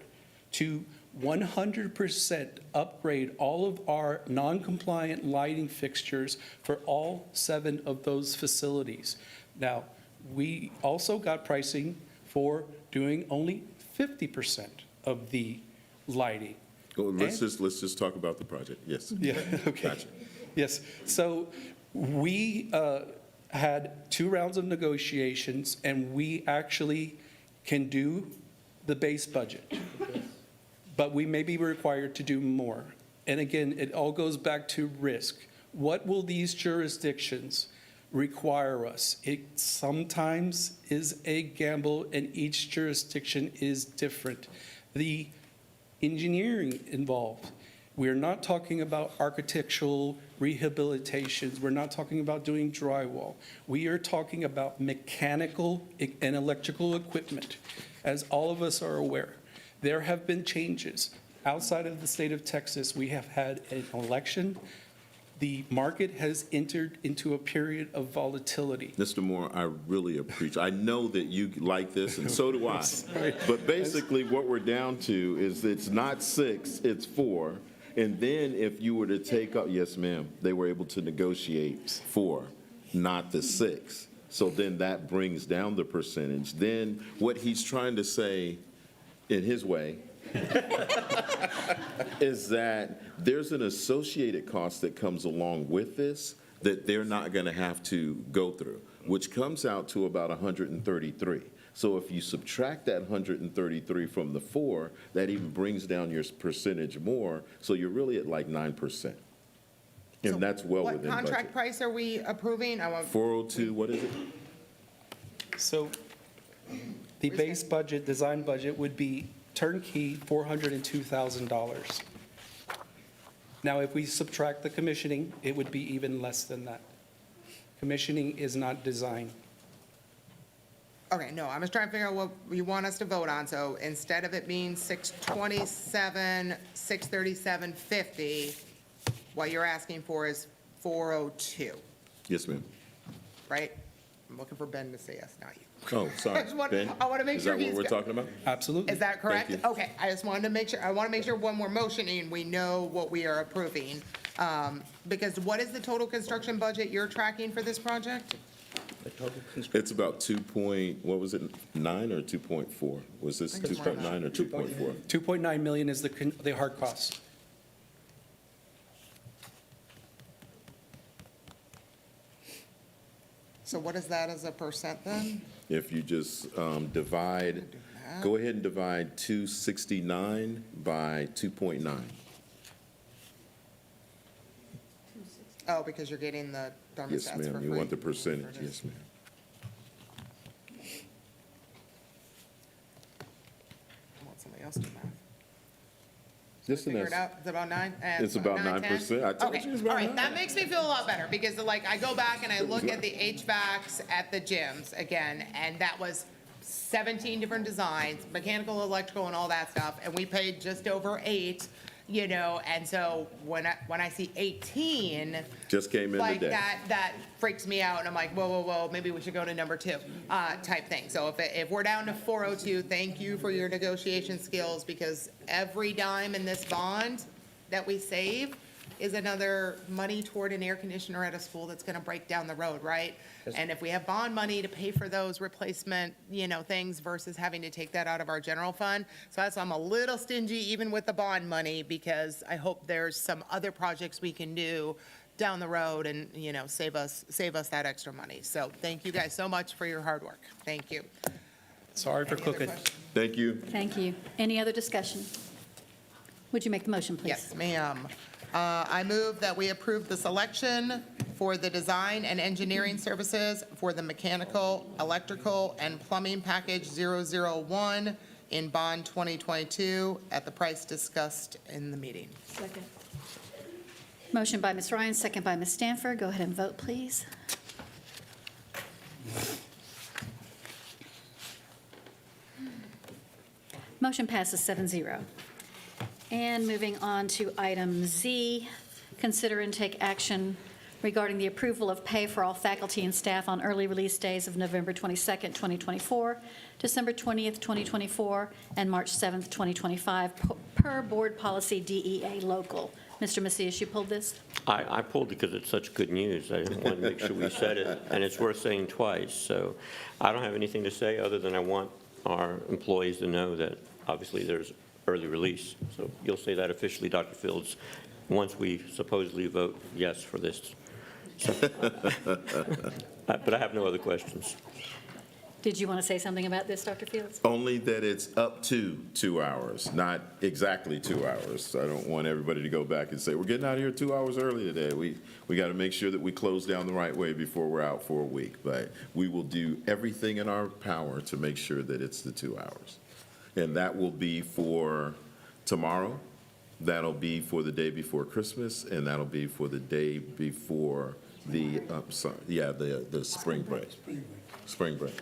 [SPEAKER 7] to 100% upgrade all of our non-compliant lighting fixtures for all 7 of those facilities. Now, we also got pricing for doing only 50% of the lighting.
[SPEAKER 2] Well, let's just talk about the project. Yes.
[SPEAKER 7] Yeah, okay.
[SPEAKER 2] Gotcha.
[SPEAKER 7] Yes, so we had 2 rounds of negotiations, and we actually can do the base budget. But we may be required to do more. And again, it all goes back to risk. What will these jurisdictions require us? It sometimes is a gamble, and each jurisdiction is different. The engineering involved, we're not talking about architectural rehabilitations. We're not talking about doing drywall. We are talking about mechanical and electrical equipment. As all of us are aware, there have been changes. Outside of the state of Texas, we have had an election. The market has entered into a period of volatility.
[SPEAKER 2] Mr. Moore, I really appreciate, I know that you like this, and so do I. But basically, what we're down to is it's not 6, it's 4. And then if you were to take up, yes, ma'am, they were able to negotiate 4, not the 6. So then that brings down the percentage. Then what he's trying to say, in his way, is that there's an associated cost that comes along with this that they're not going to have to go through. which comes out to about 133. So if you subtract that 133 from the 4, that even brings down your percentage more, so you're really at like 9%. And that's well
[SPEAKER 12] What
[SPEAKER 2] within
[SPEAKER 12] contract
[SPEAKER 2] budget.
[SPEAKER 12] price are we approving?
[SPEAKER 2] 402, what is it?
[SPEAKER 7] So the base budget, design budget would be turnkey $402,000. Now, if we subtract the commissioning, it would be even less than that. Commissioning is not design.
[SPEAKER 12] Okay, no, I'm just trying to figure out what you want us to vote on. So instead of it being 627, 637.50, what you're asking for is 402,
[SPEAKER 2] Yes, ma'am.
[SPEAKER 12] right? I'm looking for Ben to say yes, not you.
[SPEAKER 2] Oh, sorry. Ben?
[SPEAKER 12] I want to make sure
[SPEAKER 2] Is that
[SPEAKER 12] he's
[SPEAKER 2] what we're talking about?
[SPEAKER 7] Absolutely.
[SPEAKER 12] Is that correct?
[SPEAKER 2] Thank you.
[SPEAKER 12] Okay, I just wanted to make sure, when we're motioning, we know what we are approving. Because what is the total construction budget you're tracking for this project?
[SPEAKER 2] It's about 9 or 2.4? Was this
[SPEAKER 12] I think it's more
[SPEAKER 2] 2.9 or 2.4?
[SPEAKER 7] 2.9 million is the hard cost.
[SPEAKER 12] So what is that as a percent then?
[SPEAKER 2] If you just divide, go ahead and divide 269 by 2.9.
[SPEAKER 12] Oh, because you're getting the thermostats
[SPEAKER 2] Yes,
[SPEAKER 12] for
[SPEAKER 2] ma'am.
[SPEAKER 12] free.
[SPEAKER 2] You want the percentage, yes, ma'am.
[SPEAKER 12] I want somebody else to do math.
[SPEAKER 2] Just
[SPEAKER 12] Figure it out, it's about 9?
[SPEAKER 2] It's about 9%. I told you it's about
[SPEAKER 12] All right,
[SPEAKER 2] 9.
[SPEAKER 12] that makes me feel a lot better, because like, I go back and I look at the HVACs at the gyms again, and that was 17 different designs, mechanical, electrical, and all that stuff, and we paid just over 8, and so when I see 18,
[SPEAKER 2] Just came in
[SPEAKER 12] like,
[SPEAKER 2] today.
[SPEAKER 12] that freaks me out, and I'm like, whoa, whoa, whoa, maybe we should go to number 2, type thing. So if we're down to 402, thank you for your negotiation skills, because every dime in this bond that we save is another money toward an air conditioner at a school that's gonna break down the road, right? And if we have bond money to pay for those replacement, things versus having to take that out of our general fund. So that's why I'm a little stingy even with the bond money, because I hope there's some other projects we can do down the road and, save us that extra money. So thank you guys so much for your hard work. Thank you.
[SPEAKER 7] Sorry for
[SPEAKER 12] Any other
[SPEAKER 7] cooking.
[SPEAKER 12] questions?
[SPEAKER 2] Thank you.
[SPEAKER 1] Thank you. Any other discussion? Would you make the motion, please?
[SPEAKER 12] Yes, ma'am. I move that we approve the selection for the design and engineering services for the mechanical, electrical, and plumbing package 001 in bond 2022 at the price discussed in the meeting.
[SPEAKER 17] Second.
[SPEAKER 1] Motion by Ms. Ryan, second by Ms. Stanford. Go ahead and vote, please. Motion passes 7-0. And moving on to item Z, consider and take action regarding the approval of pay for all faculty and staff on early release days of November 22nd, 2024, December 20th, 2024, and March 7th, 2025, per board policy DEA local. Mr. Macias, you pulled this?
[SPEAKER 16] I pulled it because it's such good news. I didn't want to make sure we said it, and it's worth saying twice. So I don't have anything to say other than I want our employees to know that obviously there's early release. So you'll say that officially, Dr. Fields, once we supposedly vote yes for this. So, but I have no other questions.
[SPEAKER 1] Did you want to say something about this, Dr. Fields?
[SPEAKER 2] Only that it's up to 2 hours, not exactly 2 hours. So I don't want everybody to go back and say, we're getting out of here 2 hours early today. We got to make sure that we close down the right way before we're out for a week. But we will do everything in our power to make sure that it's the 2 hours. And that will be for tomorrow, that'll be for the day before Christmas, and that'll be for the day before the spring break. Spring break.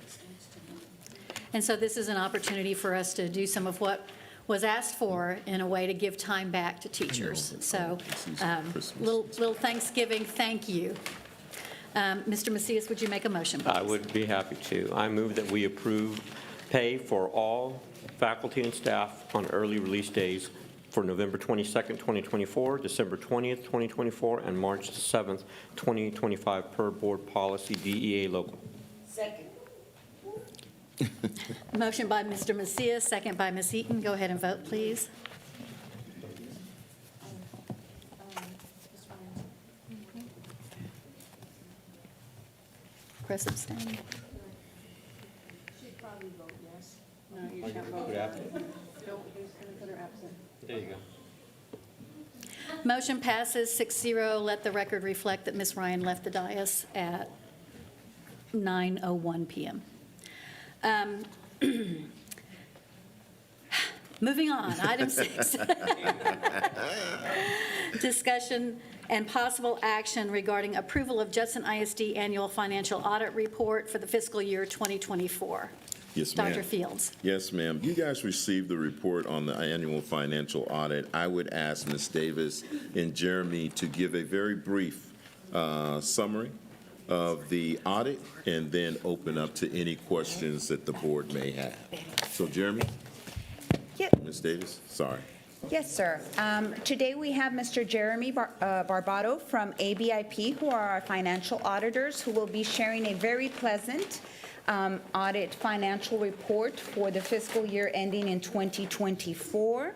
[SPEAKER 1] And so this is an opportunity for us to do some of what was asked for in a way to give time back to teachers. So, little Thanksgiving thank you. Mr. Macias, would you make a motion, please?
[SPEAKER 16] I would be happy to. I move that we approve pay for all faculty and staff on early release days for November 22nd, 2024, December 20th, 2024, and March 7th, 2025, per board policy DEA local.
[SPEAKER 22] Second.
[SPEAKER 1] Motion by Mr. Macias, second by Ms. Eaton. Go ahead and vote, please. press abstain.
[SPEAKER 13] Should probably vote yes. No, you can't vote. Don't, who's going to put her absent?
[SPEAKER 16] There you go.
[SPEAKER 1] Motion passes 6-0. Let the record reflect that Ms. Ryan left the dais at 9:01 PM. Moving on, item 6. Discussion and possible action regarding approval of Judson ISD Annual Financial Audit Report for the fiscal year 2024.
[SPEAKER 2] Yes, ma'am.
[SPEAKER 1] Dr. Fields.
[SPEAKER 2] Yes, ma'am. You guys received the report on the annual financial audit. I would ask Ms. Davis and Jeremy to give a very brief summary of the audit and then open up to any questions that the board may have. So, Jeremy?
[SPEAKER 11] Yep.
[SPEAKER 2] Ms. Davis, sorry.
[SPEAKER 11] Yes, sir. Today we have Mr. Jeremy Barbato from ABIP, who are our financial auditors, who will be sharing a very pleasant audit financial report for the fiscal year ending in 2024.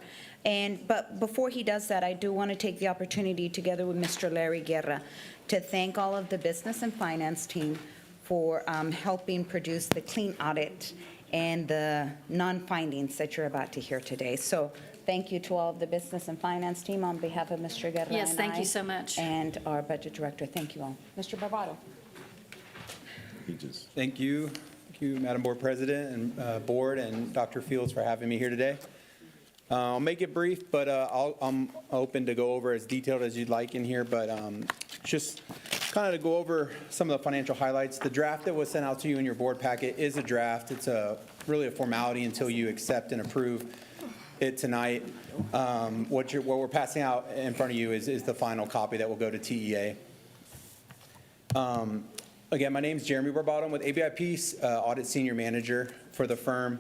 [SPEAKER 11] But before he does that, I do want to take the opportunity, together with Mr. Larry Guerra, to thank all of the business and finance team for helping produce the clean audit and the non-findings that you're about to hear today. So thank you to all of the business and finance team on behalf of Mr. Guerra
[SPEAKER 1] Yes,
[SPEAKER 11] and
[SPEAKER 1] thank
[SPEAKER 11] I,
[SPEAKER 1] you so much.
[SPEAKER 11] and our budget director. Thank you all. Mr. Barbato.
[SPEAKER 8] Thank you, Madam Board President and Board, and Dr. Fields for having me here today. I'll make it brief, but I'm open to go over as detailed as you'd like in here, but just kind of to go over some of the financial highlights. The draft that was sent out to you in your board packet is a draft. It's really a formality until you accept and approve it tonight. What we're passing out in front of you is the final copy that will go to TEA. Again, my name is Jeremy Barbato. I'm with ABIP, Audit Senior Manager for the firm.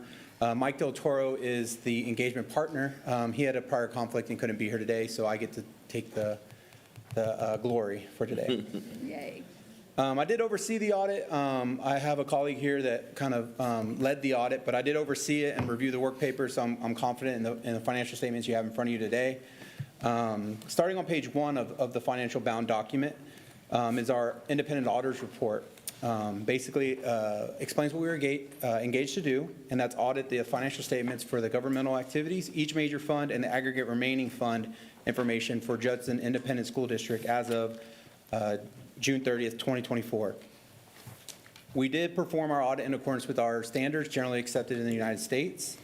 [SPEAKER 8] Mike Del Toro is the engagement partner. He had a prior conflict and couldn't be here today, so I get to take the glory for today.
[SPEAKER 1] Yay.
[SPEAKER 8] I did oversee the audit. I have a colleague here that kind of led the audit, but I did oversee it and review the work paper, so I'm confident in the financial statements you have in front of you today. Starting on page 1 of the financial bound document is our independent auditor's report. Basically explains what we were engaged to do, and that's audit the financial statements for the governmental activities, each major fund, and the aggregate remaining fund information for Judson Independent School District as of June 30th, 2024. We did perform our audit in accordance with our standards generally accepted in the United States.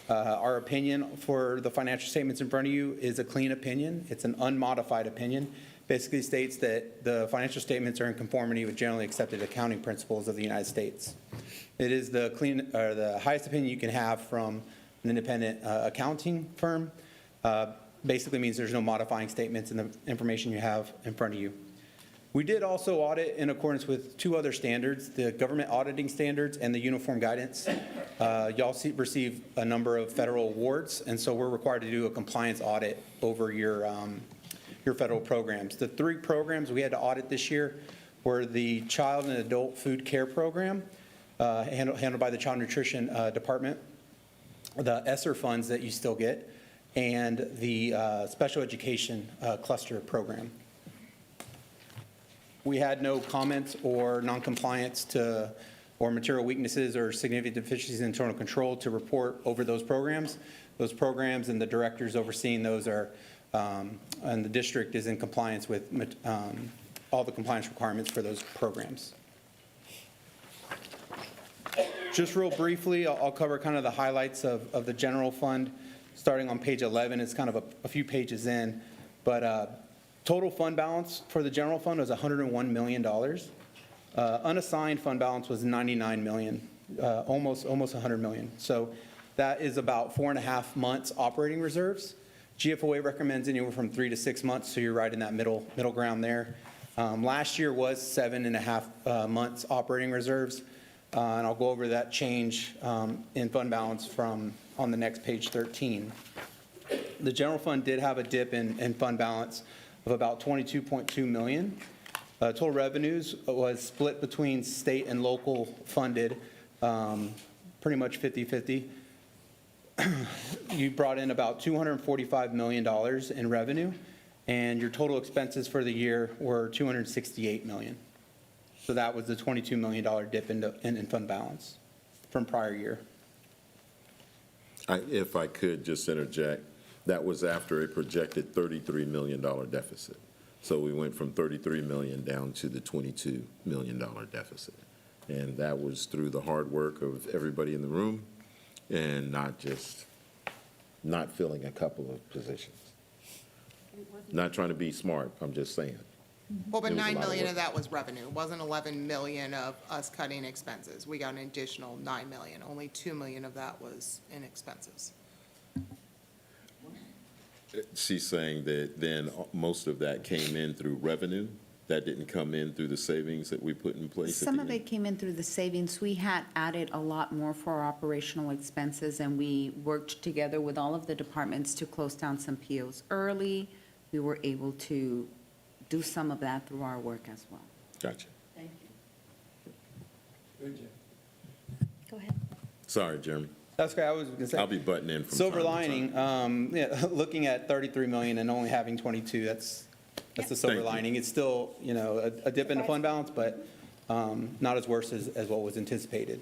[SPEAKER 8] Our opinion for the financial statements in front of you is a clean opinion. It's an unmodified opinion. Basically states that the financial statements are in conformity with generally accepted accounting principles of the United States. It is the highest opinion you can have from an independent accounting firm. Basically means there's no modifying statements in the information you have in front of you. We did also audit in accordance with 2 other standards, the government auditing standards and the uniform guidance. Y'all receive a number of federal awards, and so we're required to do a compliance audit over your federal programs. The 3 programs we had to audit this year were the Child and Adult Food Care Program, handled by the Child Nutrition Department, the ESSER funds that you still get, and the Special Education Cluster Program. We had no comments or noncompliance or material weaknesses or significant deficiencies in internal control to report over those programs. Those programs and the directors overseeing those are and the district is in compliance with all the compliance requirements for those programs. Just real briefly, I'll cover kind of the highlights of the general fund. Starting on page 11, it's kind of a few pages in, but total fund balance for the general fund was $101 million. Unassigned fund balance was $99 million, almost $100 million. So that is about 4.5 months operating reserves. GFOA recommends anywhere from 3 to 6 months, so you're right in that middle ground there. Last year was 7.5 months operating reserves, and I'll go over that change in fund balance from on the next page 13. The general fund did have a dip in fund balance of about $22.2 million. Total revenues was split between state and local funded, pretty much 50-50. You brought in about $245 million in revenue, and your total expenses for the year were $268 million. So that was the $22 million dip in fund balance from prior year.
[SPEAKER 2] If I could just interject, that was after a projected $33 million deficit. So we went from 33 million down to the $22 million deficit. And that was through the hard work of everybody in the room and not filling a couple of positions. Not trying to be smart, I'm just saying.
[SPEAKER 12] Well, but
[SPEAKER 2] It was a
[SPEAKER 12] 9
[SPEAKER 2] lot of
[SPEAKER 12] million
[SPEAKER 2] work.
[SPEAKER 12] of that was revenue. It wasn't 11 million of us cutting expenses. We got an additional 9 million. Only 2 million of that was in expenses.
[SPEAKER 2] She's saying that then most of that came in through revenue? That didn't come in through the savings that we put in place? at
[SPEAKER 22] Some
[SPEAKER 2] the
[SPEAKER 22] of
[SPEAKER 2] end?
[SPEAKER 22] it came in through the savings. We had added a lot more for our operational expenses, and we worked together with all of the departments to close down some POs early. We were able to do some of that through our work as well.
[SPEAKER 2] Gotcha.
[SPEAKER 22] Thank you. Go ahead.
[SPEAKER 2] Sorry, Jeremy.
[SPEAKER 8] That's great. I was going to say.
[SPEAKER 2] I'll be butting in from
[SPEAKER 8] Silver
[SPEAKER 2] time to time.
[SPEAKER 8] lining, yeah, looking at 33 million and only having 22, that's the silver
[SPEAKER 2] Thank you.
[SPEAKER 8] lining. It's still, a dip in the fund balance, but not as worse as what was anticipated.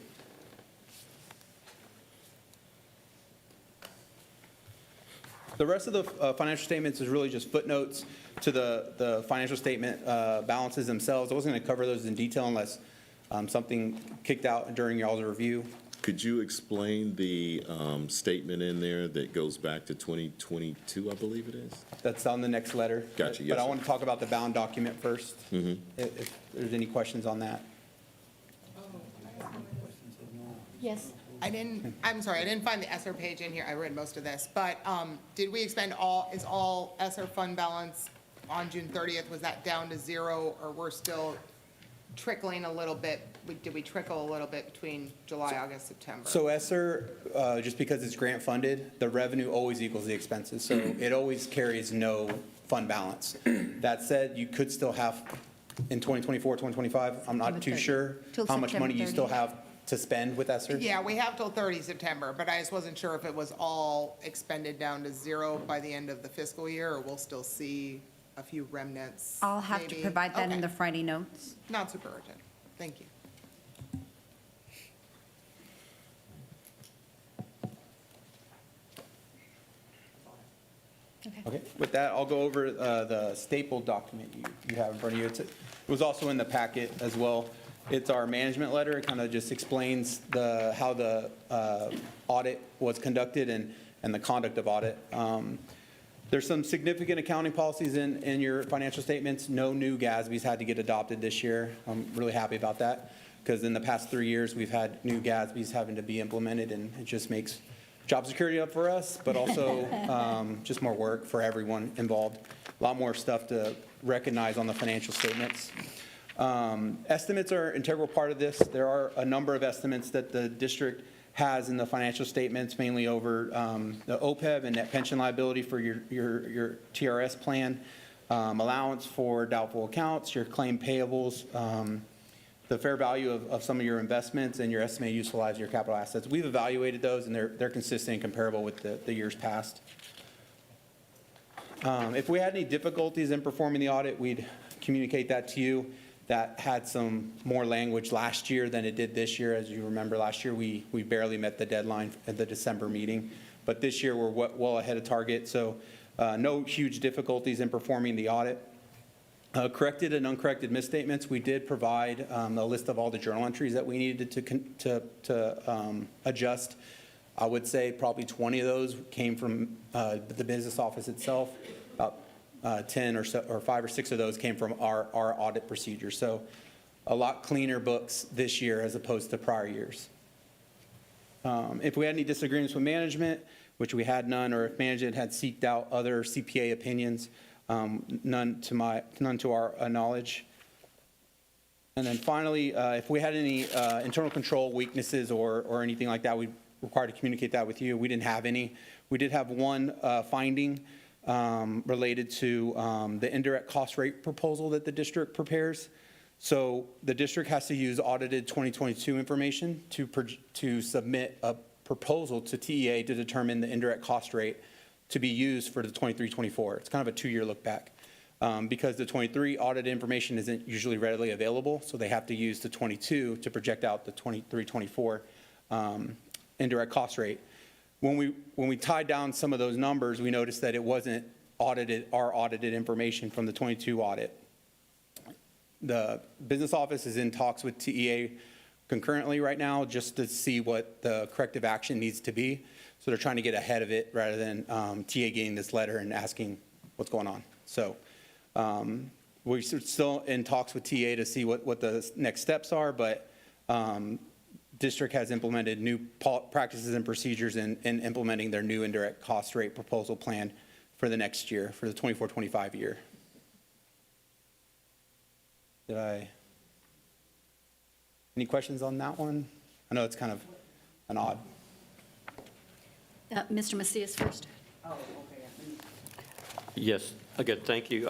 [SPEAKER 8] The rest of the financial statements is really just footnotes to the financial statement balances themselves. I wasn't going to cover those in detail unless something kicked out during y'all's review.
[SPEAKER 2] Could you explain the statement in there that goes back to 2022, I believe it is?
[SPEAKER 8] That's on the next letter.
[SPEAKER 2] Gotcha, yes,
[SPEAKER 8] But I
[SPEAKER 2] sir.
[SPEAKER 8] want to talk about the bound document first, if there's any questions on that.
[SPEAKER 22] Yes.
[SPEAKER 12] I'm sorry, I didn't find the ESSER page in here. I read most of this. But did we expend is all ESSER fund balance on June 30th? Was that down to zero, or we're still trickling a little bit? Did we trickle a little bit between July, August, September?
[SPEAKER 8] So ESSER, just because it's grant funded, the revenue always equals the expenses. So it always carries no fund balance. That said, you could still have, in 2024, 2025, I'm not too sure
[SPEAKER 22] Till
[SPEAKER 8] how much money you
[SPEAKER 22] September
[SPEAKER 8] still
[SPEAKER 22] 30th.
[SPEAKER 8] have to spend with ESSER.
[SPEAKER 12] Yeah, we have till 30 September, but I just wasn't sure if it was all expended down to zero by the end of the fiscal year, or we'll still see a few remnants.
[SPEAKER 22] I'll have to
[SPEAKER 12] maybe.
[SPEAKER 22] provide that in
[SPEAKER 12] Okay.
[SPEAKER 22] the Friday notes.
[SPEAKER 12] Not super urgent. Thank you.
[SPEAKER 8] Okay, with that, I'll go over the stapled document you have in front of you. It was also in the packet as well. It's our management letter. It kind of just explains how the audit was conducted and the conduct of audit. There's some significant accounting policies in your financial statements. No new GASBs had to get adopted this year. I'm really happy about that, because in the past 3 years, we've had new GASBs having to be implemented, and it just makes job security up for us, but also just more work for everyone involved. A lot more stuff to recognize on the financial statements. Estimates are an integral part of this. There are a number of estimates that the district has in the financial statements, mainly over the OPEB and net pension liability for your TRS plan, allowance for doubtful accounts, your claim payables, the fair value of some of your investments, and your estimated useful lives of your capital assets. We've evaluated those, and they're consistent and comparable with the years past. If we had any difficulties in performing the audit, we'd communicate that to you. That had some more language last year than it did this year. As you remember, last year, we barely met the deadline at the December meeting. But this year, we're well ahead of target, so no huge difficulties in performing the audit. Corrected and uncorrected misstatements, we did provide a list of all the journal entries that we needed to adjust. I would say probably 20 of those came from the business office itself. About 10 or 5 or 6 of those came from our audit procedure. So a lot cleaner books this year as opposed to prior years. If we had any disagreements with management, which we had none, or if management had seeked out other CPA opinions, none to our knowledge. And then finally, if we had any internal control weaknesses or anything like that, we required to communicate that with you. We didn't have any. We did have one finding related to the indirect cost rate proposal that the district prepares. So the district has to use audited 2022 information to submit a proposal to TEA to determine the indirect cost rate to be used for the 23-24. It's kind of a 2-year look back. because the 23 audit information isn't usually readily available, so they have to use the 22 to project out the 23, 24 indirect cost rate. When we tied down some of those numbers, we noticed that it wasn't our audited information from the 22 audit. The business office is in talks with TEA concurrently right now just to see what the corrective action needs to be. So they're trying to get ahead of it rather than TEA getting this letter and asking what's going on. So we're still in talks with TEA to see what the next steps are, but district has implemented new practices and procedures in implementing their new indirect cost rate proposal plan for the next year, for the 24-25 year. Any questions on that one? I know it's kind of an odd.
[SPEAKER 1] Mr. Macias first.
[SPEAKER 16] Yes, again, thank you.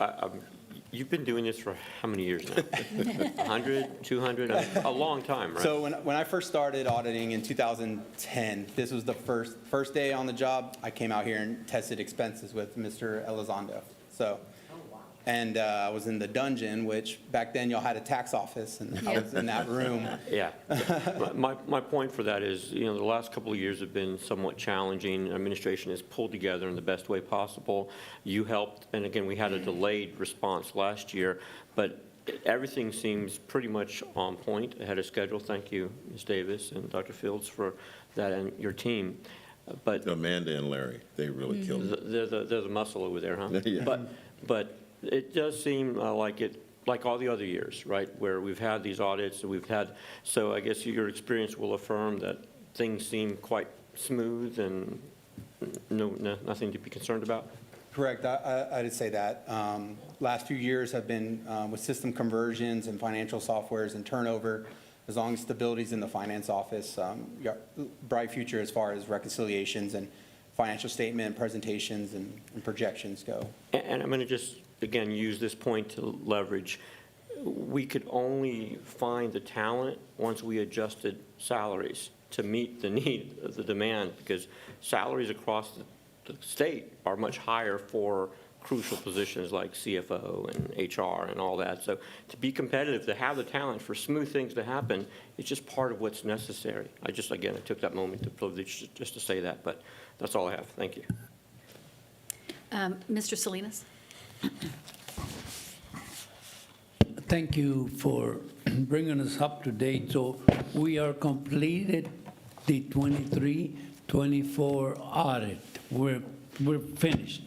[SPEAKER 16] You've been doing this for how many years now? 100, 200, a long time, right?
[SPEAKER 8] So when I first started auditing in 2010, this was the first day on the job. I came out here and tested expenses with Mr. Elizondo. So, and I was in the dungeon, which back then y'all had a tax office, and I was in that room.
[SPEAKER 16] Yeah. My point for that is, the last couple of years have been somewhat challenging. Administration has pulled together in the best way possible. You helped, and again, we had a delayed response last year, but everything seems pretty much on point, ahead of schedule. Thank you, Ms. Davis and Dr. Fields, for that and your team. But
[SPEAKER 2] Amanda and Larry, they really killed it.
[SPEAKER 16] they're the muscle over there, huh?
[SPEAKER 2] Yeah.
[SPEAKER 16] But it does seem like all the other years, right, where we've had these audits, so I guess your experience will affirm that things seem quite smooth and nothing to be concerned about?
[SPEAKER 8] Correct, I did say that. Last few years have been with system conversions and financial softwares and turnover, as long as stability's in the finance office, you got bright future as far as reconciliations and financial statement presentations and projections go.
[SPEAKER 16] And I'm going to just, again, use this point to leverage. We could only find the talent once we adjusted salaries to meet the need, the demand, because salaries across the state are much higher for crucial positions like CFO and HR and all that. So to be competitive, to have the talent for smooth things to happen, it's just part of what's necessary. I took that moment to privilege just to say that, but that's all I have. Thank you.
[SPEAKER 1] Mr. Salinas?
[SPEAKER 5] Thank you for bringing us up to date. So we are completed the 23-24 audit. We're finished.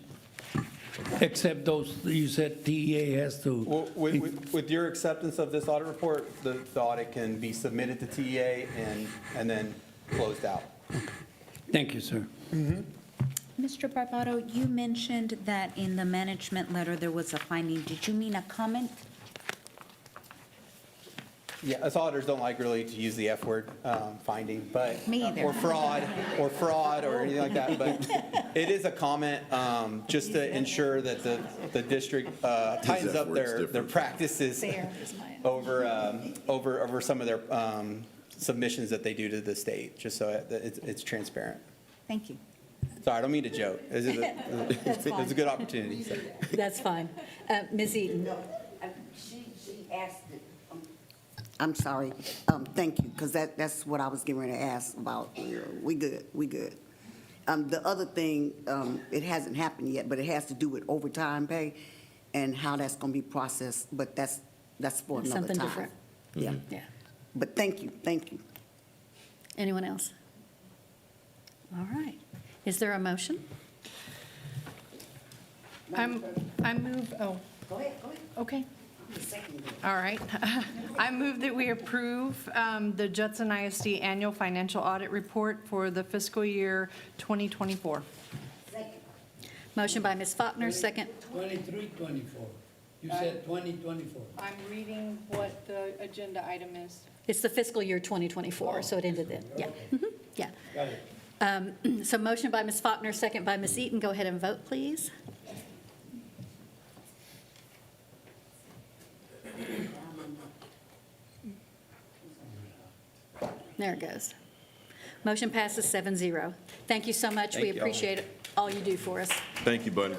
[SPEAKER 5] Except those, you said TEA has to.
[SPEAKER 8] Well, with your acceptance of this audit report, the audit can be submitted to TEA and then closed out.
[SPEAKER 5] Thank you, sir.
[SPEAKER 22] Mr. Barbato, you mentioned that in the management letter there was a finding. Did you mean a comment?
[SPEAKER 8] Yeah, us auditors don't like really to use the F word, finding, but.
[SPEAKER 22] Me either.
[SPEAKER 8] Or fraud, or anything like that, but it is a comment, just to ensure that the district tightens up their practices over some of their submissions that they do to the state, just so it's transparent.
[SPEAKER 22] Thank you.
[SPEAKER 8] Sorry, I don't mean to joke. It's a good opportunity. So.
[SPEAKER 1] That's fine. Ms. Eaton?
[SPEAKER 19] She asked it. I'm sorry. Thank you, because that's what I was getting ready to ask about. We good. The other thing, it hasn't happened yet, but it has to do with overtime pay and how that's going to be processed, but that's for another
[SPEAKER 1] Something
[SPEAKER 19] time.
[SPEAKER 1] different.
[SPEAKER 19] Yeah.
[SPEAKER 1] Yeah.
[SPEAKER 19] But thank you.
[SPEAKER 1] Anyone else? All right. Is there a motion?
[SPEAKER 18] I move,
[SPEAKER 19] Go ahead.
[SPEAKER 18] okay. All right. I move that we approve the Judson ISD Annual Financial Audit Report for the fiscal year 2024.
[SPEAKER 1] Motion by Ms. Faulkner, second.
[SPEAKER 5] 23-24. You said 2024.
[SPEAKER 18] I'm reading what the agenda item is.
[SPEAKER 1] It's the fiscal year 2024, so it ended then. Yeah. Yeah.
[SPEAKER 5] Got it.
[SPEAKER 1] So motion by Ms. Faulkner, second by Ms. Eaton. Go ahead and vote, please. There it goes. Motion passes 7-0. Thank you so much. We
[SPEAKER 8] Thank you all.
[SPEAKER 1] appreciate all you do for us.
[SPEAKER 2] Thank you, buddy.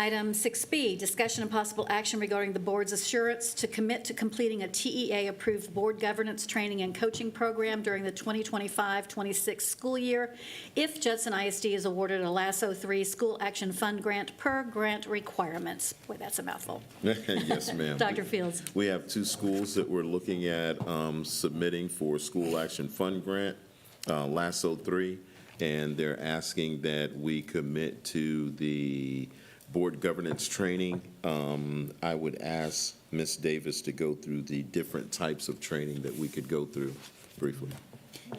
[SPEAKER 1] Item 6B, discussion and possible action regarding the board's assurance to commit to completing a TEA-approved board governance training and coaching program during the 2025-26 school year if Judson ISD is awarded a LASSO 3 School Action Fund grant per grant requirements. Boy, that's a mouthful.
[SPEAKER 2] Yes, ma'am.
[SPEAKER 1] Dr. Fields.
[SPEAKER 2] We have 2 schools that we're looking at submitting for School Action Fund grant, LASSO 3, and they're asking that we commit to the board governance training. I would ask Ms. Davis to go through the different types of training that we could go through briefly.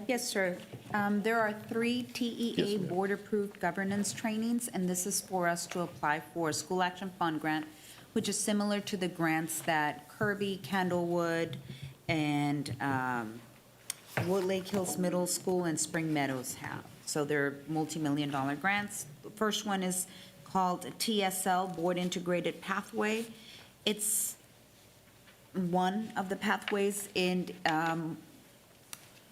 [SPEAKER 22] Yes, sir. There are 3 TEA
[SPEAKER 2] Yes, ma'am.
[SPEAKER 22] board-approved governance trainings, and this is for us to apply for a School Action Fund grant, which is similar to the grants that Kirby, Candlewood, and Wood Lake Hills Middle School and Spring Meadows have. So they're multi-million-dollar grants. The first one is called TSL, Board Integrated Pathway. It's one of the pathways and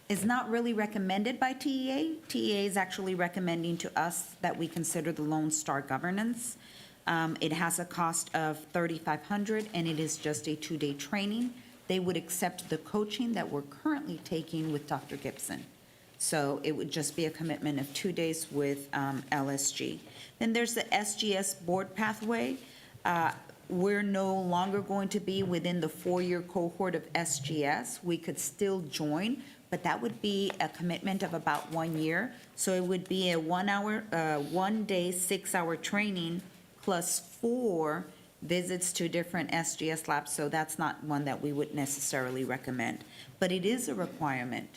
[SPEAKER 22] is not really recommended by TEA. TEA is actually recommending to us that we consider the Lone Star Governance. It has a cost of $3,500, and it is just a 2-day training. They would accept the coaching that we're currently taking with Dr. Gibson. So it would just be a commitment of 2 days with LSG. Then there's the SGS Board Pathway. We're no longer going to be within the 4-year cohort of SGS. We could still join, but that would be a commitment of about 1 year. So it would be a 1-day, 6-hour training plus 4 visits to different SGS labs. So that's not one that we would necessarily recommend. But it is a requirement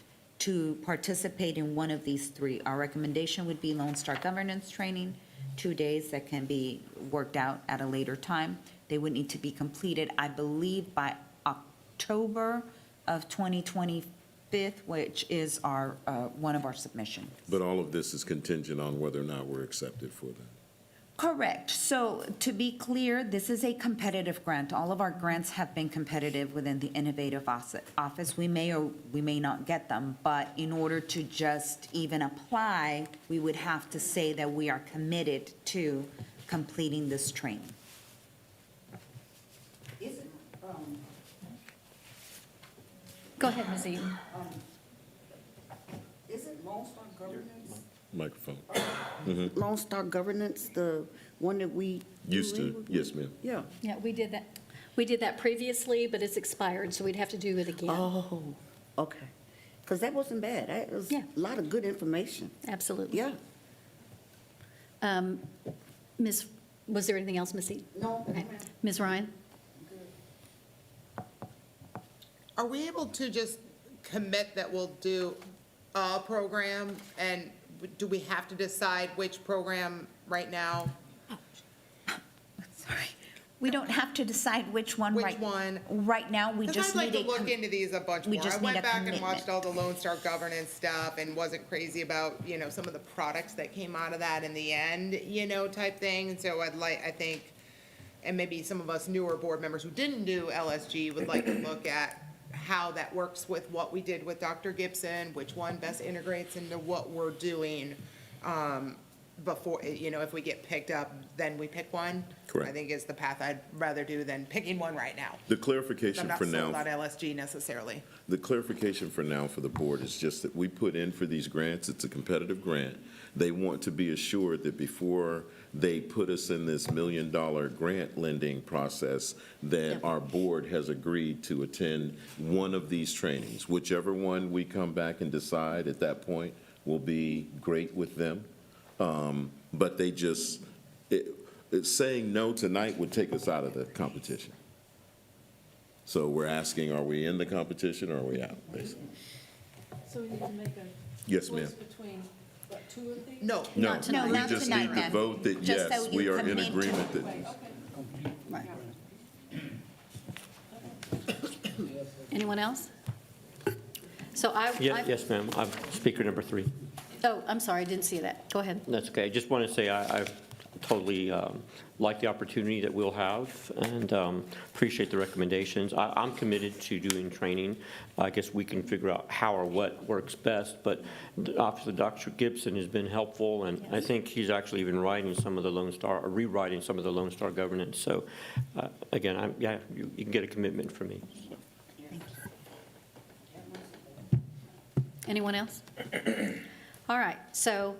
[SPEAKER 22] to participate in one of these 3. Our recommendation would be Lone Star Governance Training, 2 days that can be worked out at a later time. They would need to be completed, I believe, by October of 2025, which is our, one of our submissions.
[SPEAKER 2] But all of this is contingent on whether or not we're accepted for that.
[SPEAKER 22] Correct. So to be clear, this is a competitive grant. All of our grants have been competitive within the Innovative Office. We may or we may not get them, but in order to just even apply, we would have to say that we are committed to completing this training.
[SPEAKER 1] Go ahead, Ms. Eaton.
[SPEAKER 19] Isn't Lone Star Governance,
[SPEAKER 2] Microphone.
[SPEAKER 19] Lone Star Governance, the one that we?
[SPEAKER 2] Used to, yes, ma'am.
[SPEAKER 19] Yeah.
[SPEAKER 1] Yeah, we did that. We did that previously, but it's expired, so we'd have to do it again.
[SPEAKER 19] Oh, okay. Because that wasn't bad. That was
[SPEAKER 1] Yeah.
[SPEAKER 19] a lot of good information.
[SPEAKER 1] Absolutely.
[SPEAKER 19] Yeah.
[SPEAKER 1] Ms., was there anything else, Ms. Eaton?
[SPEAKER 19] No.
[SPEAKER 1] Okay. Ms. Ryan?
[SPEAKER 12] Are we able to just commit that we'll do a program? And do we have to decide which program right now?
[SPEAKER 22] Sorry. We don't have to decide which one
[SPEAKER 12] Which
[SPEAKER 22] right.
[SPEAKER 12] one?
[SPEAKER 22] Right now, we
[SPEAKER 12] Because
[SPEAKER 22] just
[SPEAKER 12] I'd like
[SPEAKER 22] need
[SPEAKER 12] to
[SPEAKER 22] a.
[SPEAKER 12] look into these a bunch
[SPEAKER 22] we
[SPEAKER 12] more.
[SPEAKER 22] just
[SPEAKER 12] I
[SPEAKER 22] need
[SPEAKER 12] went
[SPEAKER 22] a
[SPEAKER 12] back and
[SPEAKER 22] commitment.
[SPEAKER 12] watched all the Lone Star Governance stuff and wasn't crazy about, some of the products that came out of that in the end, type thing. And so I think, and maybe some of us newer board members who didn't do LSG would like to look at how that works with what we did with Dr. Gibson, which one best integrates into what we're doing. Before, if we get picked up, then we pick one.
[SPEAKER 2] Correct.
[SPEAKER 12] I think is the path I'd rather do than picking one right now.
[SPEAKER 2] The
[SPEAKER 12] I'm
[SPEAKER 2] clarification
[SPEAKER 12] not
[SPEAKER 2] for
[SPEAKER 12] sold
[SPEAKER 2] now.
[SPEAKER 12] on LSG necessarily.
[SPEAKER 2] The clarification for now for the board is just that we put in for these grants, it's a competitive grant. They want to be assured that before they put us in this $1 million grant lending process, that our board has agreed to attend one of these trainings. Whichever one we come back and decide at that point will be great with them. But they just, saying no tonight would take us out of the competition. So we're asking, are we in the competition or are we out, basically?
[SPEAKER 17] So we need to make a
[SPEAKER 2] Yes, ma'am.
[SPEAKER 17] choice between, what, 2 of these?
[SPEAKER 12] No.
[SPEAKER 2] No,
[SPEAKER 22] No,
[SPEAKER 2] we
[SPEAKER 22] not
[SPEAKER 2] just
[SPEAKER 22] tonight,
[SPEAKER 2] need to
[SPEAKER 22] ma'am.
[SPEAKER 2] vote that,
[SPEAKER 22] Just
[SPEAKER 2] yes,
[SPEAKER 22] so
[SPEAKER 2] we
[SPEAKER 22] you
[SPEAKER 2] are in
[SPEAKER 22] commit to-
[SPEAKER 2] agreement that.
[SPEAKER 22] Right.
[SPEAKER 1] Anyone else? So I.
[SPEAKER 16] Yes, ma'am. I'm speaker number 3.
[SPEAKER 1] Oh, I'm sorry, I didn't see that. Go ahead.
[SPEAKER 16] That's okay. I just want to say I totally like the opportunity that we'll have and appreciate the recommendations. I'm committed to doing training. I guess we can figure out how or what works best, but obviously Dr. Gibson has been helpful, and I think he's actually even writing some of the Lone Star, or rewriting some of the Lone Star governance. So again, you can get a commitment from me.
[SPEAKER 1] Anyone else? All right, so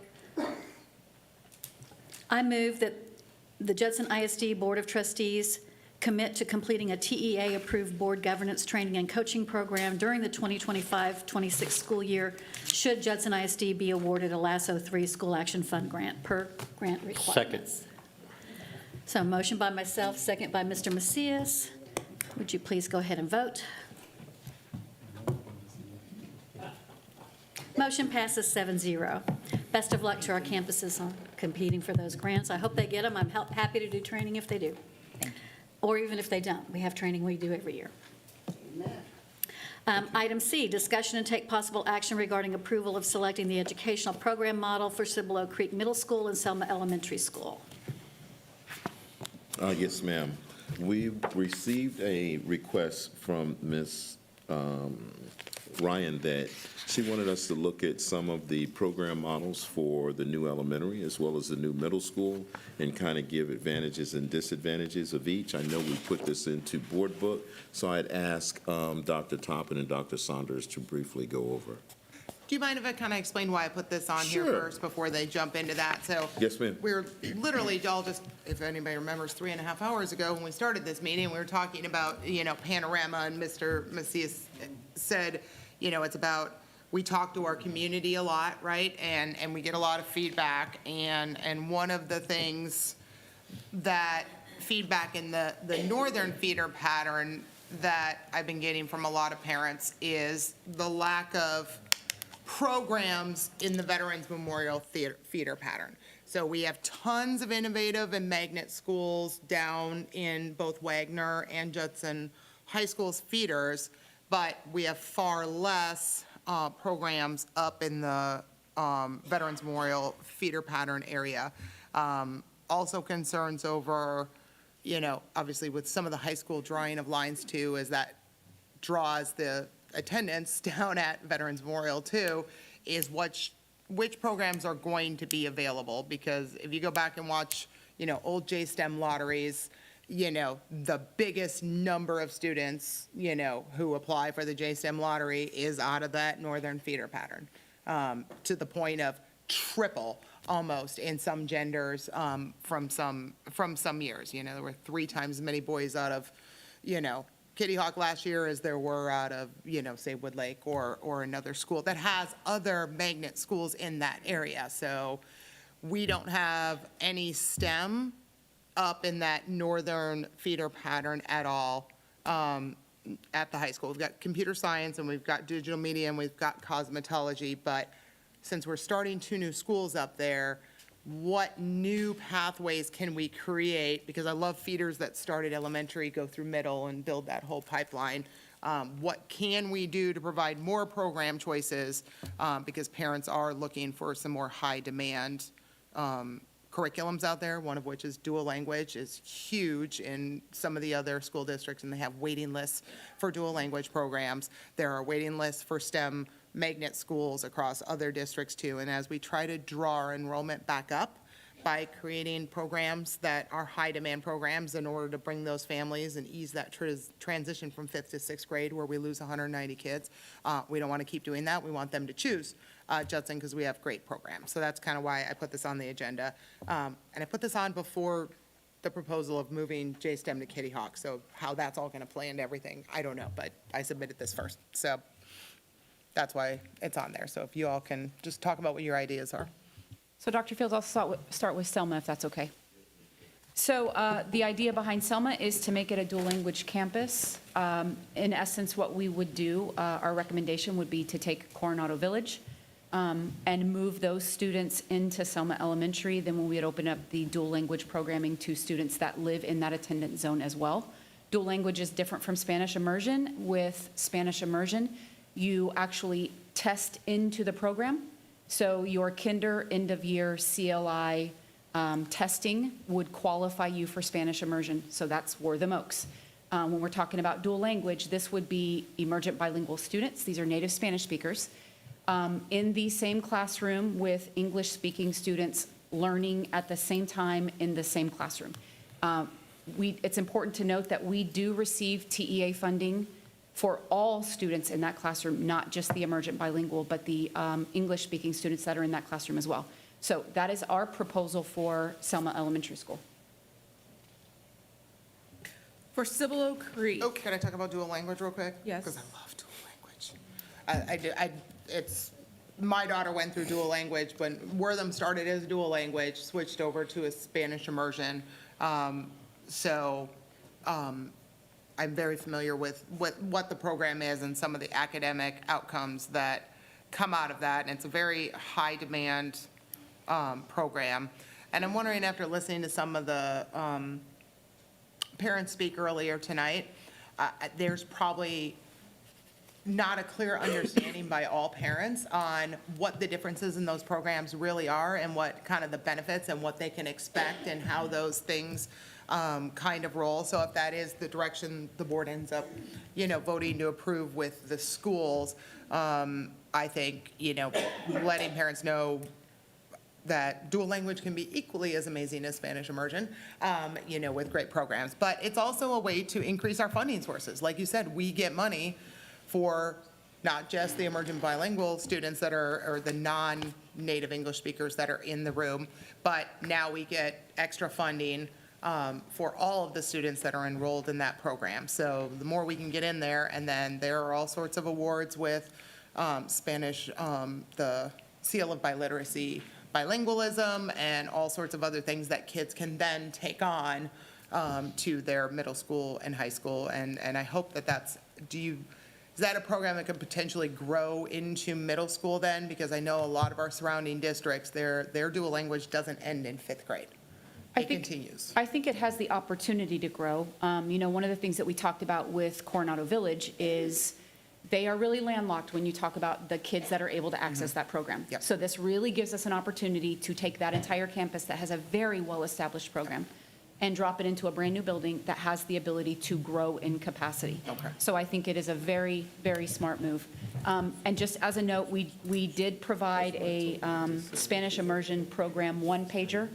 [SPEAKER 1] I move that the Judson ISD Board of Trustees commit to completing a TEA-approved board governance training and coaching program during the 2025-26 school year, should Judson ISD be awarded a LASSO 3 School Action Fund grant per grant requirements. So motion by myself, second by Mr. Macias. Would you please go ahead and vote? Motion passes 7-0. Best of luck to our campuses on competing for those grants. I hope they get them. I'm happy to do training if they do. Or even if they don't. We have training we do every year. Item C, discussion and take possible action regarding approval of selecting the educational program model for Cibolo Creek Middle School and Selma Elementary School.
[SPEAKER 2] Yes, ma'am. We received a request from Ms. Ryan that she wanted us to look at some of the program models for the new elementary as well as the new middle school and kind of give advantages and disadvantages of each. I know we put this into board book, so I'd ask Dr. Toppin and Dr. Saunders to briefly go over.
[SPEAKER 12] Do you mind if I kind of explain why I put this on here
[SPEAKER 2] Sure.
[SPEAKER 12] first before they jump into that? So
[SPEAKER 2] Yes, ma'am.
[SPEAKER 12] we're literally all just, if anybody remembers, 3.5 hours ago when we started this meeting, we were talking about, panorama, and Mr. Macias said, it's about, we talk to our community a lot, right? And we get a lot of feedback. And one of the things that feedback in the northern feeder pattern that I've been getting from a lot of parents is the lack of programs in the Veterans Memorial feeder pattern. So we have tons of innovative and magnet schools down in both Wagner and Judson High School's feeders, but we have far less programs up in the Veterans Memorial feeder pattern area. Also concerns over, obviously with some of the high school drawing of lines too, as that draws the attendance down at Veterans Memorial too, is which programs are going to be available. Because if you go back and watch, old JSTEM lotteries, the biggest number of students, who apply for the JSTEM lottery is out of that northern feeder pattern, to the point of triple almost in some genders from some years. There were 3 times as many boys out of, Kitty Hawk last year as there were out of, say Woodlake or another school that has other magnet schools in that area. So we don't have any STEM up in that northern feeder pattern at all at the high school. We've got computer science and we've got digital media and we've got cosmetology, but since we're starting 2 new schools up there, what new pathways can we create? Because I love feeders that start at elementary, go through middle, and build that whole pipeline. What can we do to provide more program choices? Because parents are looking for some more high-demand curriculums out there, one of which is dual language is huge in some of the other school districts, and they have waiting lists for dual language programs. There are waiting lists for STEM magnet schools across other districts too. And as we try to draw our enrollment back up by creating programs that are high demand programs in order to bring those families and ease that transition from 5th to 6th grade where we lose 190 kids, we don't want to keep doing that. We want them to choose Judson because we have great programs. So that's kind of why I put this on the agenda. And I put this on before the proposal of moving JSTEM to Kitty Hawk. So how that's all going to play into everything, I don't know, but I submitted this first. So that's why it's on there. So if you all can just talk about what your ideas are.
[SPEAKER 13] So Dr. Fields, I'll start with Selma, if that's okay. So the idea behind Selma is to make it a dual language campus. In essence, what we would do, our recommendation would be to take Coronado Village and move those students into Selma Elementary. Then we would open up the dual language programming to students that live in that attendance zone as well. Dual language is different from Spanish immersion. With Spanish immersion, you actually test into the program. So your kinder, end of year, CLI, testing would qualify you for Spanish immersion, so that's Wortham Oaks. When we're talking about dual language, this would be emergent bilingual students. These are native Spanish speakers in the same classroom with English-speaking students learning at the same time in the same classroom. It's important to note that we do receive TEA funding for all students in that classroom, not just the emergent bilingual, but the English-speaking students that are in that classroom as well. So that is our proposal for Selma Elementary School.
[SPEAKER 15] For Cibolo Creek.
[SPEAKER 12] Oh, can I talk about dual language real quick?
[SPEAKER 15] Yes.
[SPEAKER 12] Because I love dual language. My daughter went through dual language when Wortham started as dual language, switched over to a Spanish immersion. I'm very familiar with what the program is and some of the academic outcomes that come out of that. And it's a very high demand program. And I'm wondering, after listening to some of the parents speak earlier tonight, there's probably not a clear understanding by all parents on what the differences in those programs really are and what kind of the benefits and what they can expect and how those things kind of roll. So if that is the direction the board ends up, voting to approve with the schools, I think, letting parents know that dual language can be equally as amazing as Spanish immersion, with great programs. But it's also a way to increase our funding sources. Like you said, we get money for not just the emergent bilingual students that are, or the non-native English speakers that are in the room, but now we get extra funding for all of the students that are enrolled in that program. So the more we can get in there, and then there are all sorts of awards with Spanish, the Seal of Biliteracy, bilingualism, and all sorts of other things that kids can then take on to their middle school and high school. And I hope that is that a program that could potentially grow into middle school then? Because I know a lot of our surrounding districts, their dual language doesn't end in 5th grade. It continues.
[SPEAKER 13] I think it has the opportunity to grow. One of the things that we talked about with Coronado Village is they are really landlocked when you talk about the kids that are able to access that program.
[SPEAKER 12] Yep.
[SPEAKER 13] So this really gives us an opportunity to take that entire campus that has a very well-established program and drop it into a brand-new building that has the ability to grow in capacity.
[SPEAKER 12] Okay.
[SPEAKER 13] So I think it is a very, very smart move. And just as a note, we did provide a Spanish immersion program one-pager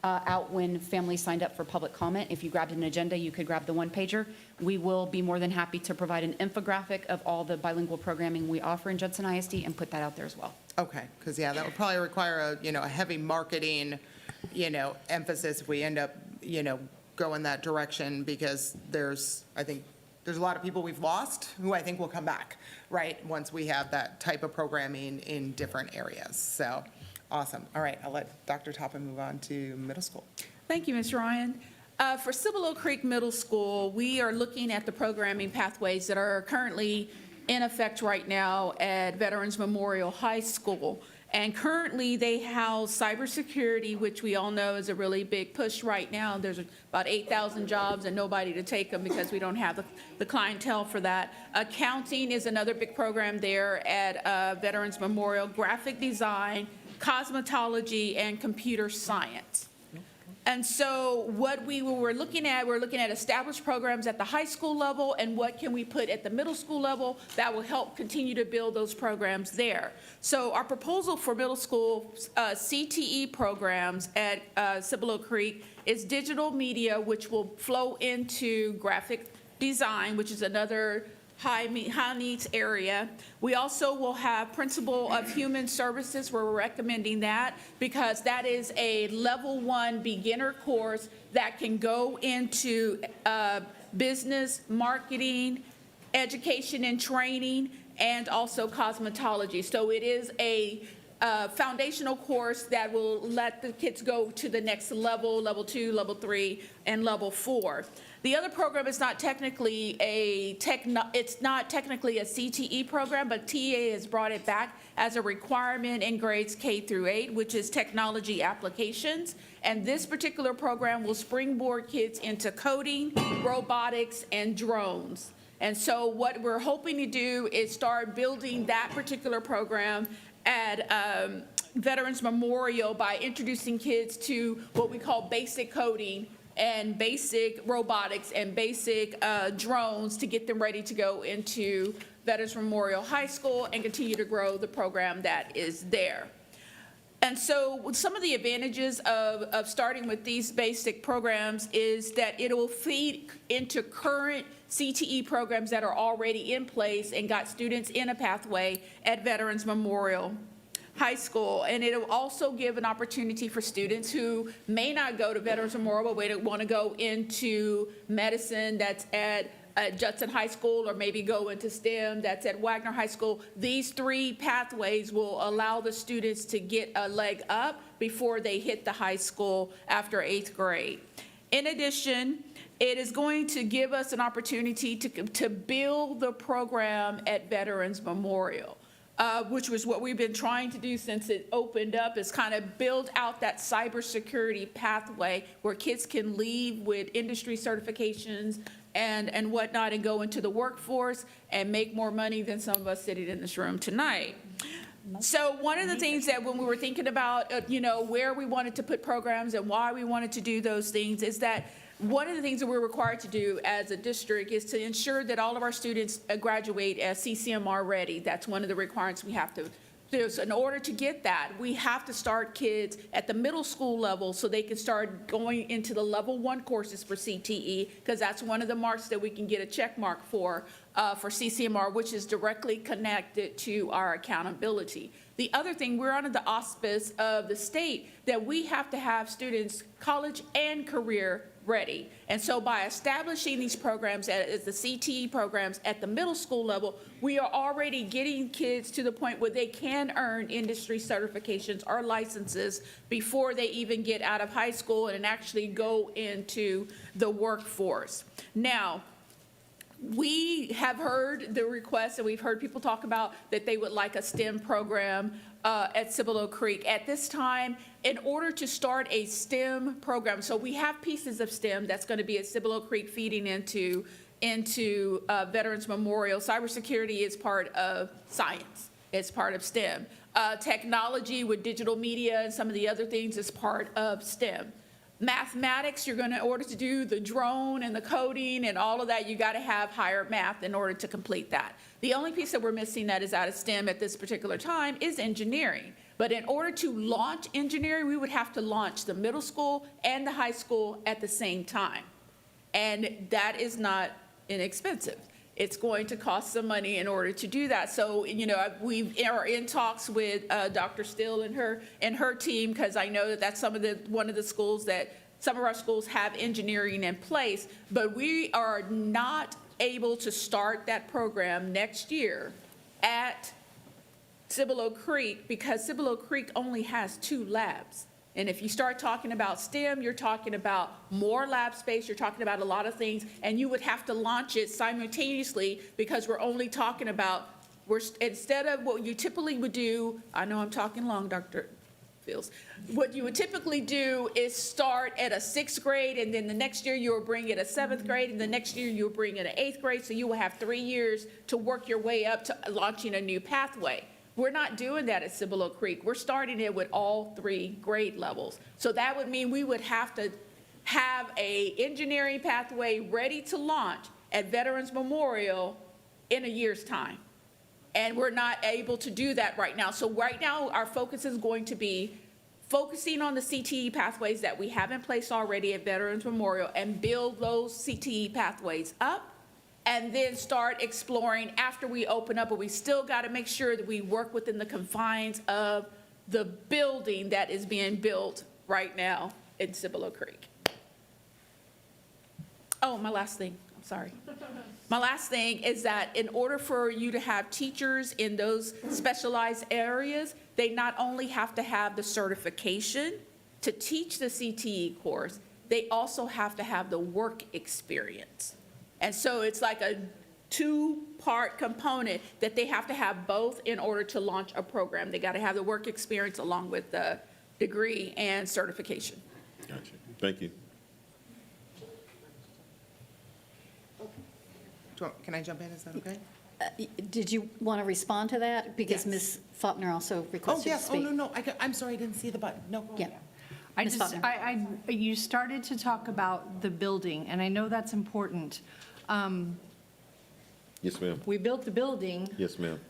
[SPEAKER 13] out when families signed up for public comment. If you grabbed an agenda, you could grab the one-pager. We will be more than happy to provide an infographic of all the bilingual programming we offer in Judson ISD and put that out there as well.
[SPEAKER 12] Okay, because, that would probably require a heavy marketing, emphasis if we end up, going that direction, because I think there's a lot of people we've lost who I think will come back, right, once we have that type of programming in different areas. So, awesome. All right, I'll let Dr. Toppin move on to middle school.
[SPEAKER 15] Thank you, Ms. Ryan. For Cibolo Creek Middle School, we are looking at the programming pathways that are currently in effect right now at Veterans Memorial High School. And currently, they house cybersecurity, which we all know is a really big push right now. There's about 8,000 jobs and nobody to take them because we don't have the clientele for that. Accounting is another big program there at Veterans Memorial. Graphic design, cosmetology, and computer science. And so what we're looking at established programs at the high school level and what can we put at the middle school level that will help continue to build those programs there. So our proposal for middle school CTE programs at Cibolo Creek is digital media, which will flow into graphic design, which is another high needs area. We also will have principle of human services. We're recommending that because that is a level 1 beginner course that can go into business, marketing, education and training, and also cosmetology. So it is a foundational course that will let the kids go to the next level, level 2, level 3, and level 4. The other program is not technically a CTE program, but TA has brought it back as a requirement in grades K through 8, which is technology applications. And this particular program will springboard kids into coding, robotics, and drones. And so what we're hoping to do is start building that particular program at Veterans Memorial by introducing kids to what we call basic coding and basic robotics and basic drones to get them ready to go into Veterans Memorial High School and continue to grow the program that is there. And so some of the advantages of starting with these basic programs is that it will feed into current CTE programs that are already in place and got students in a pathway at Veterans Memorial High School. And it'll also give an opportunity for students who may not go to Veterans Memorial, but they want to go into medicine that's at Judson High School, or maybe go into STEM that's at Wagner High School. These three pathways will allow the students to get a leg up before they hit the high school after 8th grade. In addition, it is going to give us an opportunity to build the program at Veterans Memorial, which was what we've been trying to do since it opened up, is kind of build out that cybersecurity pathway where kids can leave with industry certifications and whatnot and go into the workforce and make more money than some of us sitting in this room tonight. So one of the things that when we were thinking about, where we wanted to put programs and why we wanted to do those things is that one of the things that we're required to do as a district is to ensure that all of our students graduate as CCMR ready. That's one of the requirements we have to do. So in order to get that, we have to start kids at the middle school level so they can start going into the level 1 courses for CTE, because that's one of the marks that we can get a check mark for CCMR, which is directly connected to our accountability. The other thing, we're under the auspice of the state that we have to have students college and career ready. And so by establishing these programs as the CTE programs at the middle school level, we are already getting kids to the point where they can earn industry certifications or licenses before they even get out of high school and actually go into the workforce. Now, we have heard the requests, and we've heard people talk about that they would like a STEM program at Cibolo Creek. At this time, in order to start a STEM program, so we have pieces of STEM that's going to be at Cibolo Creek feeding into Veterans Memorial. Cybersecurity is part of science. It's part of STEM. Technology with digital media and some of the other things is part of STEM. Mathematics, you're going to, in order to do the drone and the coding and all of that, you got to have higher math in order to complete that. The only piece that we're missing that is out of STEM at this particular time is engineering. But in order to launch engineering, we would have to launch the middle school and the high school at the same time. And that is not inexpensive. It's going to cost some money in order to do that. So, we are in talks with Dr. Still and her team, because I know that that's one of the schools that some of our schools have engineering in place, but we are not able to start that program next year at Cibolo Creek because Cibolo Creek only has 2 labs. And if you start talking about STEM, you're talking about more lab space, you're talking about a lot of things, and you would have to launch it simultaneously because we're only talking about, instead of what you typically would do, I know I'm talking long, Dr. Fields, what you would typically do is start at a 6th grade, and then the next year you will bring it a 7th grade, and the next year you'll bring it an 8th grade, so you will have 3 years to work your way up to launching a new pathway. We're not doing that at Cibolo Creek. We're starting it with all 3 grade levels. So that would mean we would have to have a engineering pathway ready to launch at Veterans Memorial in a year's time. And we're not able to do that right now. So right now, our focus is going to be focusing on the CTE pathways that we have in place already at Veterans Memorial and build those CTE pathways up, and then start exploring after we open up, but we still got to make sure that we work within the confines of the building that is being built right now in Cibolo Creek. Oh, my last thing, I'm sorry. My last thing is that in order for you to have teachers in those specialized areas, they not only have to have the certification to teach the CTE course, they also have to have the work experience. And so it's like a 2-part component that they have to have both in order to launch a program. They got to have the work experience along with the degree and certification.
[SPEAKER 2] Gotcha. Thank you.
[SPEAKER 12] Can I jump in? Is that okay?
[SPEAKER 1] Did you want to respond to that? Because
[SPEAKER 12] Yes.
[SPEAKER 1] Ms. Faulkner also
[SPEAKER 12] Oh,
[SPEAKER 1] requested to
[SPEAKER 12] yes, oh,
[SPEAKER 1] speak.
[SPEAKER 12] no, I'm sorry, I didn't see the button, no.
[SPEAKER 1] Yeah.
[SPEAKER 18] I
[SPEAKER 1] Ms.
[SPEAKER 18] just,
[SPEAKER 1] Faulkner.
[SPEAKER 18] you started to talk about the building, and I know that's important.
[SPEAKER 2] Yes, ma'am.
[SPEAKER 18] We built the building,
[SPEAKER 2] Yes, ma'am.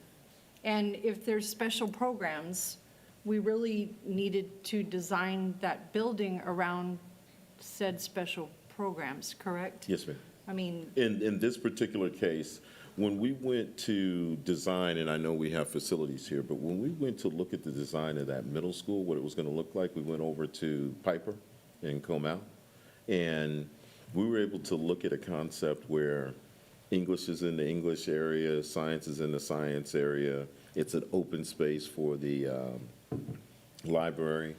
[SPEAKER 18] and if there's special programs, we really needed to design that building around said special programs, correct?
[SPEAKER 2] Yes, ma'am.
[SPEAKER 18] I mean,
[SPEAKER 2] In this particular case, when we went to design, and I know we have facilities here, but when we went to look at the design of that middle school, what it was going to look like, we went over to Piper in Comal, and we were able to look at a concept where English is in the English area, science is in the science area. It's an open space for the library,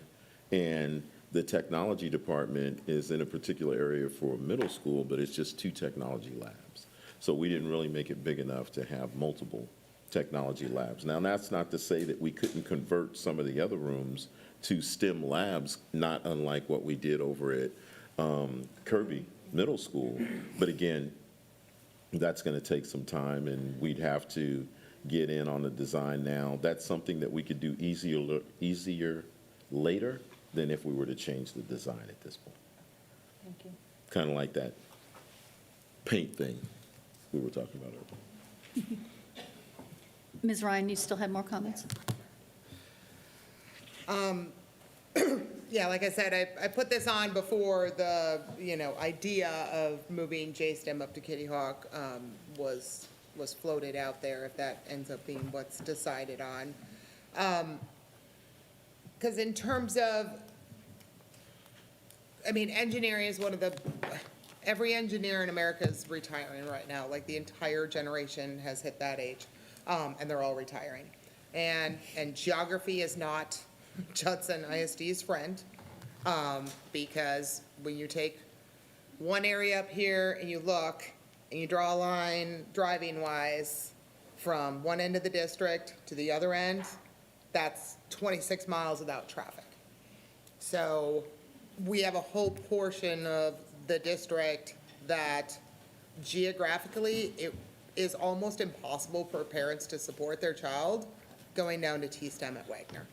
[SPEAKER 2] and the technology department is in a particular area for middle school, but it's just 2 technology labs. So we didn't really make it big enough to have multiple technology labs. Now, that's not to say that we couldn't convert some of the other rooms to STEM labs, not unlike what we did over at Kirby Middle School. But again, that's going to take some time, and we'd have to get in on the design now. That's something that we could do easier later than if we were to change the design at this point.
[SPEAKER 18] thank you.
[SPEAKER 2] Kind of like that paint thing we were talking about earlier.
[SPEAKER 1] Ms. Ryan, you still have more comments?
[SPEAKER 12] Yeah, like I said, I put this on before the, idea of moving JSTEM up to Kitty Hawk was floated out there, if that ends up being what's decided on. Because in terms of, engineering is one of the, every engineer in America is retiring right now. Like, the entire generation has hit that age, and they're all retiring. And geography is not Judson ISD's friend, because when you take one area up here and you look and you draw a line driving-wise from one end of the district to the other end, that's 26 miles without traffic. So we have a whole portion of the district that geographically, it is almost impossible for parents to support their child going down to T-STEM at Wagner.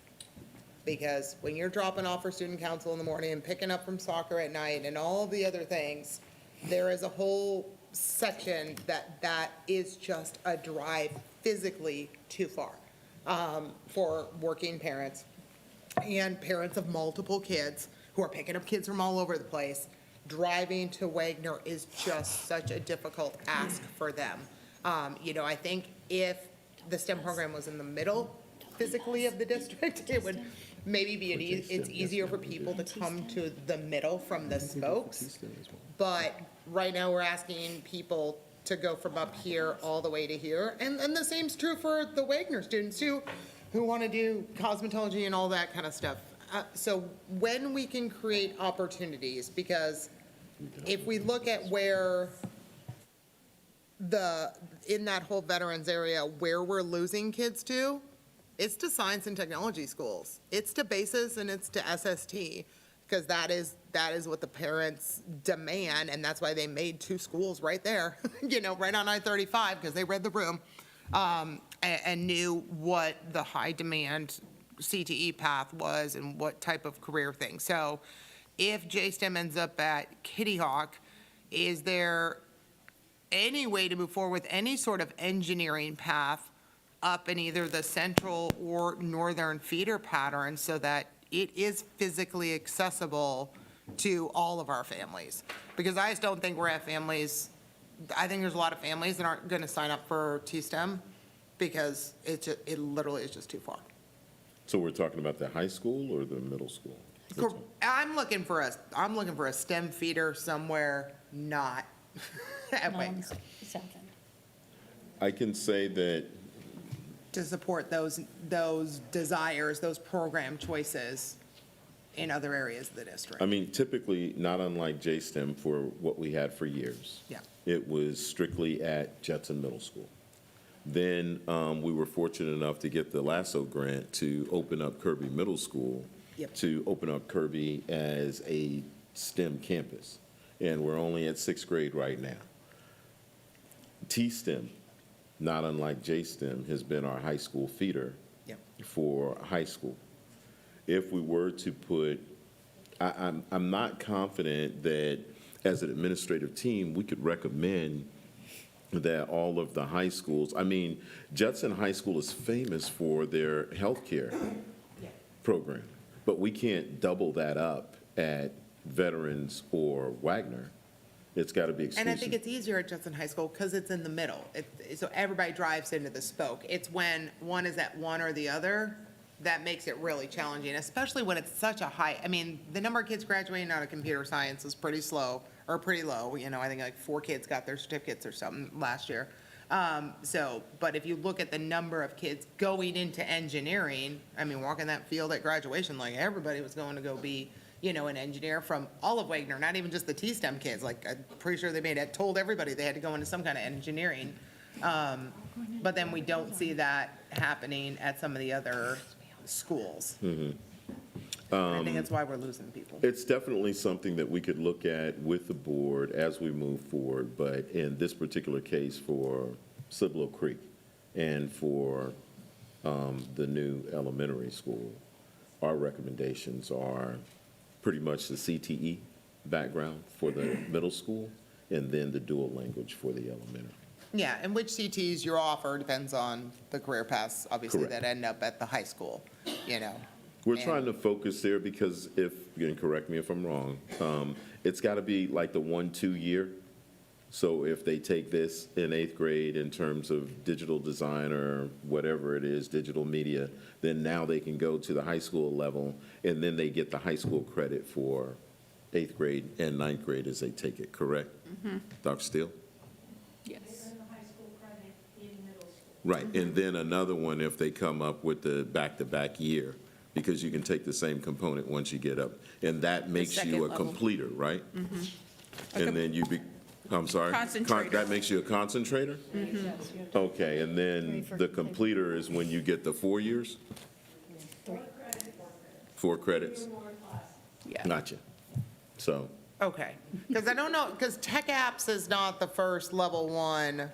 [SPEAKER 12] Because when you're dropping off for student council in the morning and picking up from soccer at night and all the other things, there is a whole section that is just a drive physically too far for working parents and parents of multiple kids who are picking up kids from all over the place. Driving to Wagner is just such a difficult ask for them. I think if the STEM program was in the middle physically of the district, it would maybe be it's easier for people to come to the middle from the spokes. But right now, we're asking people to go from up here all the way to here. And the same's true for the Wagner students who want to do cosmetology and all that kind of stuff. So when we can create opportunities, because if we look at where in that whole veterans area, where we're losing kids to, it's to science and technology schools. It's to BASIS and it's to SST, because that is what the parents demand, and that's why they made 2 schools right there, right on I-35, because they read the room and knew what the high demand CTE path was and what type of career thing. So if JSTEM ends up at Kitty Hawk, is there any way to move forward with any sort of engineering path up in either the central or northern feeder pattern so that it is physically accessible to all of our families? Because I just don't think we're at families, I think there's a lot of families that aren't going to sign up for T-STEM because it literally is just too far.
[SPEAKER 2] So we're talking about the high school or the middle school?
[SPEAKER 12] I'm looking for a STEM feeder somewhere not at Wagner.
[SPEAKER 2] I can say that
[SPEAKER 12] To support those desires, those program choices in other areas of the district.
[SPEAKER 2] typically, not unlike JSTEM for what we had for years.
[SPEAKER 12] Yeah.
[SPEAKER 2] It was strictly at Judson Middle School. Then we were fortunate enough to get the LASSO grant to open up Kirby Middle School,
[SPEAKER 12] Yep.
[SPEAKER 2] to open up Kirby as a STEM campus. And we're only at 6th grade right now. T-STEM not unlike JSTEM, has been our high school feeder
[SPEAKER 12] Yep.
[SPEAKER 2] for high school. If we were to put, I'm not confident that as an administrative team, we could recommend that all of the high schools, I mean, Judson High School is famous for their healthcare program, but we can't double that up at Veterans or Wagner. It's got to be exclusive.
[SPEAKER 12] And I think it's easier at Judson High School because it's in the middle. So everybody drives into the spoke. It's when one is at one or the other that makes it really challenging, especially when it's such a high, I mean, the number of kids graduating out of computer science is pretty slow, or pretty low. You know, I think like 4 kids got their certificates or something last year. But if you look at the number of kids going into engineering, I mean, walking that field at graduation, like everybody was going to go be, you know, an engineer from all of Wagner, not even just the T-STEM kids. Like, I'm pretty sure told everybody they had to go into some kind of engineering. But then we don't see that happening at some of the other schools. I think that's why we're losing people.
[SPEAKER 2] It's definitely something that we could look at with the board as we move forward, but in this particular case for Cibolo Creek and for the new elementary school, our recommendations are pretty much the CTE background for the middle school and then the dual language for the elementary.
[SPEAKER 12] Yeah, and which CTs you offer depends on the career paths, obviously,
[SPEAKER 2] Correct.
[SPEAKER 12] that end up at the high school, you know.
[SPEAKER 2] We're trying to focus there because if, and correct me if I'm wrong, it's got to be like the 1-2 year. So if they take this in 8th grade in terms of digital design or whatever it is, digital media, then now they can go to the high school level and then they get the high school credit for 8th grade and 9th grade as they take it, correct? Dr. Steele?
[SPEAKER 15] Yes.
[SPEAKER 2] Right, and then another one if they come up with the back-to-back year, because you can take the same component once you get up, and that makes you
[SPEAKER 15] second
[SPEAKER 2] a
[SPEAKER 15] level.
[SPEAKER 2] completer, right? And then you I'm sorry?
[SPEAKER 15] Concentrator.
[SPEAKER 2] That makes you a concentrator? Okay, and then the completer is when you get the 4 years? 4 credits?
[SPEAKER 15] Yeah.
[SPEAKER 2] Gotcha. So,
[SPEAKER 12] Okay, because I don't know, because Tech Apps is not the first level 1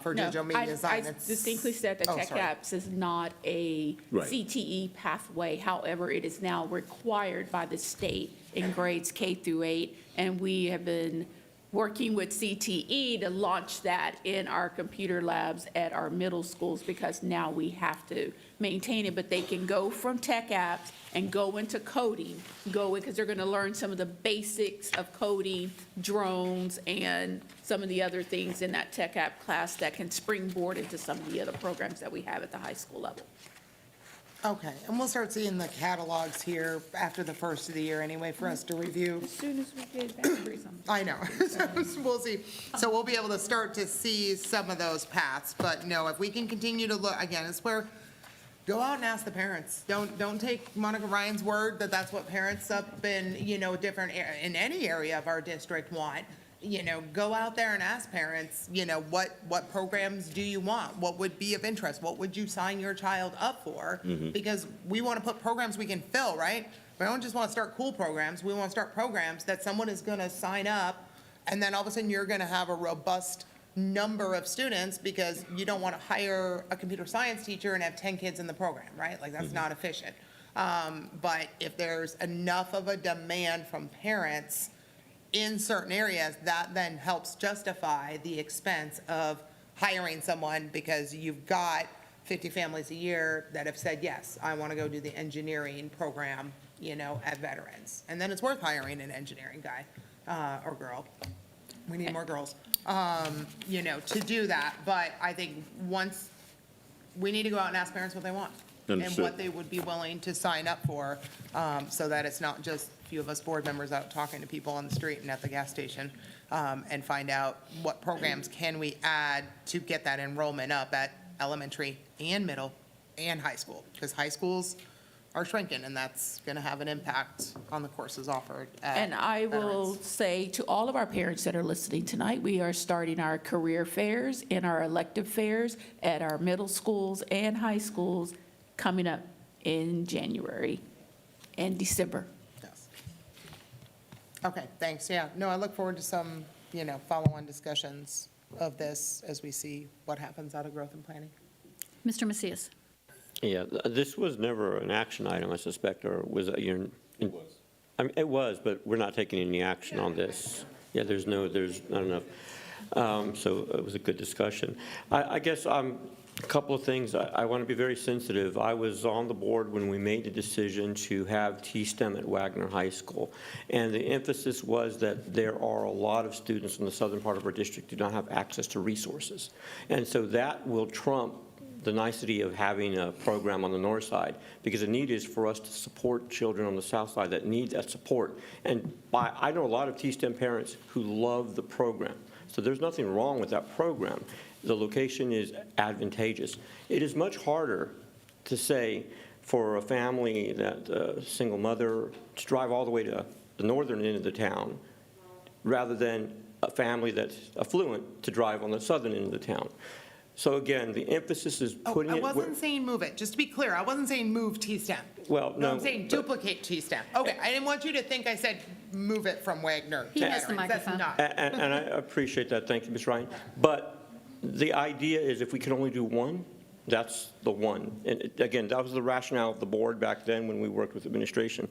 [SPEAKER 12] for digital media design.
[SPEAKER 13] I
[SPEAKER 12] It's-
[SPEAKER 13] distinctly said that
[SPEAKER 12] Oh,
[SPEAKER 13] Tech
[SPEAKER 12] sorry.
[SPEAKER 13] Apps is not a
[SPEAKER 2] Right.
[SPEAKER 13] CTE pathway. However, it is now required by the state in grades K through 8, and we have been working with CTE to launch that in our computer labs at our middle schools because now we have to maintain it, but they can go from Tech Apps and go into coding, because they're going to learn some of the basics of coding, drones, and some of the other things in that Tech App class that can springboard into some of the other programs that we have at the high school level.
[SPEAKER 12] Okay, and we'll start seeing the catalogs here after the first of the year anyway for us to review.
[SPEAKER 13] As soon as we get batteries on.
[SPEAKER 12] I know, so we'll see. So we'll be able to start to see some of those paths, but no, if we can continue to look, again, it's where, go out and ask the parents. Don't take Monica Ryan's word that that's what parents up in, you know, different, in any area of our district want. You know, go out there and ask parents, you know, what programs do you want? What would be of interest? What would you sign your child up for? Because we want to put programs we can fill, right? We don't just want to start cool programs. We want to start programs that someone is going to sign up, and then all of a sudden you're going to have a robust number of students because you don't want to hire a computer science teacher and have 10 kids in the program, right? Like, that's not efficient. But if there's enough of a demand from parents in certain areas, that then helps justify the expense of hiring someone because you've got 50 families a year that have said, yes, I want to go do the engineering program, you know, at Veterans. And then it's worth hiring an engineering guy or girl. We need more girls, you know, to do that. But I think once, we need to go out and ask parents what they want and
[SPEAKER 2] Understood.
[SPEAKER 12] what they would be willing to sign up for, so that it's not just a few of us board members out talking to people on the street and at the gas station, and find out what programs can we add to get that enrollment up at elementary and middle and high school, because high schools are shrinking, and that's going to have an impact on the courses offered at
[SPEAKER 13] And I will
[SPEAKER 12] Veterans.
[SPEAKER 13] say to all of our parents that are listening tonight, we are starting our career fairs and our elective fairs at our middle schools and high schools coming up in January and December.
[SPEAKER 12] Yes. Okay, thanks, yeah. No, I look forward to some, you know, follow-on discussions of this as we see what happens out of growth and planning.
[SPEAKER 1] Mr. Macias.
[SPEAKER 16] Yeah, this was never an action item, I suspect, or was it? It was. I mean, it was, but we're not taking any action on this. Yeah, there's not enough. So it was a good discussion. I guess a couple of things. I want to be very sensitive. I was on the board when we made the decision to have T-STEM at Wagner High School. And the emphasis was that there are a lot of students in the southern part of our district who do not have access to resources. And so that will trump the nicety of having a program on the north side, because the need is for us to support children on the south side that need that support. And I know a lot of T-STEM parents who love the program. So there's nothing wrong with that program. The location is advantageous. It is much harder to say for a family that a single mother to drive all the way to the northern end of the town rather than a family that's affluent to drive on the southern end of the town. So again, the emphasis is putting
[SPEAKER 12] I
[SPEAKER 16] it.
[SPEAKER 12] wasn't saying move it, just to be clear, I wasn't saying move T-STEM.
[SPEAKER 16] Well, no.
[SPEAKER 12] I'm saying duplicate T-STEM. Okay, I didn't want you to think I said move it from Wagner.
[SPEAKER 1] He has the
[SPEAKER 12] Veterans. That's
[SPEAKER 1] microphone.
[SPEAKER 12] not.
[SPEAKER 16] And I appreciate that. Thank you, Ms. Ryan. But the idea is if we can only do one, that's the one. And again, that was the rationale of the board back then when we worked with administration.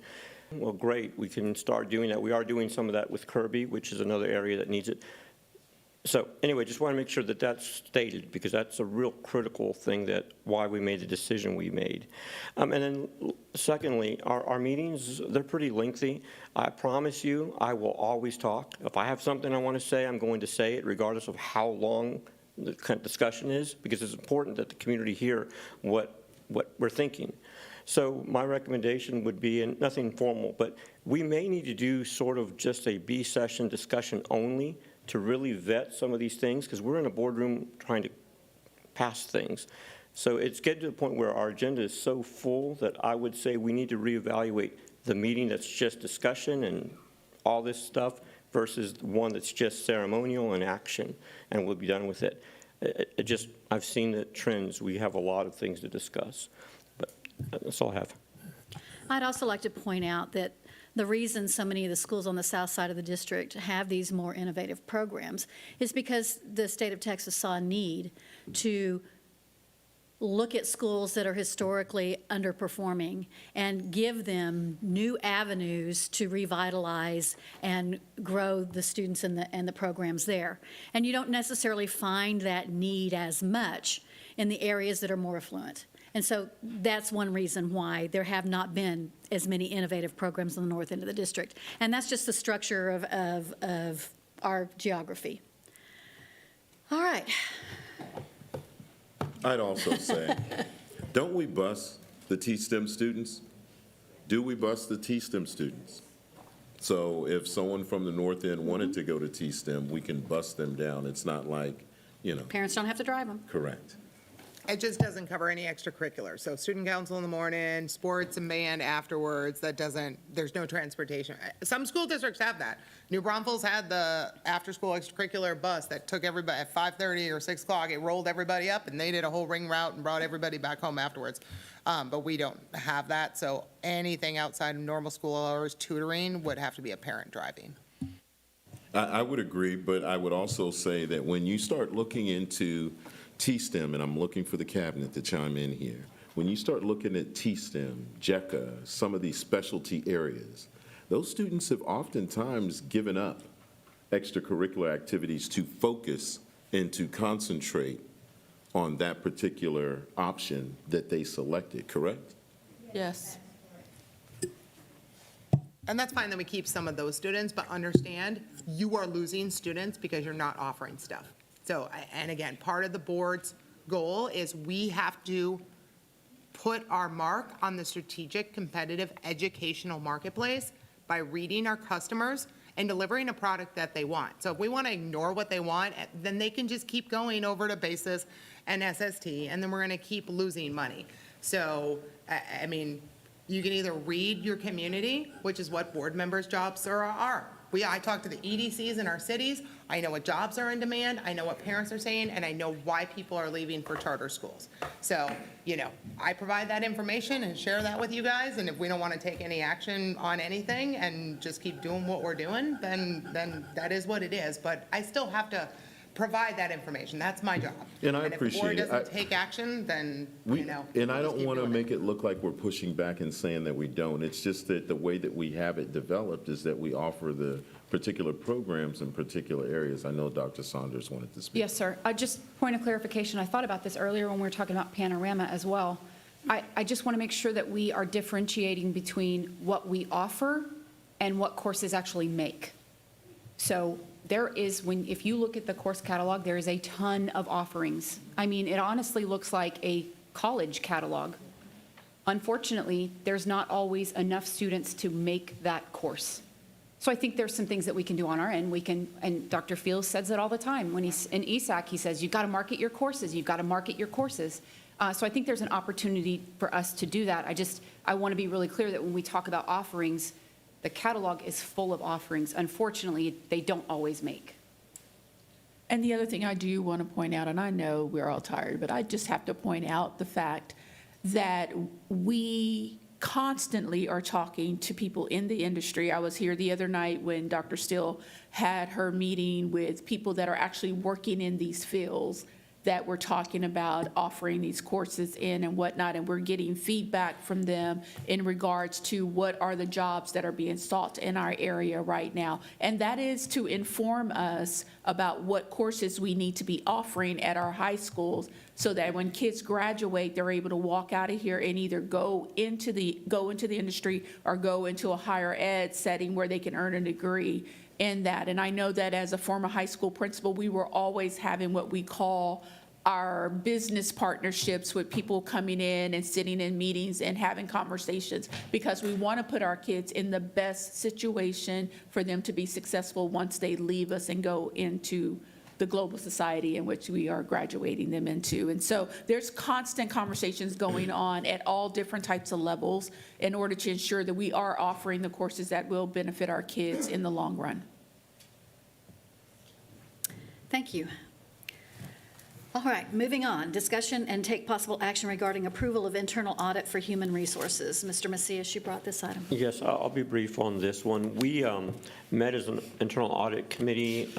[SPEAKER 16] Well, great, we can start doing that. We are doing some of that with Kirby, which is another area that needs it. So anyway, just want to make sure that that's stated, because that's a real critical thing that why we made the decision we made. And then secondly, our meetings, they're pretty lengthy. I promise you, I will always talk. If I have something I want to say, I'm going to say it regardless of how long the discussion is, because it's important that the community hear what we're thinking. So my recommendation would be, and nothing formal, but we may need to do sort of just a B session discussion only to really vet some of these things, because we're in a boardroom trying to pass things. So it's getting to the point where our agenda is so full that I would say we need to reevaluate the meeting that's just discussion and all this stuff versus one that's just ceremonial and action, and we'll be done with it. I've seen the trends. We have a lot of things to discuss, but that's all I have.
[SPEAKER 1] I'd also like to point out that the reason so many of the schools on the south side of the district have these more innovative programs is because the state of Texas saw a need to look at schools that are historically underperforming and give them new avenues to revitalize and grow the students and the programs there. And you don't necessarily find that need as much in the areas that are more affluent. And so that's one reason why there have not been as many innovative programs on the north end of the district. And that's just the structure of our geography. All right.
[SPEAKER 2] I'd also say, don't we bus the T-STEM students? Do we bus the T-STEM students? So if someone from the north end wanted to go to T-STEM, we can bus them down. It's not like,
[SPEAKER 1] Parents don't have to drive them.
[SPEAKER 2] correct.
[SPEAKER 12] It just doesn't cover any extracurricular. So student council in the morning, sports and band afterwards, there's no transportation. Some school districts have that. New Braunfels had the after-school extracurricular bus that took everybody at 5:30 or 6 o'clock. It rolled everybody up and they did a whole ring route and brought everybody back home afterwards. But we don't have that. So anything outside of normal school hours, tutoring would have to be a parent driving.
[SPEAKER 2] I would agree, but I would also say that when you start looking into T-STEM, and I'm looking for the cabinet to chime in here, when you start looking at T-STEM, JECA, some of these specialty areas, those students have oftentimes given up extracurricular activities to focus and to concentrate on that particular option that they selected, correct?
[SPEAKER 15] Yes.
[SPEAKER 12] And that's fine that we keep some of those students, but understand you are losing students because you're not offering stuff. So, and again, part of the board's goal is we have to put our mark on the strategic competitive educational marketplace by reading our customers and delivering a product that they want. So if we want to ignore what they want, then they can just keep going over to BASIS and SST, and then we're going to keep losing money. So, I mean, you can either read your community, which is what board members' jobs are. I talk to the EDCs in our cities. I know what jobs are in demand. I know what parents are saying, and I know why people are leaving for charter schools. So, I provide that information and share that with you guys, and if we don't want to take any action on anything and just keep doing what we're doing, then that is what it is. But I still have to provide that information. That's my job.
[SPEAKER 2] And I
[SPEAKER 12] if the board
[SPEAKER 2] appreciate it.
[SPEAKER 12] doesn't take action, then,
[SPEAKER 2] And I
[SPEAKER 12] we'll
[SPEAKER 2] don't
[SPEAKER 12] just keep
[SPEAKER 2] want to
[SPEAKER 12] doing
[SPEAKER 2] make it look like we're pushing back and saying that we don't. It's just that the way that we have it developed is that we offer the particular programs in particular areas. I know Dr. Saunders wanted to speak.
[SPEAKER 13] Yes, sir. Just point of clarification, I thought about this earlier when we were talking about Panorama as well. I just want to make sure that we are differentiating between what we offer and what courses actually make. So there is, if you look at the course catalog, there is a ton of offerings. I mean, it honestly looks like a college catalog. Unfortunately, there's not always enough students to make that course. So I think there's some things that we can do on our end. We can, and Dr. Fields says it all the time. When he's in ESAC, he says, you've got to market your courses. You've got to market your courses. So I think there's an opportunity for us to do that. I want to be really clear that when we talk about offerings, the catalog is full of offerings. Unfortunately, they don't always make.
[SPEAKER 15] And the other thing I do want to point out, and I know we're all tired, but I just have to point out the fact that we constantly are talking to people in the industry. I was here the other night when Dr. Steele had her meeting with people that are actually working in these fields that we're talking about offering these courses in and whatnot, and we're getting feedback from them in regards to what are the jobs that are being sought in our area right now. And that is to inform us about what courses we need to be offering at our high schools so that when kids graduate, they're able to walk out of here and either go into the industry or go into a higher ed setting where they can earn a degree in that. And I know that as a former high school principal, we were always having what we call our business partnerships with people coming in and sitting in meetings and having conversations because we want to put our kids in the best situation for them to be successful once they leave us and go into the global society in which we are graduating them into. And so there's constant conversations going on at all different types of levels in order to ensure that we are offering the courses that will benefit our kids in the long run.
[SPEAKER 1] Thank you. All right, moving on. Discussion and take possible action regarding approval of internal audit for human resources. Mr. Macias, you brought this item.
[SPEAKER 16] Yes, I'll be brief on this one. We met as an internal audit committee.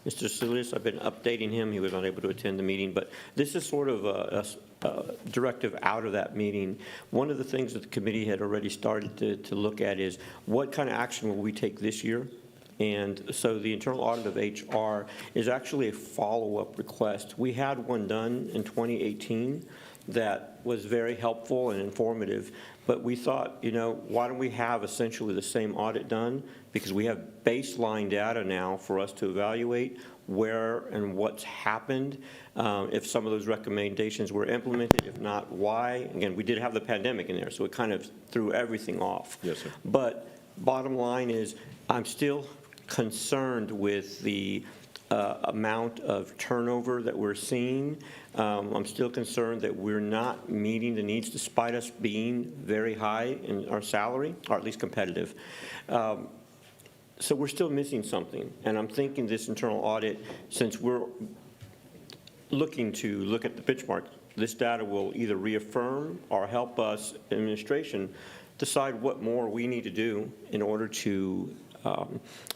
[SPEAKER 16] Mr. Solis, I've been updating him. He was unable to attend the meeting, but this is sort of a directive out of that meeting. One of the things that the committee had already started to look at is what kind of action will we take this year? And so the internal audit of HR is actually a follow-up request. We had one done in 2018 that was very helpful and informative, but we thought, why don't we have essentially the same audit done? Because we have baseline data now for us to evaluate where and what's happened, if some of those recommendations were implemented, if not, why. Again, we did have the pandemic in there, so it kind of threw everything off.
[SPEAKER 2] Yes, sir.
[SPEAKER 16] But bottom line is, I'm still concerned with the amount of turnover that we're seeing. I'm still concerned that we're not meeting the needs despite us being very high in our salary, or at least competitive. So we're still missing something. And I'm thinking this internal audit, since we're looking to look at the benchmark, this data will either reaffirm or help us, administration, decide what more we need to do in order to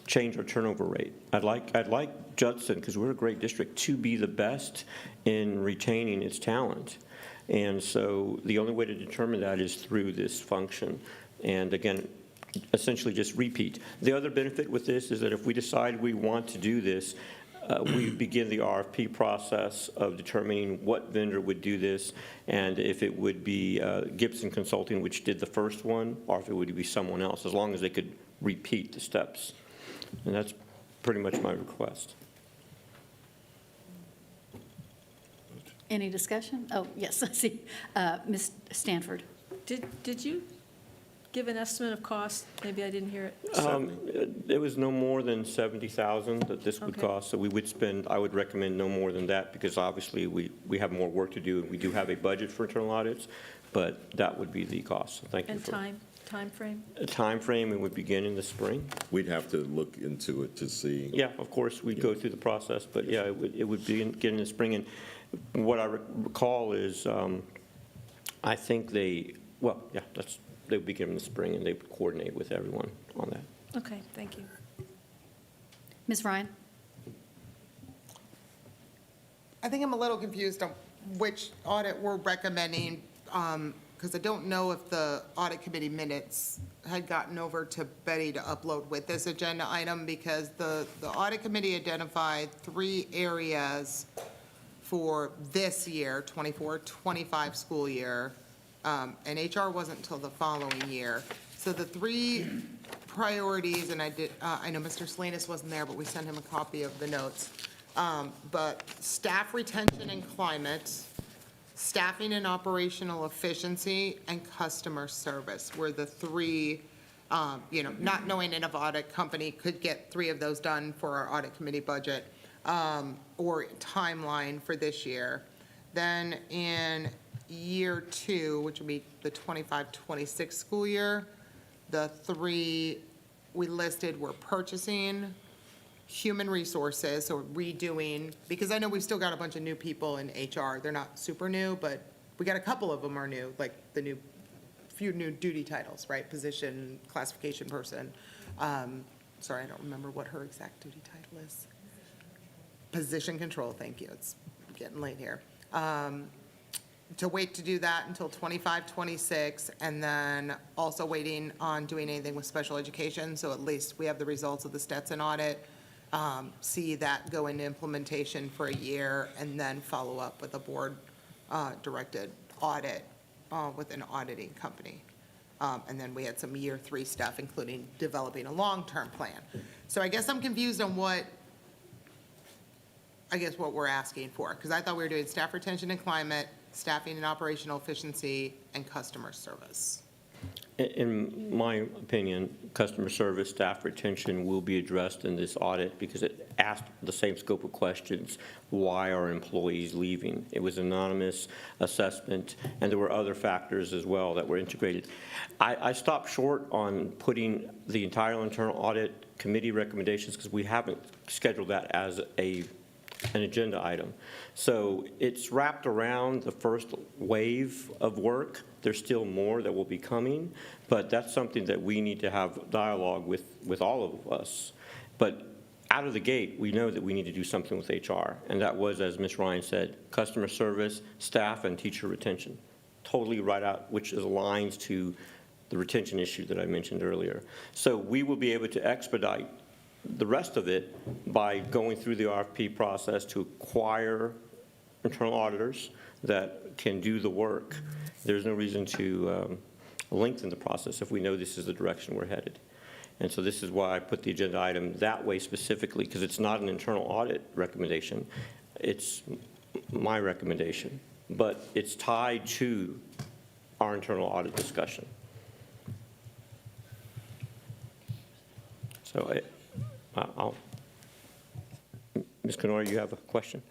[SPEAKER 16] change our turnover rate. I'd like Judson, because we're a great district, to be the best in retaining its talent. And so the only way to determine that is through this function. And again, essentially just repeat. The other benefit with this is that if we decide we want to do this, we begin the RFP process of determining what vendor would do this, and if it would be Gibson Consulting, which did the first one, or if it would be someone else, as long as they could repeat the steps. And that's pretty much my request.
[SPEAKER 1] Any discussion? Oh, yes, I see. Ms. Stanford.
[SPEAKER 17] Did you give an estimate of cost? Maybe I didn't hear it.
[SPEAKER 16] It was no more than $70,000 that this would
[SPEAKER 17] Okay.
[SPEAKER 16] cost, so we would spend, I would recommend no more than that, because obviously we have more work to do, and we do have a budget for internal audits, but that would be the cost. So thank you
[SPEAKER 17] And
[SPEAKER 16] for.
[SPEAKER 17] time frame?
[SPEAKER 16] A time frame, it would begin in the spring.
[SPEAKER 2] We'd have to look into it to see.
[SPEAKER 16] Yeah, of course, we'd go through the process, but yeah, it would begin in the spring. And what I recall is, I think they would begin in the spring, and they would coordinate with everyone on that.
[SPEAKER 17] Okay, thank you.
[SPEAKER 1] Ms. Ryan?
[SPEAKER 12] I think I'm a little confused on which audit we're recommending, because I don't know if the audit committee minutes had gotten over to Betty to upload with this agenda item, because the audit committee identified 3 areas for this year, 24-25 school year, and HR wasn't until the following year. So the 3 priorities, and I know Mr. Salinas wasn't there, but we sent him a copy of the notes. But staff retention and climate, staffing and operational efficiency, and customer service were the 3, not knowing if an audit company could get 3 of those done for our audit committee budget, or timeline for this year. Then in year 2, which would be the 25-26 school year, the 3 we listed were purchasing, human resources, so redoing, because I know we've still got a bunch of new people in HR. They're not super new, but we got a couple of them are new, like the few new duty titles, right? Position, classification person. Sorry, I don't remember what her exact duty title is. Position control, thank you. It's getting late here. To wait to do that until 25-26, and then also waiting on doing anything with special education, so at least we have the results of the Stetson audit, see that go into implementation for a year, and then follow up with a board-directed audit with an auditing company. And then we had some year 3 stuff, including developing a long-term plan. So I guess I'm confused on what we're asking for, because I thought we were doing staff retention and climate, staffing and operational efficiency, and customer service.
[SPEAKER 16] In my opinion, customer service, staff retention will be addressed in this audit because it asked the same scope of questions. Why are employees leaving? It was an anonymous assessment, and there were other factors as well that were integrated. I stopped short on putting the entire internal audit committee recommendations because we haven't scheduled that as an agenda item. So it's wrapped around the first wave of work. There's still more that will be coming, but that's something that we need to have dialogue with all of us. But out of the gate, we know that we need to do something with HR, and that was, as Ms. Ryan said, customer service, staff, and teacher retention. Totally right out, which aligns to the retention issue that I mentioned earlier. So we will be able to expedite the rest of it by going through the RFP process to acquire internal auditors that can do the work. There's no reason to lengthen the process if we know this is the direction we're headed. And so this is why I put the agenda item that way specifically, because it's not an internal audit recommendation. It's my recommendation, but it's tied to our internal audit discussion. So Ms. Kenora, you have a question?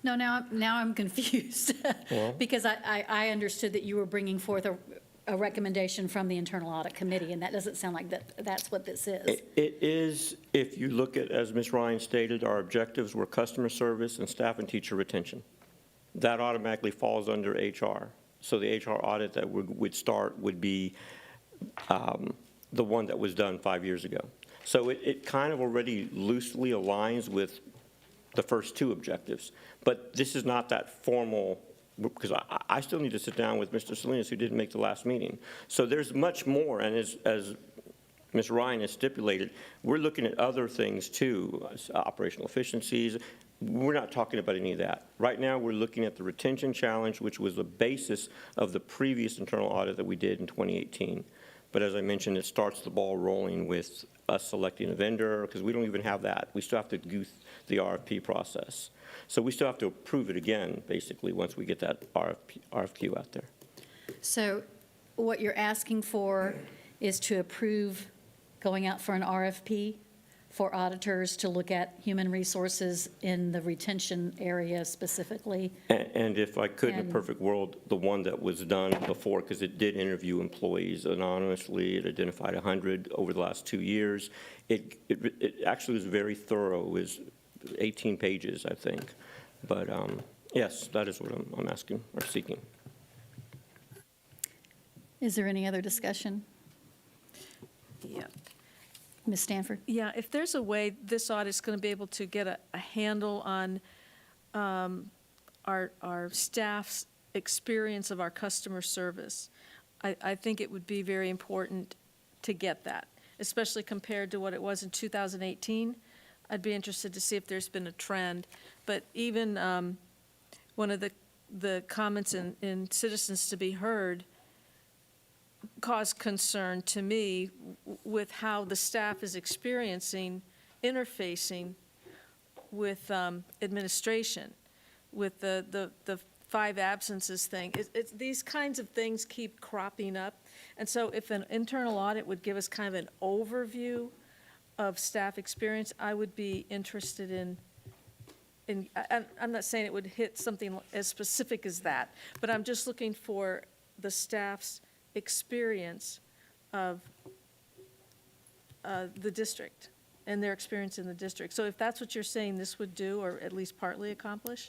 [SPEAKER 1] No, now I'm confused.
[SPEAKER 16] Well-
[SPEAKER 1] Because I understood that you were bringing forth a recommendation from the internal audit committee, and that doesn't sound like that's what this is.
[SPEAKER 16] It is, if you look at, as Ms. Ryan stated, our objectives were customer service and staff and teacher retention. That automatically falls under HR. So the HR audit that would start would be the one that was done 5 years ago. So it kind of already loosely aligns with the first 2 objectives. But this is not that formal, because I still need to sit down with Mr. Salinas, who didn't make the last meeting. So there's much more, and as Ms. Ryan has stipulated, we're looking at other things too, operational efficiencies. We're not talking about any of that. Right now, we're looking at the retention challenge, which was the basis of the previous internal audit that we did in 2018. But as I mentioned, it starts the ball rolling with us selecting a vendor, because we don't even have that. We still have to go through the RFP process. So we still have to approve it again, basically, once we get that RFQ out there.
[SPEAKER 1] So what you're asking for is to approve going out for an RFP for auditors to look at human resources in the retention area specifically?
[SPEAKER 16] And if I could, in a perfect world, the one that was done before, because it did interview employees anonymously, it identified 100 over the last 2 years. It actually was very thorough. It was 18 pages, I think. But yes, that is what I'm asking or seeking.
[SPEAKER 1] Is there any other discussion?
[SPEAKER 17] Yeah.
[SPEAKER 1] Ms. Stanford?
[SPEAKER 17] Yeah, if there's a way this audit's going to be able to get a handle on our staff's experience of our customer service. I think it would be very important to get that, especially compared to what it was in 2018. I'd be interested to see if there's been a trend. But even one of the comments in Citizens to be Heard caused concern to me with how the staff is interfacing with administration, with the 5 absences thing. These kinds of things keep cropping up. And so if an internal audit would give us kind of an overview of staff experience, I would be interested in I'm not saying it would hit something as specific as that, but I'm just looking for the staff's experience of the district and their experience in the district. So if that's what you're saying this would do, or at least partly accomplish?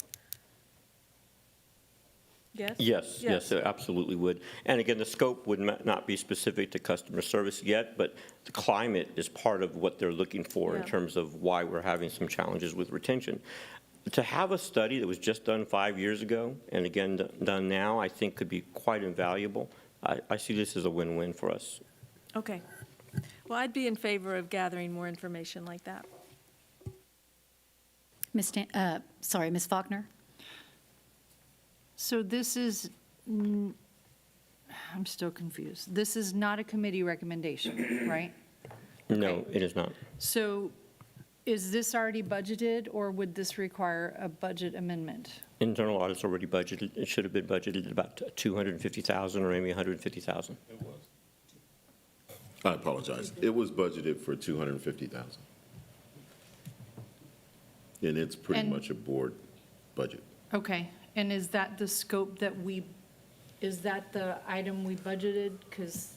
[SPEAKER 17] Yes?
[SPEAKER 16] Yes, it absolutely would. And again, the scope would not be specific to customer service yet, but the climate is part of what they're looking for in terms of why we're having some challenges with retention. To have a study that was just done 5 years ago, and again done now, I think could be quite invaluable. I see this as a win-win for us.
[SPEAKER 17] Okay. Well, I'd be in favor of gathering more information like that.
[SPEAKER 1] Ms. Faulkner?
[SPEAKER 18] So this is, I'm still confused. This is not a committee recommendation, right?
[SPEAKER 16] No, it is not.
[SPEAKER 18] So is this already budgeted, or would this require a budget amendment?
[SPEAKER 16] Internal audit's already budgeted. It should have been budgeted about $250,000 or maybe $150,000.
[SPEAKER 2] It was. I apologize. It was budgeted for $250,000. And it's pretty much a board budget.
[SPEAKER 18] Okay, and is that the scope that is that the item we budgeted? Because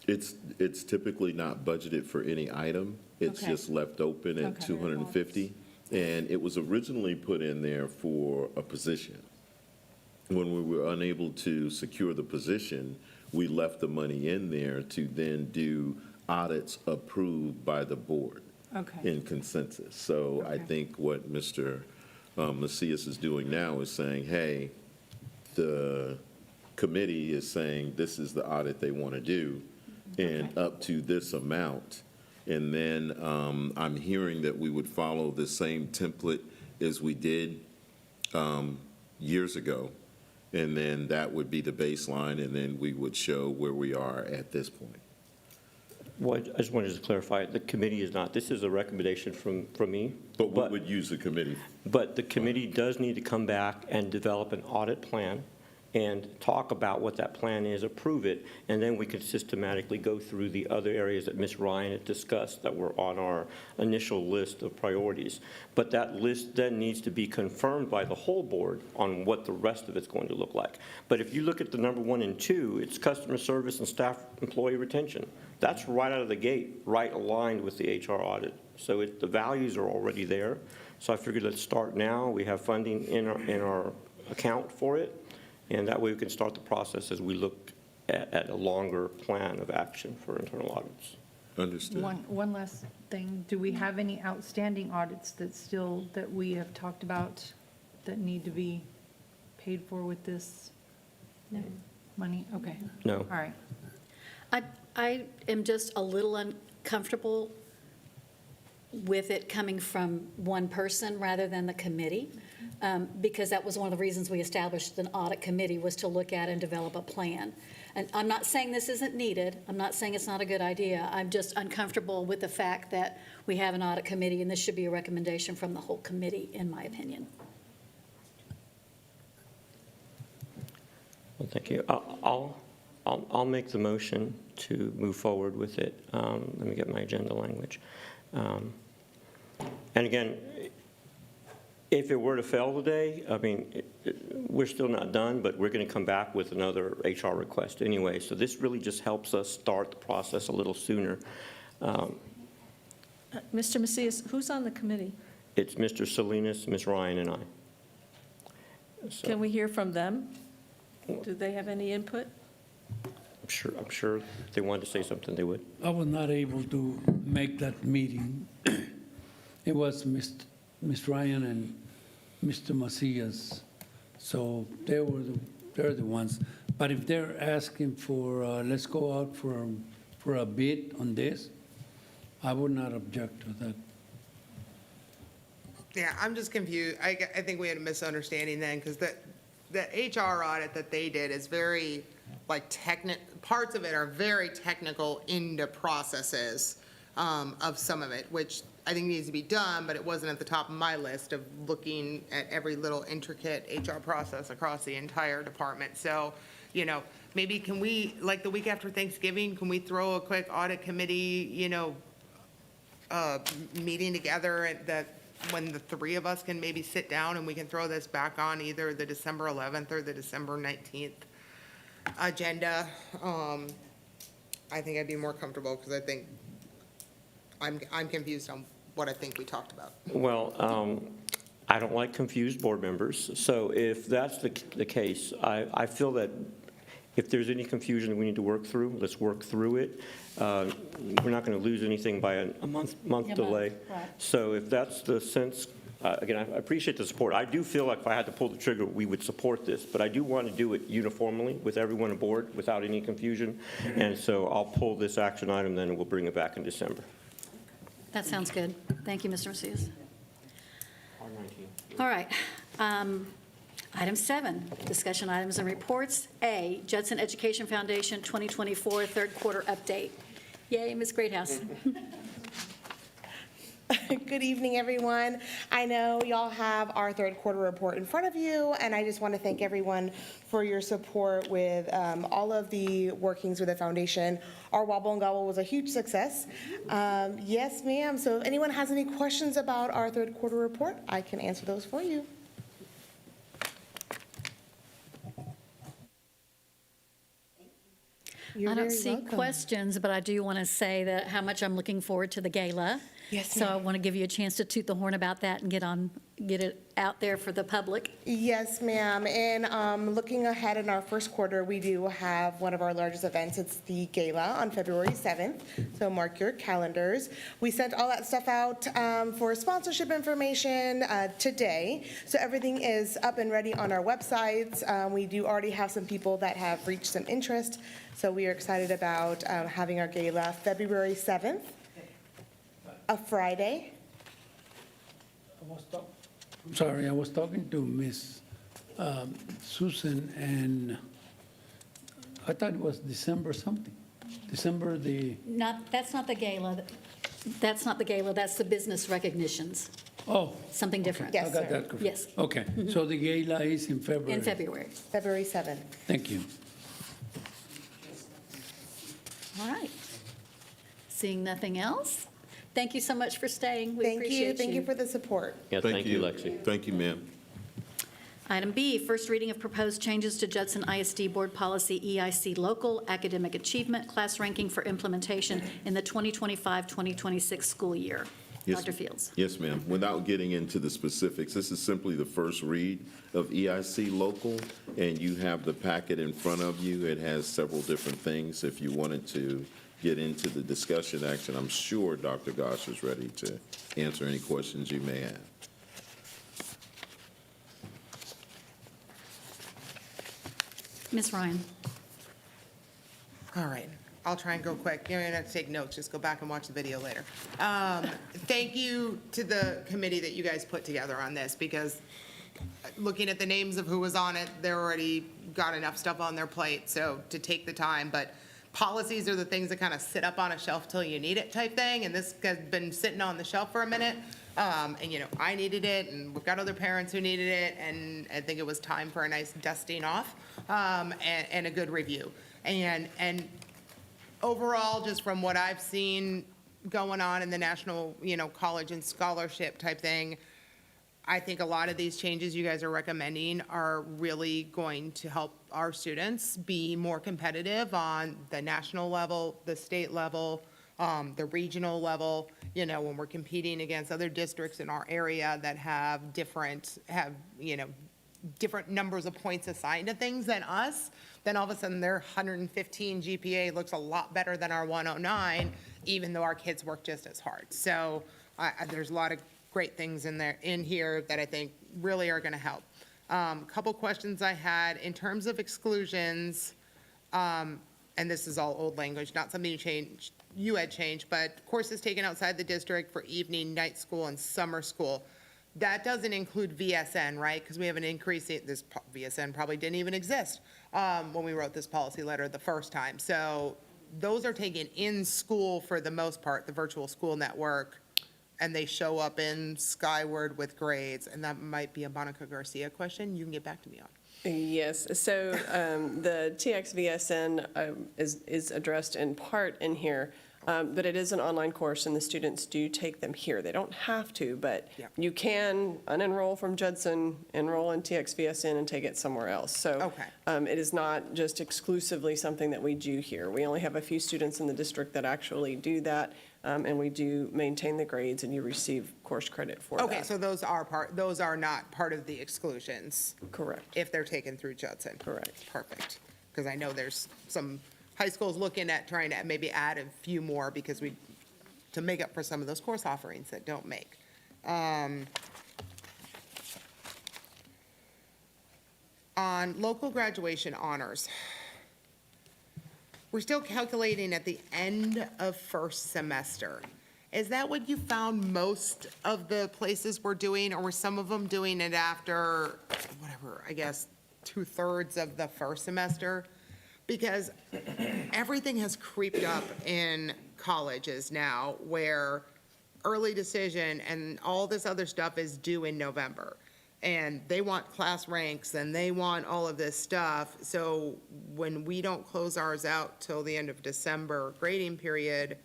[SPEAKER 2] It's typically not budgeted for any item. It's
[SPEAKER 18] Okay.
[SPEAKER 2] just left open at
[SPEAKER 18] Okay.
[SPEAKER 2] 250. And it was originally put in there for a position. When we were unable to secure the position, we left the money in there to then do audits approved by the board in consensus. So I think what Mr. Macias is doing now is saying, hey, the committee is saying this is the audit they want to do, and up to this amount. And then I'm hearing that we would follow the same template as we did years ago. And then that would be the baseline, and then we would show where we are at this point.
[SPEAKER 16] Well, I just wanted to clarify, the committee is not, this is a recommendation from me.
[SPEAKER 2] But we would use the committee.
[SPEAKER 16] But the committee does need to come back and develop an audit plan and talk about what that plan is, approve it, and then we can systematically go through the other areas that Ms. Ryan had discussed that were on our initial list of priorities. But that list then needs to be confirmed by the whole board on what the rest of it's going to look like. But if you look at the number 1 and 2, it's customer service and staff employee retention. That's right out of the gate, right aligned with the HR audit. So the values are already there. So I figured let's start now. We have funding in our account for it. And that way we can start the process as we look at a longer plan of action for internal audits.
[SPEAKER 2] Understood.
[SPEAKER 18] One last thing. Do we have any outstanding audits that we have talked about that need to be paid for with this money? Okay.
[SPEAKER 16] No.
[SPEAKER 18] All right.
[SPEAKER 1] I am just a little uncomfortable with it coming from one person rather than the committee, because that was one of the reasons we established an audit committee, was to look at and develop a plan. And I'm not saying this isn't needed. I'm not saying it's not a good idea. I'm just uncomfortable with the fact that we have an audit committee, and this should be a recommendation from the whole committee, in my opinion.
[SPEAKER 16] Well, thank you. I'll make the motion to move forward with it. Let me get my agenda language. And again, if it were to fail today, I mean, we're still not done, but we're going to come back with another HR request anyway. So this really just helps us start the process a little sooner.
[SPEAKER 17] Mr. Macias, who's on the committee?
[SPEAKER 16] It's Mr. Salinas, Ms. Ryan, and I. So
[SPEAKER 17] Can we hear from them? Do they have any input?
[SPEAKER 16] I'm sure if they wanted to say something, they would.
[SPEAKER 5] I was not able to make that meeting. It was Ms. Ryan and Mr. Macias. So they're the ones. But if they're asking for, let's go out for a bid on this, I would not object to that.
[SPEAKER 12] Yeah, I'm just confused. I think we had a misunderstanding then, because the HR audit that they did is very, like, parts of it are very technical into processes of some of it, which I think needs to be done, but it wasn't at the top of my list of looking at every little intricate HR process across the entire department. So, you know, maybe can we, like the week after Thanksgiving, can we throw a quick audit committee, you know, meeting together when the three of us can maybe sit down and we can throw this back on either the December 11th or the December 19th agenda? I think I'd be more comfortable, because I think I'm confused on what I think we talked about.
[SPEAKER 16] Well, I don't like confused board members, so if that's the case, I feel that if there's any confusion that we need to work through, let's work through it. We're not going to lose anything by a month delay.
[SPEAKER 1] Right.
[SPEAKER 16] So if that's the sense, again, I appreciate the support. I do feel like if I had to pull the trigger, we would support this, but I do want to do it uniformly with everyone aboard without any confusion. And so I'll pull this action item then, and we'll bring it back in December.
[SPEAKER 1] That sounds good. Thank you, Mr. Macias. All right. Item 7, discussion items and reports. A, Judson Education Foundation 2024 third quarter update. Yay, Ms. Greathouse.
[SPEAKER 9] Good evening, everyone. I know y'all have our third quarter report in front of you, and I just want to thank everyone for your support with all of the workings with the foundation. Our Wobble and Gobble was a huge success. Yes, ma'am. So if anyone has any questions about our third quarter report, I can answer those for you.
[SPEAKER 1] I don't see questions, but I do want to say that how much I'm looking forward to the gala.
[SPEAKER 9] Yes,
[SPEAKER 1] So I
[SPEAKER 9] ma'am.
[SPEAKER 1] want to give you a chance to toot the horn about that and get it out there for the public.
[SPEAKER 9] Yes, ma'am. And looking ahead in our first quarter, we do have one of our largest events. It's the gala on February 7th, so mark your calendars. We sent all that stuff out for sponsorship information today, so everything is up and ready on our websites. We do already have some people that have reached some interest, so we are excited about having our gala February 7th, a Friday.
[SPEAKER 5] I'm sorry, I was talking to Miss Susan, and I thought it was December something. December the,
[SPEAKER 1] That's not the gala. That's not the gala. That's the business recognitions.
[SPEAKER 5] oh.
[SPEAKER 1] Something different.
[SPEAKER 9] Yes,
[SPEAKER 5] I got
[SPEAKER 9] sir.
[SPEAKER 5] that correct.
[SPEAKER 1] Yes.
[SPEAKER 5] Okay, so the gala is in February.
[SPEAKER 1] In February.
[SPEAKER 9] February 7th.
[SPEAKER 5] Thank you.
[SPEAKER 1] All right. Seeing nothing else, thank you so much for staying. We appreciate you.
[SPEAKER 9] Thank you for the support.
[SPEAKER 16] Yeah, thank you, Lexi.
[SPEAKER 2] Thank you, ma'am.
[SPEAKER 1] Item B, first reading of proposed changes to Judson ISD Board Policy EIC Local Academic Achievement Class Ranking for implementation in the 2025-2026 school year.
[SPEAKER 2] Yes.
[SPEAKER 1] Dr. Fields.
[SPEAKER 2] Yes, ma'am. Without getting into the specifics, this is simply the first read of EIC Local, and you have the packet in front of you. It has several different things. If you wanted to get into the discussion action, I'm sure Dr. Gosh is ready to answer any questions you may have.
[SPEAKER 1] Ms. Ryan.
[SPEAKER 12] All right, I'll try and go quick. You don't even have to take notes, just go back and watch the video later. Thank you to the committee that you guys put together on this, because looking at the names of who was on it, they already got enough stuff on their plate, so to take the time. But policies are the things that kind of sit up on a shelf till you need it type thing, and this has been sitting on the shelf for a minute. And, you know, I needed it, and we've got other parents who needed it, and I think it was time for a nice dusting off and a good review. And overall, just from what I've seen going on in the national, you know, college and scholarship type thing, I think a lot of these changes you guys are recommending are really going to help our students be more competitive on the national level, the state level, the regional level, you know, when we're competing against other districts in our area that have different numbers of points assigned to things than us, then all of a sudden their 115 GPA looks a lot better than our 109, even though our kids work just as hard. So there's a lot of great things in here that I think really are going to help. Couple questions I had in terms of exclusions, and this is all old language, not something you had changed, but courses taken outside the district for evening, night school, and summer school. That doesn't include VSN, right? Because we have an increase in this, VSN probably didn't even exist when we wrote this policy letter the first time. So those are taken in school for the most part, the virtual school network, and they show up in Skyward with grades. And that might be a Monica Garcia question you can get back to me on.
[SPEAKER 14] Yes, so the TXVSN is addressed in part in here, but it is an online course and the students do take them here. They don't have to, but you can unenroll from Judson, enroll in TXVSN and take it somewhere else. So it is not just exclusively something that we do here. We only have a few students in the district that actually do that, and we do maintain the grades and you receive course credit for that.
[SPEAKER 12] Okay, so those are not part of the exclusions?
[SPEAKER 14] Correct.
[SPEAKER 12] If they're taken through Judson?
[SPEAKER 14] Correct.
[SPEAKER 12] Perfect. Because I know there's some high schools looking at trying to maybe add a few more because to make up for some of those course offerings that don't make. On local graduation honors, we're still calculating at the end of first semester. Is that what you found most of the places were doing, or were some of them doing it after, whatever, I guess, 2/3 of the first semester? Because everything has creeped up in colleges now where early decision and all this other stuff is due in November. And they want class ranks and they want all of this stuff. So when we don't close ours out till the end of December grading period,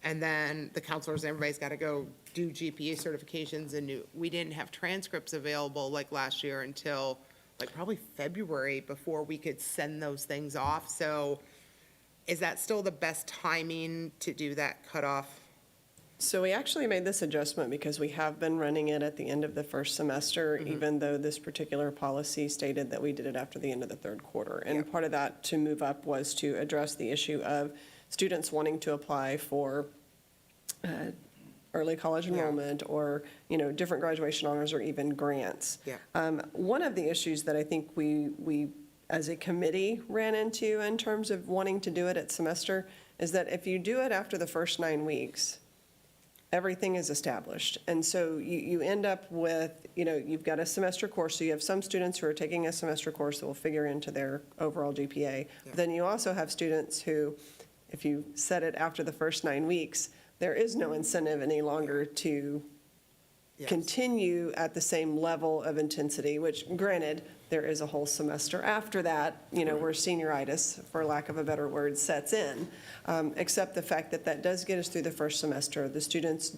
[SPEAKER 12] and then the counselors, everybody's got to go do GPA certifications, and we didn't have transcripts available like last year until like probably February before we could send those things off. So is that still the best timing to do that cutoff?
[SPEAKER 14] So we actually made this adjustment because we have been running it at the end of the first semester, even though this particular policy stated that we did it after the end of the third quarter. And part of that to move up was to address the issue of students wanting to apply for early college enrollment or, different graduation honors or even grants. One of the issues that I think we as a committee ran into in terms of wanting to do it at semester is that if you do it after the first 9 weeks, everything is established. And so you end up with, you've got a semester course, so you have some students who are taking a semester course that will figure into their overall GPA. Then you also have students who, if you set it after the first 9 weeks, there is no incentive any longer to continue at the same level of intensity, which granted, there is a whole semester after that, where senioritis, for lack of a better word, sets in, except the fact that that does get us through the first semester. The students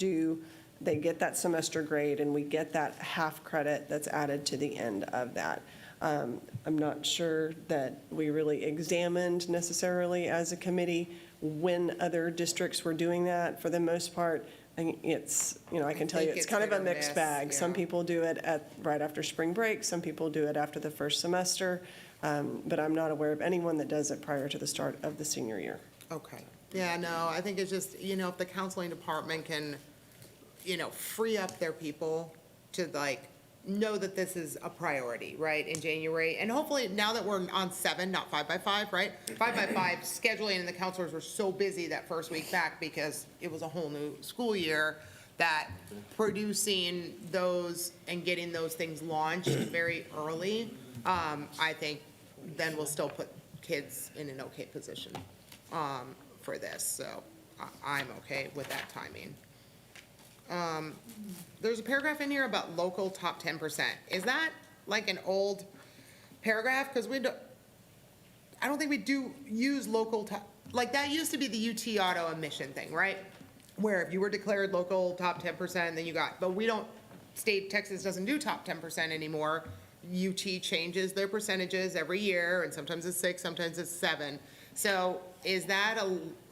[SPEAKER 14] they get that semester grade, and we get that half credit that's added to the end of that. I'm not sure that we really examined necessarily as a committee when other districts were doing that. For the most part, I can tell you, it's kind of a mixed bag. Some people do it right after spring break, some people do it after the first semester, but I'm not aware of anyone that does it prior to the start of the senior year.
[SPEAKER 12] Okay. Yeah, no, I think it's just, if the counseling department can, free up their people to know that this is a priority, right, in January. And hopefully, now that we're on 7, not 5x5, right? 5x5 scheduling, and the counselors were so busy that first week back because it was a whole new school year, that producing those and getting those things launched very early, I think then we'll still put kids in an okay position for this. So I'm okay with that timing. There's a paragraph in here about local top 10%. Is that like an old paragraph? Because I don't think we do use local top, that used to be the UT auto admission thing, right? Where if you were declared local top 10%, then but we don't, Texas doesn't do top 10% anymore. UT changes their percentages every year, and sometimes it's 6, sometimes it's 7. So is that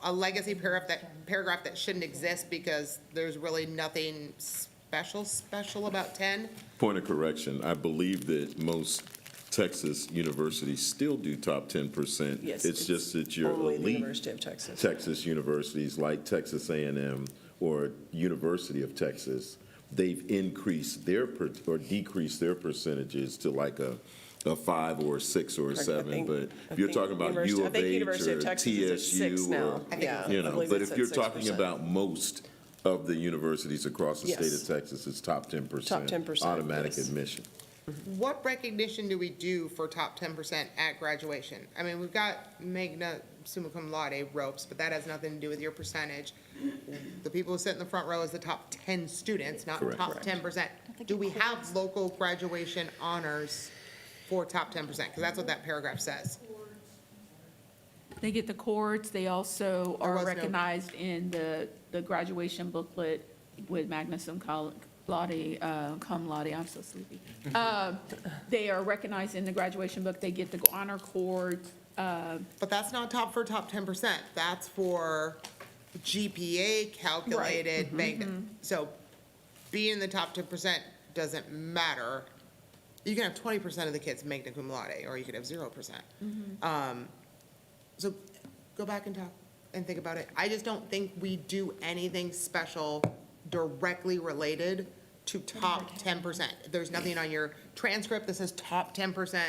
[SPEAKER 12] a legacy paragraph that shouldn't exist because there's really nothing special about 10?
[SPEAKER 2] Point of correction, I believe that most Texas universities still do top 10%.
[SPEAKER 14] Yes,
[SPEAKER 2] it's just that your
[SPEAKER 14] only the
[SPEAKER 2] elite
[SPEAKER 14] University of Texas.
[SPEAKER 2] Texas universities like Texas A&M or University of Texas they've increased their, or decreased their percentages to like a 5 or a 6 or a 7, but if you're talking about U of H or TSU or, you know, but if you're talking about most of the universities across the state of Texas, it's top 10%.
[SPEAKER 14] Top 10%,
[SPEAKER 2] Automatic
[SPEAKER 14] yes.
[SPEAKER 2] admission.
[SPEAKER 12] What recognition do we do for top 10% at graduation? I mean, we've got magna summa cum laude ropes, but that has nothing to do with your percentage. The people who sit in the front row is the top 10 students, not
[SPEAKER 2] Correct.
[SPEAKER 12] top 10%. Do we have local graduation honors for top 10%? Because that's what that paragraph says.
[SPEAKER 15] They get the cords. They also
[SPEAKER 12] There
[SPEAKER 15] are
[SPEAKER 12] was no-
[SPEAKER 15] recognized in the graduation booklet with magna cum laude, I'm so sleepy. They are recognized in the graduation book. They get the honor cords.
[SPEAKER 12] But that's not for top 10%. That's for GPA calculated. So being in the top 10% doesn't matter. You can have 20% of the kids magna cum laude, or you could have 0%. So go back and talk and think about it. I just don't think we do anything special directly related to top 10%. There's nothing on your transcript that says top 10%.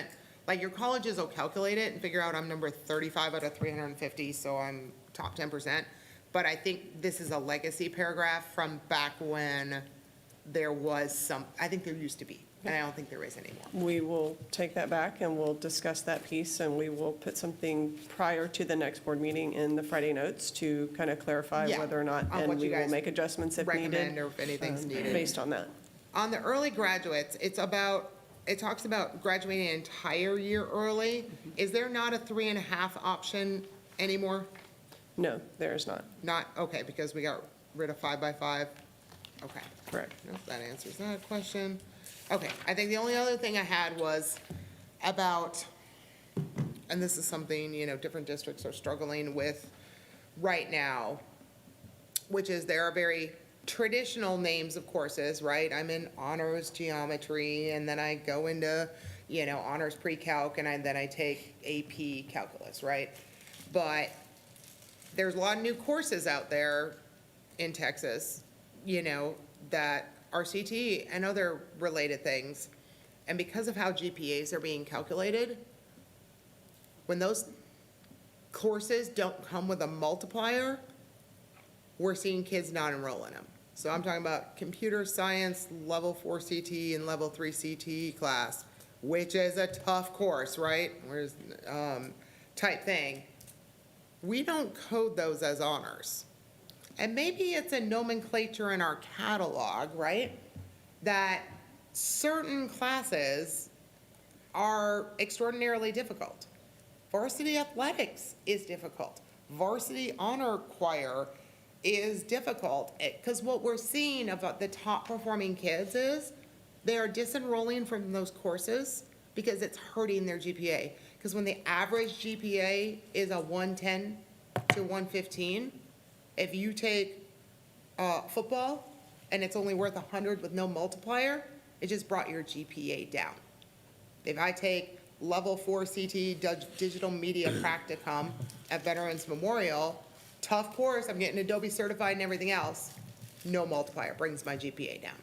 [SPEAKER 12] Like, your colleges will calculate it and figure out I'm number 35 out of 350, so I'm top 10%. But I think this is a legacy paragraph from back when there was I think there used to be, and I don't think there is anymore.
[SPEAKER 14] We will take that back and we'll discuss that piece, and we will put something prior to the next board meeting in the Friday notes to kind of clarify
[SPEAKER 12] Yeah,
[SPEAKER 14] whether or not,
[SPEAKER 12] on
[SPEAKER 14] and
[SPEAKER 12] what
[SPEAKER 14] we
[SPEAKER 12] you
[SPEAKER 14] will
[SPEAKER 12] guys
[SPEAKER 14] make adjustments if needed.
[SPEAKER 12] recommend, or if anything's needed.
[SPEAKER 14] Based on that.
[SPEAKER 12] On the early graduates, it talks about graduating an entire year early. Is there not a 3.5 option anymore?
[SPEAKER 14] No, there is not.
[SPEAKER 12] Not, okay, because we got rid of 5x5? Okay.
[SPEAKER 14] Correct.
[SPEAKER 12] Nope, that answers that question. Okay, I think the only other thing I had was about, and this is something, different districts are struggling with right now, which is there are very traditional names of courses, right? I'm in honors geometry, and then I go into, honors pre-calc, and then I take AP calculus, right? But there's a lot of new courses out there in Texas, that are CTE and other related things. And because of how GPAs are being calculated, when those courses don't come with a multiplier, we're seeing kids not enroll in them. So I'm talking about computer science, level 4 CTE and level 3 CTE class, which is a tough course, right? Type thing. We don't code those as honors. And maybe it's a nomenclature in our catalog, right? That certain classes are extraordinarily difficult. Varsity athletics is difficult. Varsity honor choir is difficult. Because what we're seeing about the top performing kids is they are disenrolling from those courses because it's hurting their GPA. Because when the average GPA is a 110 to 115, if you take football and it's only worth 100 with no multiplier, it just brought your GPA down. If I take level 4 CT digital media practicum at Veterans Memorial, tough course, I'm getting Adobe certified and everything else, no multiplier, brings my GPA down.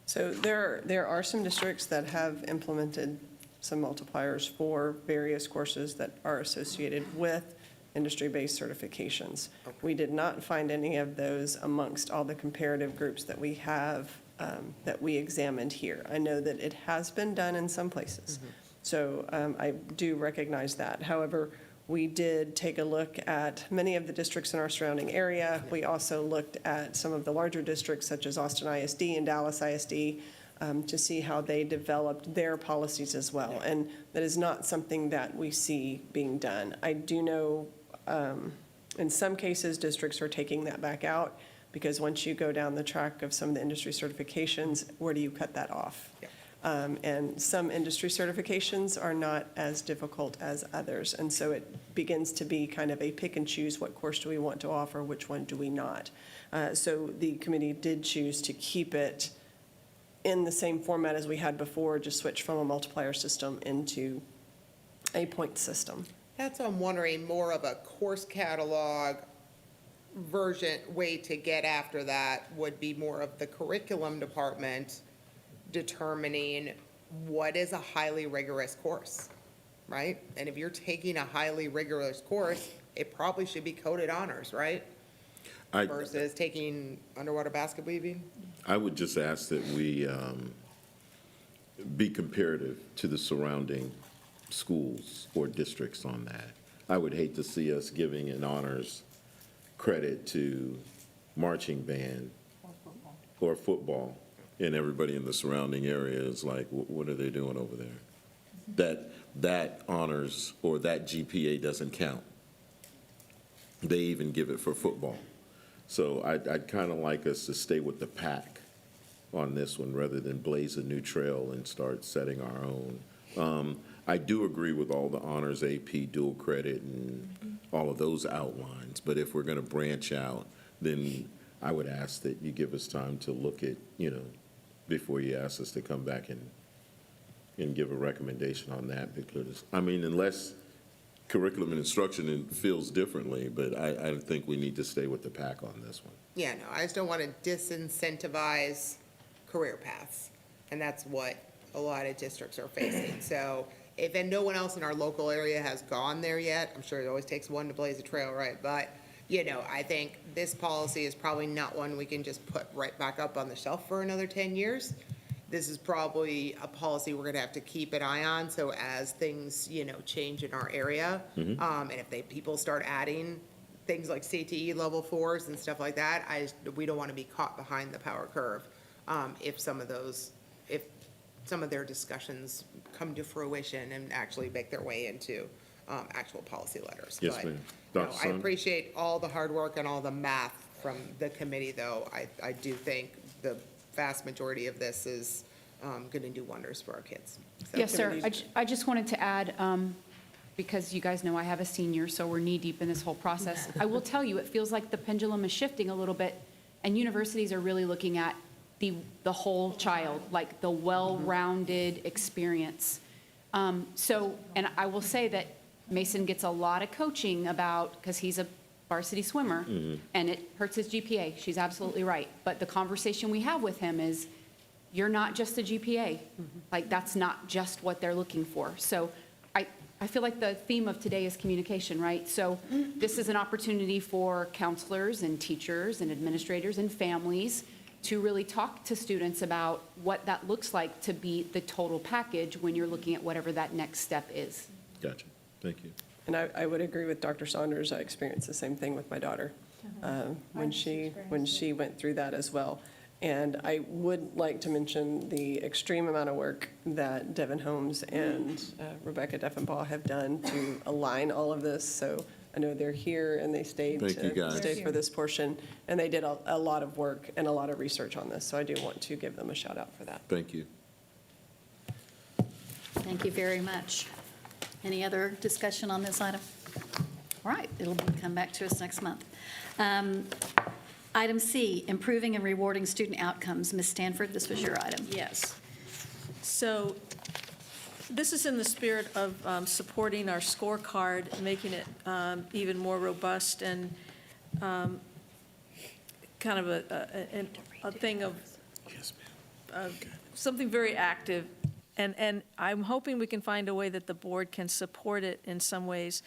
[SPEAKER 14] So there are some districts that have implemented some multipliers for various courses that are associated with industry-based certifications. We did not find any of those amongst all the comparative groups that we have, that we examined here. I know that it has been done in some places, so I do recognize that. However, we did take a look at many of the districts in our surrounding area. We also looked at some of the larger districts such as Austin ISD and Dallas ISD to see how they developed their policies as well. And that is not something that we see being done. I do know in some cases, districts are taking that back out because once you go down the track of some of the industry certifications, where do you cut that off? And some industry certifications are not as difficult as others. And so it begins to be kind of a pick and choose, what course do we want to offer, which one do we not? So the committee did choose to keep it in the same format as we had before, just switch from a multiplier system into a point system.
[SPEAKER 12] That's what I'm wondering, more of a course catalog way to get after that would be more of the curriculum department determining what is a highly rigorous course, right? And if you're taking a highly rigorous course, it probably should be coded honors, right? Versus taking underwater basket weaving.
[SPEAKER 2] I would just ask that we be comparative to the surrounding schools or districts on that. I would hate to see us giving an honors credit to marching band or football, and everybody in the surrounding area is like, what are they doing over there? That honors or that GPA doesn't count. They even give it for football. So I'd kind of like us to stay with the pack on this one rather than blaze a new trail and start setting our own. I do agree with all the honors, AP, dual credit, and all of those outlines. But if we're going to branch out, then I would ask that you give us time to look at, before you ask us to come back and give a recommendation on that. Because, I mean, unless curriculum and instruction feels differently, but I think we need to stay with the pack on this one.
[SPEAKER 12] Yeah, no, I just don't want to disincentivize career paths. And that's what a lot of districts are facing. So if no one else in our local area has gone there yet, I'm sure it always takes one to blaze a trail, right? But, I think this policy is probably not one we can just put right back up on the shelf for another 10 years. This is probably a policy we're gonna have to keep an eye on, so as things, change in our area, and if people start adding things like CTE level 4s and stuff like that, we don't wanna be caught behind the power curve, if some of their discussions come to fruition and actually make their way into, actual policy letters.
[SPEAKER 2] Yes,
[SPEAKER 12] But,
[SPEAKER 2] ma'am.
[SPEAKER 12] no,
[SPEAKER 2] Dr.
[SPEAKER 12] I
[SPEAKER 2] Sun?
[SPEAKER 12] appreciate all the hard work and all the math from the committee, though. I do think the vast majority of this is going to do wonders for our kids. So-
[SPEAKER 13] Yes, sir. I just wanted to add, because you guys know I have a senior, so we're knee-deep in this whole process. I will tell you, it feels like the pendulum is shifting a little bit, and universities are really looking at the whole child, like the well-rounded experience. So, and I will say that Mason gets a lot of coaching about, because he's a varsity swimmer, and it hurts his GPA. She's absolutely right. But the conversation we have with him is, you're not just a GPA. Like, that's not just what they're looking for. So I feel like the theme of today is communication, right? So this is an opportunity for counselors and teachers and administrators and families to really talk to students about what that looks like to be the total package when you're looking at whatever that next step is.
[SPEAKER 2] Gotcha. Thank you.
[SPEAKER 14] And I would agree with Dr. Saunders. I experienced the same thing with my daughter when she went through that as well. And I would like to mention the extreme amount of work that Devin Holmes and Rebecca Deffenbaugh have done to align all of this. So I know they're here and they stayed
[SPEAKER 2] Thank you, guys.
[SPEAKER 14] to stay for this portion. And they did a lot of work and a lot of research on this. So I do want to give them a shout out for that.
[SPEAKER 2] Thank you.
[SPEAKER 1] Thank you very much. Any other discussion on this item? All right, it'll come back to us next month. Item C, improving and rewarding student outcomes. Ms. Stanford, this was your item.
[SPEAKER 17] Yes. So this is in the spirit of supporting our scorecard, making it even more robust and kind of a thing of something very active. And I'm hoping we can find a way that the board can support it in some ways.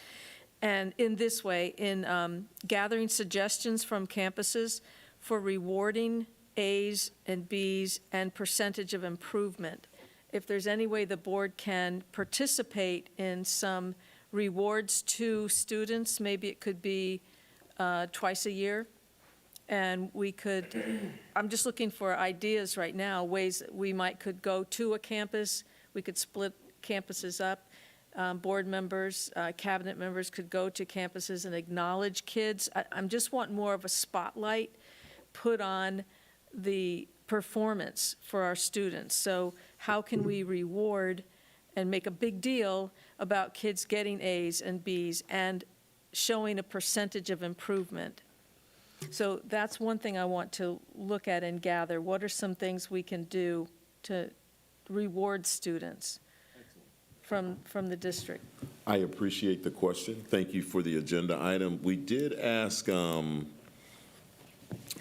[SPEAKER 17] And in this way, in gathering suggestions from campuses for rewarding A's and B's and percentage of improvement. If there's any way the board can participate in some rewards to students, maybe it could be twice a year. And we could, I'm just looking for ideas right now, ways that we could go to a campus. We could split campuses up. Board members, cabinet members could go to campuses and acknowledge kids. I'm just want more of a spotlight put on the performance for our students. So how can we reward and make a big deal about kids getting A's and B's and showing a percentage of improvement? So that's one thing I want to look at and gather. What are some things we can do to reward students from the district?
[SPEAKER 2] I appreciate the question. Thank you for the agenda item. We did ask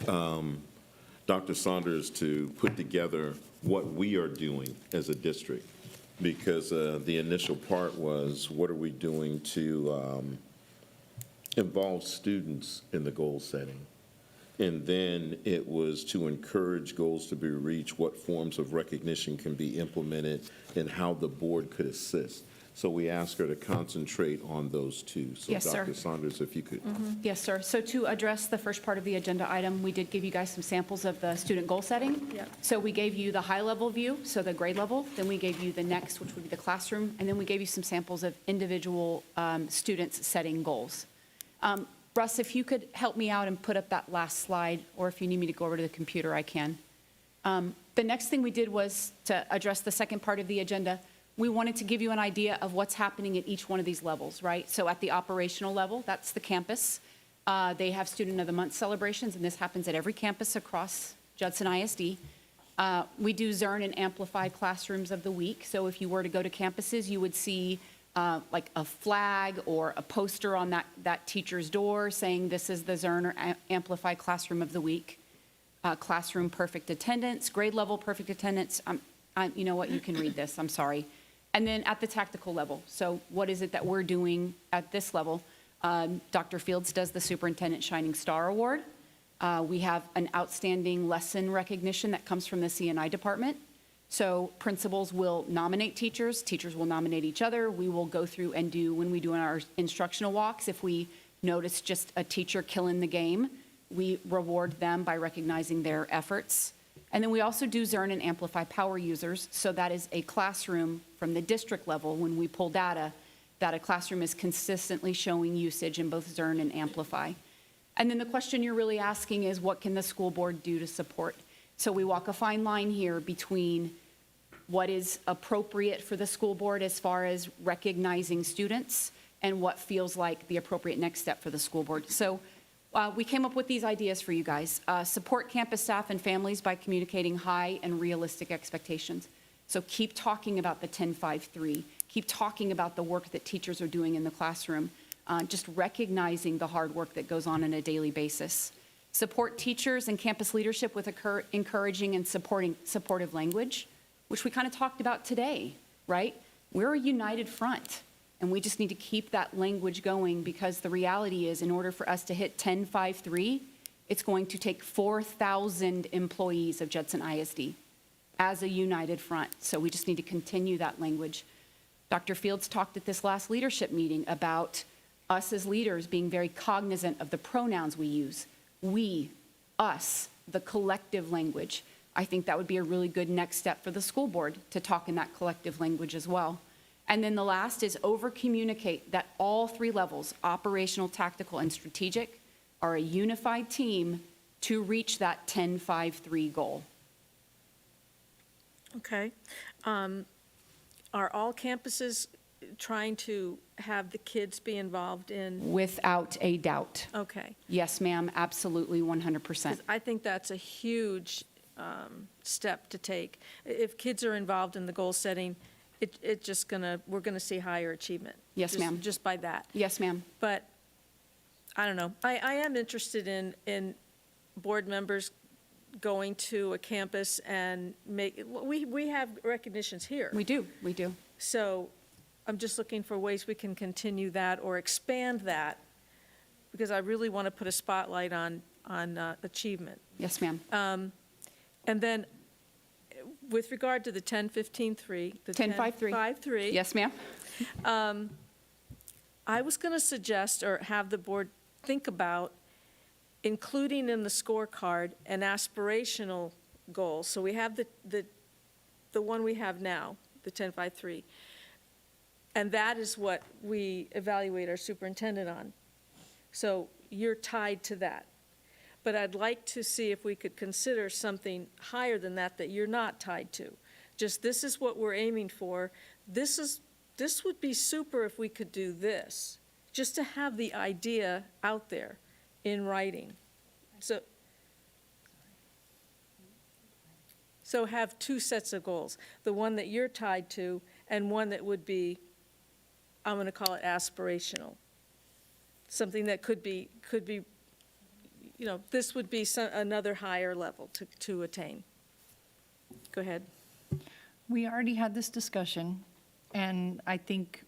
[SPEAKER 2] Dr. Saunders to put together what we are doing as a district, because the initial part was, what are we doing to involve students in the goal setting? And then it was to encourage goals to be reached, what forms of recognition can be implemented, and how the board could assist. So we asked her to concentrate on those two. So
[SPEAKER 13] Yes, sir.
[SPEAKER 2] Dr. Saunders, if you could.
[SPEAKER 13] Yes, sir. So to address the first part of the agenda item, we did give you guys some samples of the student goal setting.
[SPEAKER 17] Yeah.
[SPEAKER 13] So we gave you the high-level view, so the grade level, then we gave you the next, which would be the classroom, and then we gave you some samples of individual students setting goals. Russ, if you could help me out and put up that last slide, or if you need me to go over to the computer, I can. The next thing we did was to address the second part of the agenda. We wanted to give you an idea of what's happening at each one of these levels, right? So at the operational level, that's the campus. They have Student of the Month celebrations, and this happens at every campus across Judson ISD. We do Zern and Amplified Classrooms of the Week. So if you were to go to campuses, you would see like a flag or a poster on that teacher's door saying this is the Zern or Amplified Classroom of the Week. Classroom perfect attendance, grade level perfect attendance. You know what, you can read this, I'm sorry. And then at the tactical level, so what is it that we're doing at this level? Dr. Fields does the Superintendent Shining Star Award. We have an outstanding lesson recognition that comes from the C&I department. So principals will nominate teachers, teachers will nominate each other. We will go through and do, when we do our instructional walks, if we notice just a teacher killing the game, we reward them by recognizing their efforts. And then we also do Zern and Amplify power users. So that is a classroom from the district level, when we pull data, that a classroom is consistently showing usage in both Zern and Amplify. And then the question you're really asking is, what can the school board do to support? So we walk a fine line here between what is appropriate for the school board as far as recognizing students and what feels like the appropriate next step for the school board. So we came up with these ideas for you guys. Support campus staff and families by communicating high and realistic expectations. So keep talking about the 10-5-3. Keep talking about the work that teachers are doing in the classroom. Just recognizing the hard work that goes on a daily basis. Support teachers and campus leadership with encouraging and supportive language, which we kind of talked about today, right? We're a united front. And we just need to keep that language going, because the reality is, in order for us to hit 10-5-3, it's going to take 4,000 employees of Judson ISD as a united front. So we just need to continue that language. Dr. Fields talked at this last leadership meeting about us as leaders being very cognizant of the pronouns we use. We, us, the collective language. I think that would be a really good next step for the school board, to talk in that collective language as well. And then the last is over-communicate that all three levels, operational, tactical, and strategic, are a unified team to reach that 10-5-3 goal.
[SPEAKER 17] Okay. Are all campuses trying to have the kids be involved in?
[SPEAKER 13] Without a doubt.
[SPEAKER 17] Okay.
[SPEAKER 13] Yes, ma'am, absolutely, 100%.
[SPEAKER 17] 'Cause I think that's a huge step to take. If kids are involved in the goal setting, it just we're gonna see higher achievement.
[SPEAKER 13] Yes, ma'am.
[SPEAKER 17] Just by that.
[SPEAKER 13] Yes, ma'am.
[SPEAKER 17] But, I don't know, I am interested in board members going to a campus and we have recognitions here.
[SPEAKER 13] We do.
[SPEAKER 17] So I'm just looking for ways we can continue that or expand that, because I really want to put a spotlight on achievement.
[SPEAKER 13] Yes, ma'am.
[SPEAKER 17] And then, with regard to the 10-15-3, the
[SPEAKER 13] 10-5-3.
[SPEAKER 17] 10-5-3.
[SPEAKER 13] Yes, ma'am.
[SPEAKER 17] I was going to suggest, or have the board think about, including in the scorecard an aspirational goal. So we have the one we have now, the 10-5-3. And that is what we evaluate our superintendent on. So you're tied to that. But I'd like to see if we could consider something higher than that you're not tied to. Just, this is what we're aiming for. This would be super if we could do this, just to have the idea out there in writing. So have two sets of goals, the one that you're tied to and one that would be, I'm going to call it aspirational. Something that could be this would be another higher level to attain. Go ahead.
[SPEAKER 18] We already had this discussion, and I think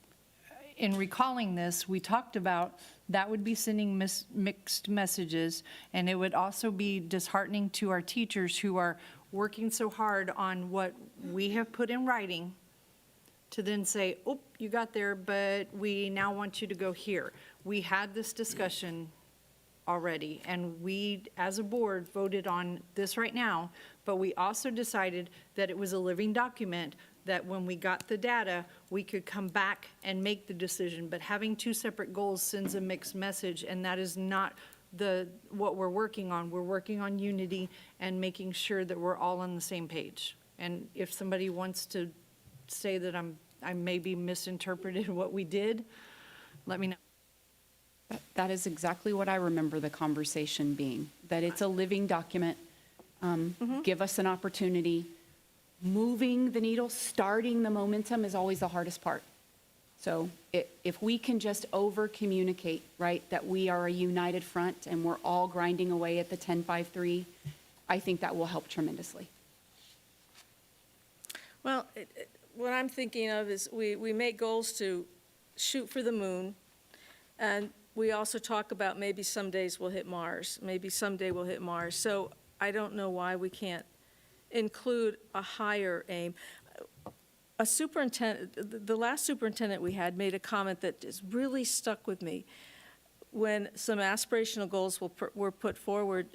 [SPEAKER 18] in recalling this, we talked about that would be sending mixed messages, and it would also be disheartening to our teachers who are working so hard on what we have put in writing to then say, oh, you got there, but we now want you to go here. We had this discussion already, and we, as a board, voted on this right now, but we also decided that it was a living document, that when we got the data, we could come back and make the decision. But having two separate goals sends a mixed message, and that is not what we're working on. We're working on unity and making sure that we're all on the same page. And if somebody wants to say that I maybe misinterpreted what we did, let me know.
[SPEAKER 13] That is exactly what I remember the conversation being, that it's a living document. Give us an opportunity. Moving the needle, starting the momentum is always the hardest part. So if we can just over-communicate, right, that we are a united front and we're all grinding away at the 10-5-3, I think that will help tremendously.
[SPEAKER 17] Well, what I'm thinking of is we make goals to shoot for the moon, and we also talk about maybe some days we'll hit Mars, maybe someday we'll hit Mars. So I don't know why we can't include a higher aim. A superintendent, the last superintendent we had made a comment that just really stuck with me. When some aspirational goals were put forward,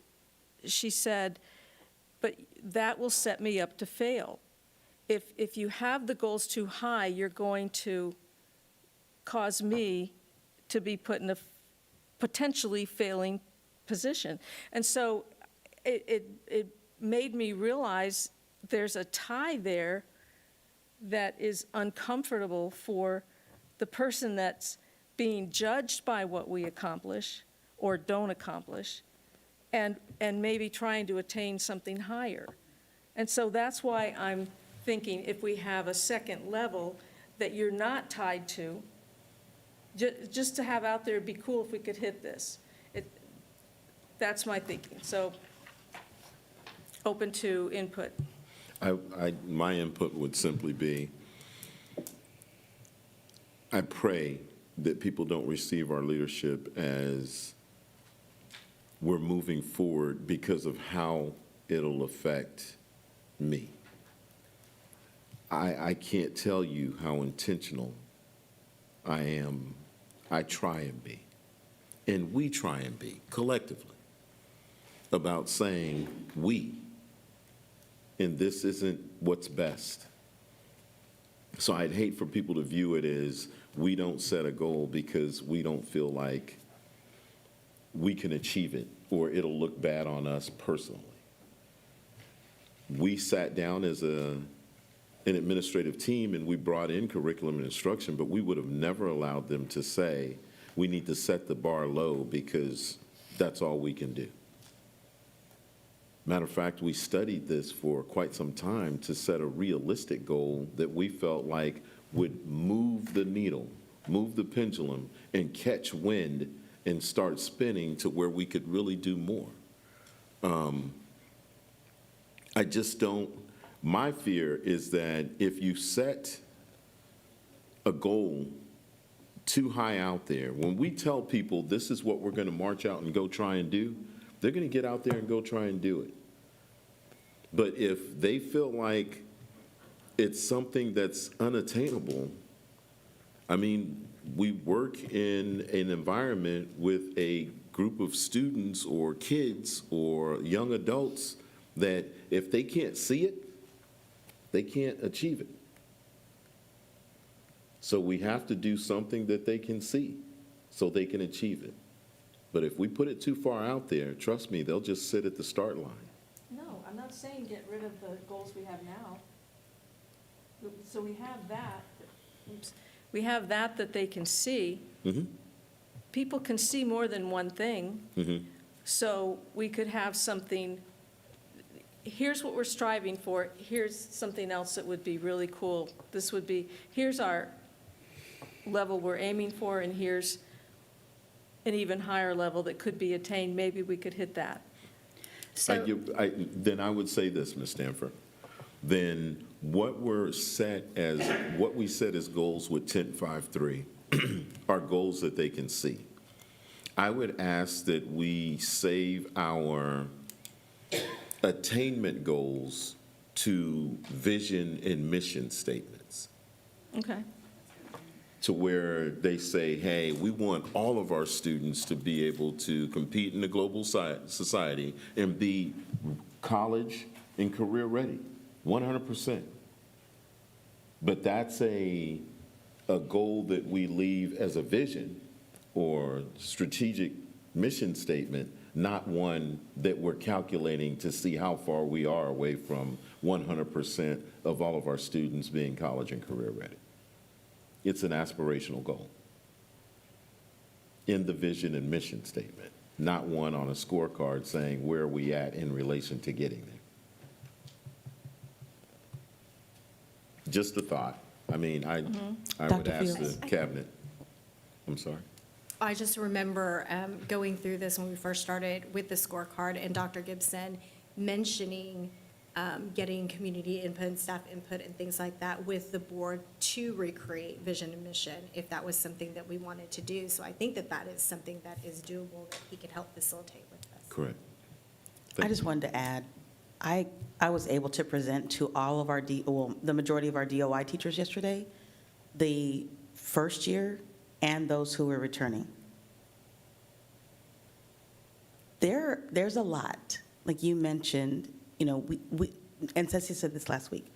[SPEAKER 17] she said, but that will set me up to fail. If you have the goals too high, you're going to cause me to be put in a potentially failing position. And so it made me realize there's a tie there that is uncomfortable for the person that's being judged by what we accomplish or don't accomplish, and maybe trying to attain something higher. And so that's why I'm thinking if we have a second level that you're not tied to, just to have out there, it'd be cool if we could hit this. That's my thinking. So open to input.
[SPEAKER 2] My input would simply be, I pray that people don't receive our leadership as we're moving forward because of how it'll affect me. I can't tell you how intentional I am. I try and be, and we try and be collectively about saying we, and this isn't what's best. So I'd hate for people to view it as we don't set a goal because we don't feel like we can achieve it or it'll look bad on us personally. We sat down as an administrative team and we brought in curriculum and instruction, but we would have never allowed them to say we need to set the bar low because that's all we can do. Matter of fact, we studied this for quite some time to set a realistic goal that we felt like would move the needle, move the pendulum, and catch wind and start spinning to where we could really do more. I just don't, my fear is that if you set a goal too high out there, when we tell people this is what we're going to march out and go try and do, they're going to get out there and go try and do it. But if they feel like it's something that's unattainable, I mean, we work in an environment with a group of students or kids or young adults that if they can't see it, they can't achieve it. So we have to do something that they can see so they can achieve it. But if we put it too far out there, trust me, they'll just sit at the start line.
[SPEAKER 17] No, I'm not saying get rid of the goals we have now. So we have that. Oops. We have that they can see.
[SPEAKER 2] Mm-hmm.
[SPEAKER 17] People can see more than one thing.
[SPEAKER 2] Mm-hmm.
[SPEAKER 17] So we could have something, here's what we're striving for, here's something else that would be really cool. This would be, here's our level we're aiming for, and here's an even higher level that could be attained, maybe we could hit that.
[SPEAKER 2] Then I would say this, Ms. Stanford. Then what we set as goals with 10.53 are goals that they can see. I would ask that we save our attainment goals to vision and mission statements,
[SPEAKER 17] Okay.
[SPEAKER 2] to where they say, hey, we want all of our students to be able to compete in the global society and be college and career ready, 100%. But that's a goal that we leave as a vision or strategic mission statement, not one that we're calculating to see how far we are away from 100% of all of our students being college and career ready. It's an aspirational goal in the vision and mission statement, not one on a scorecard saying where are we at in relation to getting there. Just a thought. I mean, I would
[SPEAKER 4] Dr.
[SPEAKER 2] ask
[SPEAKER 4] Fields.
[SPEAKER 2] the cabinet. I'm sorry.
[SPEAKER 4] I just remember going through this when we first started with the scorecard and Dr. Gibson mentioning getting community input and staff input and things like that with the board to recreate vision and mission, if that was something that we wanted to do. So I think that that is something that is doable, that he could help facilitate with us.
[SPEAKER 2] Correct.
[SPEAKER 3] I just wanted to add, I was able to present to all of our, the majority of our DOI teachers yesterday, the first year and those who were returning. There's a lot. Like you mentioned, we and Ceci said this last week,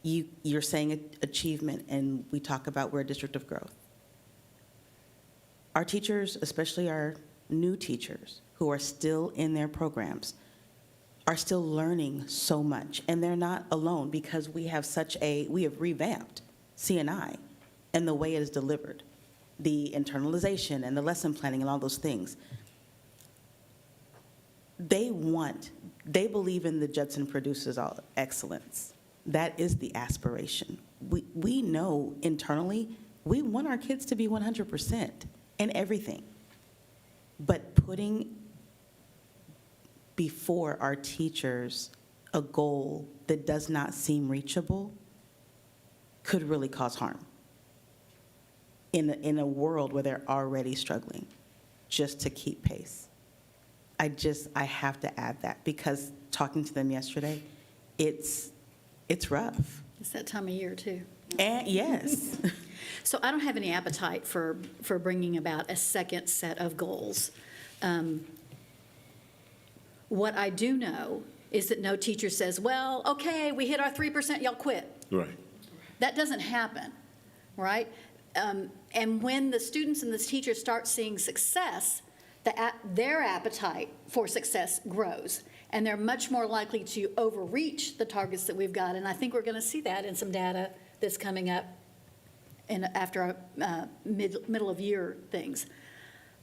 [SPEAKER 3] you're saying achievement, and we talk about we're a district of growth. Our teachers, especially our new teachers who are still in their programs, are still learning so much, and they're not alone because we have revamped C&I and the way it is delivered, the internalization and the lesson planning and all those things. They believe in the Judson produces all excellence. That is the aspiration. We know internally, we want our kids to be 100% in everything. But putting before our teachers a goal that does not seem reachable could really cause harm in a world where they're already struggling just to keep pace. I have to add that because talking to them yesterday, it's rough.
[SPEAKER 1] It's that time of year, too.
[SPEAKER 3] And yes.
[SPEAKER 1] So I don't have any appetite for bringing about a second set of goals. What I do know is that no teacher says, well, okay, we hit our 3%, y'all quit.
[SPEAKER 2] Right.
[SPEAKER 1] That doesn't happen, right? And when the students and the teachers start seeing success, their appetite for success grows, and they're much more likely to overreach the targets that we've got. And I think we're going to see that in some data that's coming up after our middle of year things.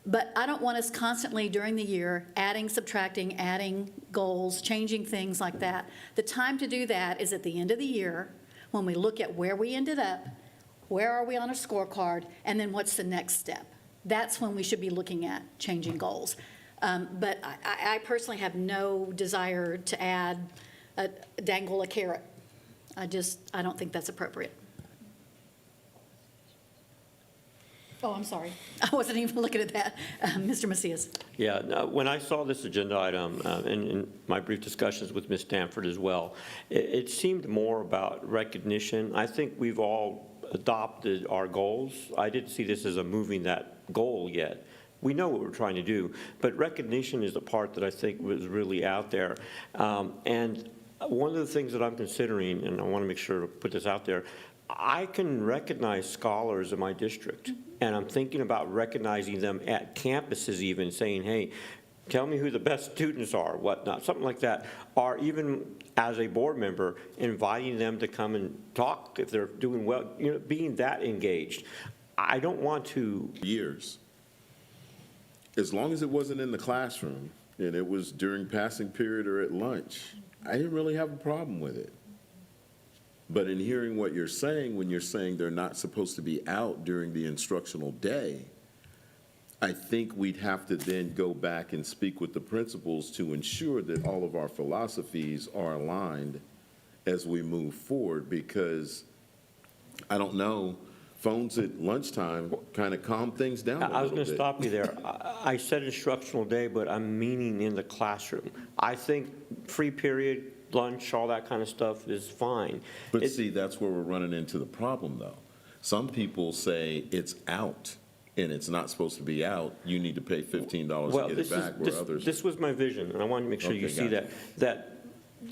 [SPEAKER 1] But I don't want us constantly during the year adding, subtracting, adding goals, changing things like that. The time to do that is at the end of the year when we look at where we ended up, where are we on a scorecard, and then what's the next step. That's when we should be looking at changing goals. But I personally have no desire to dangle a carrot. I don't think that's appropriate. Oh, I'm sorry. I wasn't even looking at that. Mr. Macias.
[SPEAKER 16] Yeah, no, when I saw this agenda item, and in my brief discussions with Ms. Stanford as well, it seemed more about recognition. I think we've all adopted our goals. I didn't see this as a moving that goal yet. We know what we're trying to do, but recognition is the part that I think was really out there. And one of the things that I'm considering, and I want to make sure to put this out there, I can recognize scholars in my district, and I'm thinking about recognizing them at campuses even, saying, hey, tell me who the best students are, whatnot, something like that. Or even as a board member, inviting them to come and talk if they're doing well, being that engaged. I don't want to.
[SPEAKER 2] Years. As long as it wasn't in the classroom and it was during passing period or at lunch, I didn't really have a problem with it. But in hearing what you're saying, when you're saying they're not supposed to be out during the instructional day, I think we'd have to then go back and speak with the principals to ensure that all of our philosophies are aligned as we move forward, because I don't know, phones at lunchtime kind of calm things down a
[SPEAKER 16] I was
[SPEAKER 2] little
[SPEAKER 16] going to
[SPEAKER 2] bit.
[SPEAKER 16] stop you there. I said instructional day, but I'm meaning in the classroom. I think free period, lunch, all that kind of stuff is fine.
[SPEAKER 2] But see, that's where we're running into the problem, though. Some people say it's out, and it's not supposed to be out. You need to pay $15
[SPEAKER 16] Well,
[SPEAKER 2] to get it back, where others.
[SPEAKER 16] this was my vision, and I wanted to make sure you
[SPEAKER 2] Okay,
[SPEAKER 16] see
[SPEAKER 2] gotcha.
[SPEAKER 16] that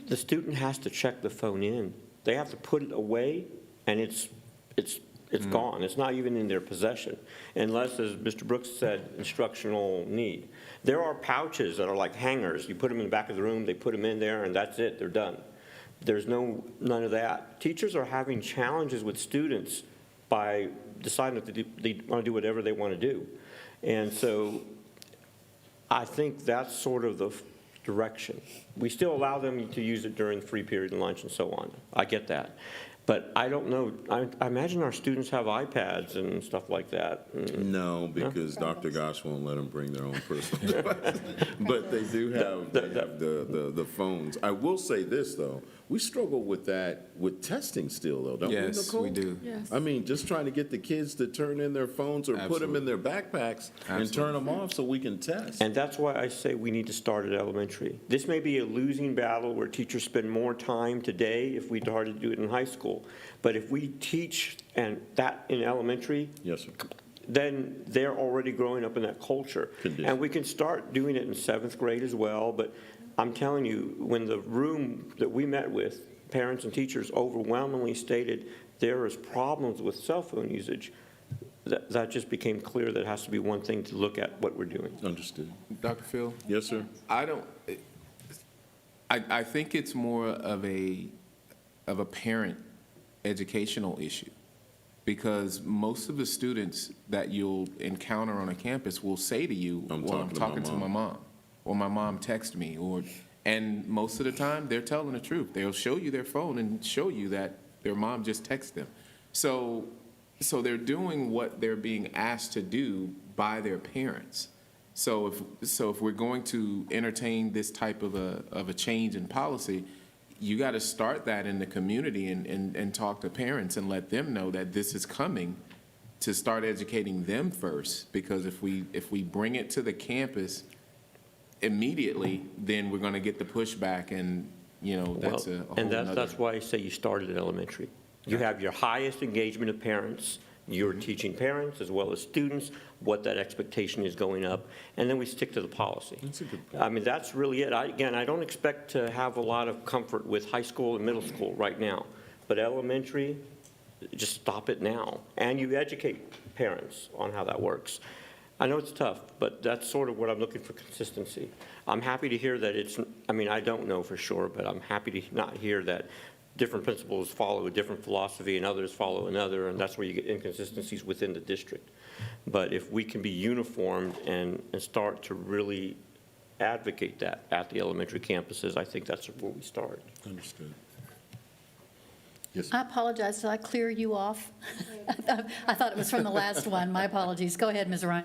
[SPEAKER 16] the student has to check the phone in. They have to put it away, and it's gone. It's not even in their possession, unless, as Mr. Brooks said, instructional need. There are pouches that are like hangers. You put them in the back of the room, they put them in there, and that's it, they're done. There's none of that. Teachers are having challenges with students by deciding that they want to do whatever they want to do. And so I think that's sort of the direction. We still allow them to use it during free period and lunch and so on. I get that. But I don't know, I imagine our students have iPads and stuff like that.
[SPEAKER 2] No, because Dr. Gosh won't let them bring their own personal devices. But they do have, the phones. I will say this, though. We struggle with that, with testing still, though, don't we, Nicole?
[SPEAKER 10] Yes, we do.
[SPEAKER 15] Yes.
[SPEAKER 2] I mean, just trying to get the kids to turn in their phones or put them in their backpacks and turn them off so we can test.
[SPEAKER 16] And that's why I say we need to start at elementary. This may be a losing battle where teachers spend more time today if we started to do it in high school. But if we teach and that in elementary,
[SPEAKER 2] Yes, sir.
[SPEAKER 16] then they're already growing up in that culture.
[SPEAKER 2] Condition.
[SPEAKER 16] And we can start doing it in 7th grade as well, but I'm telling you, when the room that we met with, parents and teachers overwhelmingly stated there is problems with cell phone usage, that just became clear that it has to be one thing to look at what we're doing.
[SPEAKER 2] Understood.
[SPEAKER 10] Dr. Phil?
[SPEAKER 2] Yes, sir.
[SPEAKER 10] I think it's more of a parent educational issue, because most of the students that you'll encounter on a campus will say to you, well, I'm talking to my mom, or my mom texted me, and most of the time, they're telling the truth. They'll show you their phone and show you that their mom just texted them. So they're doing what they're being asked to do by their parents. So if we're going to entertain this type of a change in policy, you got to start that in the community and talk to parents and let them know that this is coming, to start educating them first. Because if we bring it to the campus immediately, then we're going to get the pushback, and that's a whole
[SPEAKER 16] And
[SPEAKER 10] nother.
[SPEAKER 16] that's why I say you start at elementary. You have your highest engagement of parents. You're teaching parents as well as students what that expectation is going up, and then we stick to the policy.
[SPEAKER 2] That's a good point.
[SPEAKER 16] I mean, that's really it. Again, I don't expect to have a lot of comfort with high school and middle school right now, but elementary, just stop it now. And you educate parents on how that works. I know it's tough, but that's sort of what I'm looking for, consistency. I'm happy to hear that I don't know for sure, but I'm happy to not hear that different principals follow a different philosophy and others follow another, and that's where you get inconsistencies within the district. But if we can be uniformed and start to really advocate that at the elementary campuses, I think that's where we start.
[SPEAKER 2] Understood. Yes.
[SPEAKER 1] I apologize, did I clear you off? I thought it was from the last one, my apologies. Go ahead, Ms. Ryan.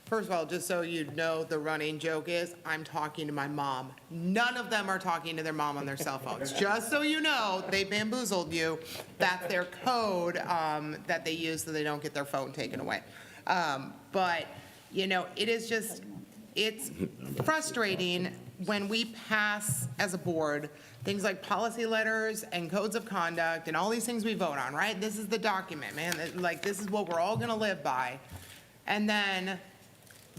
[SPEAKER 12] First of all, just so you know, the running joke is, I'm talking to my mom. None of them are talking to their mom on their cell phones. Just so you know, they bamboozled you. That's their code that they use so they don't get their phone taken away. But, it is just, it's frustrating when we pass as a board things like policy letters and codes of conduct and all these things we vote on, right? This is the document, man. Like, this is what we're all gonna live by. And then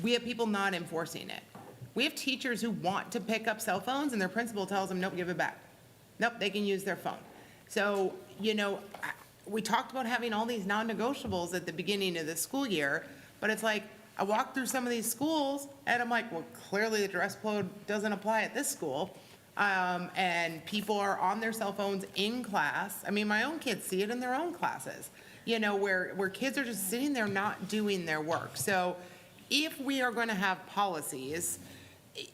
[SPEAKER 12] we have people not enforcing it. We have teachers who want to pick up cell phones and their principal tells them, nope, give it back. Nope, they can use their phone. So, we talked about having all these non-negotiables at the beginning of the school year, but it's like, I walked through some of these schools and I'm like, well, clearly the dress code doesn't apply at this school. And people are on their cell phones in class. I mean, my own kids see it in their own classes, where kids are just sitting there not doing their work. So if we are going to have policies,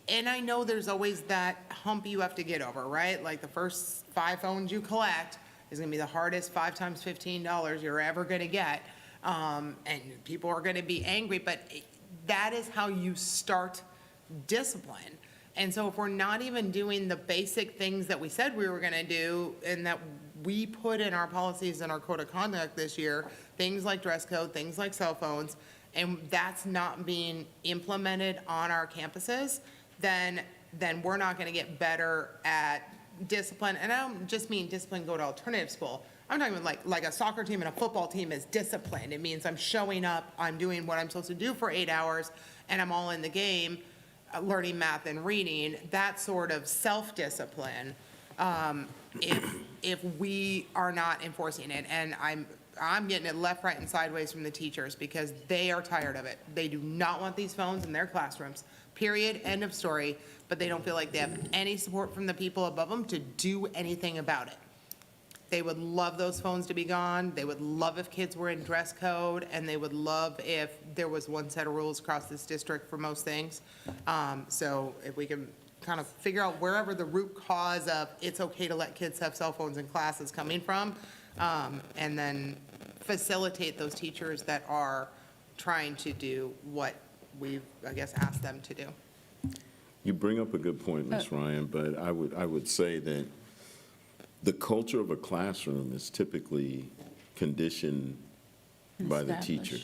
[SPEAKER 12] and I know there's always that hump you have to get over, right? Like the first 5 phones you collect is going to be the hardest 5 times $15 you're ever going to get. And people are going to be angry, but that is how you start discipline. And so if we're not even doing the basic things that we said we were going to do and that we put in our policies and our code of conduct this year, things like dress code, things like cell phones, and that's not being implemented on our campuses, then we're not going to get better at discipline. And I don't just mean discipline go to alternative school. I'm talking about like a soccer team and a football team is disciplined. It means I'm showing up, I'm doing what I'm supposed to do for 8 hours, and I'm all in the game, learning math and reading. That sort of self-discipline, if we are not enforcing it. And I'm getting it left, right, and sideways from the teachers because they are tired of it. They do not want these phones in their classrooms, period, end of story. But they don't feel like they have any support from the people above them to do anything about it. They would love those phones to be gone. They would love if kids were in dress code, and they would love if there was one set of rules across this district for most things. So if we can kind of figure out wherever the root cause of it's okay to let kids have cell phones in class is coming from, and then facilitate those teachers that are trying to do what we've, I guess, asked them to do.
[SPEAKER 2] You bring up a good point, Ms. Ryan, but I would say that the culture of a classroom is typically conditioned by the teacher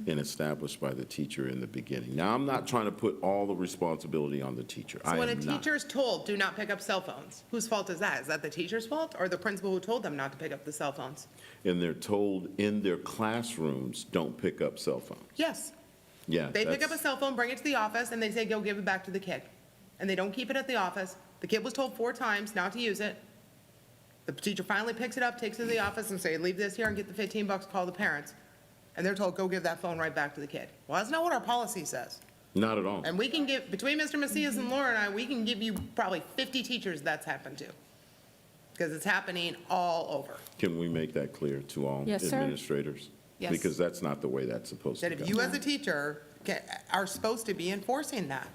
[SPEAKER 2] and established by the teacher in the beginning. Now, I'm not trying to put all the responsibility on the teacher.
[SPEAKER 12] So when a
[SPEAKER 2] am not.
[SPEAKER 12] teacher is told, do not pick up cell phones, whose fault is that? Is that the teacher's fault or the principal who told them not to pick up the cell phones?
[SPEAKER 2] And they're told in their classrooms, don't pick up cell phones.
[SPEAKER 12] Yes.
[SPEAKER 2] Yeah.
[SPEAKER 12] They pick up a
[SPEAKER 2] that's-
[SPEAKER 12] cell phone, bring it to the office, and they say, go give it back to the kid. And they don't keep it at the office. The kid was told 4 times not to use it. The teacher finally picks it up, takes it to the office and say, leave this here and get the $15, call the parents. And they're told, go give that phone right back to the kid. Well, that's not what our policy says.
[SPEAKER 2] Not at all.
[SPEAKER 12] And we can give, between Mr. Macias and Laura and I, we can give you probably 50 teachers that's happened to. Because it's happening all over.
[SPEAKER 2] Can we make that clear to all
[SPEAKER 13] Yes, sir.
[SPEAKER 2] administrators?
[SPEAKER 13] Yes.
[SPEAKER 2] Because that's not the way that's supposed to
[SPEAKER 12] That
[SPEAKER 2] go.
[SPEAKER 12] if you as a teacher are supposed to be enforcing that,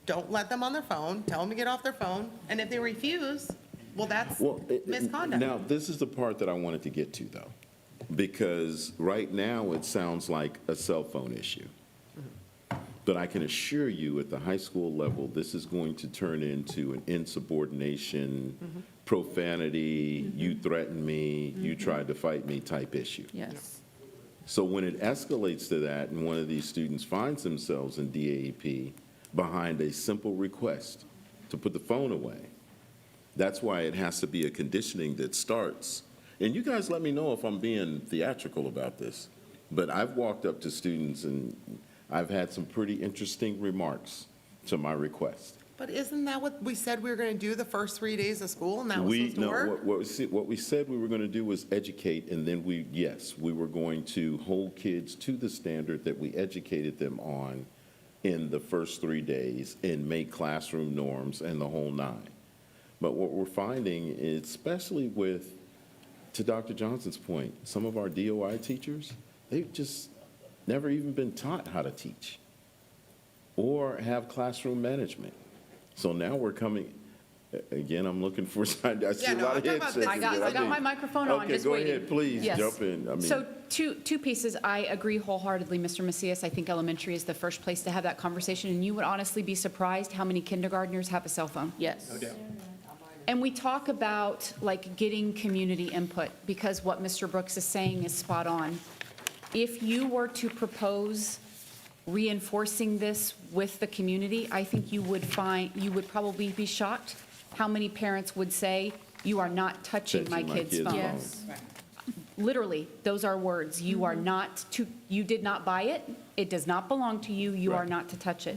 [SPEAKER 12] don't let them on their phone, tell them to get off their phone, and if they refuse, well, that's misconduct.
[SPEAKER 2] Now, this is the part that I wanted to get to, though, because right now it sounds like a cell phone issue. But I can assure you, at the high school level, this is going to turn into an insubordination, profanity, you threatened me, you tried to fight me type issue.
[SPEAKER 13] Yes.
[SPEAKER 2] So when it escalates to that, and one of these students finds themselves in DAEP behind a simple request to put the phone away, that's why it has to be a conditioning that starts. And you guys let me know if I'm being theatrical about this, but I've walked up to students and I've had some pretty interesting remarks to my request.
[SPEAKER 12] But isn't that what we said we were going to do the first 3 days of school, and that was supposed to work?
[SPEAKER 2] What we said we were going to do was educate, and then we were going to hold kids to the standard that we educated them on in the first 3 days and make classroom norms and the whole 9. But what we're finding is, especially with, to Dr. Johnson's point, some of our DOI teachers, they've just never even been taught how to teach or have classroom management. So now we're coming, again, I'm looking for, I see a lot of head shaking.
[SPEAKER 13] I got my microphone on, just waiting.
[SPEAKER 2] Okay, go ahead, please,
[SPEAKER 13] Yes.
[SPEAKER 2] jump in. I mean,
[SPEAKER 13] So two pieces. I agree wholeheartedly, Mr. Macias. I think elementary is the first place to have that conversation, and you would honestly be surprised how many kindergartners have a cell phone. Yes. No doubt. And we talk about like getting community input, because what Mr. Brooks is saying is spot on. If you were to propose reinforcing this with the community, I think you would probably be shocked how many parents would say, you are not touching my kid's phone.
[SPEAKER 2] Yes.
[SPEAKER 13] Literally, those are words. You are not to, you did not buy it. It does not belong to you. You are not to touch it.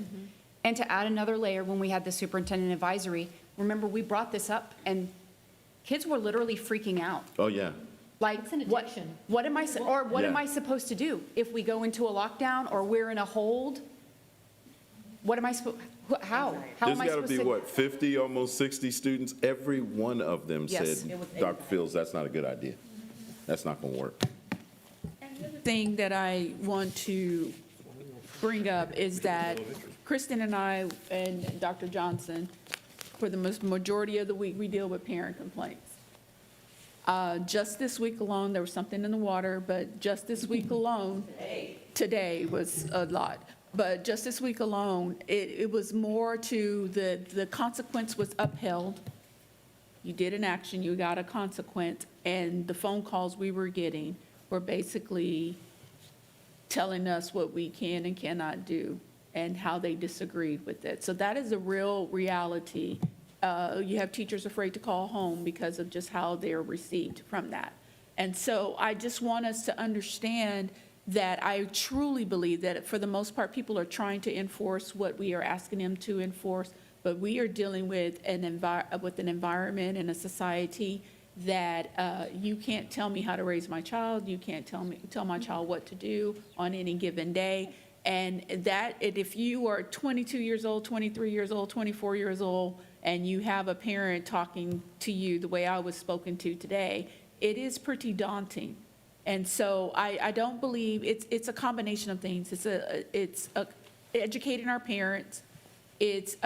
[SPEAKER 13] And to add another layer, when we had the superintendent advisory, remember, we brought this up and kids were literally freaking out.
[SPEAKER 2] Oh, yeah.
[SPEAKER 13] Like, what am I, what am I supposed to do? If we go into a lockdown or we're in a hold, what am I supposed, how? How
[SPEAKER 2] There's
[SPEAKER 13] am I
[SPEAKER 2] got to
[SPEAKER 13] supposed
[SPEAKER 2] be,
[SPEAKER 13] to?
[SPEAKER 2] what, 50, almost 60 students? Every one of them
[SPEAKER 13] Yes.
[SPEAKER 2] said, Dr. Fields, that's not a good idea. That's not going to work.
[SPEAKER 15] Thing that I want to bring up is that Kristen and I and Dr. Johnson, for the majority of the week, we deal with parent complaints. Just this week alone, there was something in the water, but just this week alone, today was a lot. But just this week alone, it was more to the consequence was upheld. You did an action, you got a consequence, and the phone calls we were getting were basically telling us what we can and cannot do and how they disagreed with it. So that is a real reality. You have teachers afraid to call home because of just how they're received from that. And so I just want us to understand that I truly believe that for the most part, people are trying to enforce what we are asking them to enforce, but we are dealing with an environment and a society that you can't tell me how to raise my child, you can't tell my child what to do on any given day. And if you are 22 years old, 23 years old, 24 years old, and you have a parent talking to you the way I was spoken to today, it is pretty daunting. And so I don't believe, it's a combination of things. It's educating our parents, it's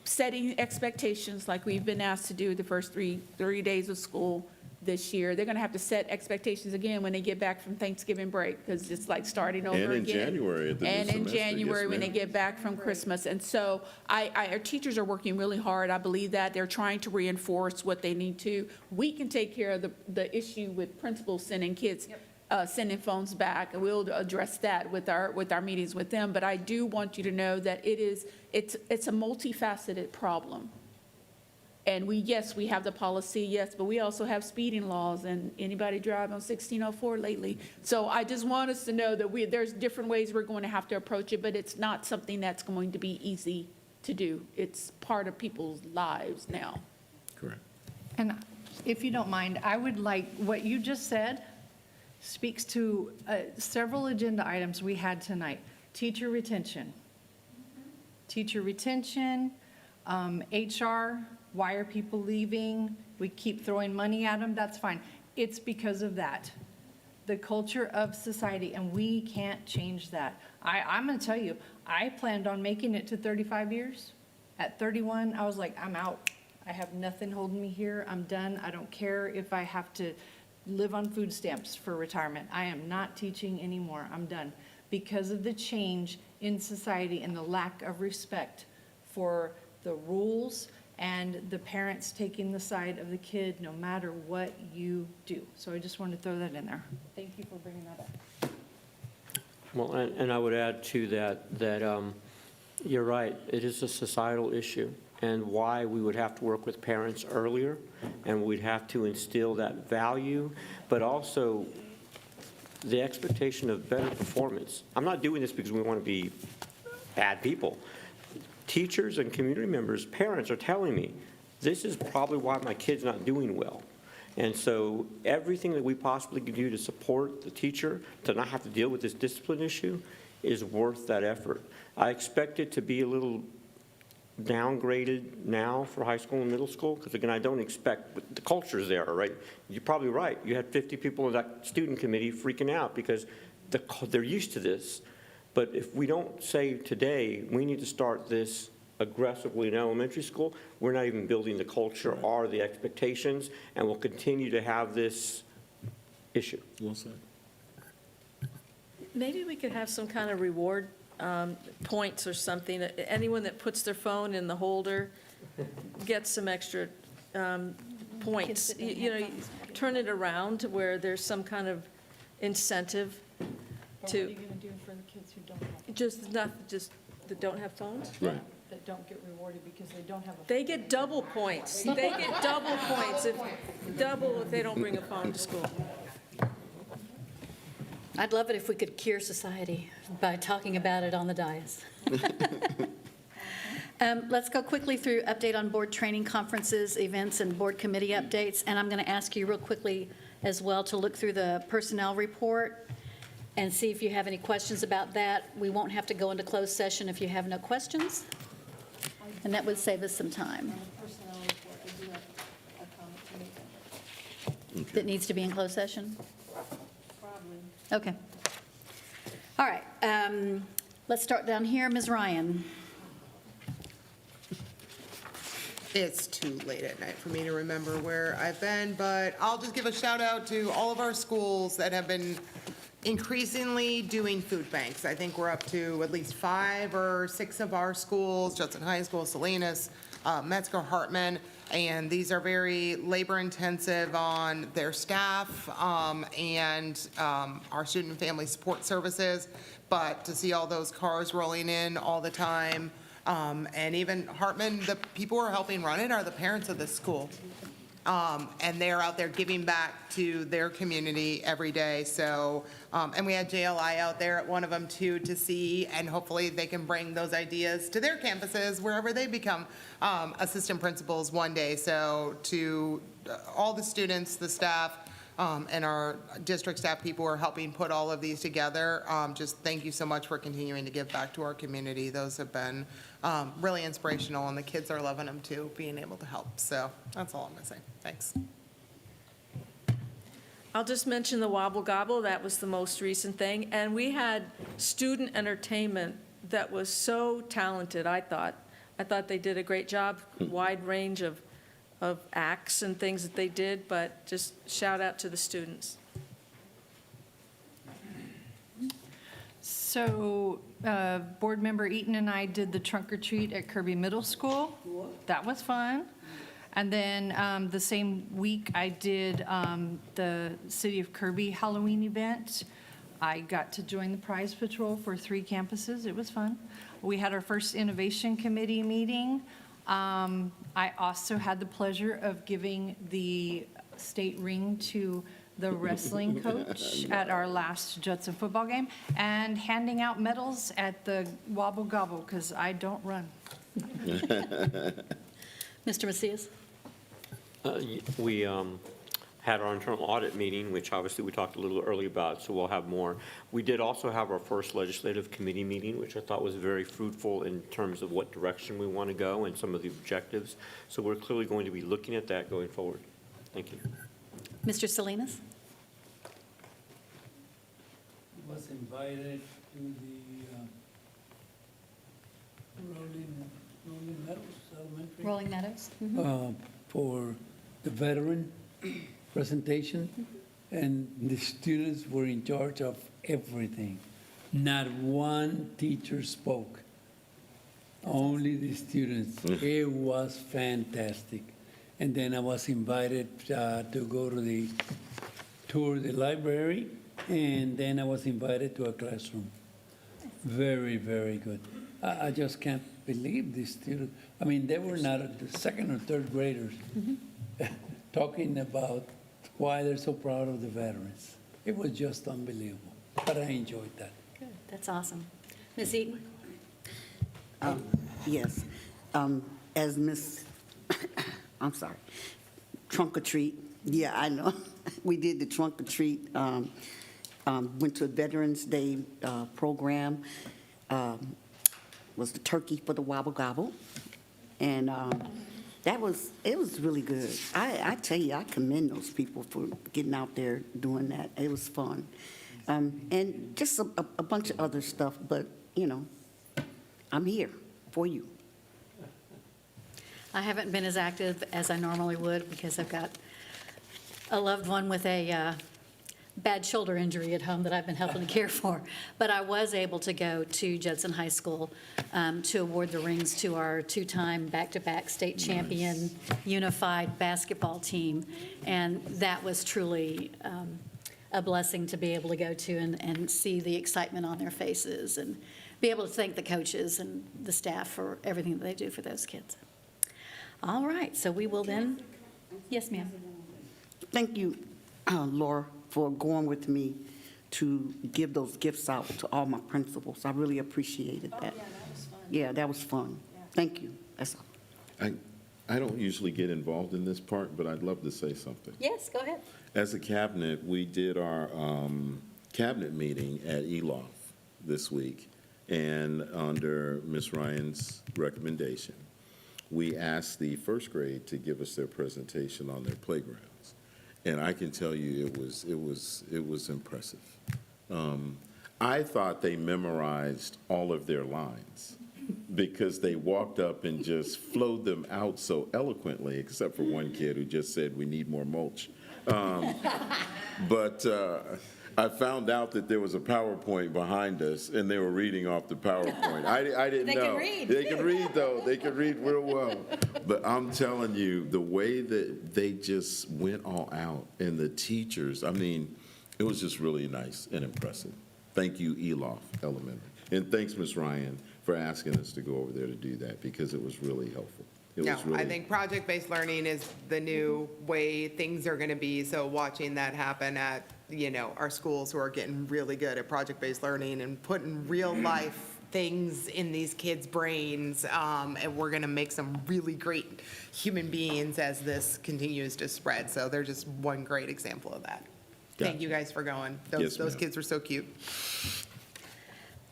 [SPEAKER 15] setting expectations like we've been asked to do the first three days of school this year. They're going to have to set expectations again when they get back from Thanksgiving break, because it's like starting over again.
[SPEAKER 2] And in January at the new
[SPEAKER 15] And in
[SPEAKER 2] semester,
[SPEAKER 15] January
[SPEAKER 2] yes,
[SPEAKER 15] when they
[SPEAKER 2] ma'am.
[SPEAKER 15] get back from Christmas. And so our teachers are working really hard. I believe that they're trying to reinforce what they need to. We can take care of the issue with principals sending kids, sending phones back, and we'll address that with our meetings with them. But I do want you to know that it's a multifaceted problem. And yes, we have the policy, yes, but we also have speeding laws, and anybody drive on 1604 lately. So I just want us to know that there's different ways we're going to have to approach it, but it's not something that's going to be easy to do. It's part of people's lives now.
[SPEAKER 2] Correct.
[SPEAKER 18] And if you don't mind, I would like, what you just said speaks to several agenda items we had tonight. Teacher retention. Teacher retention, HR, why are people leaving? We keep throwing money at them, that's fine. It's because of that. The culture of society, and we can't change that. I'm gonna tell you, I planned on making it to 35 years. At 31, I was like, I'm out. I have nothing holding me here, I'm done. I don't care if I have to live on food stamps for retirement. I am not teaching anymore, I'm done. Because of the change in society and the lack of respect for the rules and the parents taking the side of the kid no matter what you do. So I just wanted to throw that in there. Thank you for bringing that up.
[SPEAKER 16] Well, and I would add to that you're right, it is a societal issue, and why we would have to work with parents earlier, and we'd have to instill that value, but also the expectation of better performance. I'm not doing this because we want to be bad people. Teachers and community members, parents are telling me, this is probably why my kid's not doing well. And so everything that we possibly can do to support the teacher to not have to deal with this discipline issue is worth that effort. I expect it to be a little downgraded now for high school and middle school, because again, I don't expect, but the culture's there, right? You're probably right. You had 50 people in that student committee freaking out because they're used to this. But if we don't say today, we need to start this aggressively in elementary school, we're not even building the culture or the expectations, and we'll continue to have this issue.
[SPEAKER 2] Well said.
[SPEAKER 17] Maybe we could have some kind of reward points or something. Anyone that puts their phone in the holder gets some extra points. You know, turn it around to where there's some kind of incentive
[SPEAKER 18] What are you gonna do for the kids who don't have,
[SPEAKER 17] just that don't have phones?
[SPEAKER 2] Right.
[SPEAKER 18] that don't get rewarded because they don't have a?
[SPEAKER 17] They get double points. They get double points if they don't bring a phone to school.
[SPEAKER 1] I'd love it if we could cure society by talking about it on the dais. Let's go quickly through update on board training conferences, events, and board committee updates. And I'm going to ask you real quickly as well to look through the personnel report and see if you have any questions about that. We won't have to go into closed session if you have no questions, and that would save us some time. That needs to be in closed session? Okay. All right. Let's start down here. Ms. Ryan.
[SPEAKER 12] It's too late at night for me to remember where I've been, but I'll just give a shout out to all of our schools that have been increasingly doing food banks. I think we're up to at least 5 or 6 of our schools, Judson High School, Salinas, Metzger, Hartman, and these are very labor-intensive on their staff and our student and family support services. But to see all those cars rolling in all the time, and even Hartman, the people who are helping run it are the parents of this school. And they're out there giving back to their community every day. So, and we had JLI out there at one of them too to see, and hopefully they can bring those ideas to their campuses wherever they become assistant principals one day. So to all the students, the staff, and our district staff people who are helping put all of these together, just thank you so much for continuing to give back to our community. Those have been really inspirational, and the kids are loving them too, being able to help. So that's all I'm going to say. Thanks.
[SPEAKER 17] I'll just mention the Wobble Gobble. That was the most recent thing. And we had student entertainment that was so talented, I thought. I thought they did a great job, wide range of acts and things that they did, but just shout out to the students.
[SPEAKER 18] So, Board Member Eaton and I did the trunk or treat at Kirby Middle School. That was fun. And then the same week, I did the City of Kirby Halloween event. I got to join the prize patrol for 3 campuses. It was fun. We had our first Innovation Committee meeting. I also had the pleasure of giving the state ring to the wrestling coach at our last Judson football game, and handing out medals at the Wobble Gobble, because I don't run.
[SPEAKER 1] Mr. Macias?
[SPEAKER 16] We had our internal audit meeting, which obviously we talked a little early about, so we'll have more. We did also have our first legislative committee meeting, which I thought was very fruitful in terms of what direction we want to go and some of the objectives. So we're clearly going to be looking at that going forward. Thank you.
[SPEAKER 1] Mr. Salinas?
[SPEAKER 5] Was invited to the Rolling Meadows Elementary.
[SPEAKER 1] Rolling Meadows?
[SPEAKER 5] For the veteran presentation, and the students were in charge of everything. Not one teacher spoke, only the students. It was fantastic. And then I was invited to go to the tour of the library, and then I was invited to a classroom. Very, very good. I just can't believe these students. I mean, they were not the 2nd or 3rd graders talking about why they're so proud of the veterans. It was just unbelievable, but I enjoyed that.
[SPEAKER 1] Good, that's awesome. Ms. Eaton?
[SPEAKER 19] Yes. As Miss, I'm sorry, trunk or treat. Yeah, I know. We did the trunk or treat. Went to a Veterans Day program. Was the turkey for the Wobble Gobble. And it was really good. I tell you, I commend those people for getting out there doing that. It was fun. And just a bunch of other stuff, but, you know, I'm here for you.
[SPEAKER 1] I haven't been as active as I normally would because I've got a loved one with a bad shoulder injury at home that I've been helping to care for. But I was able to go to Judson High School to award the rings to our 2-time back-to-back state champion unified basketball team. And that was truly a blessing to be able to go to and see the excitement on their faces and be able to thank the coaches and the staff for everything that they do for those kids. All right, so we will then, yes, ma'am.
[SPEAKER 19] Thank you, Laura, for going with me to give those gifts out to all my principals. I really appreciated that.
[SPEAKER 17] Yeah, that was fun.
[SPEAKER 19] Yeah, that was fun. Thank you. That's all.
[SPEAKER 2] I don't usually get involved in this part, but I'd love to say something.
[SPEAKER 1] Yes, go ahead.
[SPEAKER 2] As a cabinet, we did our cabinet meeting at ELOF this week, and under Ms. Ryan's recommendation, we asked the first grade to give us their presentation on their playgrounds. And I can tell you it was impressive. I thought they memorized all of their lines. because they walked up and just flowed them out so eloquently, except for one kid who just said, "We need more mulch." But I found out that there was a PowerPoint behind us, and they were reading off the PowerPoint. I didn't know.
[SPEAKER 1] They can read.
[SPEAKER 2] They can read, though. They can read real well. But I'm telling you, the way that they just went all out, and the teachers, I mean, it was just really nice and impressive. Thank you, Elof Elementary. And thanks, Ms. Ryan, for asking us to go over there to do that, because it was really helpful. It
[SPEAKER 12] No,
[SPEAKER 2] was really.
[SPEAKER 12] I think project-based learning is the new way things are going to be. So watching that happen at, our schools who are getting really good at project-based learning and putting real-life things in these kids' brains, and we're going to make some really great human beings as this continues to spread. So they're just one great example of that. Thank
[SPEAKER 2] Gotcha.
[SPEAKER 12] you guys for going.
[SPEAKER 2] Yes,
[SPEAKER 12] Those
[SPEAKER 2] ma'am.
[SPEAKER 12] kids were so cute.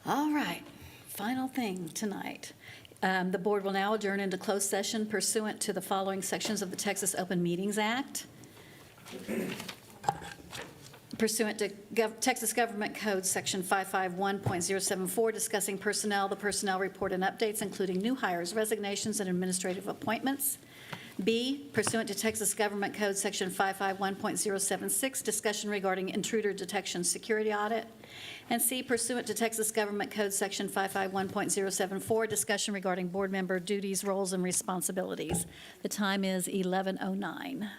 [SPEAKER 1] All right, final thing tonight. The board will now adjourn into closed session pursuant to the following sections of the Texas Open Meetings Act. Pursuant to Texas Government Code Section 551.074, discussing personnel, the personnel report and updates, including new hires, resignations, and administrative appointments. B, pursuant to Texas Government Code Section 551.076, discussion regarding intruder detection security audit. And C, pursuant to Texas Government Code Section 551.074, discussion regarding board member duties, roles, and responsibilities. The time is 11:09.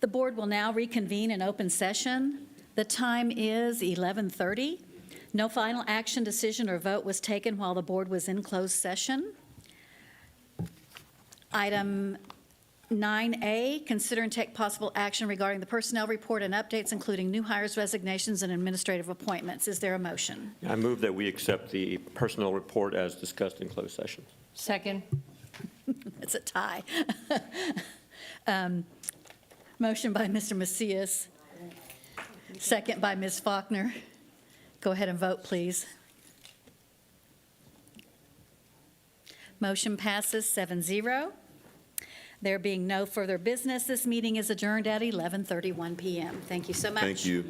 [SPEAKER 1] The board will now reconvene in open session. The time is 11:30. No final action, decision, or vote was taken while the board was in closed session. Item 9A, consider and take possible action regarding the personnel report and updates, including new hires, resignations, and administrative appointments. Is there a motion?
[SPEAKER 16] I move that we accept the personnel report as discussed in closed session.
[SPEAKER 17] Second.
[SPEAKER 1] It's a tie. Motion by Mr. Macias, second by Ms. Faulkner. Go ahead and vote, please. Motion passes 7-0. There being no further business, this meeting is adjourned at 11:31 p.m. Thank you so much.
[SPEAKER 2] Thank you.